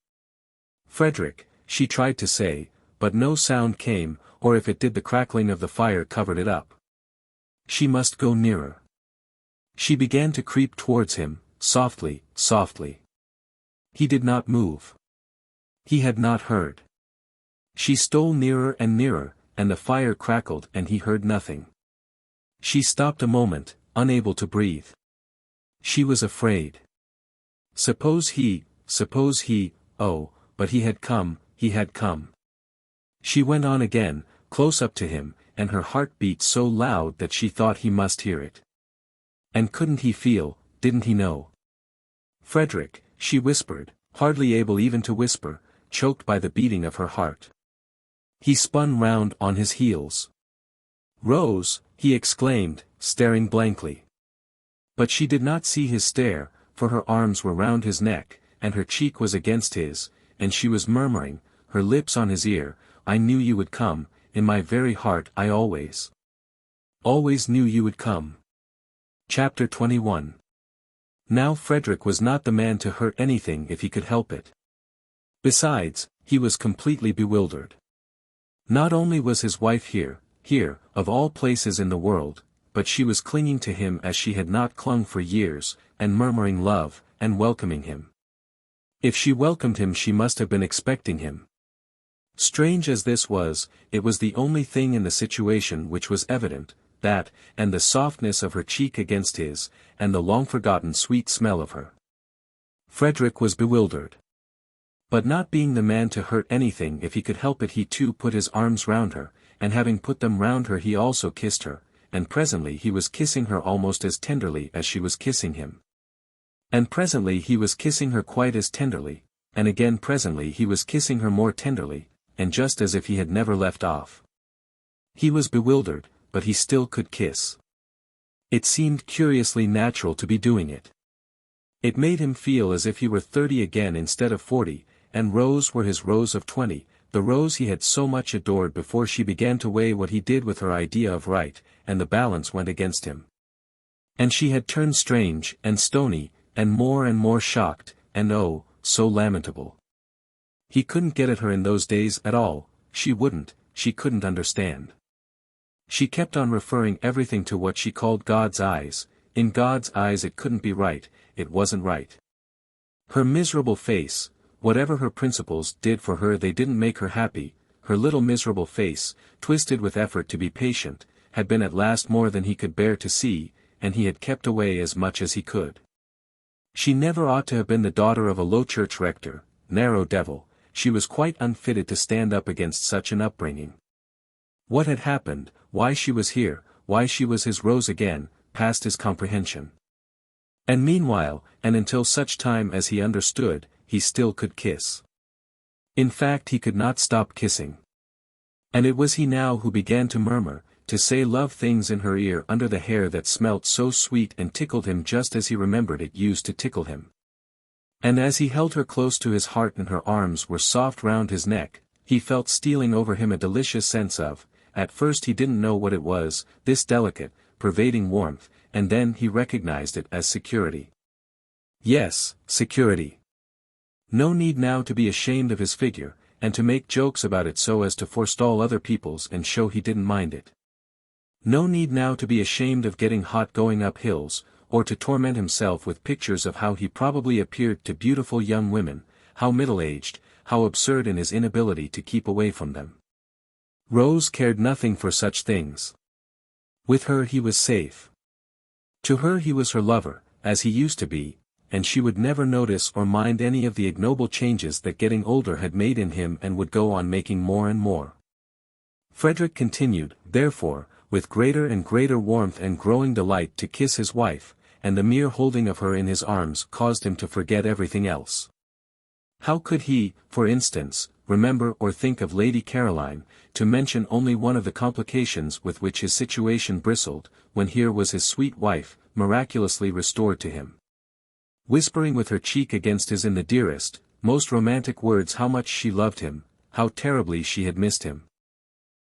Frederick, she tried to say, but no sound came, or if it did the crackling of the fire covered it up. She must go nearer. She began to creep towards him, softly. He did not move. He had not heard. She stole nearer and nearer, and the fire crackled and he heard nothing. She stopped a moment, unable to breathe. She was afraid. Suppose he, oh, but he had come. She went on again, close up to him, and her heart beat so loud that she thought he must hear it. And couldn't he feel, didn't he know? Frederick, she whispered, hardly able even to whisper, choked by the beating of her heart. He spun round on his heels. Rose, he exclaimed, staring blankly. But she did not see his stare, for her arms were round his neck, and her cheek was against his, and she was murmuring, her lips on his ear, I knew you would come, in my very heart I always knew you would come. Chapter 21. Now Frederick was not the man to hurt anything if he could help it. Besides, he was completely bewildered. Not only was his wife here, of all places in the world, but she was clinging to him as she had not clung for years, and murmuring love, and welcoming him. If she welcomed him she must have been expecting him. Strange as this was, it was the only thing in the situation which was evident, that, and the softness of her cheek against his, and the long-forgotten sweet smell of her. Frederick was bewildered. But not being the man to hurt anything if he could help it, he too put his arms round her, and having put them round her he also kissed her, and presently he was kissing her almost as tenderly as she was kissing him. And presently he was kissing her quite as tenderly, and again presently he was kissing her more tenderly, and just as if he had never left off. He was bewildered, but he still could kiss. It seemed curiously natural to be doing it. It made him feel as if he were 30 again instead of 40, and Rose were his Rose of 20, the Rose he had so much adored before she began to weigh what he did with her idea of right, and the balance went against him. And she had turned strange, and stony, and more shocked, and oh, so lamentable. He couldn't get at her in those days at all, she couldn't understand. She kept on referring everything to what she called God's eyes. In God's eyes it couldn't be right, it wasn't right. Her miserable face, whatever her principles did for her they didn't make her happy, her little miserable face, twisted with effort to be patient, had been at last more than he could bear to see, and he had kept away as much as he could. She never ought to have been the daughter of a low church rector, narrow devil, she was quite unfitted to stand up against such an upbringing. What had happened, why she was here, why she was his Rose again, passed his comprehension. And meanwhile, and until such time as he understood, he still could kiss. In fact, he could not stop kissing. And it was he now who began to murmur, to say love things in her ear under the hair that smelt so sweet and tickled him just as he remembered it used to tickle him. And as he held her close to his heart and her arms were soft round his neck, he felt stealing over him a delicious sense of, at first he didn't know what it was, this delicate, pervading warmth, and then he recognized it as security. Yes, security. No need now to be ashamed of his figure, and to make jokes about it so as to forestall other people's and show he didn't mind it. No need now to be ashamed of getting hot going up hills, or to torment himself with pictures of how he probably appeared to beautiful young women, how middle-aged, how absurd in his inability to keep away from them. Rose cared nothing for such things. With her he was safe. To her he was her lover, as he used to be, and she would never notice or mind any of the ignoble changes that getting older had made in him and would go on making more and more. Frederick continued, therefore, with greater and greater warmth and growing delight to kiss his wife, and the mere holding of her in his arms caused him to forget everything else. How could he, for instance, remember or think of Lady Caroline, to mention only one of the complications with which his situation bristled, when here was his sweet wife, miraculously restored to him, whispering with her cheek against his in the dearest, most romantic words how much she loved him, how terribly she had missed him.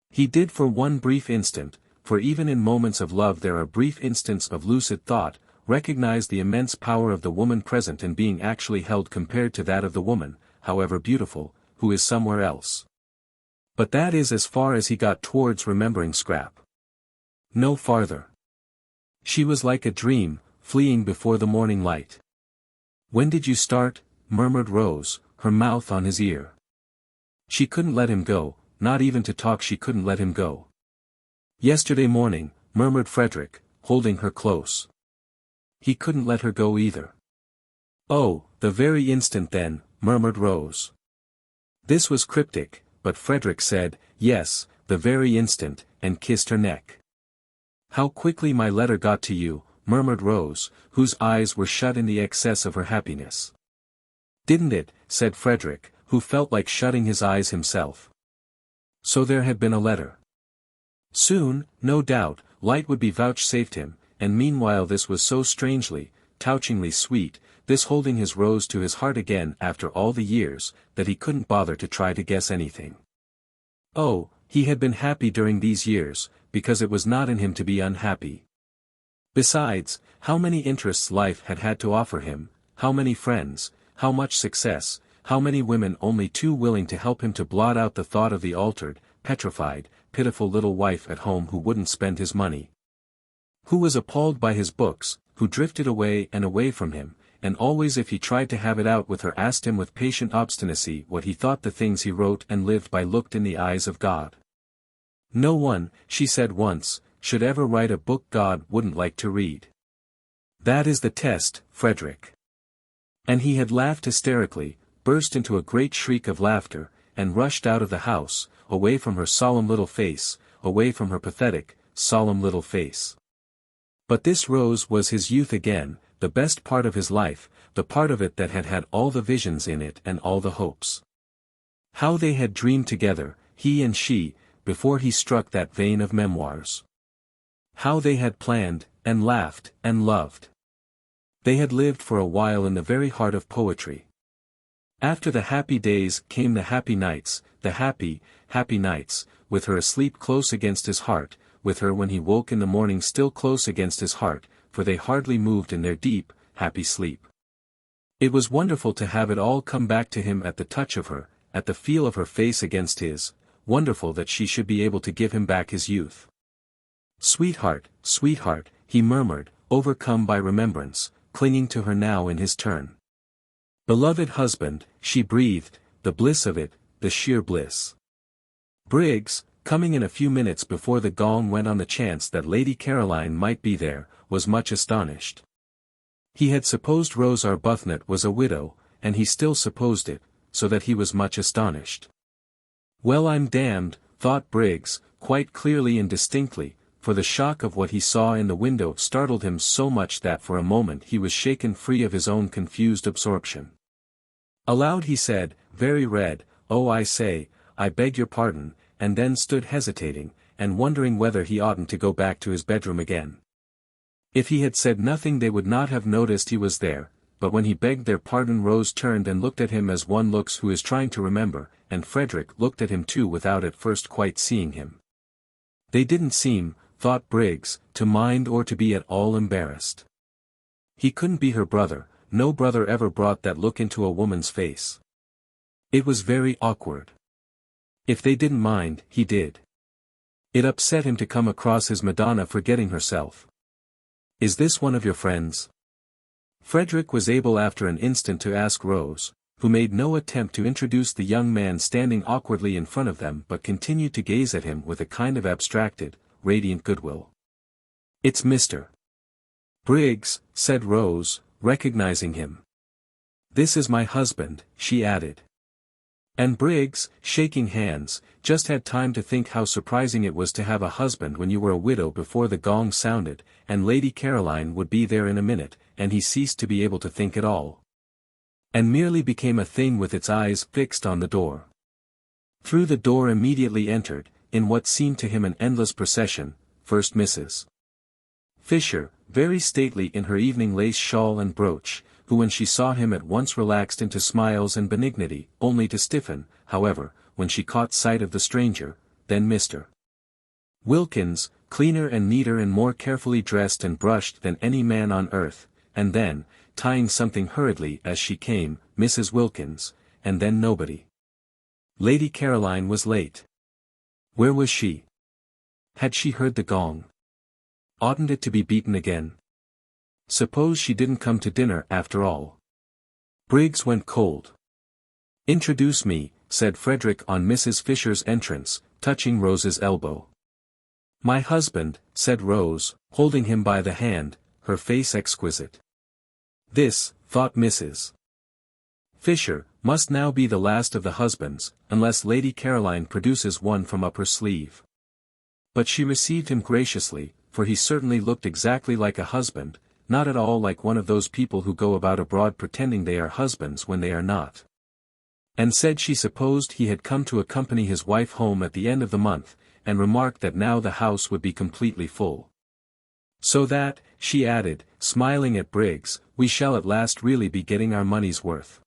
He did for one brief instant, for even in moments of love there are brief instants of lucid thought, recognize the immense power of the woman present and being actually held compared to that of the woman, however beautiful, who is somewhere else. But that is as far as he got towards remembering Scrap. No farther. She was like a dream, fleeing before the morning light. When did you start? Murmured Rose, her mouth on his ear. She couldn't let him go, not even to talk she couldn't let him go. Yesterday morning, murmured Frederick, holding her close. He couldn't let her go either. Oh, the very instant then, murmured Rose. This was cryptic, but Frederick said, yes, the very instant, and kissed her neck. How quickly my letter got to you, murmured Rose, whose eyes were shut in the excess of her happiness. Didn't it? Said Frederick, who felt like shutting his eyes himself. So there had been a letter. Soon, no doubt, light would be vouchsafed him, and meanwhile this was so strangely, touchingly sweet, this holding his Rose to his heart again after all the years, that he couldn't bother to try to guess anything. Oh, he had been happy during these years, because it was not in him to be unhappy. Besides, how many interests life had had to offer him, how many friends, how much success, how many women only too willing to help him to blot out the thought of the altered, petrified, pitiful little wife at home who wouldn't spend his money, who was appalled by his books, who drifted away and away from him, and always if he tried to have it out with her asked him with patient obstinacy what he thought the things he wrote and lived by looked in the eyes of God. No one, she said once, should ever write a book God wouldn't like to read. That is the test, Frederick. And he had laughed hysterically, burst into a great shriek of laughter, and rushed out of the house, away from her solemn little face, away from her pathetic, solemn little face. But this Rose was his youth again, the best part of his life, the part of it that had had all the visions in it and all the hopes. How they had dreamed together, he and she, before he struck that vein of memoirs. How they had planned, and laughed, and loved. They had lived for a while in the very heart of poetry. After the happy days came the happy nights, the happy, happy nights, with her asleep close against his heart, with her when he woke in the morning still close against his heart, for they hardly moved in their deep, happy sleep. It was wonderful to have it all come back to him at the touch of her, at the feel of her face against his, wonderful that she should be able to give him back his youth. Sweetheart, sweetheart, he murmured, overcome by remembrance, clinging to her now in his turn. Beloved husband, she breathed, the bliss of it, the sheer bliss. Briggs, coming in a few minutes before the gong went on the chance that Lady Caroline might be there, was much astonished. He had supposed Rose Arbuthnot was a widow, and he still supposed it, so that he was much astonished. Well, I'm damned, thought Briggs, quite clearly and distinctly, for the shock of what he saw in the window startled him so much that for a moment he was shaken free of his own confused absorption. Aloud he said, very red, "Oh, I say, I beg your pardon," and then stood hesitating, and wondering whether he oughtn't to go back to his bedroom again. If he had said nothing they would not have noticed he was there, but when he begged their pardon Rose turned and looked at him as one looks who is trying to remember, and Frederick looked at him too without at first quite seeing him. They didn't seem, thought Briggs, to mind or to be at all embarrassed. He couldn't be her brother, no brother ever brought that look into a woman's face. It was very awkward. If they didn't mind, he did. It upset him to come across his Madonna forgetting herself. "Is this one of your friends?" Frederick was able after an instant to ask Rose, who made no attempt to introduce the young man standing awkwardly in front of them but continued to gaze at him with a kind of abstracted, radiant goodwill. "It's Mr. Briggs," said Rose, recognizing him. "This is my husband," she added. And Briggs, shaking hands, just had time to think how surprising it was to have a husband when you were a widow before the gong sounded, and Lady Caroline would be there in a minute, and he ceased to be able to think at all. And merely became a thing with its eyes fixed on the door. Through the door immediately entered, in what seemed to him an endless procession, first Mrs. Fisher, very stately in her evening lace shawl and brooch, who when she saw him at once relaxed into smiles and benignity, only to stiffen, however, when she caught sight of the stranger, then Mr. Wilkins, cleaner and neater and more carefully dressed and brushed than any man on earth, and then, tying something hurriedly as she came, Mrs. Wilkins, and then nobody. Lady Caroline was late. Where was she? Had she heard the gong? Oughtn't it to be beaten again? Suppose she didn't come to dinner after all. Briggs went cold. "Introduce me," said Frederick on Mrs. Fisher's entrance, touching Rose's elbow. "My husband," said Rose, holding him by the hand, her face exquisite. This, thought Mrs. Fisher, must now be the last of the husbands, unless Lady Caroline produces one from up her sleeve. But she received him graciously, for he certainly looked exactly like a husband, not at all like one of those people who go about abroad pretending they are husbands when they are not. And said she supposed he had come to accompany his wife home at the end of the month, and remarked that now the house would be completely full. "So that," she added, smiling at Briggs, "we shall at last really be getting our money's worth."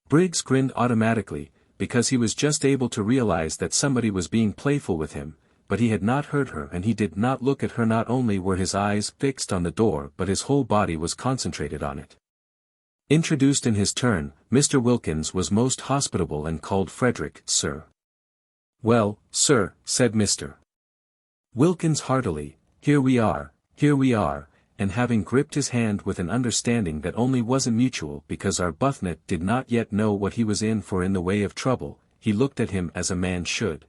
Briggs grinned automatically, because he was just able to realize that somebody was being playful with him, but he had not heard her and he did not look at her. Not only were his eyes fixed on the door but his whole body was concentrated on it. Introduced in his turn, Mr. Wilkins was most hospitable and called Frederick, "Sir." "Well, sir," said Mr. Wilkins heartily, here we are, and having gripped his hand with an understanding that only wasn't mutual because Arbuthnot did not yet know what he was in for in the way of trouble, he looked at him as a man should.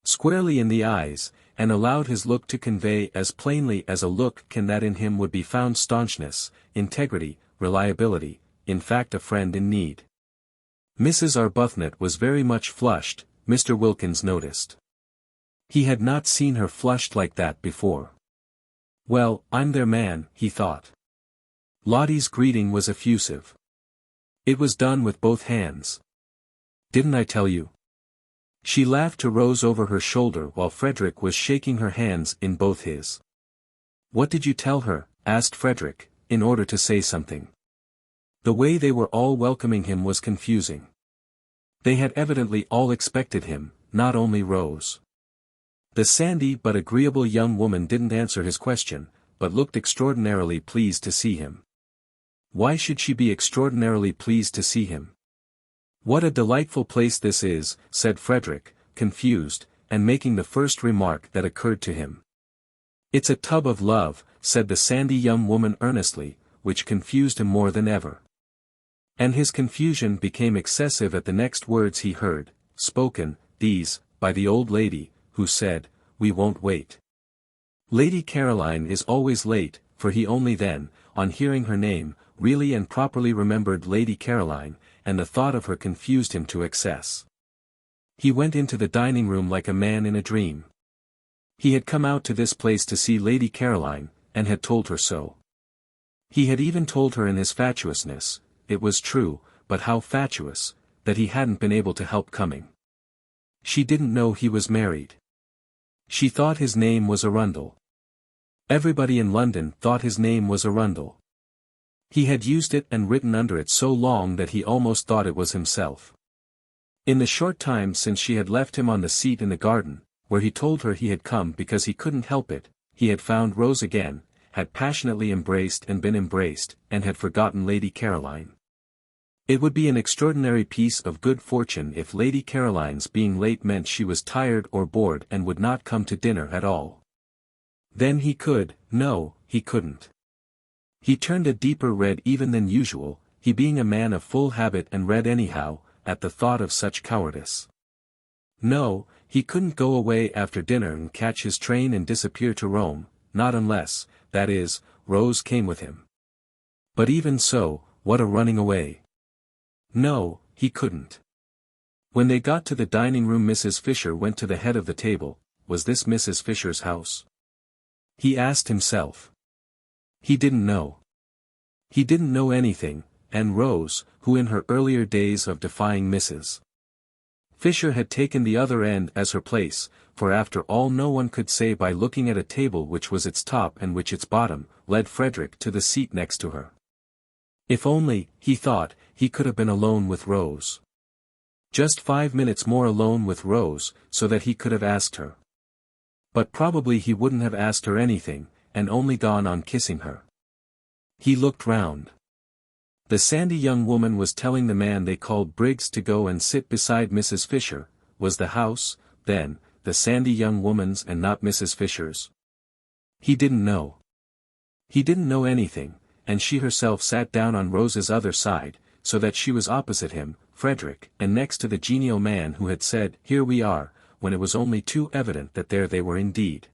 Squarely in the eyes, and allowed his look to convey as plainly as a look can that in him would be found staunchness, integrity, reliability, in fact a friend in need. Mrs. Arbuthnot was very much flushed, Mr. Wilkins noticed. He had not seen her flushed like that before. Well, I'm their man, he thought. Lottie's greeting was effusive. It was done with both hands. "Didn't I tell you?" She laughed to Rose over her shoulder while Frederick was shaking her hands in both his. "What did you tell her?" asked Frederick, in order to say something. The way they were all welcoming him was confusing. They had evidently all expected him, not only Rose. The sandy but agreeable young woman didn't answer his question, but looked extraordinarily pleased to see him. Why should she be extraordinarily pleased to see him? "What a delightful place this is," said Frederick, confused, and making the first remark that occurred to him. "It's a tub of love," said the sandy young woman earnestly, which confused him more than ever. And his confusion became excessive at the next words he heard, spoken, these, by the old lady, who said, "We won't wait." Lady Caroline is always late, for he only then, on hearing her name, really and properly remembered Lady Caroline, and the thought of her confused him to excess. He went into the dining room like a man in a dream. He had come out to this place to see Lady Caroline, and had told her so. He had even told her in his fatuousness, it was true, but how fatuous, that he hadn't been able to help coming. She didn't know he was married. She thought his name was Arundel. Everybody in London thought his name was Arundel. He had used it and written under it so long that he almost thought it was himself. In the short time since she had left him on the seat in the garden, where he told her he had come because he couldn't help it, he had found Rose again, had passionately embraced and been embraced, and had forgotten Lady Caroline. It would be an extraordinary piece of good fortune if Lady Caroline's being late meant she was tired or bored and would not come to dinner at all. Then he couldn't. He turned a deeper red even than usual, he being a man of full habit and red anyhow, at the thought of such cowardice. No, he couldn't go away after dinner and catch his train and disappear to Rome, not unless, that is, Rose came with him. But even so, what a running away. No, he couldn't. When they got to the dining room, Mrs. Fisher went to the head of the table. Was this Mrs. Fisher's house? He asked himself. He didn't know. He didn't know anything, and Rose, who in her earlier days of defying Mrs. Fisher had taken the other end as her place, for after all no one could say by looking at a table which was its top and which its bottom, led Frederick to the seat next to her. If only, he thought, he could have been alone with Rose. Just 5 minutes more alone with Rose, so that he could have asked her. But probably he wouldn't have asked her anything, and only gone on kissing her. He looked round. The sandy young woman was telling the man they called Briggs to go and sit beside Mrs. Fisher. Was the house, then, the sandy young woman's and not Mrs. Fisher's? He didn't know. He didn't know anything, and she herself sat down on Rose's other side, so that she was opposite him, Frederick, and next to the genial man who had said, "Here we are," when it was only too evident that there they were indeed.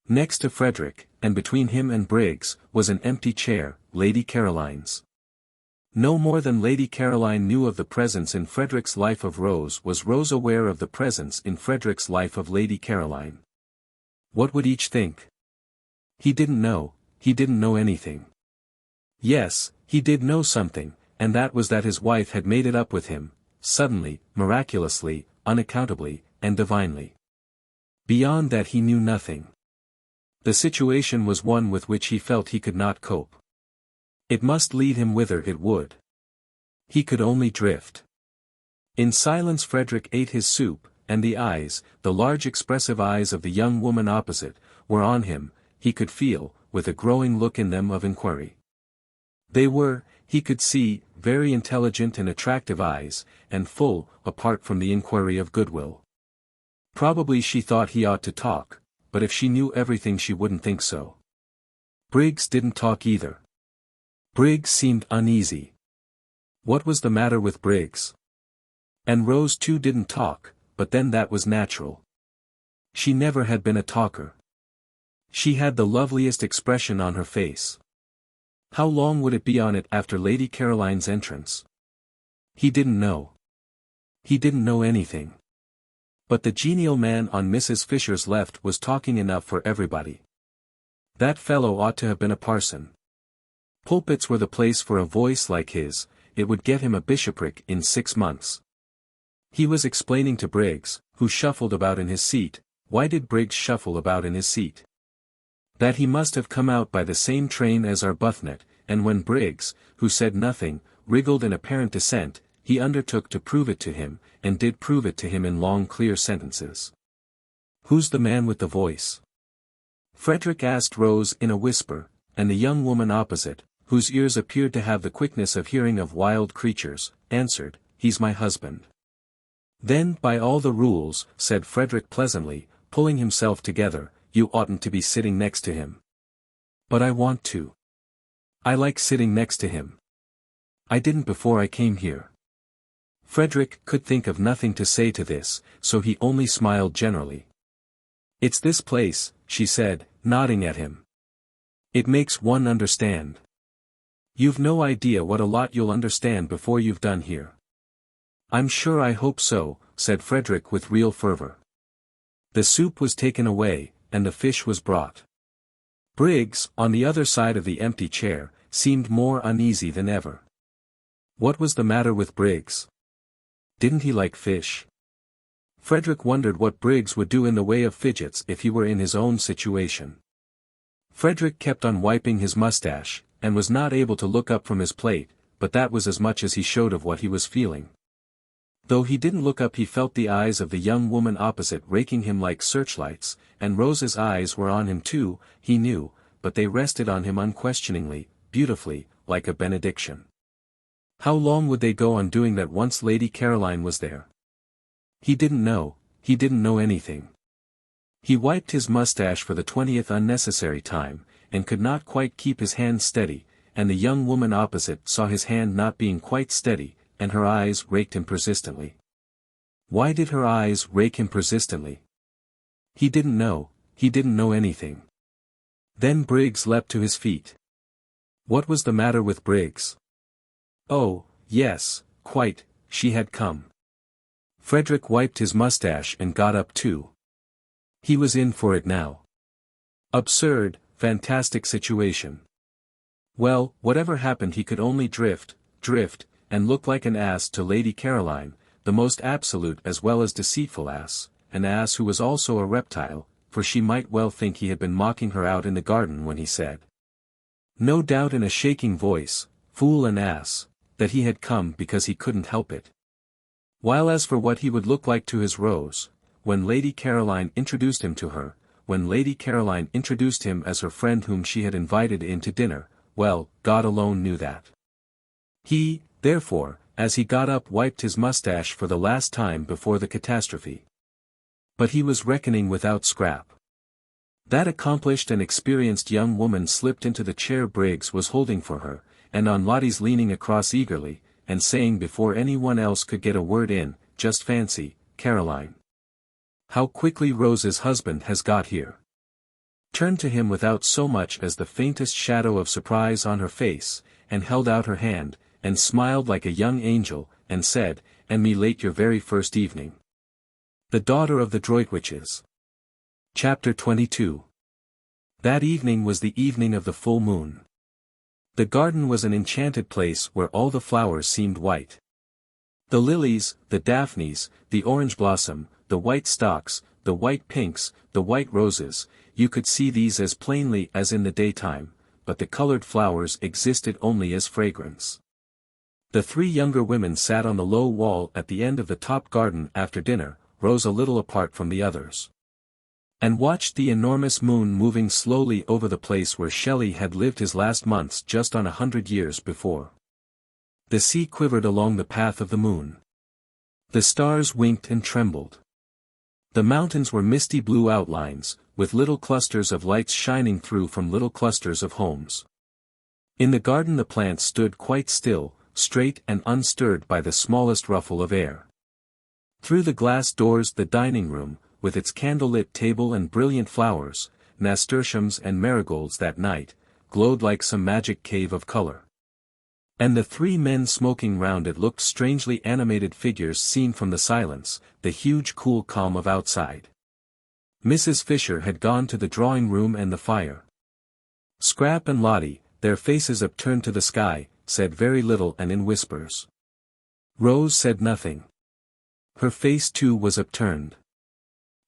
Next to Frederick, and between him and Briggs, was an empty chair, Lady Caroline's. No more than Lady Caroline knew of the presence in Frederick's life of Rose was Rose aware of the presence in Frederick's life of Lady Caroline. What would each think? He didn't know anything. Yes, he did know something, and that was that his wife had made it up with him, suddenly, miraculously, unaccountably, and divinely. Beyond that he knew nothing. The situation was one with which he felt he could not cope. It must lead him whither it would. He could only drift. In silence Frederick ate his soup, and the eyes, the large expressive eyes of the young woman opposite, were on him, he could feel, with a growing look in them of inquiry. They were, he could see, very intelligent and attractive eyes, and full, apart from the inquiry of goodwill. Probably she thought he ought to talk, but if she knew everything she wouldn't think so. Briggs didn't talk either. Briggs seemed uneasy. What was the matter with Briggs? And Rose too didn't talk, but then that was natural. She never had been a talker. She had the loveliest expression on her face. How long would it be on it after Lady Caroline's entrance? He didn't know. He didn't know anything. But the genial man on Mrs. Fisher's left was talking enough for everybody. That fellow ought to have been a parson. Pulpits were the place for a voice like his, it would get him a bishopric in 6 months. He was explaining to Briggs, who shuffled about in his seat. Why did Briggs shuffle about in his seat? That he must have come out by the same train as Arbuthnot, and when Briggs, who said nothing, wriggled in apparent dissent, he undertook to prove it to him, and did prove it to him in long clear sentences. "Who's the man with the voice?" Frederick asked Rose in a whisper, and the young woman opposite, whose ears appeared to have the quickness of hearing of wild creatures, answered, "He's my husband." "Then by all the rules," said Frederick pleasantly, pulling himself together, "you oughtn't to be sitting next to him." "But I want to. I like sitting next to him. I didn't before I came here." Frederick could think of nothing to say to this, so he only smiled generally. "It's this place," she said, nodding at him. "It makes one understand. You've no idea what a lot you'll understand before you've done here." "I'm sure I hope so," said Frederick with real fervor. The soup was taken away, and the fish was brought. Briggs, on the other side of the empty chair, seemed more uneasy than ever. What was the matter with Briggs? Didn't he like fish? Frederick wondered what Briggs would do in the way of fidgets if he were in his own situation. Frederick kept on wiping his mustache, and was not able to look up from his plate, but that was as much as he showed of what he was feeling. Though he didn't look up, he felt the eyes of the young woman opposite raking him like searchlights, and Rose's eyes were on him too, he knew, but they rested on him unquestioningly, beautifully, like a benediction. How long would they go on doing that once Lady Caroline was there? He didn't know anything. He wiped his mustache for the 20th unnecessary time, and could not quite keep his hand steady, and the young woman opposite saw his hand not being quite steady, and her eyes raked him persistently. Why did her eyes rake him persistently? He didn't know anything. Then Briggs leapt to his feet. What was the matter with Briggs? Oh, yes, quite, she had come. Frederick wiped his mustache and got up too. He was in for it now. Absurd, fantastic situation. Well, whatever happened he could only drift, and look like an ass to Lady Caroline, the most absolute as well as deceitful ass, an ass who was also a reptile, for she might well think he had been mocking her out in the garden when he said, no doubt in a shaking voice, "Fool and ass," that he had come because he couldn't help it. While as for what he would look like to his Rose, when Lady Caroline introduced him to her, when Lady Caroline introduced him as her friend whom she had invited in to dinner, well, God alone knew that. He, therefore, as he got up, wiped his mustache for the last time before the catastrophe. But he was reckoning without Scrap. That accomplished and experienced young woman slipped into the chair Briggs was holding for her, and on Lottie's leaning across eagerly, and saying before anyone else could get a word in, "Just fancy, Caroline. How quickly Rose's husband has got here." Turned to him without so much as the faintest shadow of surprise on her face, and held out her hand, and smiled like a young angel, and said, "And me late your very first evening. The daughter of the Droitwiches." Chapter 22. That evening was the evening of the full moon. The garden was an enchanted place where all the flowers seemed white. The lilies, the daphnes, the orange blossom, the white stocks, the white pinks, the white roses, you could see these as plainly as in the daytime, but the colored flowers existed only as fragrance. The three younger women sat on the low wall at the end of the top garden after dinner, Rose a little apart from the others, and watched the enormous moon moving slowly over the place where Shelley had lived his last months just on 100 years before. The sea quivered along the path of the moon. The stars winked and trembled. The mountains were misty blue outlines, with little clusters of lights shining through from little clusters of homes. In the garden the plants stood quite still, straight and unstirred by the smallest ruffle of air. Through the glass doors the dining room, with its candle-lit table and brilliant flowers, nasturtiums and marigolds that night, glowed like some magic cave of color. And the three men smoking round it looked strangely animated figures seen from the silence, the huge cool calm of outside. Mrs. Fisher had gone to the drawing-room and the fire. Scrap and Lottie, their faces upturned to the sky, said very little and in whispers. Rose said nothing. Her face too was upturned.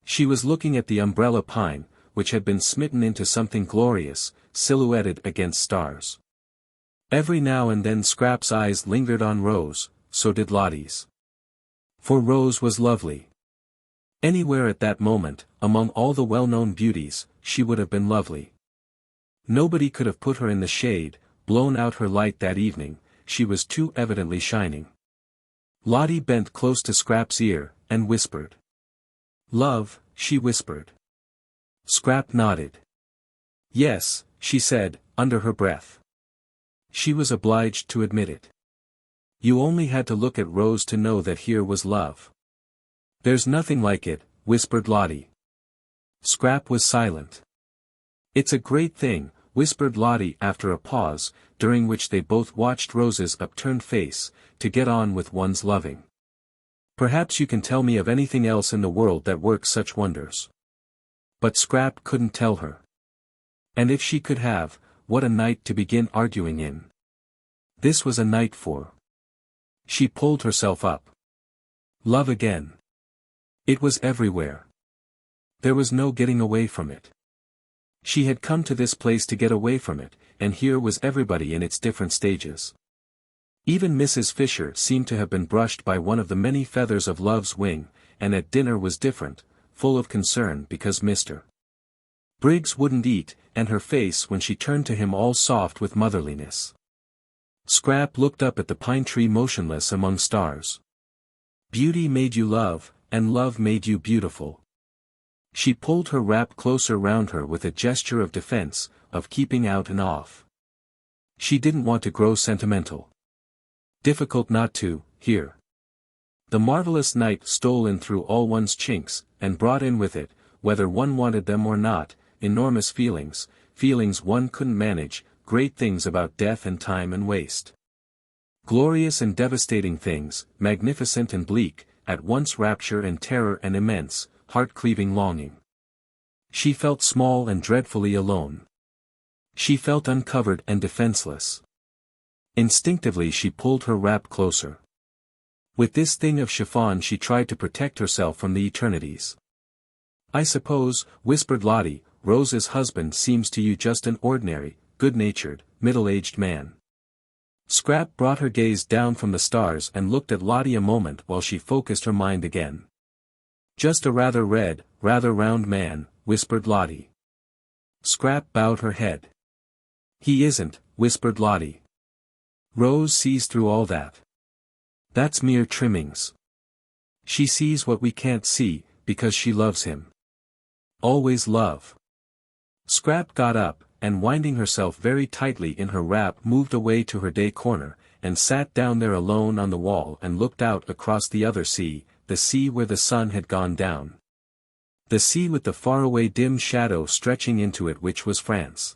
She was looking at the umbrella pine, which had been smitten into something glorious, silhouetted against stars. Every now and then Scrap's eyes lingered on Rose, so did Lottie's. For Rose was lovely. Anywhere at that moment, among all the well-known beauties, she would have been lovely. Nobody could have put her in the shade, blown out her light that evening, she was too evidently shining. Lottie bent close to Scrap's ear, and whispered. "Love," she whispered. Scrap nodded. "Yes," she said, under her breath. She was obliged to admit it. You only had to look at Rose to know that here was love. There's nothing like it, whispered Lotty. Scrap was silent. It's a great thing, whispered Lotty after a pause, during which they both watched Rose's upturned face, to get on with one's loving. Perhaps you can tell me of anything else in the world that works such wonders. But Scrap couldn't tell her. And if she could have, what a night to begin arguing in. This was a night for. She pulled herself up. Love again. It was everywhere. There was no getting away from it. She had come to this place to get away from it, and here was everybody in its different stages. Even Mrs. Fisher seemed to have been brushed by one of the many feathers of love's wing, and at dinner was different, full of concern because Mr. Briggs wouldn't eat, and her face when she turned to him all soft with motherliness. Scrap looked up at the pine tree motionless among stars. Beauty made you love, and love made you beautiful. She pulled her wrap closer round her with a gesture of defense, of keeping out and off. She didn't want to grow sentimental. Difficult not to, here. The marvelous night stole in through all one's chinks, and brought in with it, whether one wanted them or not, enormous feelings, feelings one couldn't manage, great things about death and time and waste. Glorious and devastating things, magnificent and bleak, at once rapture and terror and immense, heart-cleaving longing. She felt small and dreadfully alone. She felt uncovered and defenseless. Instinctively she pulled her wrap closer. With this thing of chiffon she tried to protect herself from the eternities. I suppose, whispered Lotty, Rose's husband seems to you just an ordinary, good-natured, middle-aged man. Scrap brought her gaze down from the stars and looked at Lotty a moment while she focused her mind again. Just a rather red, rather round man, whispered Lotty. Scrap bowed her head. He isn't, whispered Lotty. Rose sees through all that. That's mere trimmings. She sees what we can't see, because she loves him. Always love. Scrap got up, and winding herself very tightly in her wrap moved away to her day corner, and sat down there alone on the wall and looked out across the other sea, the sea where the sun had gone down. The sea with the faraway dim shadow stretching into it which was France.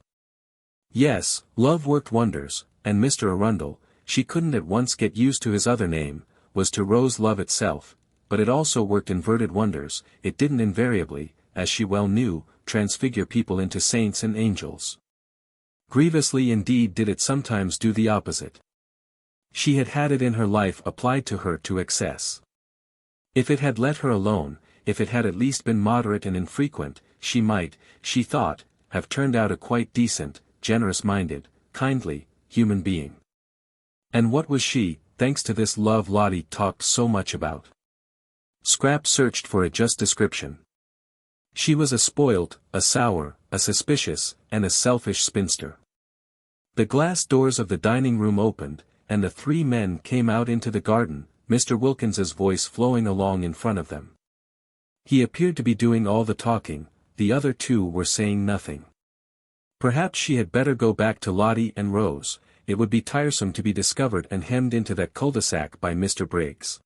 Yes, love worked wonders, and Mr. Arundel, she couldn't at once get used to his other name, was to Rose love itself, but it also worked inverted wonders, it didn't invariably, as she well knew, transfigure people into saints and angels. Grievously indeed did it sometimes do the opposite. She had had it in her life applied to her to excess. If it had let her alone, if it had at least been moderate and infrequent, she might, she thought, have turned out a quite decent, generous-minded, kindly, human being. And what was she, thanks to this love Lotty talked so much about? Scrap searched for a just description. She was a spoilt, a sour, a suspicious, and a selfish spinster. The glass doors of the dining room opened, and the three men came out into the garden, Mr. Wilkins's voice flowing along in front of them. He appeared to be doing all the talking, the other two were saying nothing. Perhaps she had better go back to Lotty and Rose, it would be tiresome to be discovered and hemmed into that cul-de-sac by Mr. Briggs.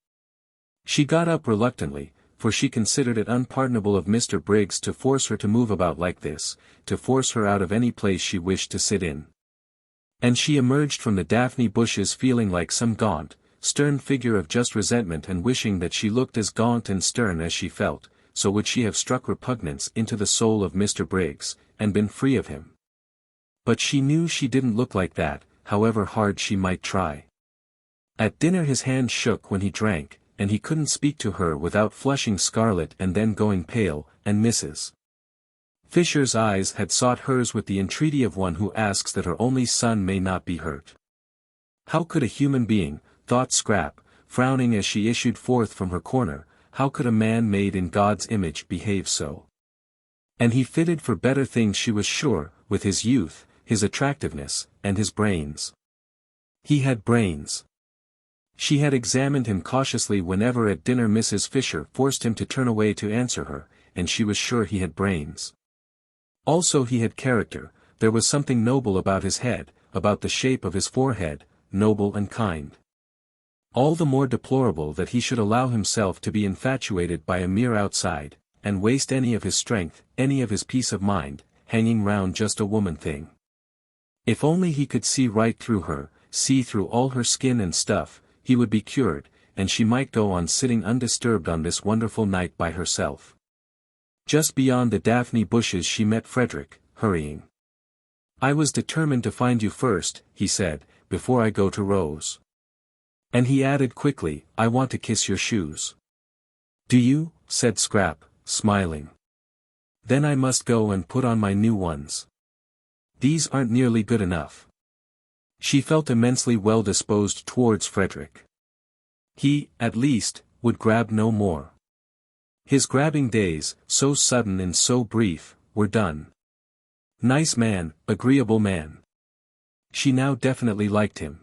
She got up reluctantly, for she considered it unpardonable of Mr. Briggs to force her to move about like this, to force her out of any place she wished to sit in. And she emerged from the daphne bushes feeling like some gaunt, stern figure of just resentment and wishing that she looked as gaunt and stern as she felt, so would she have struck repugnance into the soul of Mr. Briggs, and been free of him. But she knew she didn't look like that, however hard she might try. At dinner his hand shook when he drank, and he couldn't speak to her without flushing scarlet and then going pale, and Mrs. Fisher's eyes had sought hers with the entreaty of one who asks that her only son may not be hurt. How could a human being, thought Scrap, frowning as she issued forth from her corner, how could a man made in God's image behave so? And he fitted for better things she was sure, with his youth, his attractiveness, and his brains. He had brains. She had examined him cautiously whenever at dinner Mrs. Fisher forced him to turn away to answer her, and she was sure he had brains. Also he had character, there was something noble about his head, about the shape of his forehead, noble and kind. All the more deplorable that he should allow himself to be infatuated by a mere outside, and waste any of his strength, any of his peace of mind, hanging round just a woman thing. If only he could see right through her, see through all her skin and stuff, he would be cured, and she might go on sitting undisturbed on this wonderful night by herself. Just beyond the daphne bushes she met Frederick, hurrying. "I was determined to find you first," he said, "before I go to Rose." And he added quickly, "I want to kiss your shoes." "Do you?" said Scrap, smiling. "Then I must go and put on my new ones. These aren't nearly good enough." She felt immensely well disposed towards Frederick. He, at least, would grab no more. His grabbing days, so sudden and so brief, were done. Nice man, agreeable man. She now definitely liked him.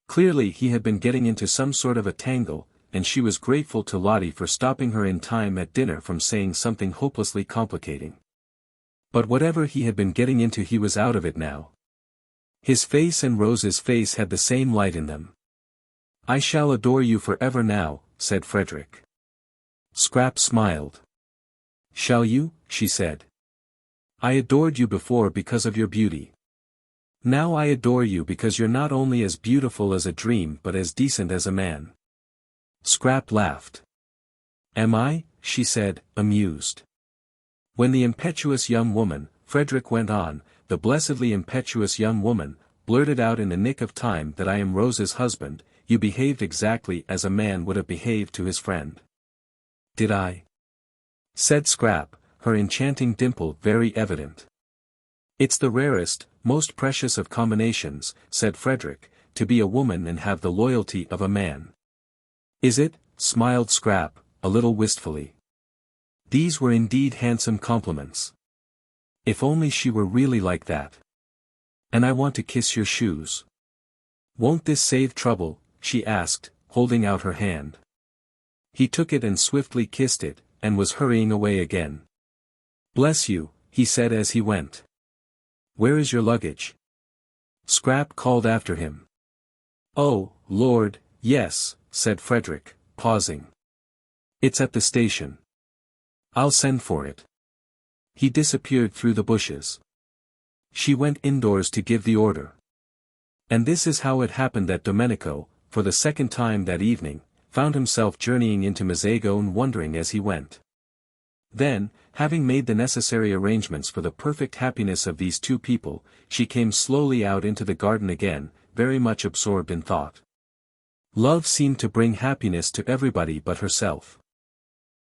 Clearly he had been getting into some sort of a tangle, and she was grateful to Lotty for stopping her in time at dinner from saying something hopelessly complicating. But whatever he had been getting into, he was out of it now. His face and Rose's face had the same light in them. "I shall adore you forever now," said Frederick. Scrap smiled. "Shall you?" she said. "I adored you before because of your beauty. Now I adore you because you're not only as beautiful as a dream but as decent as a man." Scrap laughed. "Am I?" she said, amused. "When the impetuous young woman," Frederick went on, "the blessedly impetuous young woman, blurted out in the nick of time that I am Rose's husband, you behaved exactly as a man would have behaved to his friend." "Did I?" said Scrap, her enchanting dimple very evident. "It's the rarest, most precious of combinations," said Frederick, "to be a woman and have the loyalty of a man." "Is it?" smiled Scrap, a little wistfully. These were indeed handsome compliments. If only she were really like that. "And I want to kiss your shoes." "Won't this save trouble?" she asked, holding out her hand. He took it and swiftly kissed it, and was hurrying away again. "Bless you," he said as he went. "Where is your luggage?" Scrap called after him. "Oh, Lord, yes," said Frederick, pausing. "It's at the station. I'll send for it." He disappeared through the bushes. She went indoors to give the order. And this is how it happened that Domenico, for the second time that evening, found himself journeying into Mazagon wondering as he went. Then, having made the necessary arrangements for the perfect happiness of these two people, she came slowly out into the garden again, very much absorbed in thought. Love seemed to bring happiness to everybody but herself.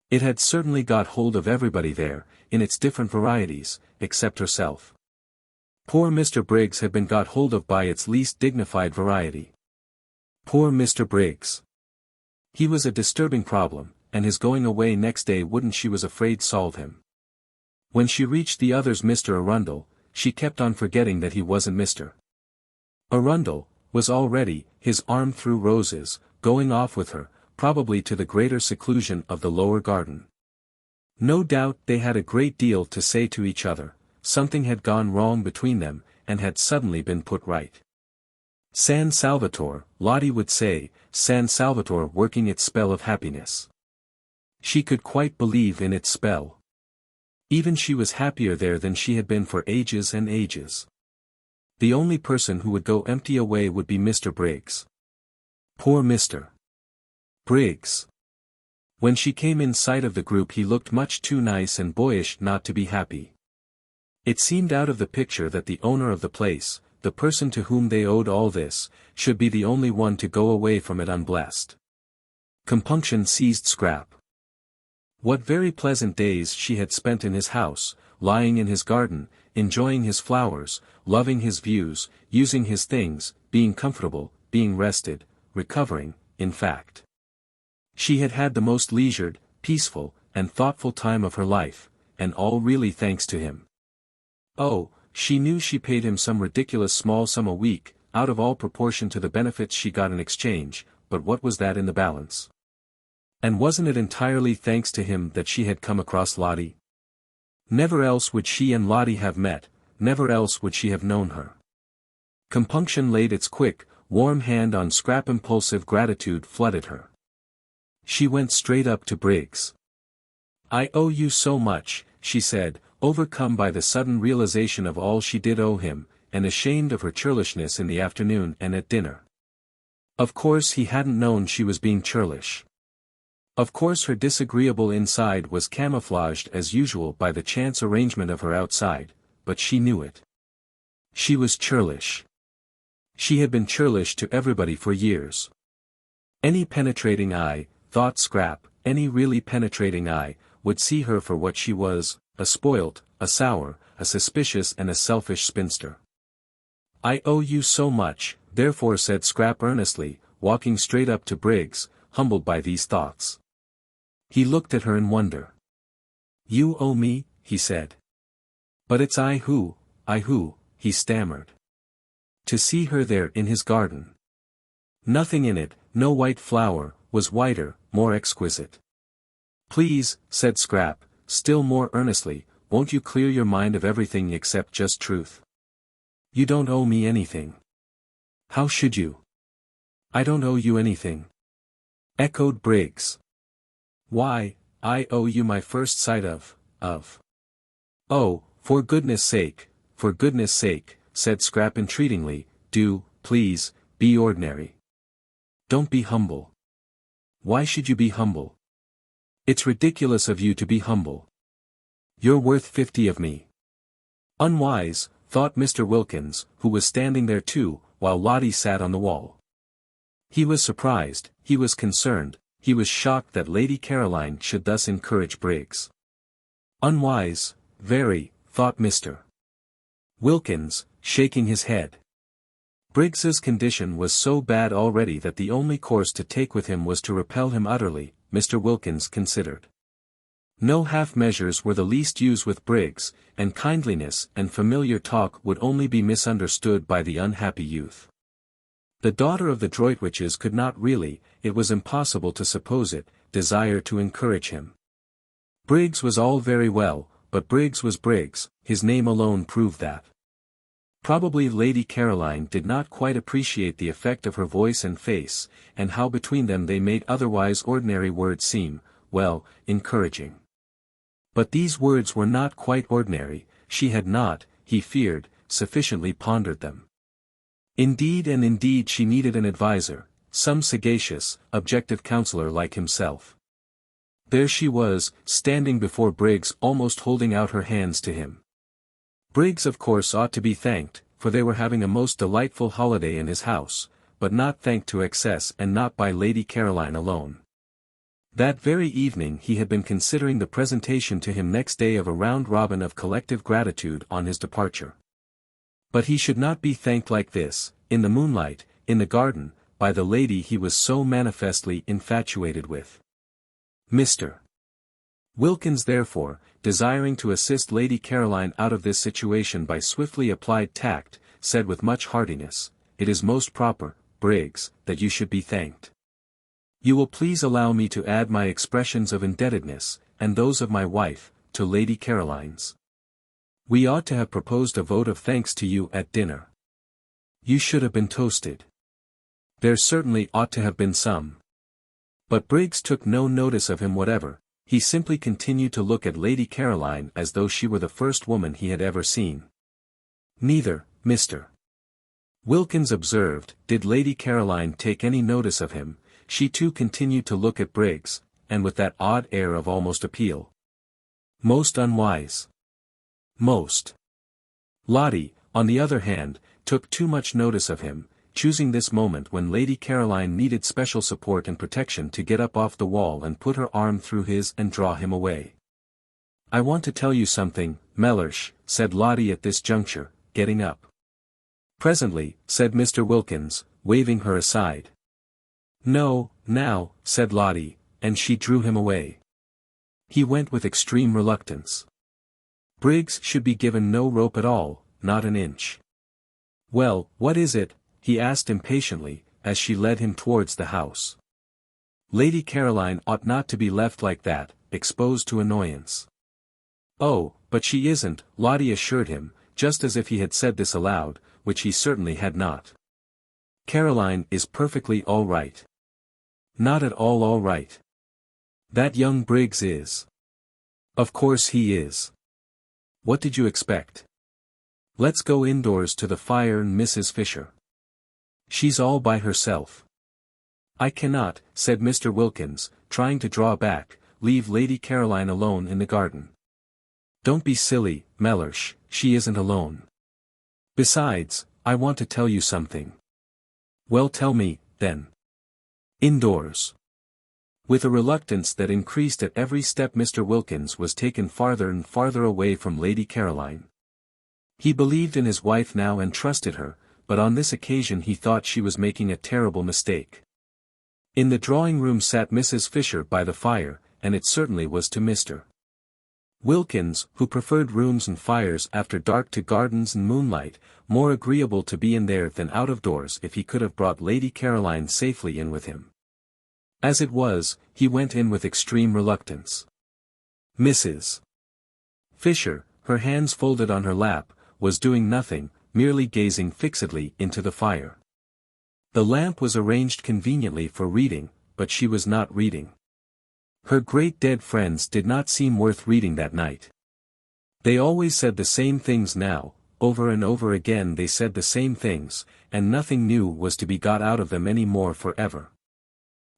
It had certainly got hold of everybody there, in its different varieties, except herself. Poor Mr. Briggs had been got hold of by its least dignified variety. Poor Mr. Briggs. He was a disturbing problem, and his going away next day wouldn't, she was afraid, solve him. When she reached the others, Mr. Arundel, she kept on forgetting that he wasn't Mr. Arundel, was already, his arm through Rose's, going off with her, probably to the greater seclusion of the lower garden. No doubt they had a great deal to say to each other, something had gone wrong between them, and had suddenly been put right. San Salvatore, Lotty would say, San Salvatore working its spell of happiness. She could quite believe in its spell. Even she was happier there than she had been for ages and ages. The only person who would go empty away would be Mr. Briggs. Poor Mr. Briggs. When she came in sight of the group, he looked much too nice and boyish not to be happy. It seemed out of the picture that the owner of the place, the person to whom they owed all this, should be the only one to go away from it unblessed. Compunction seized Scrap. What very pleasant days she had spent in his house, lying in his garden, enjoying his flowers, loving his views, using his things, being comfortable, being rested, recovering, in fact. She had had the most leisured, peaceful, and thoughtful time of her life, and all really thanks to him. Oh, she knew she paid him some ridiculous small sum a week, out of all proportion to the benefits she got in exchange, but what was that in the balance? And wasn't it entirely thanks to him that she had come across Lotty? Never else would she and Lotty have met, never else would she have known her. Compunction laid its quick, warm hand on Scrap. Impulsive gratitude flooded her. She went straight up to Briggs. "I owe you so much," she said, overcome by the sudden realization of all she did owe him, and ashamed of her churlishness in the afternoon and at dinner. Of course he hadn't known she was being churlish. Of course her disagreeable inside was camouflaged as usual by the chance arrangement of her outside, but she knew it. She was churlish. She had been churlish to everybody for years. Any penetrating eye, thought Scrap, any really penetrating eye, would see her for what she was, a spoilt, a sour, a suspicious and a selfish spinster. "I owe you so much," therefore said Scrap earnestly, walking straight up to Briggs, humbled by these thoughts. He looked at her in wonder. "You owe me," he said. "But it's I who," he stammered. To see her there in his garden. Nothing in it, no white flower, was whiter, more exquisite. "Please," said Scrap, still more earnestly, "won't you clear your mind of everything except just truth? You don't owe me anything." "How should you?" "I don't owe you anything," echoed Briggs. "Why, I owe you my first sight of. Oh, for goodness sake," said Scrap entreatingly, "do, please, be ordinary. Don't be humble." "Why should you be humble?" "It's ridiculous of you to be humble. You're worth 50 of me." Unwise, thought Mr. Wilkins, who was standing there too, while Lotty sat on the wall. He was surprised, he was concerned, he was shocked that Lady Caroline should thus encourage Briggs. Unwise, very, thought Mr. Wilkins, shaking his head. Briggs's condition was so bad already that the only course to take with him was to repel him utterly, Mr. Wilkins considered. No half-measures were the least used with Briggs, and kindliness and familiar talk would only be misunderstood by the unhappy youth. The daughter of the Droitwiches could not really, it was impossible to suppose it, desire to encourage him. Briggs was all very well, but Briggs was Briggs, his name alone proved that. Probably Lady Caroline did not quite appreciate the effect of her voice and face, and how between them they made otherwise ordinary words seem, well, encouraging. But these words were not quite ordinary, she had not, he feared, sufficiently pondered them. Indeed she needed an adviser, some sagacious, objective counselor like himself. There she was, standing before Briggs almost holding out her hands to him. Briggs of course ought to be thanked, for they were having a most delightful holiday in his house, but not thanked to excess and not by Lady Caroline alone. That very evening he had been considering the presentation to him next day of a round robin of collective gratitude on his departure. But he should not be thanked like this, in the moonlight, in the garden, by the lady he was so manifestly infatuated with. Mr. Wilkins therefore, desiring to assist Lady Caroline out of this situation by swiftly applied tact, said with much heartiness, "It is most proper, Briggs, that you should be thanked. You will please allow me to add my expressions of indebtedness, and those of my wife, to Lady Caroline's. We ought to have proposed a vote of thanks to you at dinner. You should have been toasted. There certainly ought to have been some." But Briggs took no notice of him whatever, he simply continued to look at Lady Caroline as though she were the first woman he had ever seen. Neither, Mr. Wilkins observed, did Lady Caroline take any notice of him. She too continued to look at Briggs, and with that odd air of almost appeal. Most unwise. Most. Lotty, on the other hand, took too much notice of him, choosing this moment when Lady Caroline needed special support and protection to get up off the wall and put her arm through his and draw him away. "I want to tell you something, Mellersh," said Lotty at this juncture, getting up. "Presently," said Mr. Wilkins, waving her aside. "No, now," said Lotty, and she drew him away. He went with extreme reluctance. Briggs should be given no rope at all, not an inch. "Well, what is it?" he asked impatiently, as she led him towards the house. Lady Caroline ought not to be left like that, exposed to annoyance. "Oh, but she isn't," Lotty assured him, just as if he had said this aloud, which he certainly had not. Caroline is perfectly all right. Not at all right. That young Briggs is. Of course he is. What did you expect? Let's go indoors to the fire and Mrs. Fisher. She's all by herself. I cannot, said Mr. Wilkins, trying to draw back, leave Lady Caroline alone in the garden. Don't be silly, Mellersh, she isn't alone. Besides, I want to tell you something. Well, tell me, then. Indoors. With a reluctance that increased at every step, Mr. Wilkins was taken farther and farther away from Lady Caroline. He believed in his wife now and trusted her, but on this occasion he thought she was making a terrible mistake. In the drawing-room sat Mrs. Fisher by the fire, and it certainly was to Mr. Wilkins, who preferred rooms and fires after dark to gardens and moonlight, more agreeable to be in there than out of doors if he could have brought Lady Caroline safely in with him. As it was, he went in with extreme reluctance. Mrs. Fisher, her hands folded on her lap, was doing nothing, merely gazing fixedly into the fire. The lamp was arranged conveniently for reading, but she was not reading. Her great dead friends did not seem worth reading that night. They always said the same things now, over and over again they said the same things, and nothing new was to be got out of them any more forever.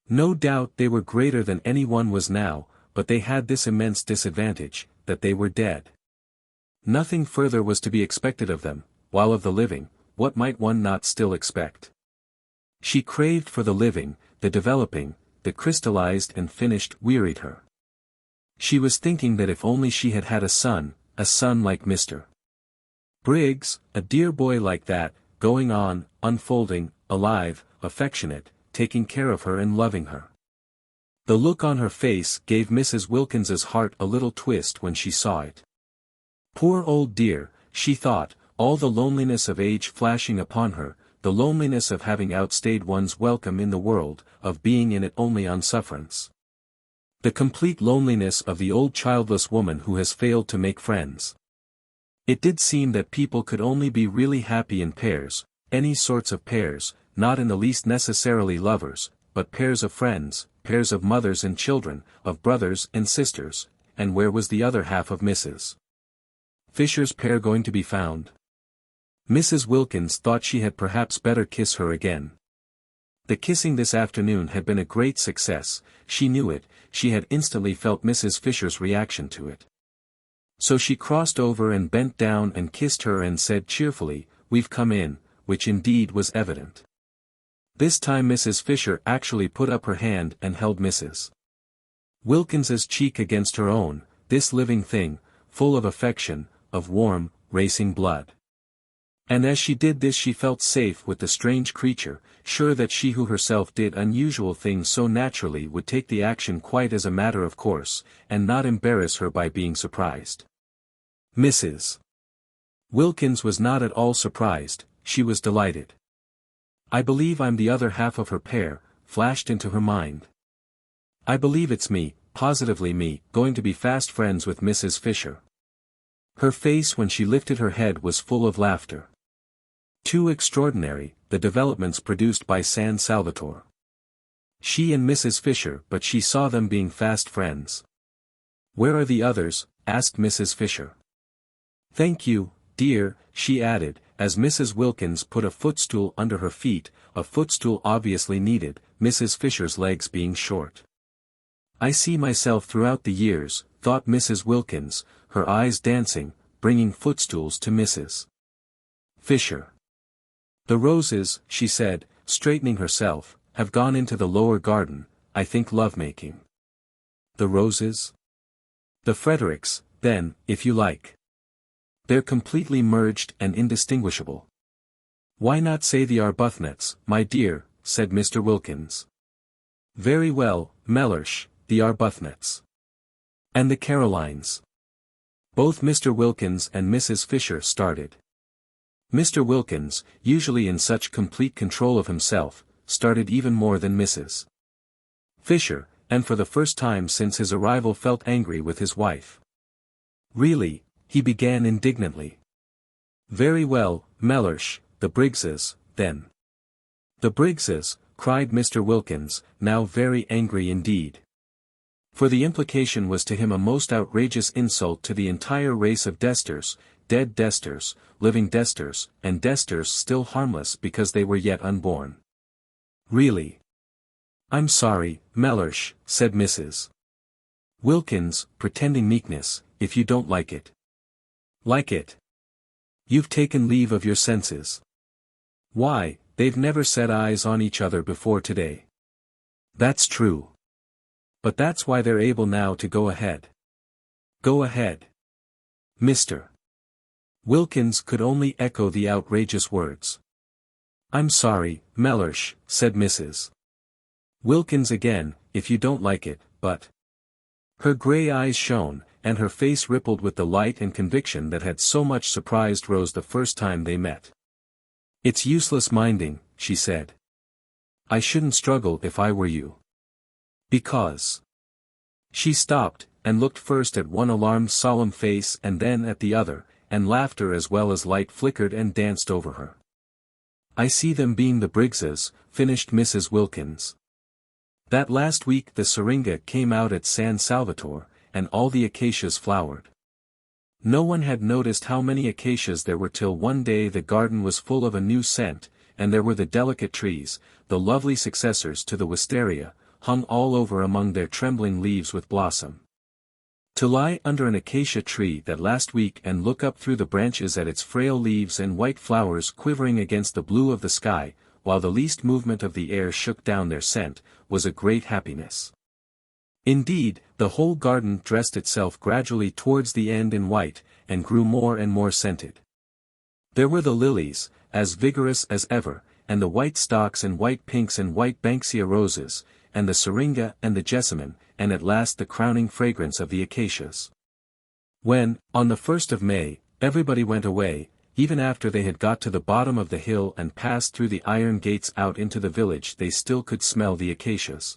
No doubt they were greater than anyone was now, but they had this immense disadvantage, that they were dead. Nothing further was to be expected of them, while of the living, what might one not still expect? She craved for the living, the developing, the crystallized and finished wearied her. She was thinking that if only she had had a son like Mr. Briggs, a dear boy like that, going on, unfolding, alive, affectionate, taking care of her and loving her. The look on her face gave Mrs. Wilkins's heart a little twist when she saw it. Poor old dear, she thought, all the loneliness of age flashing upon her, the loneliness of having outstayed one's welcome in the world, of being in it only on sufferance. The complete loneliness of the old childless woman who has failed to make friends. It did seem that people could only be really happy in pairs, any sorts of pairs, not in the least necessarily lovers, but pairs of friends, pairs of mothers and children, of brothers and sisters, and where was the other half of Mrs. Fisher's pair going to be found? Mrs. Wilkins thought she had perhaps better kiss her again. The kissing this afternoon had been a great success, she knew it, she had instantly felt Mrs. Fisher's reaction to it. So she crossed over and bent down and kissed her and said cheerfully, "We've come in," which indeed was evident. This time Mrs. Fisher actually put up her hand and held Mrs. Wilkins's cheek against her own, this living thing, full of affection, of warm, racing blood. And as she did this she felt safe with the strange creature, sure that she who herself did unusual things so naturally would take the action quite as a matter of course, and not embarrass her by being surprised. Mrs. Wilkins was not at all surprised, she was delighted. "I believe I'm the other half of her pair," flashed into her mind. "I believe it's me, positively me, going to be fast friends with Mrs. Fisher." Her face when she lifted her head was full of laughter. Too extraordinary, the developments produced by San Salvatore. She and Mrs. Fisher, but she saw them being fast friends. "Where are the others?" asked Mrs. Fisher. "Thank you, dear," she added, as Mrs. Wilkins put a footstool under her feet, a footstool obviously needed, Mrs. Fisher's legs being short. "I see myself throughout the years," thought Mrs. Wilkins, her eyes dancing, bringing footstools to Mrs. Fisher. "The roses," she said, straightening herself, "have gone into the lower garden, I think love-making." "The roses?" "The Fredericks, then, if you like. They're completely merged and indistinguishable." "Why not say the Arbuthnets, my dear," said Mr. Wilkins. "Very well, Mellersh, the Arbuthnets." "And the Carolines." Both Mr. Wilkins and Mrs. Fisher started. Mr. Wilkins, usually in such complete control of himself, started even more than Mrs. Fisher, and for the first time since his arrival felt angry with his wife. "Really," he began indignantly. "Very well, Mellersh, the Briggses, then." "The Briggses," cried Mr. Wilkins, now very angry indeed. For the implication was to him a most outrageous insult to the entire race of Desters, dead Desters, living Desters, and Desters still harmless because they were yet unborn. "Really? I'm sorry, Mellersh," said Mrs. Wilkins, pretending meekness, "if you don't like it." "Like it? You've taken leave of your senses. Why, they've never set eyes on each other before today." "That's true. But that's why they're able now to go ahead." "Go ahead." Mr. Wilkins could only echo the outrageous words. "I'm sorry, Mellersh," said Mrs. Wilkins again, "if you don't like it, but—" Her grey eyes shone, and her face rippled with the light and conviction that had so much surprised Rose the first time they met. "It's useless minding," she said. "I shouldn't struggle if I were you. Because—" She stopped, and looked first at one alarmed solemn face and then at the other, and laughter as well as light flickered and danced over her. "I see them being the Briggses," finished Mrs. Wilkins. "That last week the syringa came out at San Salvatore, and all the acacias flowered. No one had noticed how many acacias there were till one day the garden was full of a new scent, and there were the delicate trees, the lovely successors to the wisteria, hung all over among their trembling leaves with blossom. To lie under an acacia tree that last week and look up through the branches at its frail leaves and white flowers quivering against the blue of the sky, while the least movement of the air shook down their scent, was a great happiness. Indeed, the whole garden dressed itself gradually towards the end in white, and grew more and more scented. There were the lilies, as vigorous as ever, and the white stocks and white pinks and white banksia roses, and the syringa and the jessamine, and at last the crowning fragrance of the acacias. When, on the 1st of May, everybody went away, even after they had got to the bottom of the hill and passed through the iron gates out into the village, they still could smell the acacias.